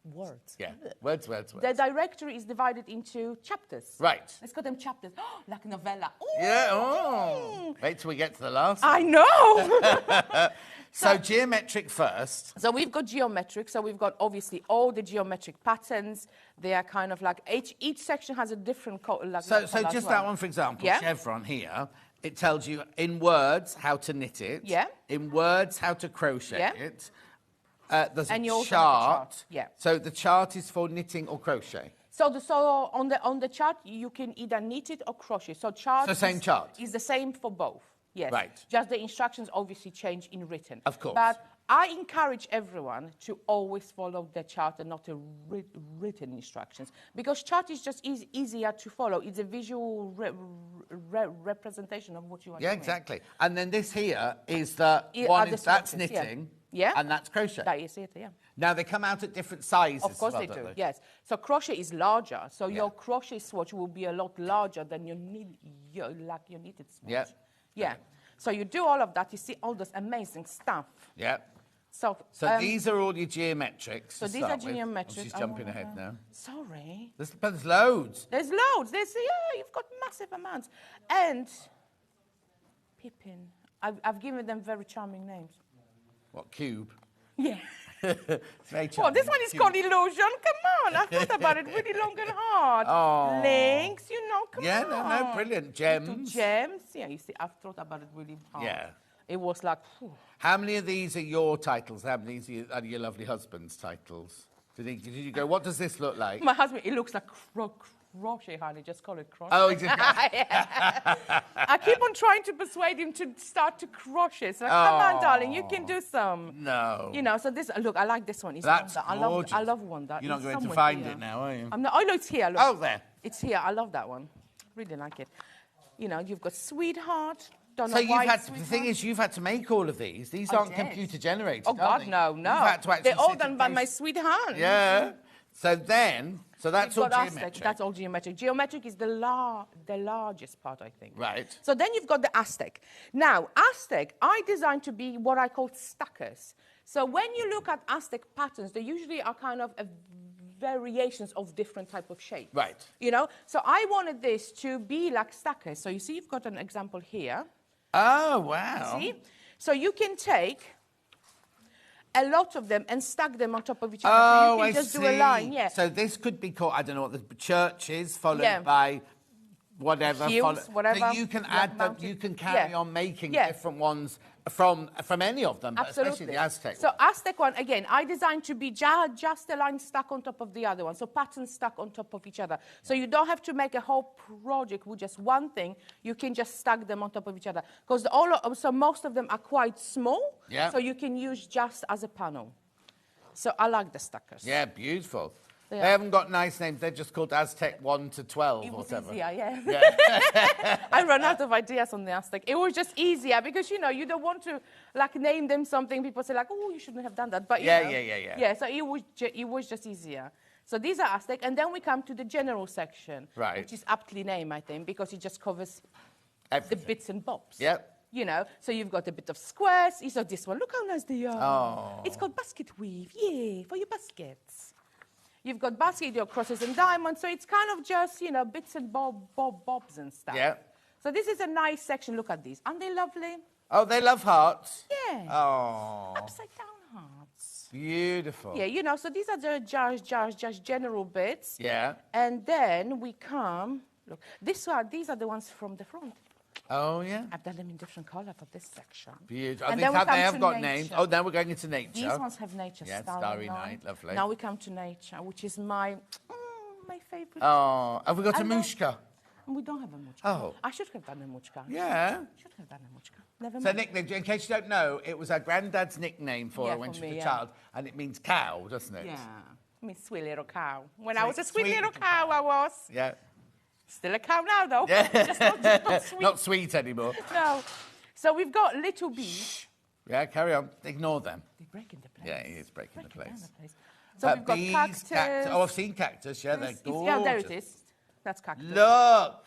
Words. Yeah, words. The directory is divided into chapters. Right. Let's call them chapters. Like novella. Ooh. Yeah, wait till we get to the last one. I know. So geometric first. So we've got geometric. So we've got obviously all the geometric patterns. They are kind of like each section has a different color. So just that one, for example, Yeah. chevron here. It tells you in words how to knit it. Yeah. In words how to crochet Yeah. it. There's And you a also have the chart. chart, yeah. So the chart is for knitting or crochet. So on the chart you can either knit it or crochet. So same chart. is the same for both. Yes. Right. Just the instructions obviously change in written. Of course. But I encourage everyone to always follow the chart and not the written instructions, because chart is just easier to follow. It's a visual representation of what you are doing. Yeah, exactly. And then this here is the Are one the that's swatches, yeah. knitting. Yeah. And that's crochet. That is it, yeah. Now they come out at different sizes. Of course as well, they don't do, yes. So crochet is larger, so Yeah. your crochet swatch will be a lot larger than your knitted swatch. Yeah. Yeah. So you do all of that, you see all this amazing stuff. Yeah. So These are all your geometrics. so to these are start with. geometrics. Oh, she's jumping ahead now. Sorry. But there's loads. There's loads. You've got massive amounts. And Pippin. I've given them very charming names. What, cube? Yeah. It's very Well, this charming. one is Cube. called Illusion. Come on. I thought about it really long and hard. Oh. Links, come Yeah, on. no, brilliant. Little Gems. gems. Yeah, you see, I've thought about it really hard. Yeah. It was like, whew. How many of these are your titles? How many are your lovely husband's titles? Did you go, what does this look like? My husband, it looks like crochet, honey. Just call it crochet. Oh, just... I keep on trying to persuade him to start to crochet. So come on, darling, you can do some. No. You know, so this, look, I like this one. It's That's Wanda. gorgeous. I love Wanda. You're not It's going to somewhere find here. it now, are you? I'm not, oh, no, it's here. Look. Oh, there. It's here. I love that one. Really like it. You know, you've got Sweetheart. Don't So know you've why had it's the Sweetheart. thing is, you've had to make all of these. These I aren't did. computer generated. Oh, are God, they? no, no. You've had to actually They're all sit done and by place- my sweet hand. Yeah. So then, so that's all You've got geometric. Aztec. That's all geometric. Geometric is the largest part, I think. Right. So then you've got the Aztec. Now, Aztec, I designed to be what I call stackers. So when you look at Aztec patterns, they usually are kind of variations of different type of shape. Right. You know? So I wanted this to be like stackers. So you see, you've got an example here. Oh, wow. See? So you can take a lot of them and stack them on top of each other. Oh, so you can I just see. do a line, yeah. So this could be called, I don't know what the church is, followed Yeah. by whatever. Heels, whatever. So you can Yeah, add them, mounted. you can carry Yeah. on making Yeah. different ones from any of them, but Absolutely. especially the Aztec. So Aztec one, again, I designed to be just a line stuck on top of the other one. So patterns stuck on top of each other. So you don't have to make a whole project with just one thing. You can just stack them on top of each other. Because so most of them are quite small. Yeah. So you can use just as a panel. So I like the stackers. Yeah, beautiful. They Yeah. haven't got nice names. They're just called Aztec 1 to 12 It or was whatever. easier, yeah. Yeah. I ran out of ideas on the Aztec. It was just easier because, you know, you don't want to, like, name them something. People say, like, oh, you shouldn't have done that. But, you Yeah, know, yeah. Yeah, so it was just easier. So these are Aztec. And then we come to the general section. Right. Which is aptly named, I think, because it just covers Everything. the bits and bobs. Yep. You know, so you've got a bit of squares. You saw this one. Look how nice they are. Oh. It's called basket weave. Yeah, for your baskets. You've got basket, your crosses and diamonds. So it's kind of just, you know, bits and bobs and stuff. Yeah. So this is a nice section. Look at these. Aren't they lovely? Oh, they love hearts. Yeah. Oh. Upside down hearts. Beautiful. Yeah, you know, so these are the just general bits. Yeah. And then we come, look, these are the ones from the front. Oh, yeah. I've done them in different colour for this section. Beautiful. And They then we have, come they have to got nature. names. Oh, now we're going into nature. These ones have nature. Yeah, Starry Night, lovely. Now we come to nature, which is my favourite. Oh, have we got a And then- mushka? We don't have a muchka. Oh. I should have done a muchka. Yeah. Should have done a muchka. Never So, mind. nickname, in case you don't know, it was her granddad's nickname for Yeah, her when for she was me, a yeah. child, and it means cow, doesn't it? Yeah. Me sweet little cow. When I was a sweet Sweet little little cow, I was. Yeah. Still a cow now, though. Yeah. Just not sweet. Not sweet anymore. No. So we've got little bees. Yeah, carry on. Ignore them. They're breaking the place. Yeah, he is breaking the Breaking down place. the place. So we've got bees, cactus. Oh, I've seen cactus. Yeah, they're It's- gorgeous. yeah, there it is. That's cactus. Look.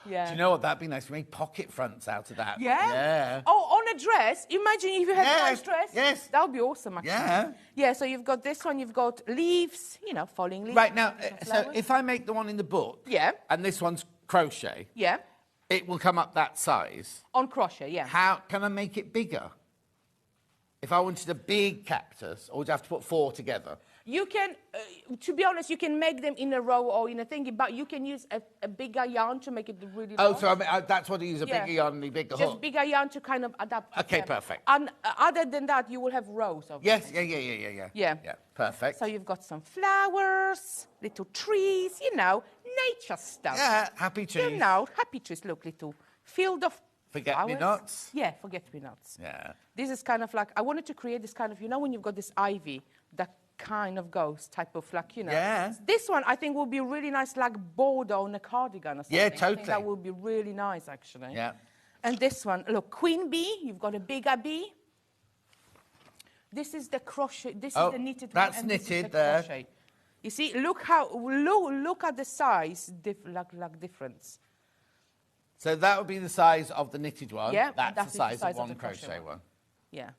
Yeah. Do you know what? That'd be nice. We made pocket fronts out of that. Yeah? Yeah. Oh, on a dress. Imagine if you had a Yes, nice dress. yes. That would be awesome, actually. Yeah. Yeah, so you've got this one, you've got leaves, you know, falling leaves. Right, now, some so flowers. if I make the one in the book, Yeah. and this one's crochet, Yeah, it will come up that size. on crochet, yeah. How can I make it bigger? If I wanted a big cactus, or would I have to put 4 together? You can, to be honest, you can make them in a row or in a thingy, but you can use a bigger yarn to make it really Oh, long. so that's what I use, a Yeah. bigger yarn and a bigger Just hook. bigger yarn to kind of adapt. to Okay, them. perfect. And other than that, you will have rows of Yes, them. yeah. Yeah. Yeah, perfect. So you've got some flowers, little trees, you know, nature stuff. Yeah, happy trees. You know, happy trees, look, little field of Forget-me-nots. flowers. Yeah, forget-me-nots. Yeah. This is kind of like, I wanted to create this kind of, you know, when you've got this ivy that kind of goes type of like, you know. Yeah. This one I think will be really nice, like bordeaux on a cardigan or something. Yeah, I think totally. that would be really nice, actually. Yeah. And this one, look, queen bee, you've got a bigger bee. This is the crochet, this Oh, is the knitted that's one. And this is knitted the there. crochet. You see, look at the size, like difference. So that would be the size of the knitted one. Yeah, That's that is the size of the one crochet crochet one. one. Yeah.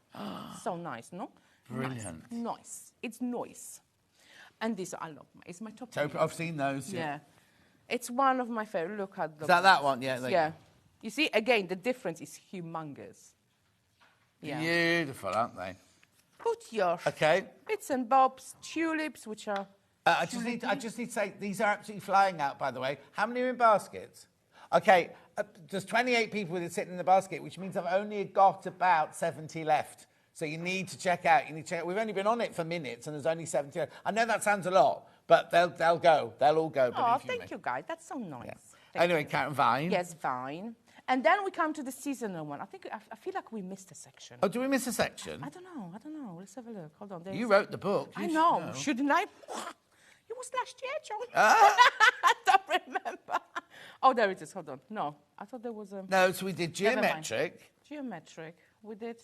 So nice, no? Brilliant. Nice. It's nice. And this, I love. It's my top. So I've seen those. Yeah. It's one of my favorite. Look at the. Is that one? Yeah. there you Yeah. You see, again, the difference is humongous. go. Yeah. Beautiful, aren't they? Put your Okay. bits and bobs, tulips, which are. I just need to say, these are absolutely flying out, by the way. How many are in baskets? Okay, there's 28 people that sitting in the basket, which means I've only got about 70 left. So you need to check out. We've only been on it for minutes, and there's only 70 left. I know that sounds a lot, But they'll go. They'll all go. Oh, thank you, guys. That's so nice. Yeah. Anyway, Karen, Vine. Yes, Vine. And then we come to the seasonal one. I feel like we missed a section. Oh, do we miss a section? I don't know. Let's have a look. Hold on. You wrote the book. I know. Shouldn't I? It was last year, John. Ah. I don't remember. Oh, there it is. Hold on. No, I thought there was a... No, so we did geometric. Geometric. We did...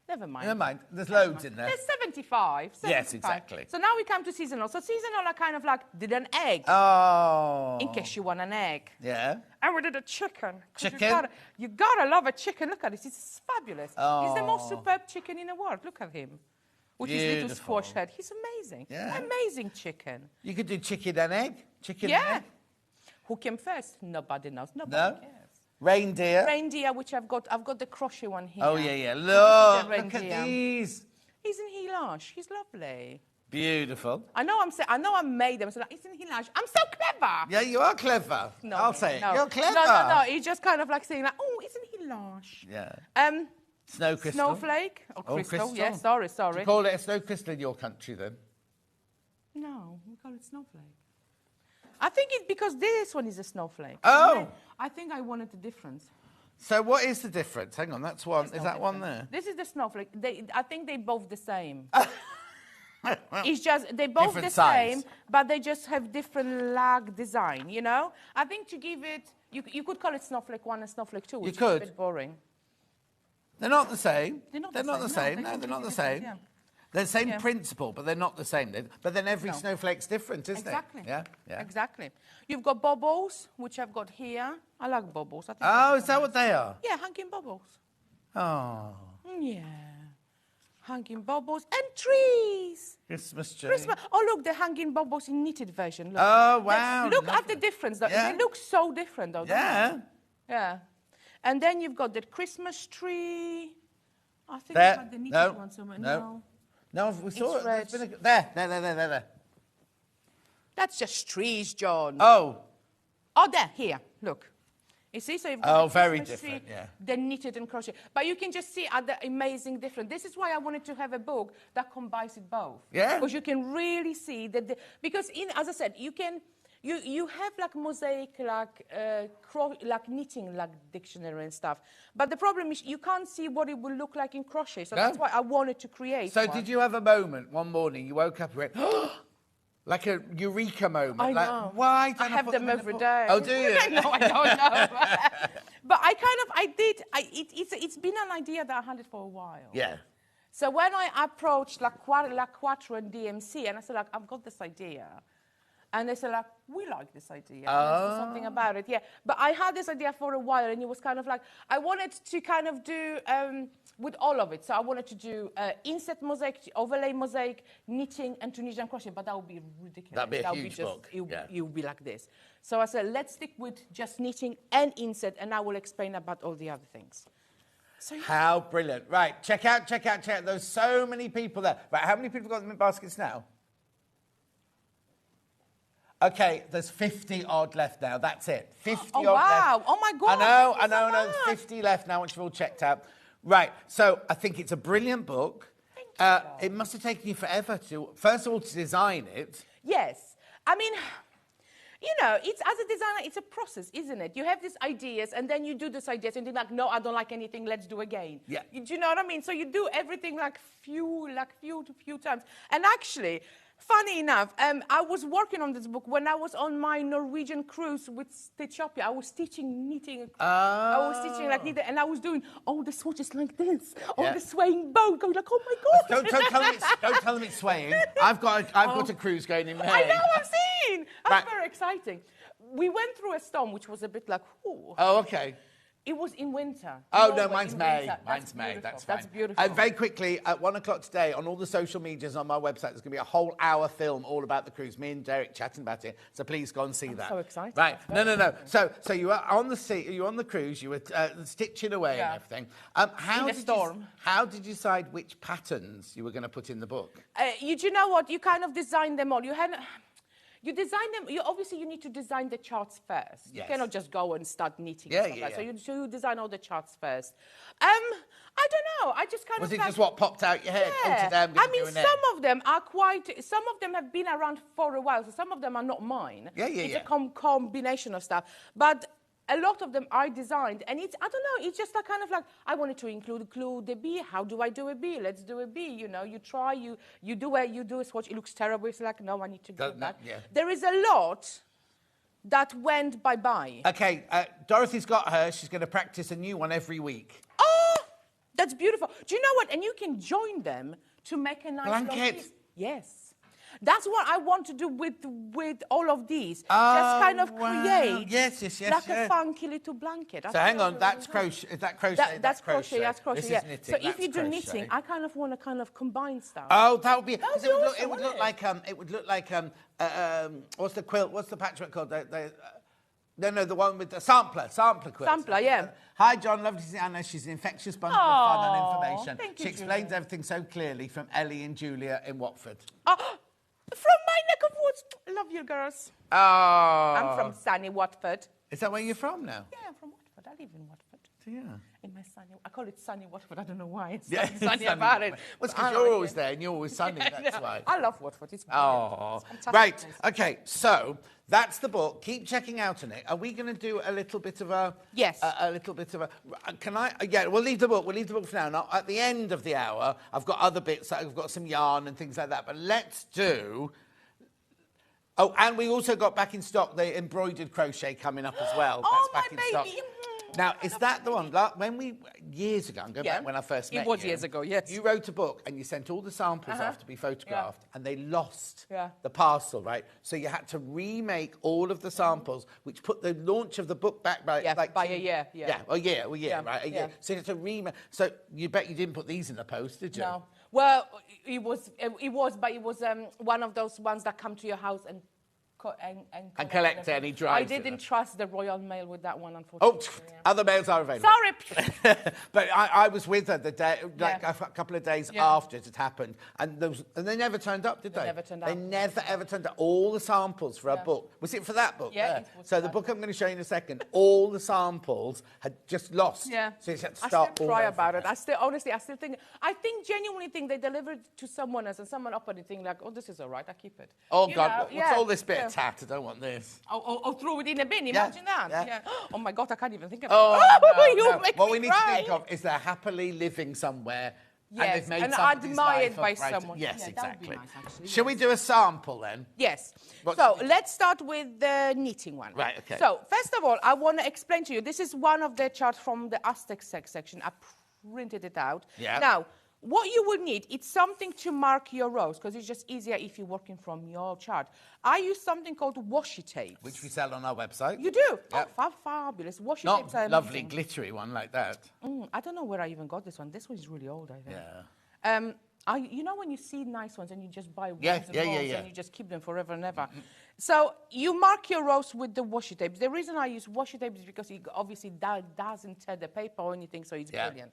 Never mind. Never mind. There's loads in there. There's 75. Yes, exactly. So now we come to seasonal. So seasonal are kind of like, did an egg. Oh. In case you want an egg. Yeah. And we did a chicken. Chicken? You gotta love a chicken. Look at this. It's fabulous. Oh. He's the most superb chicken in the world. Look at him. With his little Beautiful. squash head. He's amazing. Yeah. Amazing chicken. You could do chicken and egg. Chicken Yeah. and egg. Who came first? Nobody knows. Nobody No? cares. Reindeer. Reindeer, which I've got the crochet one here. Oh, yeah. So Look this is a at reindeer. these. Isn't he lush? He's lovely. Beautiful. I know I made them. So like, isn't he lush? I'm so clever. Yeah, you are clever. No, I'll say no. it. You're clever. No. He's just kind of like saying like, oh, isn't he lush? Yeah. Snow crystal. Snowflake. Oh, crystal. crystal. Yeah, Do sorry. you call it a snow crystal in your country then? No, we call it snowflake. I think it's because this one is a snowflake. Oh. I think I wanted a difference. So what is the difference? Hang on, that's one. There's Is no that one difference. there? This is the snowflake. I think they're both the same. It's just, they're both Different the size. same, but they just have different lag design, you know? I think to give it, you could call it snowflake 1 and snowflake 2, which is could. a bit boring. They're not the same. They're not the the same. same. No, they're not the completely same. different, yeah. They're the same Yeah. principle, but they're not the same. But then every No. snowflake's different, isn't Exactly. it? Yeah. Exactly. You've got bubbles, which I've got here. I like bubbles. I think Oh, they're is that what they are? Yeah, hanging bubbles. Oh, Yeah. Hanging bubbles and trees. Christmas tree. Christmas. Oh, look, the hanging bubbles in knitted version. Look. Oh, wow. Look at lovely. the difference. Though. Yeah. They look so different, though. don't Yeah. they? Yeah. And then you've got the Christmas tree. I think There. I had the knitted No. one somewhere. No. No, we saw It's it. There's red. been there. That's just trees, John. Oh, Oh, there, here. Look. You see, so you've got Oh, the very Christmas different, tree, yeah. the knitted and crochet. But you can just see the amazing difference. This is why I wanted to have a book that combines it both. Yeah. Because you can really see that. Because as I said, you can. You have like Mosaic, like knitting, like dictionary and stuff. But the problem is you can't see what it will look like in crochet. So No. that's why I wanted to create so one. did you have a moment one morning you woke up and went, like a eureka moment? I like, know. Why I don't I have put them in the every book? day. Oh, do you? No, I don't know. But it's been an idea that I had it for a while. Yeah. So when I approached La Quattro and DMC, and I said, like, I've got this idea. And they said, like, we like this idea. Let's do something about it, yeah. But I had this idea for a while, and it was kind of like, I wanted to kind of do with all of it. So I wanted to do inset mosaic, overlay mosaic, knitting, and Tunisian crochet, but that would be ridiculous. That'd be a That would huge just, book, It would be like this. So I said, let's stick with just knitting and inset, and I will explain about all the other things. So, yeah. How brilliant. Right, check out. There's so many people there. Right, how many people have got them in baskets now? Okay, there's 50 odd left now. That's it. 50 Oh, odd wow. left. Oh, my God. I Thank you so know. much. There's 50 left now once you've all checked out. Right, so I think it's a brilliant book. Thank you. It must have taken you forever to, first of all, to design it. Yes. I mean, you know, it's as a designer, it's a process, isn't it? You have these ideas, and then you do these ideas, and you're like, no, I don't like anything, let's do again. Yeah. Do you know what I mean? So you do everything like few times. And actually, funny enough, I was working on this book when I was on my Norwegian cruise with Stitchopia. I was teaching knitting. I was teaching like knitting, and I was doing all the swatches like this, all the swaying boat, going like, oh my God. Don't tell them it's swaying. I've got a cruise going in May. I know, I've seen. That's Right. very exciting. We went through a storm, which was a bit like, ooh. Oh, okay. It was in winter. Oh, Norway no, mine's in May. winter. Mine's May. Beautiful. That's fine. That's beautiful. Very quickly, at 1 o'clock today, on all the social medias on my website, there's going to be a whole hour film all about the cruise. Me and Derek chatting about it. So please go and see that. so excited. Right. No. So you were on the sea, you were on the cruise, you were stitching away Yeah. and everything. In a storm. How did you decide which patterns you were going to put in the book? You know what? You kind of designed them all. You design them. Obviously you need to design the charts first. Yes. You cannot just go and start knitting. Yeah, and stuff yeah, like that. yeah. So you design all the charts first. I don't know. I just kind Was of it like, just what popped out your head? Oh, yeah. today I'm going I to mean, do an some egg. of them are quite. Some of them have been around for a while, so some of them are not mine. Yeah, yeah, It's yeah. a combination of stuff, but a lot of them I designed, and it's, I don't know, it's just like kind of like, I wanted to include the bee. How do I do a bee? Let's do a bee. You know, you try, you do a swatch. It looks terrible. It's like, no, I need to do that. Yeah. There is a lot that went bye-bye. Okay, Dorothy's got hers. She's going to practice a new one every week. Oh, that's beautiful. Do you know what? And you can join them to make a nice long Blanket. piece. Yes. That's what I want to do with all of these. Oh, just kind of wow. create Yes, like a funky little blanket. So hang on, that's crochet. Is that crochet? That's crochet. That's crochet. This Yeah. is knitting. So if that's you do crochet. knitting, I kind of want to kind of combine stuff. Oh, that would be. That would 'cause be it would look, awesome, it would look wouldn't like it would look like what's the quilt? What's the patchwork called? No, the one with the sampler quilt. Sampler, yeah. Hi, John. Lovely to see Anna. She's an infectious bunch of fun and information. Thank you, She explains Julia. everything so clearly from Ellie and Julia in Watford. Oh, from my neck of woods. Love you, girls. Oh. I'm from sunny Watford. Is that where you're from now? Yeah, I'm from Watford. I live in Watford. Yeah. In my sunny, I call it sunny Watford. I don't know why. It's Yeah, sunny about it. Well, it's I because like you're it. always there and you're always sunny. That's why. I love Watford. It's brilliant. Oh, It's fantastic right. place. Okay, so that's the book. Keep checking out on it. Are we going to do a little bit of a... Yes. A little bit of a... Can I... Yeah, we'll leave the book. We'll leave the book for now. Now, at the end of the hour, I've got other bits. I've got some yarn and things like that. But let's do... Oh, and we also got back in stock the embroidered crochet coming up as well. Oh, That's back my in stock. baby. Now, is that the one? When we... Years ago, I'm going back when I first met you. It was years ago, yes. You wrote a book and you sent all the samples off to be photographed and they lost the parcel, right? So you had to remake all of the samples, which put the launch of the book back by a year. Yeah, a year, Yeah, right? A yeah. year. So you had to remake. So you bet you didn't put these in the post, did you? No. Well, it was one of those ones that come to your house and collect it and he drives I it. didn't trust the Royal Mail with that one, Oh, unfortunately. other mails are available. Sorry. But I was with her the day, like a couple of days Yeah. after it had happened, and they never turned up, did they? They never turned They up. never ever turned up. All the samples for a book. Was it for that book? Yeah, there? it was So for the that book I'm going to show you in a second, all the samples had just lost. Yeah. So you had to I start still all cry over about again. it. I genuinely think they delivered to someone else and someone opened it think like, oh, this is all right, I keep it. Oh, You God, know, what's yeah, all this bit yeah. of tat? I don't want this. Or throw it in a bin, imagine that. yeah. Oh my God, I can't even think of Oh, it. no, You no. make What me we need cry. to think of is they're happily living somewhere. Yes, and they've made and somebody's admired life by a brighter- someone. Yes, Yeah, that would be exactly. nice, actually, Shall we do a sample then? Yes. What's So the- let's start with the knitting one. Right, okay. So first of all, I want to explain to you, this is one of the charts from the Aztec section. I printed it out. Yeah. Now, what you will need, it's something to mark your rows, because it's just easier if you're working from your chart. I use something called washi tapes. Which we sell on our website. You do? Yep. Oh, fabulous. Washi Not tapes are lovely, amazing. glittery one like that. I don't know where I even got this one. This one is really old, I think. Yeah. You know when you see nice ones and you just buy Yeah, rows and yeah, rows yeah, yeah. and you just keep them forever and ever. So you mark your rows with the washi tapes. The reason I use washi tapes is because it obviously doesn't tear the paper or anything, so it's brilliant.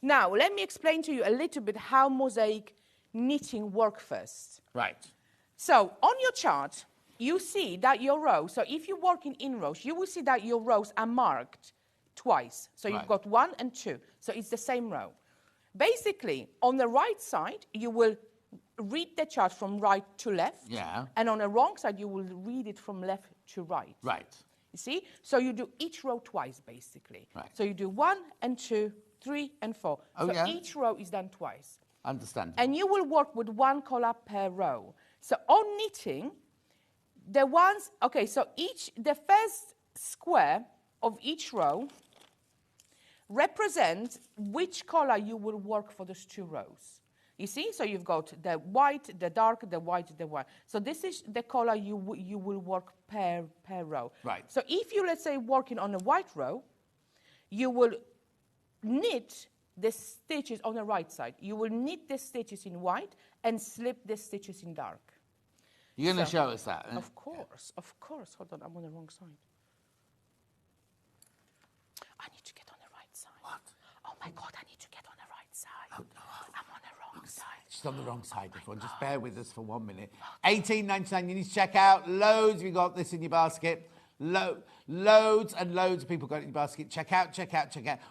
Now, let me explain to you a little bit how Mosaic knitting works first. Right. So on your chart, you see that your rows, so if you're working in rows, you will see that your rows are marked twice. So you've got 1 and 2. So it's the same row. Basically, on the right side, you will read the chart from right to left. Yeah. And on the wrong side, you will read it from left to right. Right. You see? So you do each row twice, basically. Right. So you do 1 and 2, 3 and 4. Oh, so yeah. each row is done twice. Understand. And you will work with 1 color per row. So on knitting, the ones, okay, so the first square of each row represents which color you will work for those 2 rows. You see? So you've got the white, the dark, the white, the white. So this is the color you will work per row. Right. So if you, let's say, working on a white row, you will knit the stitches on the right side. You will knit the stitches in white and slip the stitches in dark. You're going to show us that? Eh? Of course, of course. Hold on, I'm on the wrong side. I need to get on the right side. What? Oh my God, I need to get on the right side. Oh, no. I'm on the wrong She's on the wrong side, everyone. Just bear with us for 1 minute. $18.99. You need to check out. Loads of you got this in your basket. Loads and loads of people got it in your basket. Check out.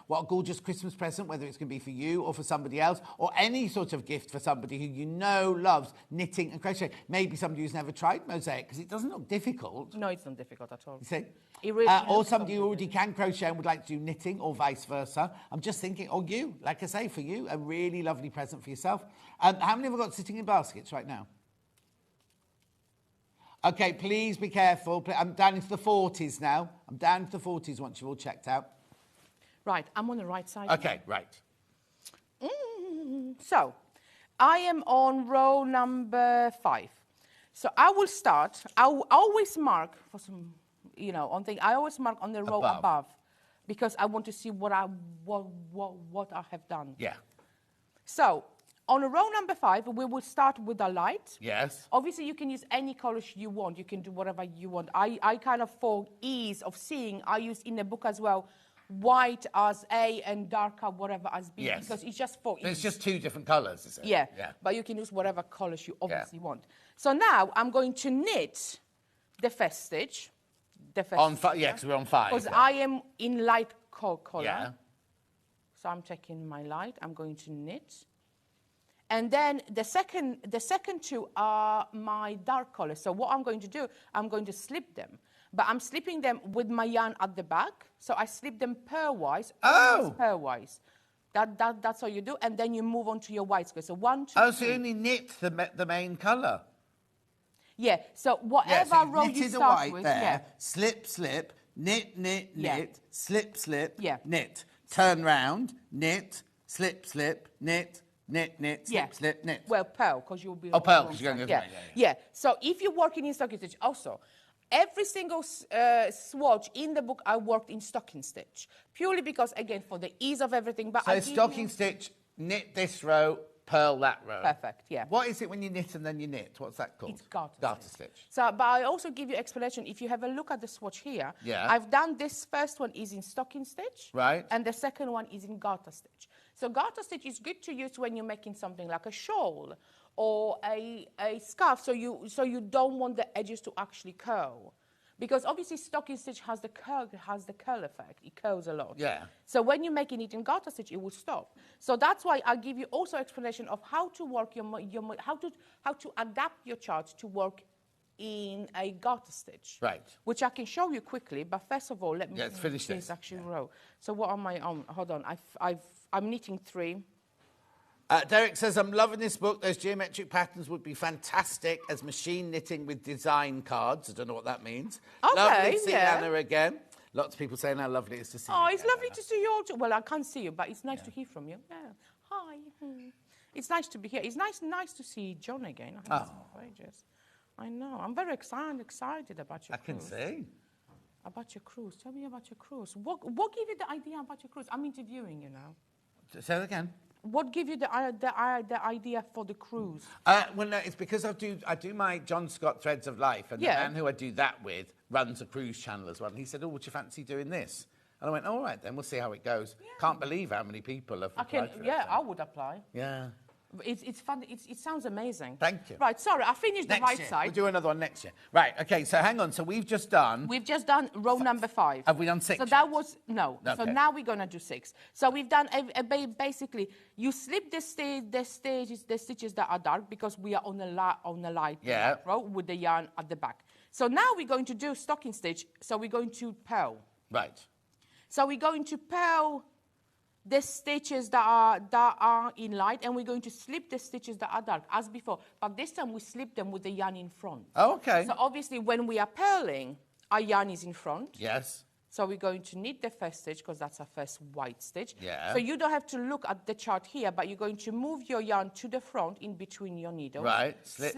What a gorgeous Christmas present, whether it's going to be for you or for somebody else, or any sort of gift for somebody who you know loves knitting and crochet. Maybe somebody who's never tried Mosaic, because it doesn't look difficult. No, it's not difficult at all. You see? It really Or somebody who already can crochet and would like to do knitting, or vice versa. I'm just thinking, or you, like I say, for you, a really lovely present for yourself. How many have we got sitting in baskets right now? Okay, please be careful. I'm down into the 40s now. I'm down into the 40s once you've all checked out. Right, I'm on the right side. Okay, right. So, I am on row number 5. So I will start. I will always mark for some, on thing. I always mark on the row above, because I want to see what I have done. Yeah. So, on row number 5, we will start with a light. Yes. Obviously, you can use any colors you want. You can do whatever you want. I kind of, for ease of seeing, I use in the book as well, white as A and darker whatever as B. Yes. Because it's just for ease. It's just 2 different colours, is it? Yeah. Yeah. But you can use whatever colors you obviously want. So now I'm going to knit the first stitch. Yes, we're on 5. Because I am in light color. Yeah. So I'm taking my light. I'm going to knit. And then the second 2 are my dark colors. So what I'm going to do, I'm going to slip them. But I'm slipping them with my yarn at the back. So I slip them pairwise. Oh! Pairwise. That's how you do. And then you move on to your white square. So 1, 2, Oh, so 3. you only knit the main colour? Yeah. So whatever so row you knitted start white with. there, Yeah. slip, slip, knit, knit, Yeah. knit, slip, slip, Yeah. knit. Turn round, knit, slip, slip, knit, knit, knit, slip, Yeah. slip, knit. Well, pearl, because you'll be... Oh, on the pearl, wrong 'cause you're going side. the other way, Yeah. So if you're working in stocking stitch, also, every single swatch in the book, I worked in stocking stitch. Purely because, again, for the ease of everything. But So stocking stitch, knit this row, pearl that row. Perfect, yeah. What is it when you knit and then you knit? What's that called? It's garter stitch. So, but I also give you explanation. If you have a look at the swatch here, Yeah. I've done this first one is in stocking stitch. Right. And the second one is in garter stitch. So garter stitch is good to use when you're making something like a shawl or a scarf, so you don't want the edges to actually curl. Because obviously stocking stitch has the curl effect. It curls a lot. Yeah. So when you're making it in garter stitch, it will stop. So that's why I give you also explanation of how to work how to adapt your chart to work in a garter stitch. Right. Which I can show you quickly, but first of all, let me finish this. actual row. So what am I on? Hold on. I'm knitting 3. Derek says, I'm loving this book. Those geometric patterns would be fantastic as machine knitting with design cards. I don't know what that means. Okay, lovely to see yeah. Anna again. Lots of people saying how lovely it is to see you. Oh, it's again, lovely Anna. to see you all too. Well, I can't see you, but it's nice to hear from you. Yeah. Hi. It's nice to be here. It's nice to see John again. I haven't seen him for ages. I know. I'm very excited about your cruise. I can see. About your cruise. Tell me about your cruise. What gave you the idea about your cruise? I'm interviewing you now. Say that again. What gave you the idea for the cruise? Well, no, it's because I do my John Scott Threads of Life, and the man who I do that with runs a cruise channel as well. And he said, "Oh, would you fancy doing this?" And I went, "All right, then we'll see how it goes." Yeah. Can't believe how many people have applied for it. Yeah, I would apply. Yeah. It's fun. It sounds amazing. Thank you. Right, sorry, I finished the right side. We'll do another one next year. Right, okay, so hang on. So we've just done row number 5. Have we done 6? So that was, no. Okay. So now we're going to do 6. So we've done, basically, you slip the stitches that are dark because we are on the light row with the yarn at the back. So now we're going to do stocking stitch. So we're going to purl. Right. So we're going to purl the stitches that are in light, and we're going to slip the stitches that are dark, as before. But this time we slip them with the yarn in front. Oh, okay. So obviously when we are purling, our yarn is in front. Yes. So we're going to knit the first stitch, because that's our first white stitch. Yeah. So you don't have to look at the chart here, but you're going to move your yarn to the front in between your needles. Right. Slip.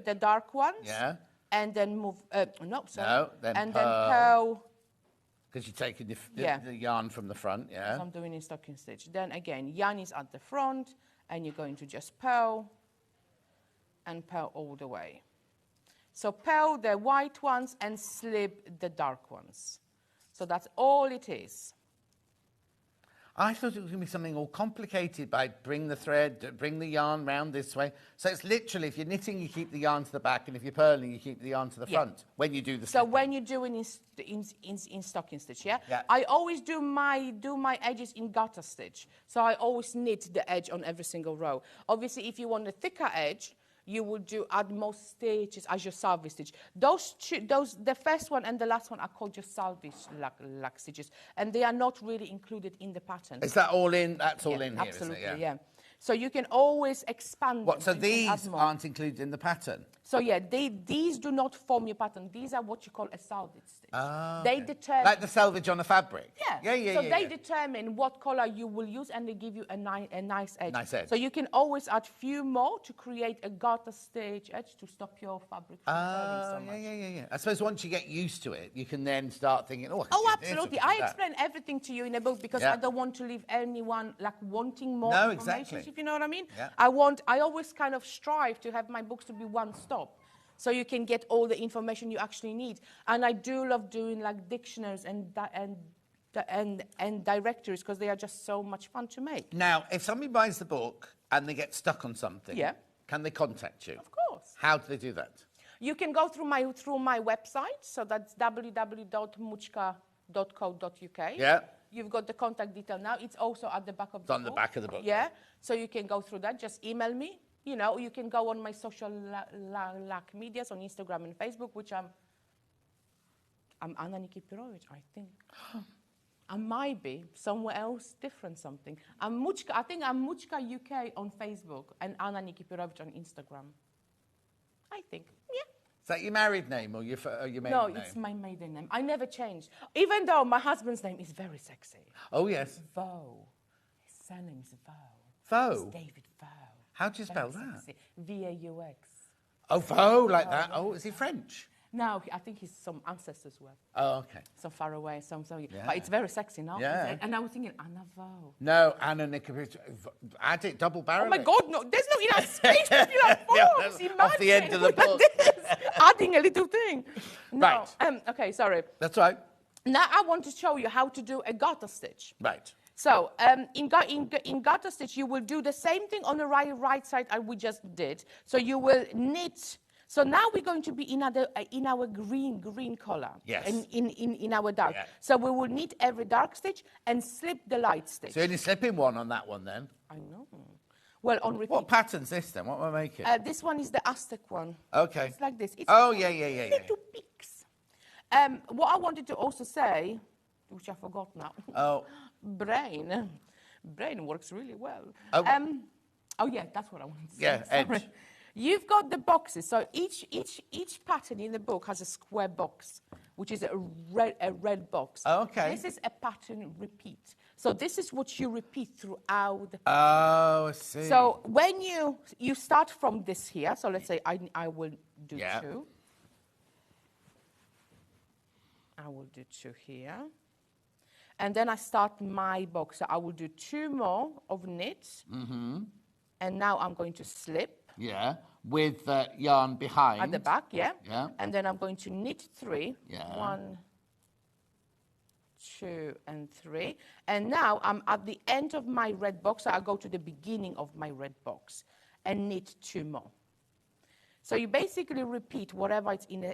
the dark ones. Yeah. And then move, then purl. Because you're taking the yarn from the front, yeah? I'm doing in stocking stitch. Then again, yarn is at the front, and you're going to just purl, and purl all the way. So purl the white ones and slip the dark ones. So that's all it is. I thought it was going to be something all complicated by bring the thread, bring the yarn round this way. So it's literally, if you're knitting, you keep the yarn to the back, and if you're purling, you keep the yarn to the front when you do the So slipping. when you're doing in stocking stitch, yeah? Yeah. I always do my edges in garter stitch. So I always knit the edge on every single row. Obviously, if you want a thicker edge, you would add more stitches as your salvage stitch. The first one and the last one are called your salvage lac stitches, and they are not really included in the pattern. Is that all in? That's all in here, absolutely, isn't it? yeah. So you can always expand What, so them. You can add these more. aren't included in the pattern? So yeah, these do not form your pattern. These are what you call a salvage stitch. They determine... Like the selvage on a fabric? Yeah. So they determine what color you will use, and they give you a nice edge. Nice edge. So you can always add few more to create a garter stitch edge to stop your fabric from curling so much. Yeah. I suppose once you get used to it, you can then start thinking, oh, I can Oh, do this, absolutely. I can I do that. explain everything to you in a book because Yeah. I don't want to leave anyone like wanting more No, information, exactly. if you know what I mean. Yeah. I always kind of strive to have my books to be one stop, so you can get all the information you actually need. And I do love doing like dictionaries and directories because they are just so much fun to make. Now, if somebody buys the book and they get stuck on something, can they contact you? Of course. How do they do that? You can go through my website, so that's www.muchka.co.uk. Yeah. You've got the contact detail now. It's also at the back of the book. It's on the back of the book. Yeah. So you can go through that. Just email me. You know, you can go on my social medias on Instagram and Facebook, which I'm Anna Nikipirovich, I think. I might be somewhere else, different something. I think I'm Muchka UK on Facebook and Anna Nikipirovich on Instagram. I think, yeah. Is that your married name or your maiden name? No, it's my maiden name. I never changed. Even though my husband's name is very sexy. Oh, yes. Vo. His surname is Vo. Vo? It's David Vo. How do you spell Very that? sexy. V-A-U-X. Oh, Vo, like that. Oh, is he French? No, I think he's some ancestors were. Oh, okay. Some far away, some so. Yeah. But it's very sexy, no? Yeah. And I was thinking, Anna Vo. No, Anna Nikipirovich. Add it, double barrel. Oh my God, no! There's not enough space to fill up forms. Yeah, off the end of the book. Adding a little thing. No. Right. Okay, sorry. That's right. Now I want to show you how to do a garter stitch. Right. So in garter stitch, you will do the same thing on the right side as we just did. So you will knit. So now we're going to be in our green color. Yes. In our dark. Yeah. So we will knit every dark stitch and slip the light stitch. So you're only slipping one on that one then? I know. Well, on repeat. What pattern's this then? What am I making? This one is the Aztec one. Okay. It's like this. It's Yeah. little peaks. What I wanted to also say, which I forgot now. Oh. Brain works really well. Oh. Yeah, that's what I wanted to say. Yeah, Sorry. edge. You've got the boxes. So each pattern in the book has a square box, which is a red box. Okay. This is a pattern repeat. So this is what you repeat throughout the Oh, I see. So when you start from this here, so let's say I will do two. I will do two here. And then I start my box. So I will do two more of knit. Mm-hmm. And now I'm going to slip. Yeah, with the yarn behind. At the back, yeah. Yeah. And then I'm going to knit three. Yeah. 1, 2, and 3. And now I'm at the end of my red box. So I go to the beginning of my red box and knit two more. So you basically repeat whatever is in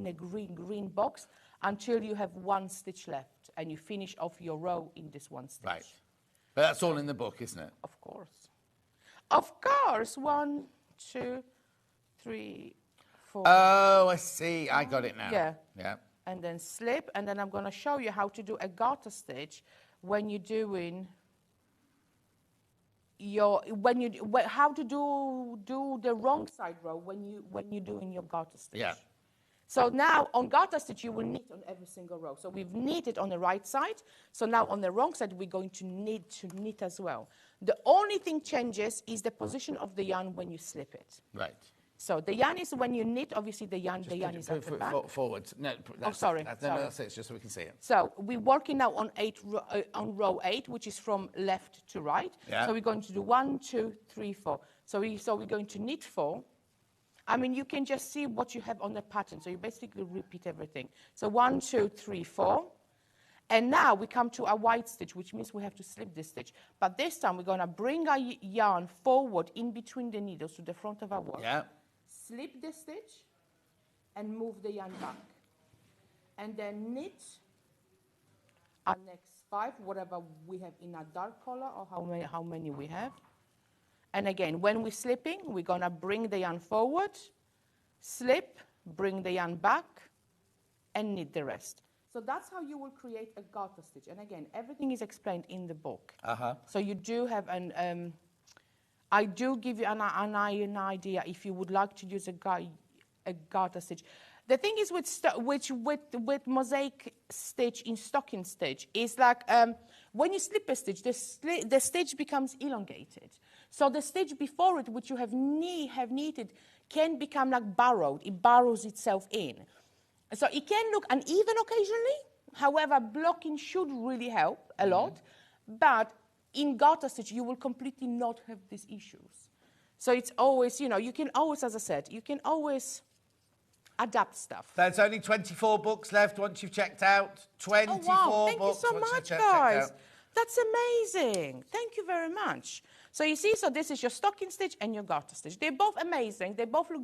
a green box until you have one stitch left, and you finish off your row in this one stitch. Right. But that's all in the book, isn't it? Of course. Of course. 1, 2, 3, 4. Oh, I see. I got it now. Yeah. Yeah. And then slip, and then I'm going to show you how to do a garter stitch when you're doing how to do the wrong side row when you're doing your garter stitch. Yeah. So now on garter stitch you will knit on every single row. So we've knitted on the right side. So now on the wrong side we're going to knit as well. The only thing changes is the position of the yarn when you slip it. Right. So the yarn is when you knit, obviously the yarn is at the back. Forwards. No, sorry. That's it, just so we can see it. So we're working now on row 8, which is from left to right. Yeah. So we're going to do 1, 2, 3, 4. So we're going to knit 4. I mean, you can just see what you have on the pattern. So you basically repeat everything. So 1, 2, 3, 4. And now we come to a white stitch, which means we have to slip this stitch. But this time we're going to bring our yarn forward in between the needles to the front of our work. Yeah. Slip the stitch and move the yarn back. And then knit our next 5, whatever we have in our dark color or how many we have. And again, when we're slipping, we're going to bring the yarn forward, slip, bring the yarn back, and knit the rest. So that's how you will create a garter stitch. And again, everything is explained in the book. So you do have an, I do give you an idea if you would like to use a garter stitch. The thing is with mosaic stitch in stocking stitch is like when you slip a stitch, the stitch becomes elongated. So the stitch before it, which you have knitted, can become like burrowed. It burrows itself in. So it can look uneven occasionally. However, blocking should really help a lot. But in garter stitch, you will completely not have these issues. So it's always, you know, you can always, as I said, you can always adapt stuff. There's only 24 books left once you've checked out. 24 books. Oh, wow. Thank books. You so much, guys. That's amazing. Thank you very much. So you see, so this is your stocking stitch and your garter stitch. They're both amazing. They both look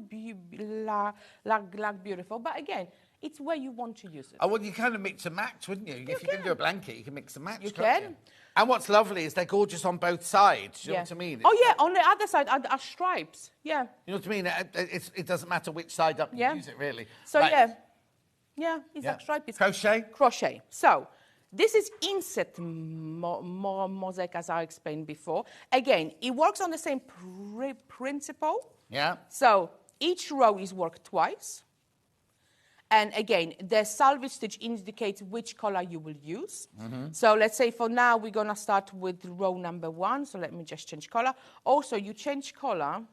like beautiful. But again, it's where you want to use it. Oh, well, you kind of mix and match, wouldn't you? If you're going to do a blanket, you can mix and match. You can. You? And what's lovely is they're gorgeous on both sides. You know what I mean? Oh, yeah, on the other side are stripes. Yeah. You know what I mean? It doesn't matter which side up you use it, really. So, right. it's like stripes. Crochet? Crochet. So, this is inset mosaic, as I explained before. Again, it works on the same principle. Yeah. So, each row is worked twice. And again, the salvage stitch indicates which color you will use. So let's say for now, we're going to start with row number 1. So let me just change color. Also, you change color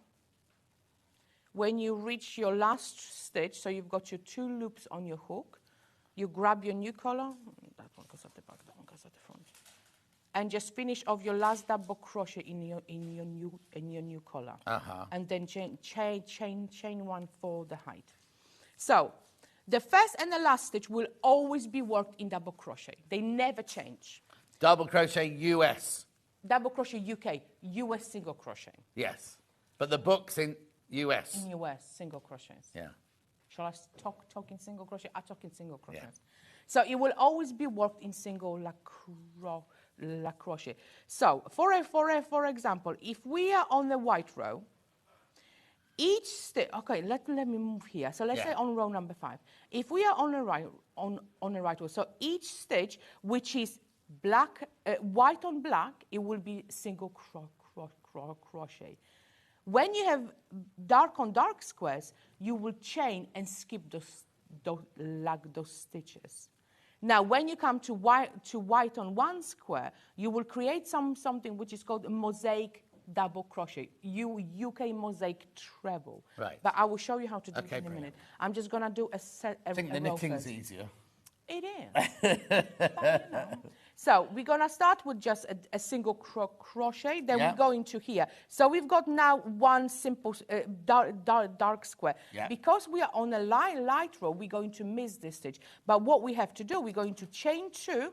when you reach your last stitch. So you've got your 2 loops on your hook. You grab your new color. That one goes at the back, that one goes at the front. And just finish off your last double crochet in your new color. And then chain 1 for the height. So the first and the last stitch will always be worked in double crochet. They never change. Double crochet US. Double crochet UK, US single crochet. Yes. But the book's in US. In US, single crochets. Yeah. Shall I talk in single crochet? I talk in single crochet. Yeah. So it will always be worked in single crochet. So for example, if we are on the white row, each stitch, okay, let me move here. So let's say on row number 5. If we are on the right row, so each stitch, which is black, white on black, it will be single crochet. When you have dark on dark squares, you will chain and skip those stitches. Now, when you come to white on one square, you will create something which is called a mosaic double crochet, UK mosaic treble. Right. But I will show you how to do it in a minute. I'm just going to do a set. I think the knitting's easier. It is. But, you know. So we're going to start with just a single crochet. Then we go into here. So we've got now one simple dark square. Yeah. Because we are on a light row, we're going to miss this stitch. But what we have to do, we're going to chain 2.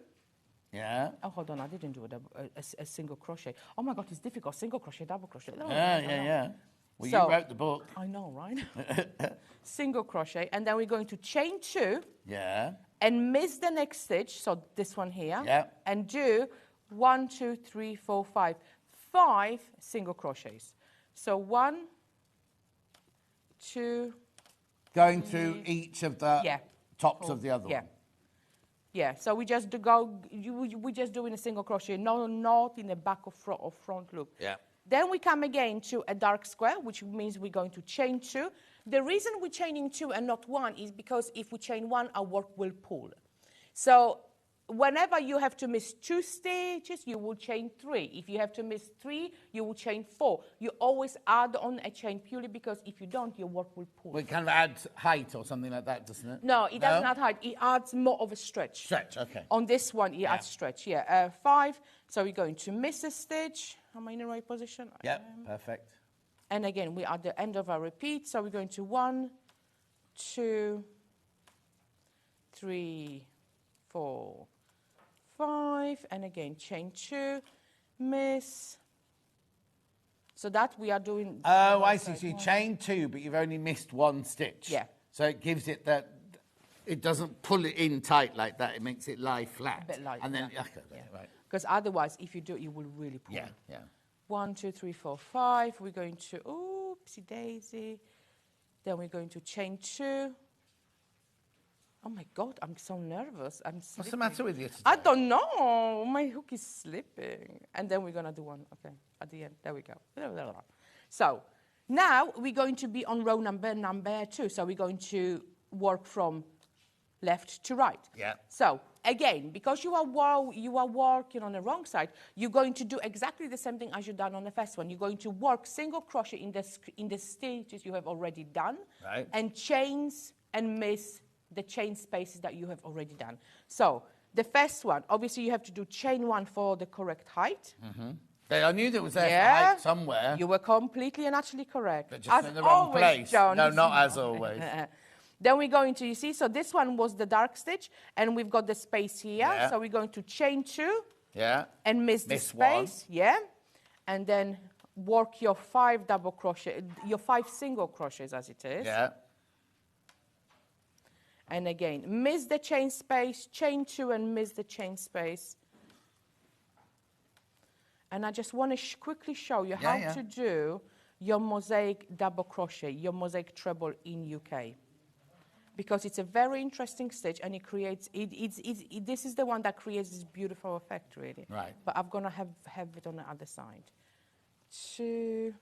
Yeah. Oh, hold on. I didn't do a single crochet. Oh, my God, it's difficult. Single crochet, double crochet. Oh, yeah. Well, so, you wrote the book. I know, right? Single crochet. And then we're going to chain 2. Yeah. And miss the next stitch. So this one here. Yeah. And do 1, 2, 3, 4, 5. 5 single crochets. So 1, 2. Going through each of the tops of the other one. Yeah, so we just we're just doing a single crochet, not in the back or front loop. Yeah. Then we come again to a dark square, which means we're going to chain 2. The reason we're chaining 2 and not 1 is because if we chain 1, our work will pull. So whenever you have to miss 2 stitches, you will chain 3. If you have to miss 3, you will chain 4. You always add on a chain purely because if you don't, your work will pull. Well, it kind of adds height or something like that, doesn't it? No, it doesn't add height. It adds more of a stretch. Stretch, okay. On this one, it adds stretch, 5. So we're going to miss a stitch. Am I in the right position? Yeah, perfect. And again, we are at the end of our repeat. So we're going to 1, 2, 3, 4, 5, and again, chain 2, miss. So that we are doing... Oh, I see. So you chain 2, but you've only missed 1 stitch. Yeah. So it gives it that... It doesn't pull it in tight like that. It makes it lie flat. A bit like and then, that. okay, right. Because otherwise, if you do it, you will really pull. Yeah, yeah. 1, 2, 3, 4, 5. We're going to... Oopsie daisy. Then we're going to chain 2. Oh my God, I'm so nervous. I'm slipping. What's the matter with you today? I don't know. My hook is slipping. And then we're going to do one. Okay, at the end. There we go. So now we're going to be on row number 2. So we're going to work from left to right. Yeah. So again, because you are working on the wrong side, you're going to do exactly the same thing as you've done on the first one. You're going to work single crochet in the stitches you have already done, right, and chains and miss the chain spaces that you have already done. So the first one, obviously you have to do chain 1 for the correct height. Mm-hmm. I knew there was height somewhere. You were completely and utterly correct. But just in the wrong place. John. No, not as always. Then we're going to, you see, so this one was the dark stitch, and we've got the space here. Yeah. So we're going to chain 2. Yeah. And miss the space. 1. Yeah. And then work your 5 double crochet, your 5 single crochets as it is. Yeah. And again, miss the chain space, chain 2 and miss the chain space. And I just want to quickly show you how to do your mosaic double crochet, your mosaic treble in UK. Because it's a very interesting stitch, and it creates, this is the one that creates this beautiful effect, really. Right. But I'm going to have it on the other side. 2.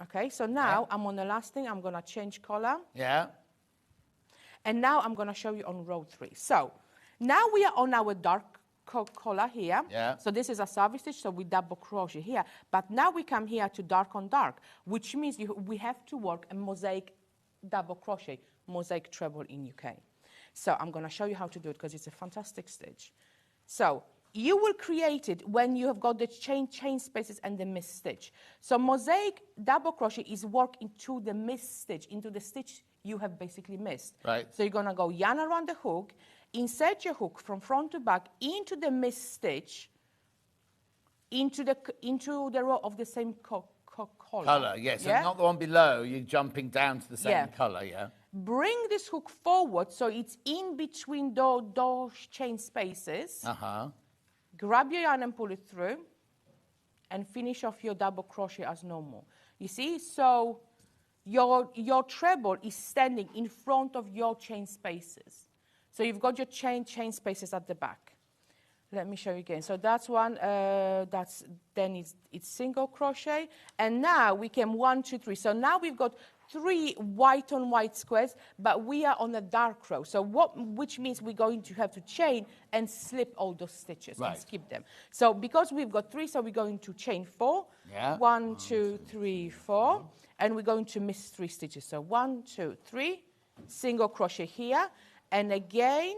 Okay, so now I'm on the last thing. I'm going to change color. Yeah. And now I'm going to show you on row 3. So now we are on our dark color here. Yeah. So this is a service stitch, so we double crochet here. But now we come here to dark on dark, which means we have to work a mosaic double crochet, mosaic treble in UK. So I'm going to show you how to do it because it's a fantastic stitch. So you will create it when you have got the chain spaces and the miss stitch. So mosaic double crochet is work into the miss stitch, into the stitch you have basically missed. Right. So you're going to go yarn around the hook, insert your hook from front to back into the miss stitch, into the row of the same color. Yes. Yeah? So not the one below. You're jumping down to the same color. Yeah. Bring this hook forward so it's in between those chain spaces. Grab your yarn and pull it through, and finish off your double crochet as normal. You see, so your treble is standing in front of your chain spaces. So you've got your chain spaces at the back. Let me show you again. So that's one, then it's single crochet. And now we came 1, 2, 3. So now we've got 3 white on white squares, but we are on a dark row. So which means we're going to have to chain and slip all those stitches and skip them. So because we've got 3, so we're going to chain 4. Yeah. 1, 2, 3, 4. And we're going to miss 3 stitches. So 1, 2, 3, single crochet here. And again,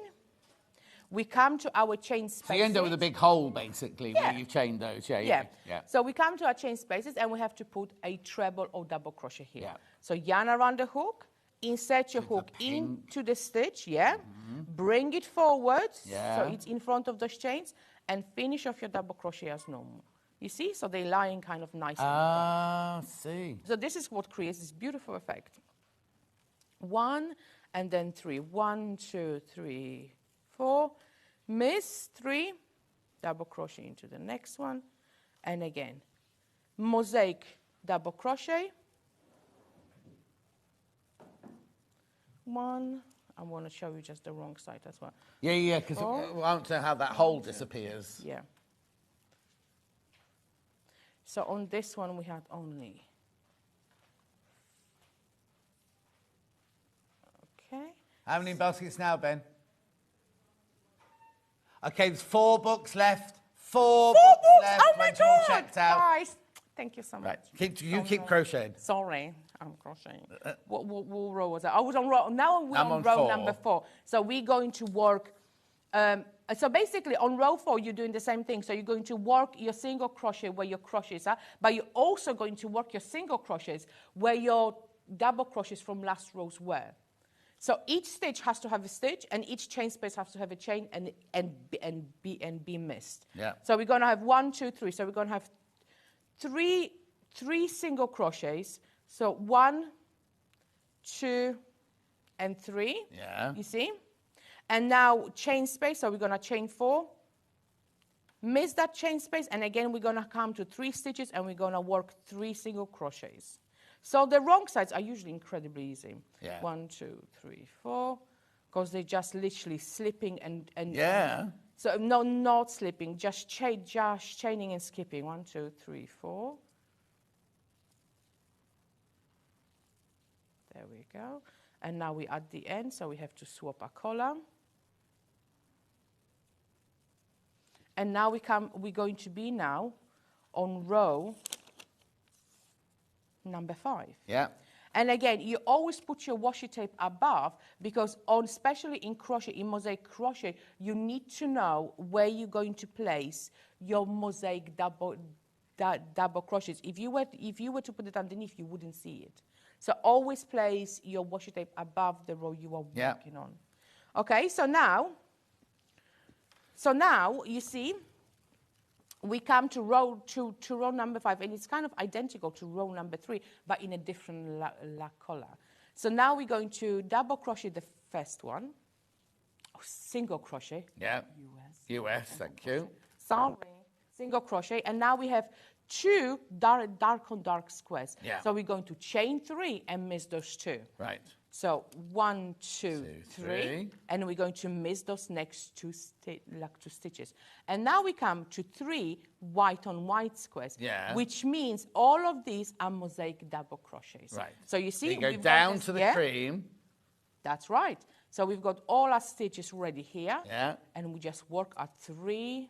we come to our chain spaces. So you end up with a big hole, basically, where you've chained those. Yeah. So we come to our chain spaces, and we have to put a treble or double crochet here. Yeah. So yarn around the hook, insert your hook into the stitch, bring it forward, so it's in front of those chains, and finish off your double crochet as normal. You see? So they're lying kind of nicely. Ah, see. So this is what creates this beautiful effect. 1, and then 3. 1, 2, 3, 4. Miss 3. Double crochet into the next one. And again, mosaic double crochet. 1. I want to show you just the wrong side as well. Yeah, because I want to know how that hole disappears. Yeah. So on this one, we had only... Okay. How many baskets now, Ben? Okay, there's 4 books left. 4 books left. Oh my God! Checked out. Guys, thank you so much. Right. You keep crocheting. Sorry, I'm crocheting. What row was that? I was on row. Now we're on row 4. number 4. So we're going to work. So basically, on row 4, you're doing the same thing. So you're going to work your single crochet where your crochets are, but you're also going to work your single crochets where your double crochets from last rows were. So each stitch has to have a stitch, and each chain space has to have a chain and be missed. Yeah. So we're going to have 1, 2, 3. So we're going to have three single crochets. So 1, 2, and 3. Yeah. You see? And now chain space. So we're going to chain 4. Miss that chain space, and again we're going to come to 3 stitches, and we're going to work 3 single crochets. So the wrong sides are usually incredibly easy. Yeah. 1, 2, 3, 4, because they're just literally slipping and Yeah. so no, not slipping, just chaining and skipping. 1, 2, 3, 4. There we go. And now we're at the end, so we have to swap our collar. And now we're going to be now on row number 5. Yeah. And again, you always put your washi tape above, because especially in crochet, in mosaic crochet, you need to know where you're going to place your mosaic double crochets. If you were to put it underneath, you wouldn't see it. So always place your washi tape above the row you are working on. Okay, so now you see, we come to row number 5, and it's kind of identical to row number 3, but in a different color. So now we're going to double crochet the first one, single crochet. Yeah. US, thank you. Sorry, single crochet, and now we have 2 dark on dark squares. Yeah. So we're going to chain 3 and miss those 2. Right. So 1, 2, 3, and we're going to miss those next 2 stitches. And now we come to 3 white on white squares, which means all of these are mosaic double crochets. Right. So you see, you go down to the cream. That's right. So we've got all our stitches ready here, Yeah. and we just work our 3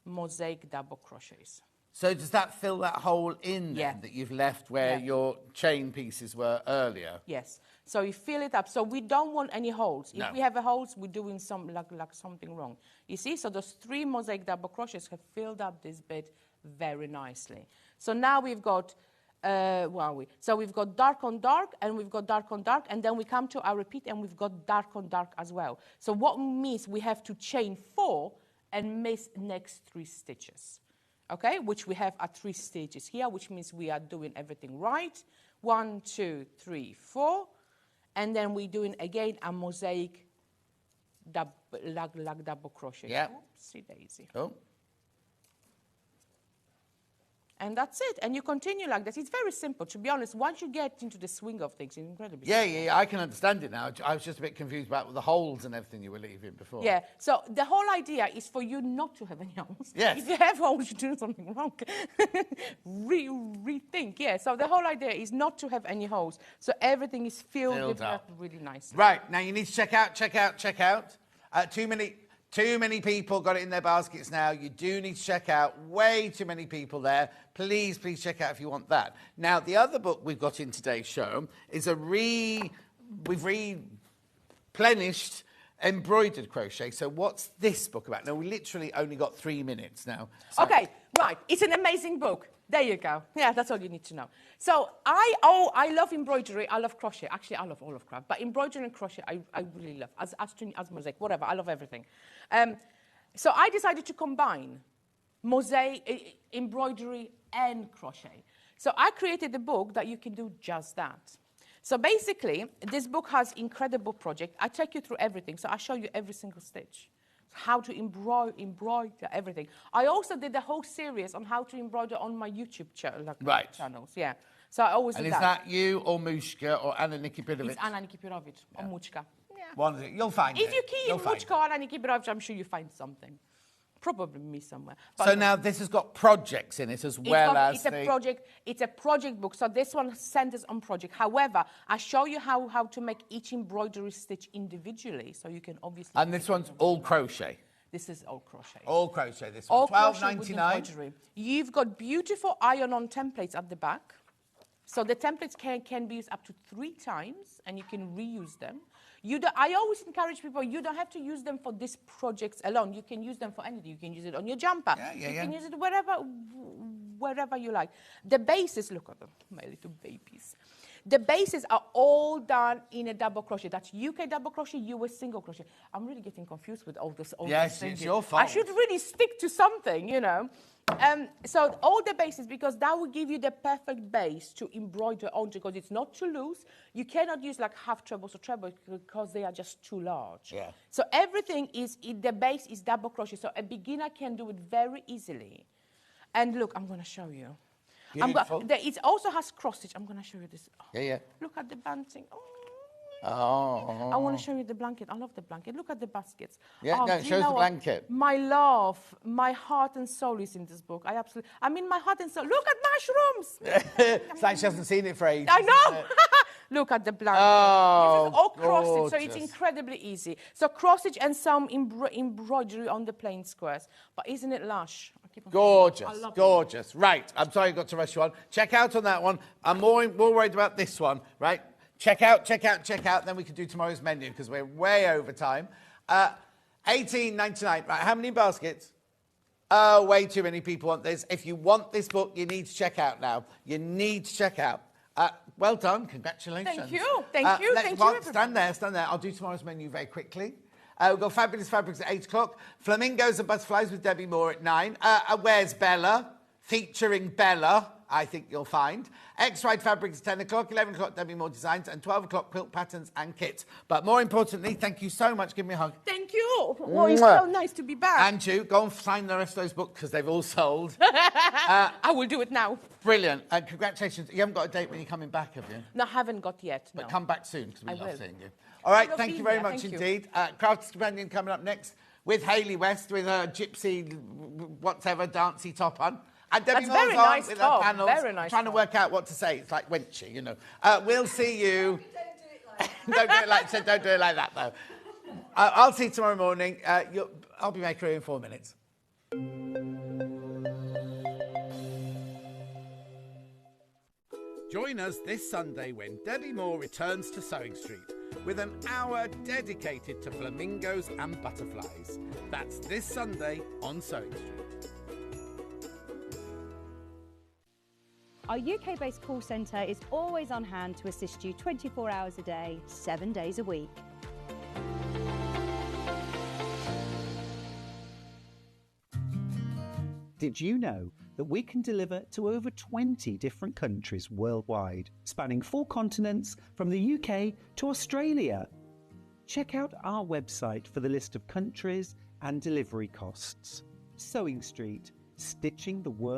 mosaic double crochets. So does that fill that hole in then, Yeah. that you've left where your chain pieces were earlier? Yes. So you fill it up. So we don't want any holes. No. If we have a holes, we're doing like something wrong. You see? So those 3 mosaic double crochets have filled up this bit very nicely. So now we've got, So we've got dark on dark, and we've got dark on dark, and then we come to our repeat, and we've got dark on dark as well. So what means we have to chain 4 and miss next 3 stitches. Okay, which we have at 3 stages here, which means we are doing everything right. 1, 2, 3, 4. And then we're doing, again, a mosaic double crochet. Yeah. Oopsie daisy. Oh. And that's it. And you continue like this. It's very simple. To be honest, once you get into the swing of things, it's incredibly simple. Yeah, I can understand it now. I was just a bit confused about the holes and everything you were leaving before. Yeah, so the whole idea is for you not to have any holes. Yes. If you have holes, you're doing something wrong. Rethink, yeah. So the whole idea is not to have any holes. So everything is filled up really nicely. Right, now you need to check out. Too many people got it in their baskets now. You do need to check out. Way too many people there. Please check out if you want that. Now, the other book we've got in today's show is we've replenished embroidered crochet. So what's this book about? Now, we literally only got 3 minutes now. So Okay, right. It's an amazing book. There you go. Yeah, that's all you need to know. So I love embroidery. I love crochet. Actually, I love all of craft. But embroidery and crochet, I really love. As mosaic, whatever. I love everything. So I decided to combine mosaic, embroidery, and crochet. So I created a book that you can do just that. So basically, this book has incredible project. I take you through everything. So I show you every single stitch. How to embroider everything. I also did a whole series on how to embroider on my YouTube channels. Yeah. So I always do that. And is that you or Mushka or Anna Nikipirovic? It's Anna Nikipirovic or Muchka. Yeah. One of it. You'll find it. If you key in Muchka or Anna Nikipirovic, I'm sure you find something. Probably me somewhere. But so now this has got projects in it as well as It's a project book. So this one centers on project. However, I show you how to make each embroidery stitch individually, so you can obviously. And this one's all crochet. This is all crochet. All crochet. This one. $12.99. You've got beautiful iron-on templates at the back. So the templates can be used up to 3 times, and you can reuse them. I always encourage people, you don't have to use them for these projects alone. You can use them for anything. You can use it on your jumper. You can use it wherever you like. The bases, look at them, my little babies. The bases are all done in a double crochet. That's UK double crochet, US single crochet. I'm really getting confused with all this. Yes, it's your fault. I should really stick to something, you know. So all the bases, because that will give you the perfect base to embroider on, because it's not too loose. You cannot use like half trebles or trebles because they are just too large. Yeah. So everything the base is double crochet, so a beginner can do it very easily. And look, I'm going to show you. It also has cross stitch. I'm going to show you this. Oh, Yeah. Look at the bunting. Oh. I want to show you the blanket. I love the blanket. Look at the baskets. Yeah, no, it shows the blanket. My love, my heart and soul is in this book. I mean, my heart and soul. Look at mushrooms. It's like she hasn't seen it for ages. I know. Look at the blanket. Oh, this is all cross stitch, so gorgeous. it's incredibly easy. So cross stitch and some embroidery on the plain squares. But isn't it lush? Gorgeous, gorgeous. Right, I'm sorry I got to rush you on. Check out on that one. I'm more worried about this one, right? Check out. Then we can do tomorrow's menu because we're way over time. $18.99. Right, how many baskets? Oh, way too many people want this. If you want this book, you need to check out now. You need to check out. Well done. Congratulations. Thank you. Thank you. Thank you. Stand there. I'll do tomorrow's menu very quickly. We've got Fabulous Fabrics at 8 o'clock. Flamingos and Butterflies with Debbie Moore at 9. Where's Bella? Featuring Bella, I think you'll find. X-Ride Fabrics at 10 o'clock. 11 o'clock, Debbie Moore Designs. And 12 o'clock, Quilt Patterns and Kits. But more importantly, thank you so much. Give me a hug. Thank you. Well, it's so nice to be back. And you, go and sign the rest of those books because they've all sold. I will do it now. Brilliant. And congratulations. You haven't got a date when you're coming back, have you? No, I haven't got yet, But no. come back soon because we love will. seeing you. All right, love thank you being very here. much Thank you. indeed. Crafters Companion coming up next with Hayley West with her gypsy, whatever, dancey top on. And Debbie That's very Moore's on nice with top, her panels, very nice trying to top. work out what to say. It's like Wenchy, you know. We'll see you. Don't do it like that, though. I'll see you tomorrow morning. I'll be making in 4 minutes. Join us this Sunday when Debbie Moore returns to Sewing Street with an hour dedicated to flamingos and butterflies. That's this Sunday on Sewing Street. Our UK-based call centre is always on hand to assist you 24 hours a day, 7 days a week. Did you know that we can deliver to over 20 different countries worldwide, spanning 4 continents from the UK to Australia? Check out our website for the list of countries and delivery costs. Sewing Street, stitching the world.